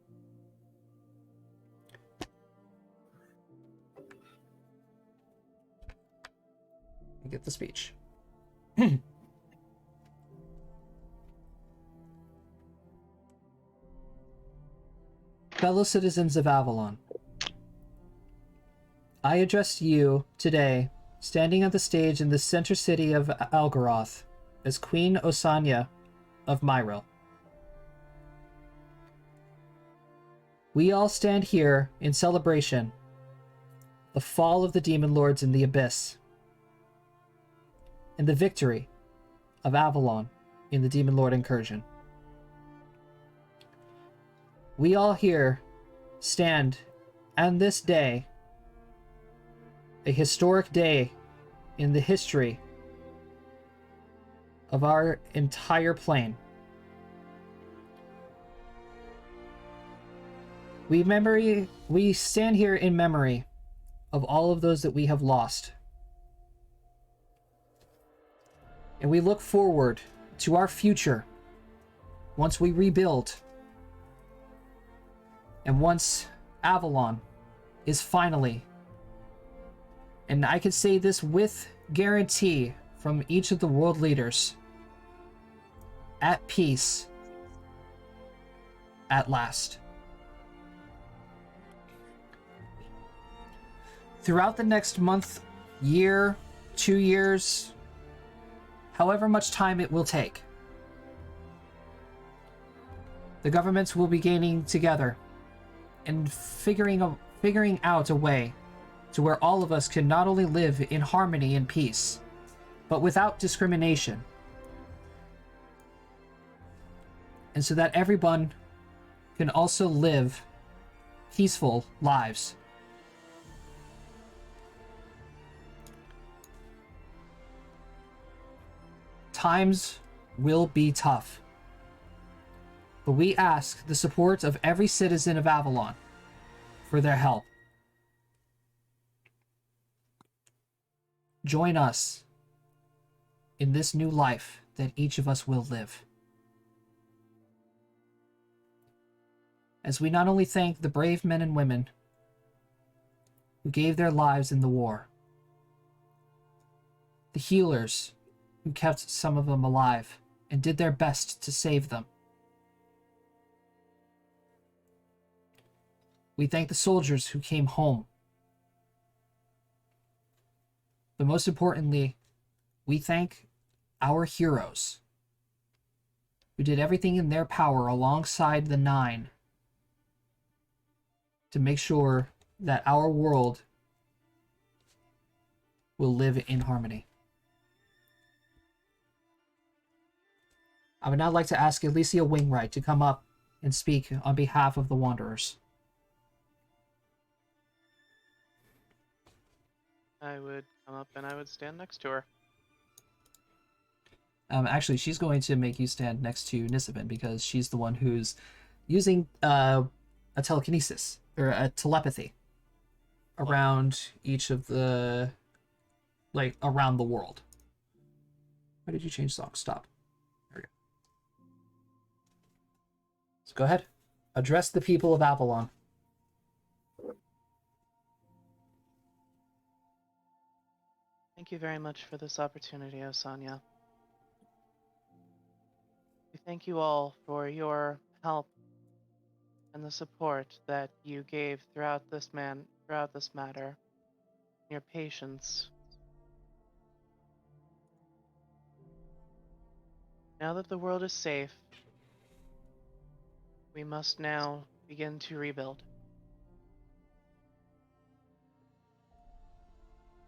You get the speech. Fellow citizens of Avalon, I address you today, standing on the stage in the center city of Algaroth, as Queen Osanya of Myril. We all stand here in celebration the fall of the demon lords in the abyss, and the victory of Avalon in the demon lord incursion. We all here stand on this day, a historic day in the history of our entire plane. We stand here in memory of all of those that we have lost. And we look forward to our future once we rebuild. And once Avalon is finally, and I can say this with guarantee from each of the world leaders, at peace at last. Throughout the next month, year, 2 years, however much time it will take, the governments will be gaining together and figuring out a way to where all of us can not only live in harmony and peace, but without discrimination. And so that everyone can also live peaceful lives. Times will be tough, but we ask the support of every citizen of Avalon for their help. Join us in this new life that each of us will live. As we not only thank the brave men and women who gave their lives in the war, the healers who kept some of them alive and did their best to save them. We thank the soldiers who came home. But most importantly, we thank our heroes who did everything in their power alongside the Nine to make sure that our world will live in harmony. I would now like to ask Alicia Wingright to come up and speak on behalf of the Wanderers. I would come up and I would stand next to her. Actually, she's going to make you stand next to Nisabin because she's the one who's using a telekinesis or a telepathy around each of the, like, around the world. Why did you change song? Stop. There we go. So go ahead. Address the people of Avalon. Thank you very much for this opportunity, Osanya. We thank you all for your help and the support that you gave throughout this matter, your patience. Now that the world is safe, we must now begin to rebuild.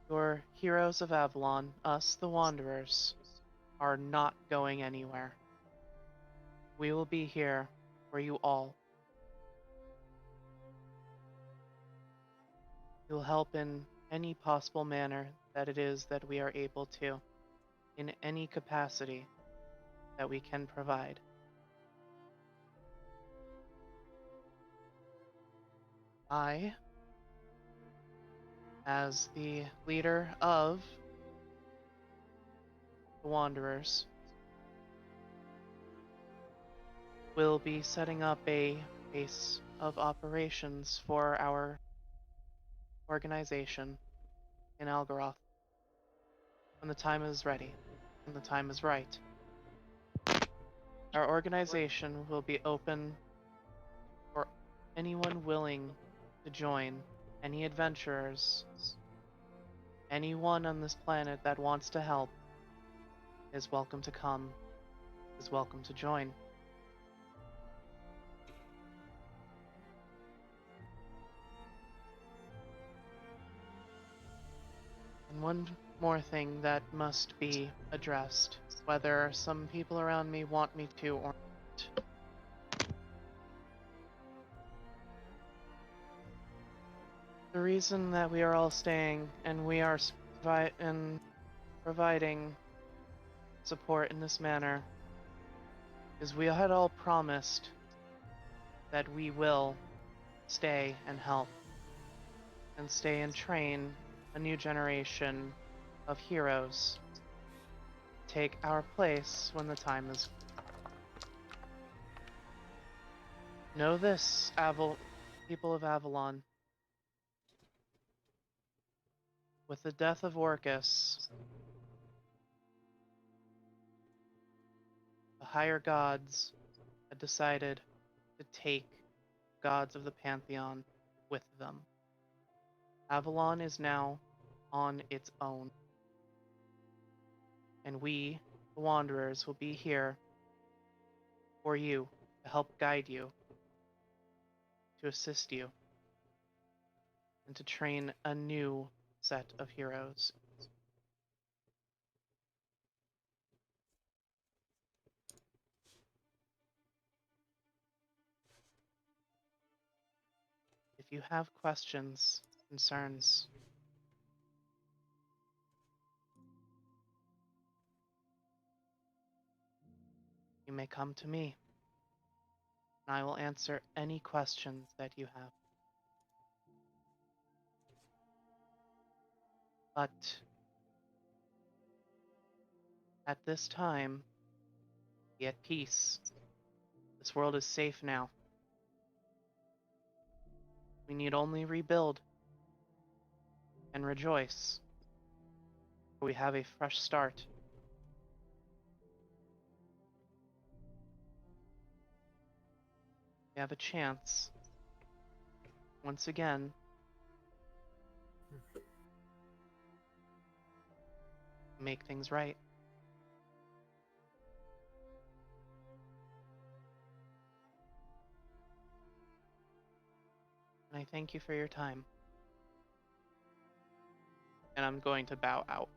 Your heroes of Avalon, us the Wanderers, are not going anywhere. We will be here for you all. We will help in any possible manner that it is that we are able to, in any capacity that we can provide. I, as the leader of the Wanderers, will be setting up a base of operations for our organization in Algaroth when the time is ready, when the time is right. Our organization will be open for anyone willing to join, any adventurers, anyone on this planet that wants to help is welcome to come, is welcome to join. And one more thing that must be addressed, whether some people around me want me to or not. The reason that we are all staying and we are providing support in this manner is we had all promised that we will stay and help and stay and train a new generation of heroes take our place when the time is. Know this, people of Avalon. With the death of Orcus, the higher gods had decided to take gods of the Pantheon with them. Avalon is now on its own. And we, the Wanderers, will be here for you, to help guide you, to assist you, and to train a new set of heroes. If you have questions, concerns, you may come to me, and I will answer any questions that you have. But at this time, be at peace. This world is safe now. We need only rebuild. and rejoice. We have a fresh start. We have a chance, once again, to make things right. And I thank you for your time. And I'm going to bow out.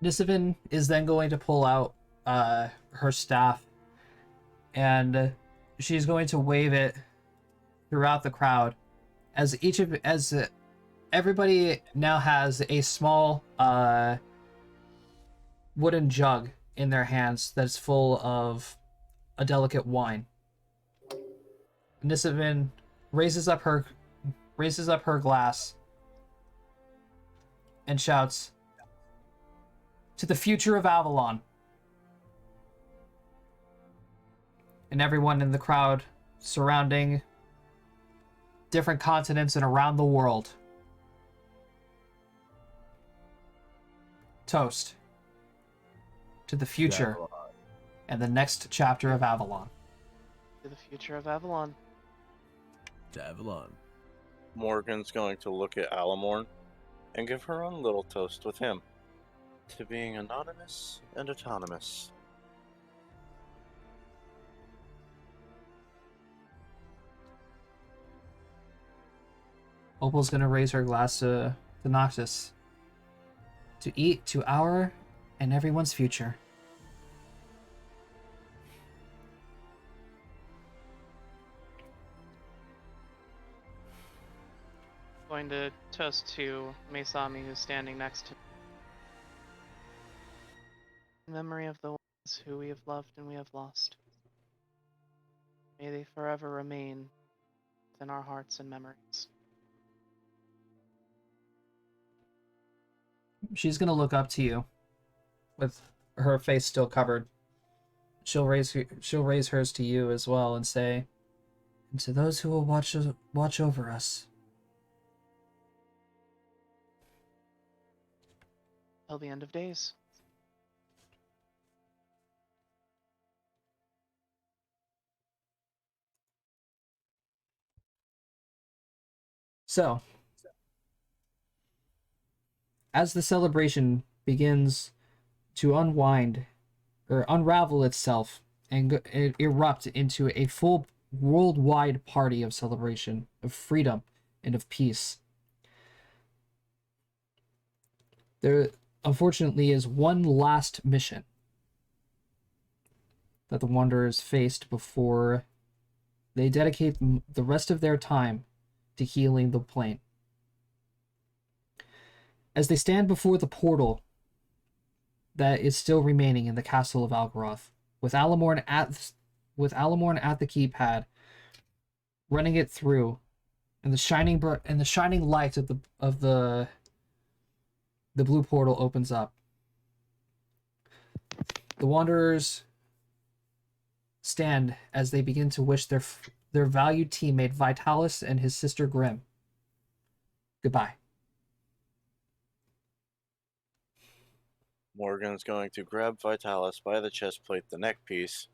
Nisovin is then going to pull out her staff, and she's going to wave it throughout the crowd as everybody now has a small wooden jug in their hands that's full of a delicate wine. Nisovin raises up her glass and shouts, "To the future of Avalon." And everyone in the crowd surrounding different continents and around the world toast to the future and the next chapter of Avalon. To the future of Avalon. To Avalon. Morgan's going to look at Alamorn and give her own little toast with him to being anonymous and autonomous. Opal's gonna raise her glass to Noctis. To eat, to our, and everyone's future. Going to toast to Mesami, who's standing next to me. In memory of the ones who we have loved and we have lost. May they forever remain within our hearts and memories. She's gonna look up to you, with her face still covered. She'll raise hers to you as well and say, "And to those who will watch over us." Till the end of days. So, as the celebration begins to unwind or unravel itself and erupt into a full worldwide party of celebration, of freedom, and of peace, there unfortunately is one last mission that the Wanderers faced before they dedicate the rest of their time to healing the plane. As they stand before the portal that is still remaining in the castle of Algaroth, with Alamorn at the keypad, running it through, and the shining light of the blue portal opens up. The Wanderers stand as they begin to wish their valued teammate Vitalis and his sister Grim goodbye. Morgan's going to grab Vitalis by the chest plate, the neck piece,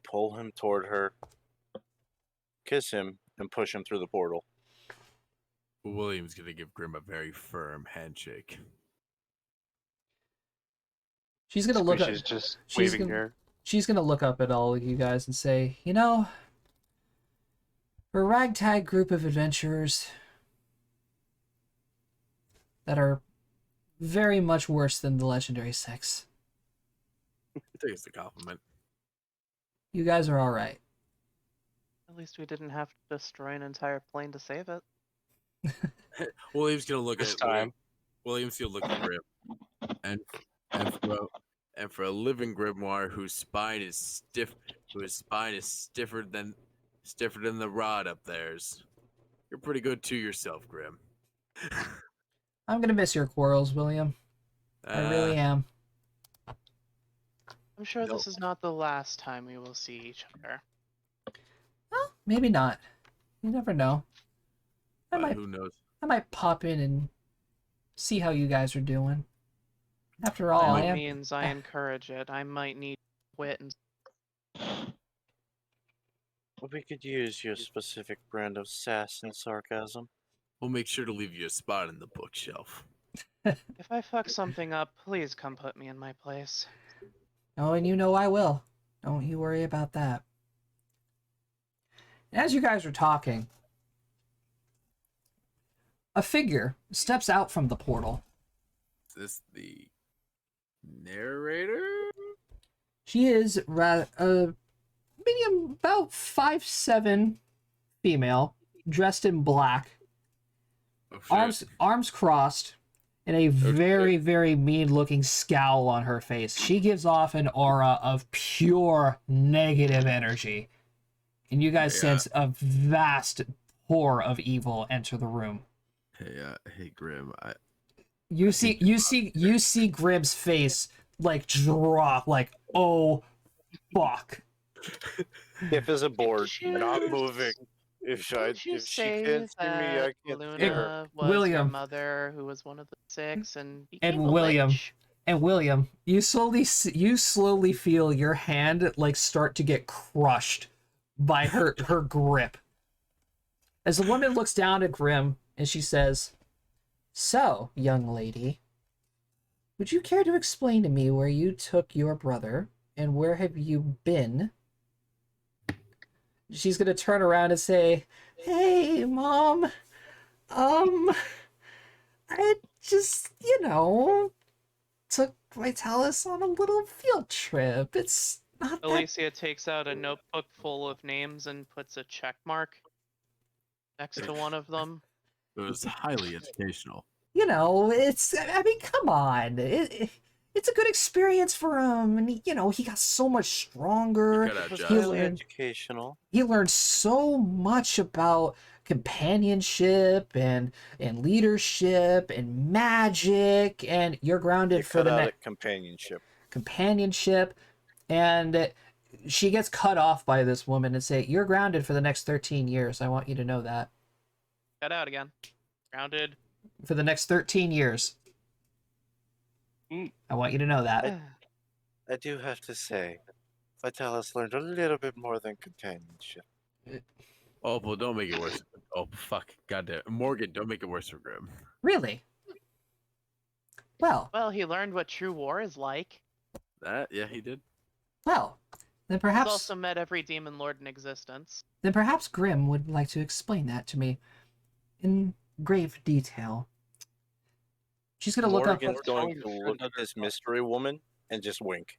pull him toward her, kiss him, and push him through the portal. William's gonna give Grim a very firm handshake. She's gonna look up. Squishy's just she's waving gonna- her. She's gonna look up at all of you guys and say, "You know, we're a ragtag group of adventurers that are very much worse than the Legendary Six. I think it's a compliment. You guys are all right." At least we didn't have to destroy an entire plane to save it. William's gonna look This at time. William's gonna look at Grim, and for a living grimoire whose spine is stiffer than the rod up theirs. You're pretty good to yourself, Grim. I'm gonna miss your quarrels, William. I really am. I'm sure Nope. this is not the last time we will see each other. Well, maybe not. You never know. I But might who knows? I might pop in and see how you guys are doing. After By all, all I am. means, I encourage it. I might need wit and We could use your specific brand of sass and sarcasm. We'll make sure to leave you a spot in the bookshelf. if I fuck something up, please come put me in my place. Oh, and you know I will. Don't you worry about that. As you guys are talking, a figure steps out from the portal. Is this the narrator? She is medium, about 5'7" female, dressed in black, Oh, shit. arms crossed, and a very, very mean-looking scowl on her face. She gives off an aura of pure negative energy, and you guys Yeah. sense a vast pour of evil enter the room. Hey, Grim. You see Grimm's face like drop, like, oh fuck. If is a board, you- not moving. If Didn't you she say can't see me, I that can't see her. Luna was your William. mother, who was one of the 6, and became a William. lich? And William, you slowly feel your hand like start to get crushed by her grip. As the woman looks down at Grim and she says, "So, young lady, would you care to explain to me where you took your brother and where have you been?" She's gonna turn around and say, "Hey, Mom, I just, took Vitalis on a little field trip. It's not that, Alicia takes out a notebook full of names and puts a check mark next to one of them. It was highly educational. I mean, come on. It's a good experience for him, and he got so much stronger. You got It was out, He Josh. highly learned, educational. he learned so much about companionship and leadership and magic, and you're grounded You for cut the out next at companionship. And she gets cut off by this woman and say, "You're grounded for the next 13 years. I want you to know that. Cut out again. Grounded. For the next 13 years. I want you to know that." I do have to say, Vitalis learned a little bit more than companionship. Oh, well, don't make it worse. Oh, fuck. Goddamn. Morgan, don't make it worse for Grim. Really? Well, Well, he learned what true war is like. Yeah, he did. then He's perhaps also met every demon lord in existence. Grim would like to explain that to me in grave detail. She's gonna look up. Morgan's going to look at this mystery woman and just wink.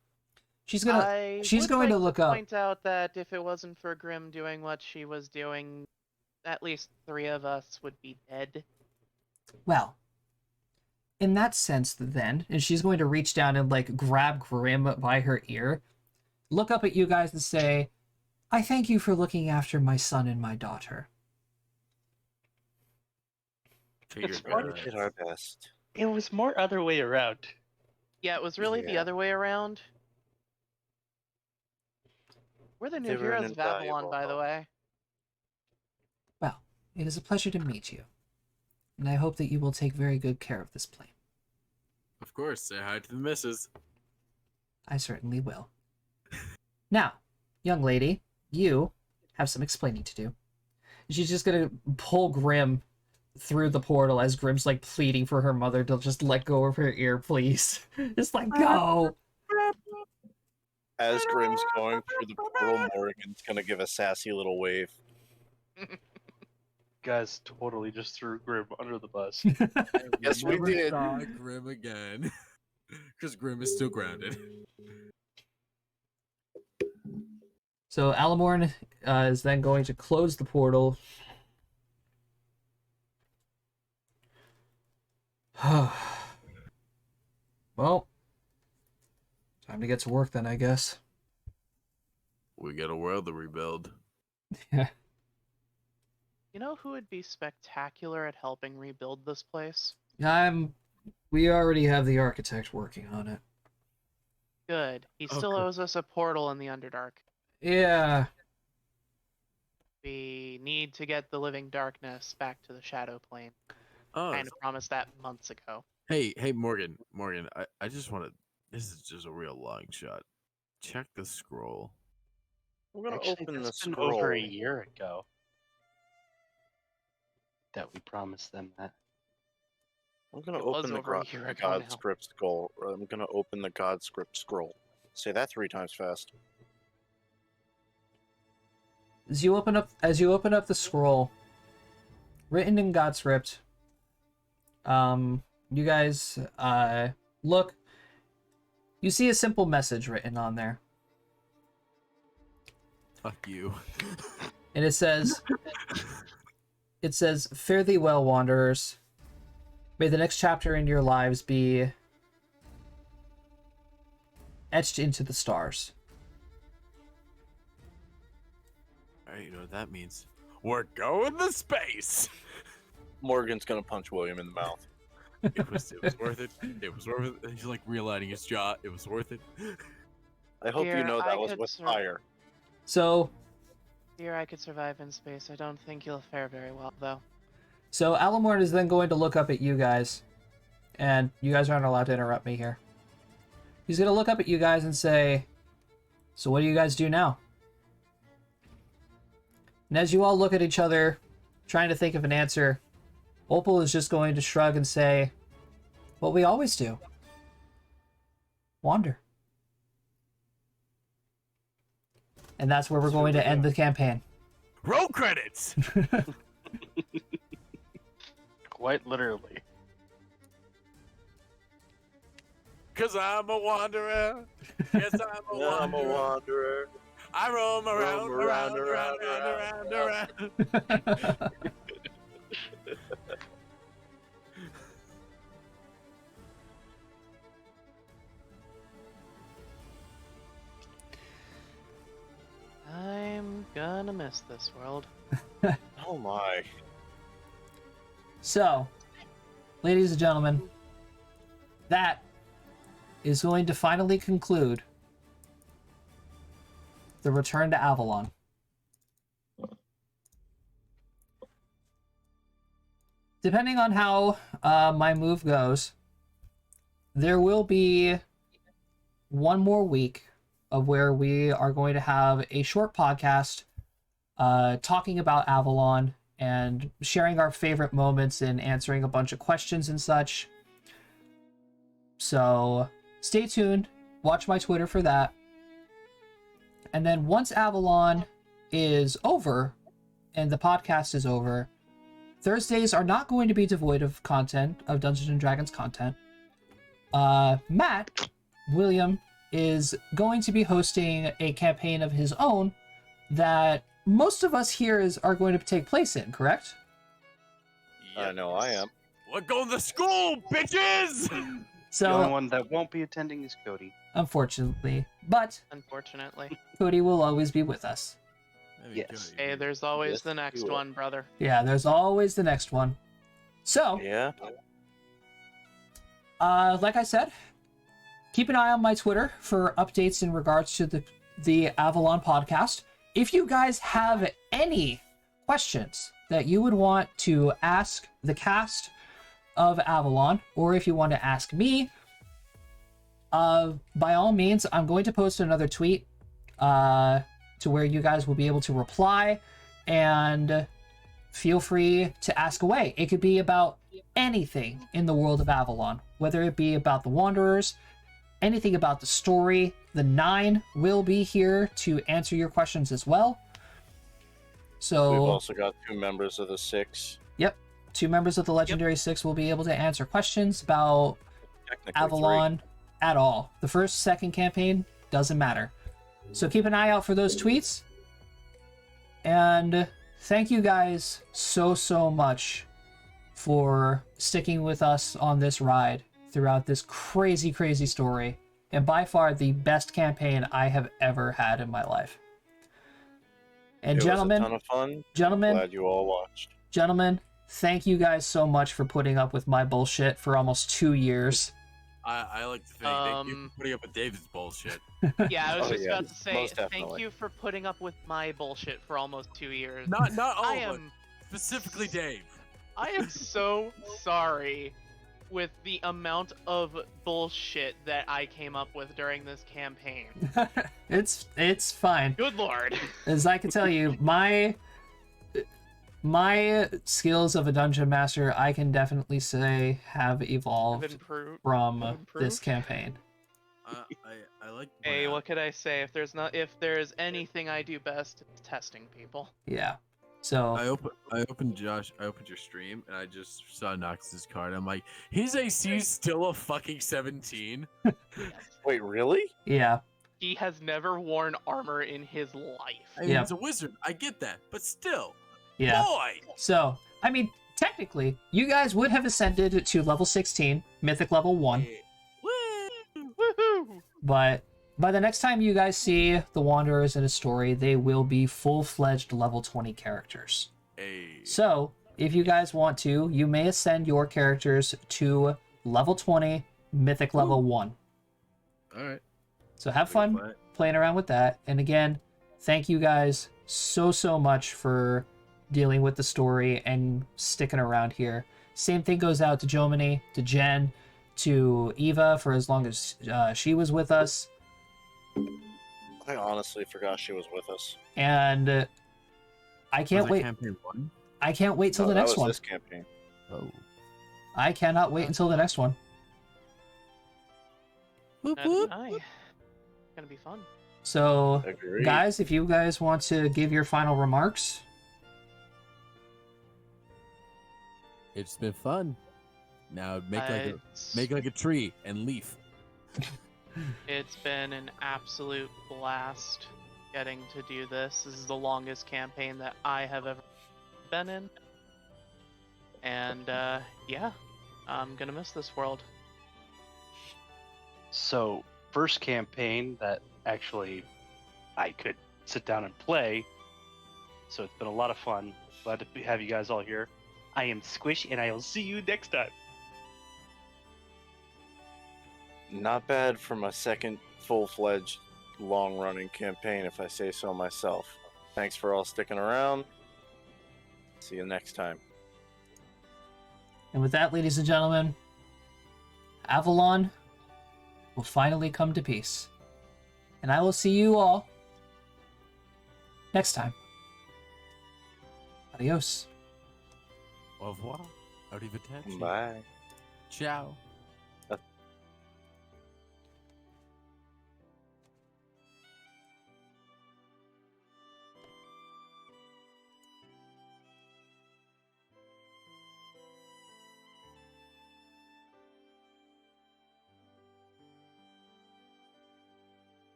She's I she's would going to like look up. point out that if it wasn't for Grim doing what she was doing, at least 3 of us would be dead. Well, in that sense, then, and she's going to reach down and like grab Grim by her ear, look up at you guys and say, "I thank you for looking after my son and my daughter." Figured We did our best. It was more other way around. Yeah, it was really the Yeah. other way around. We're the new They were an heroes of Avalon, invaluable by the help. way. Well, it is a pleasure to meet you, and I hope that you will take very good care of this plane. Of course, say hi to the missus. I certainly will. Now, young lady, you have some explaining to do. She's just gonna pull Grim through the portal as Grim's like pleading for her mother to just let go of her ear, please. Just like go. As Grim's going through the portal, Morgan's gonna give a sassy little wave. Guys totally just threw Grim under the bus. Yes, we never did. saw Grim again. Because Grim is still grounded. So Alamorn is then going to close the portal. Well, time to get to work then, I guess. We got a world to rebuild. You know who would be spectacular at helping rebuild this place? We already have the architect working on it. Good. He still Okay. owes us a portal in the Underdark. Yeah. We need to get the living darkness back to the shadow plane. Oh, Kind of promised that months ago. hey, Morgan, I just want to. This is just a real long shot. Check the scroll. I'm gonna Actually, open the that's been scroll. over a year ago that we promised them that. I'm gonna It was open the over a year ago God now. script scroll. Or I'm gonna open the God script scroll. Say that 3 times fast. As you open up the scroll, written in God script, you guys look. You see a simple message written on there, Fuck you. and it says, "Fare thee well, wanderers. May the next chapter in your lives be etched into the stars." Alright, you know what that means? We're going to space! Morgan's gonna punch William in the mouth. It was worth it. It was worth it. He's like realigning his jaw. It was worth it. I hope Dear, you know I that was could with sur- fire. So Dear, I could survive in space. I don't think you'll fare very well, though. Alamorn is then going to look up at you guys, and you guys aren't allowed to interrupt me here. He's going to look up at you guys and say, "So what do you guys do now?" And as you all look at each other, trying to think of an answer, Opal is just going to shrug and say, "What we always do. Wander." And that's where we're going to end the campaign. Roll credits! Quite literally. Cause I'm a wanderer. Yes, I'm a wanderer. I'm a wanderer. I roam around, Roam around, around, around, around, around, around. I'm gonna miss this world. Oh my. So, ladies and gentlemen, that is going to finally conclude the return to Avalon. Depending on how my move goes, there will be one more week of where we are going to have a short podcast talking about Avalon and sharing our favorite moments and answering a bunch of questions and such. So stay tuned. Watch my Twitter for that. And then once Avalon is over and the podcast is over, Thursdays are not going to be devoid of content, of Dungeons and Dragons content. Matt, William, is going to be hosting a campaign of his own that most of us here are going to take place in, correct? I know I am. We're going to school, bitches! The only So, one that won't be attending is Cody. unfortunately, but Unfortunately. Cody will always be with us. Yes. Hey, there's always Yes, the next you will. one, brother. Yeah, there's always the next one. So, Yeah. like I said, keep an eye on my Twitter for updates in regards to the Avalon podcast. If you guys have any questions that you would want to ask the cast of Avalon, or if you want to ask me, by all means, I'm going to post another tweet to where you guys will be able to reply, and feel free to ask away. It could be about anything in the world of Avalon, whether it be about the Wanderers, anything about the story. The 9 will be here to answer your questions as well. So We've also got 2 members of the 6. yep, 2 members of the Legendary 6 will be able to answer questions about Technically Avalon at all. The first, second campaign doesn't matter. So keep an eye out for those tweets. And thank you guys so much for sticking with us on this ride throughout this crazy story, and by far the best campaign I have ever had in my life. And It gentlemen, was a ton of fun. gentlemen, Glad you all watched. gentlemen, thank you guys so much for putting up with my bullshit for almost 2 years. I like to think thank you for putting up with David's bullshit. Yeah, I was Oh, just yeah, about to say most thank definitely. you for putting up with my bullshit for almost 2 years. Not all I of us, am specifically Dave. I am so sorry with the amount of bullshit that I came up with during this campaign. It's fine. Good lord. As I can tell you, my skills of a dungeon master, I can definitely say, have evolved Improved. from this campaign. I like. to point Hey, out- what could I say? If there's anything I do best, it's testing people. Yeah. So I opened your stream and I just saw Nox's card. I'm like, his AC is still a fucking 17. Wait, really? yeah, He has never worn armor in his life. I mean, Yep. he's a wizard. I get that, but still, yeah. boy. So I mean, technically, you guys would have ascended to level 16, mythic level 1. Hey, woo! Woohoo! But by the next time you guys see the Wanderers in a story, they will be full-fledged level 20 characters. Hey. So, if you guys want to, you may ascend your characters to level 20, mythic level 1. All right. So have fun playing around with that. And again, thank you guys so much for dealing with the story and sticking around here. Same thing goes out to Jomini, to Jen, to Eva for as long as she was with us. I honestly forgot she was with us. And I can't wait. Campaign 1? I can't wait till No, the that next was one. this campaign. Oh. I cannot wait until the next one. Whoop, That's whoop. nice. Gonna be fun. So, Agreed. guys, if you guys want to give your final remarks. It's been fun. Now make It's- like a tree and leaf. It's been an absolute blast getting to do this. This is the longest campaign that I have ever been in. And yeah, I'm gonna miss this world. So, first campaign that actually I could sit down and play. So it's been a lot of fun. Glad to have you guys all here. I am Squish, and I will see you next time. Not bad for my second full-fledged, long-running campaign, if I say so myself. Thanks for all sticking around. See you next time. And with that, ladies and gentlemen, Avalon will finally come to peace. And I will see you all next time. Adios. Au revoir. Arrivederci. Bye. Ciao.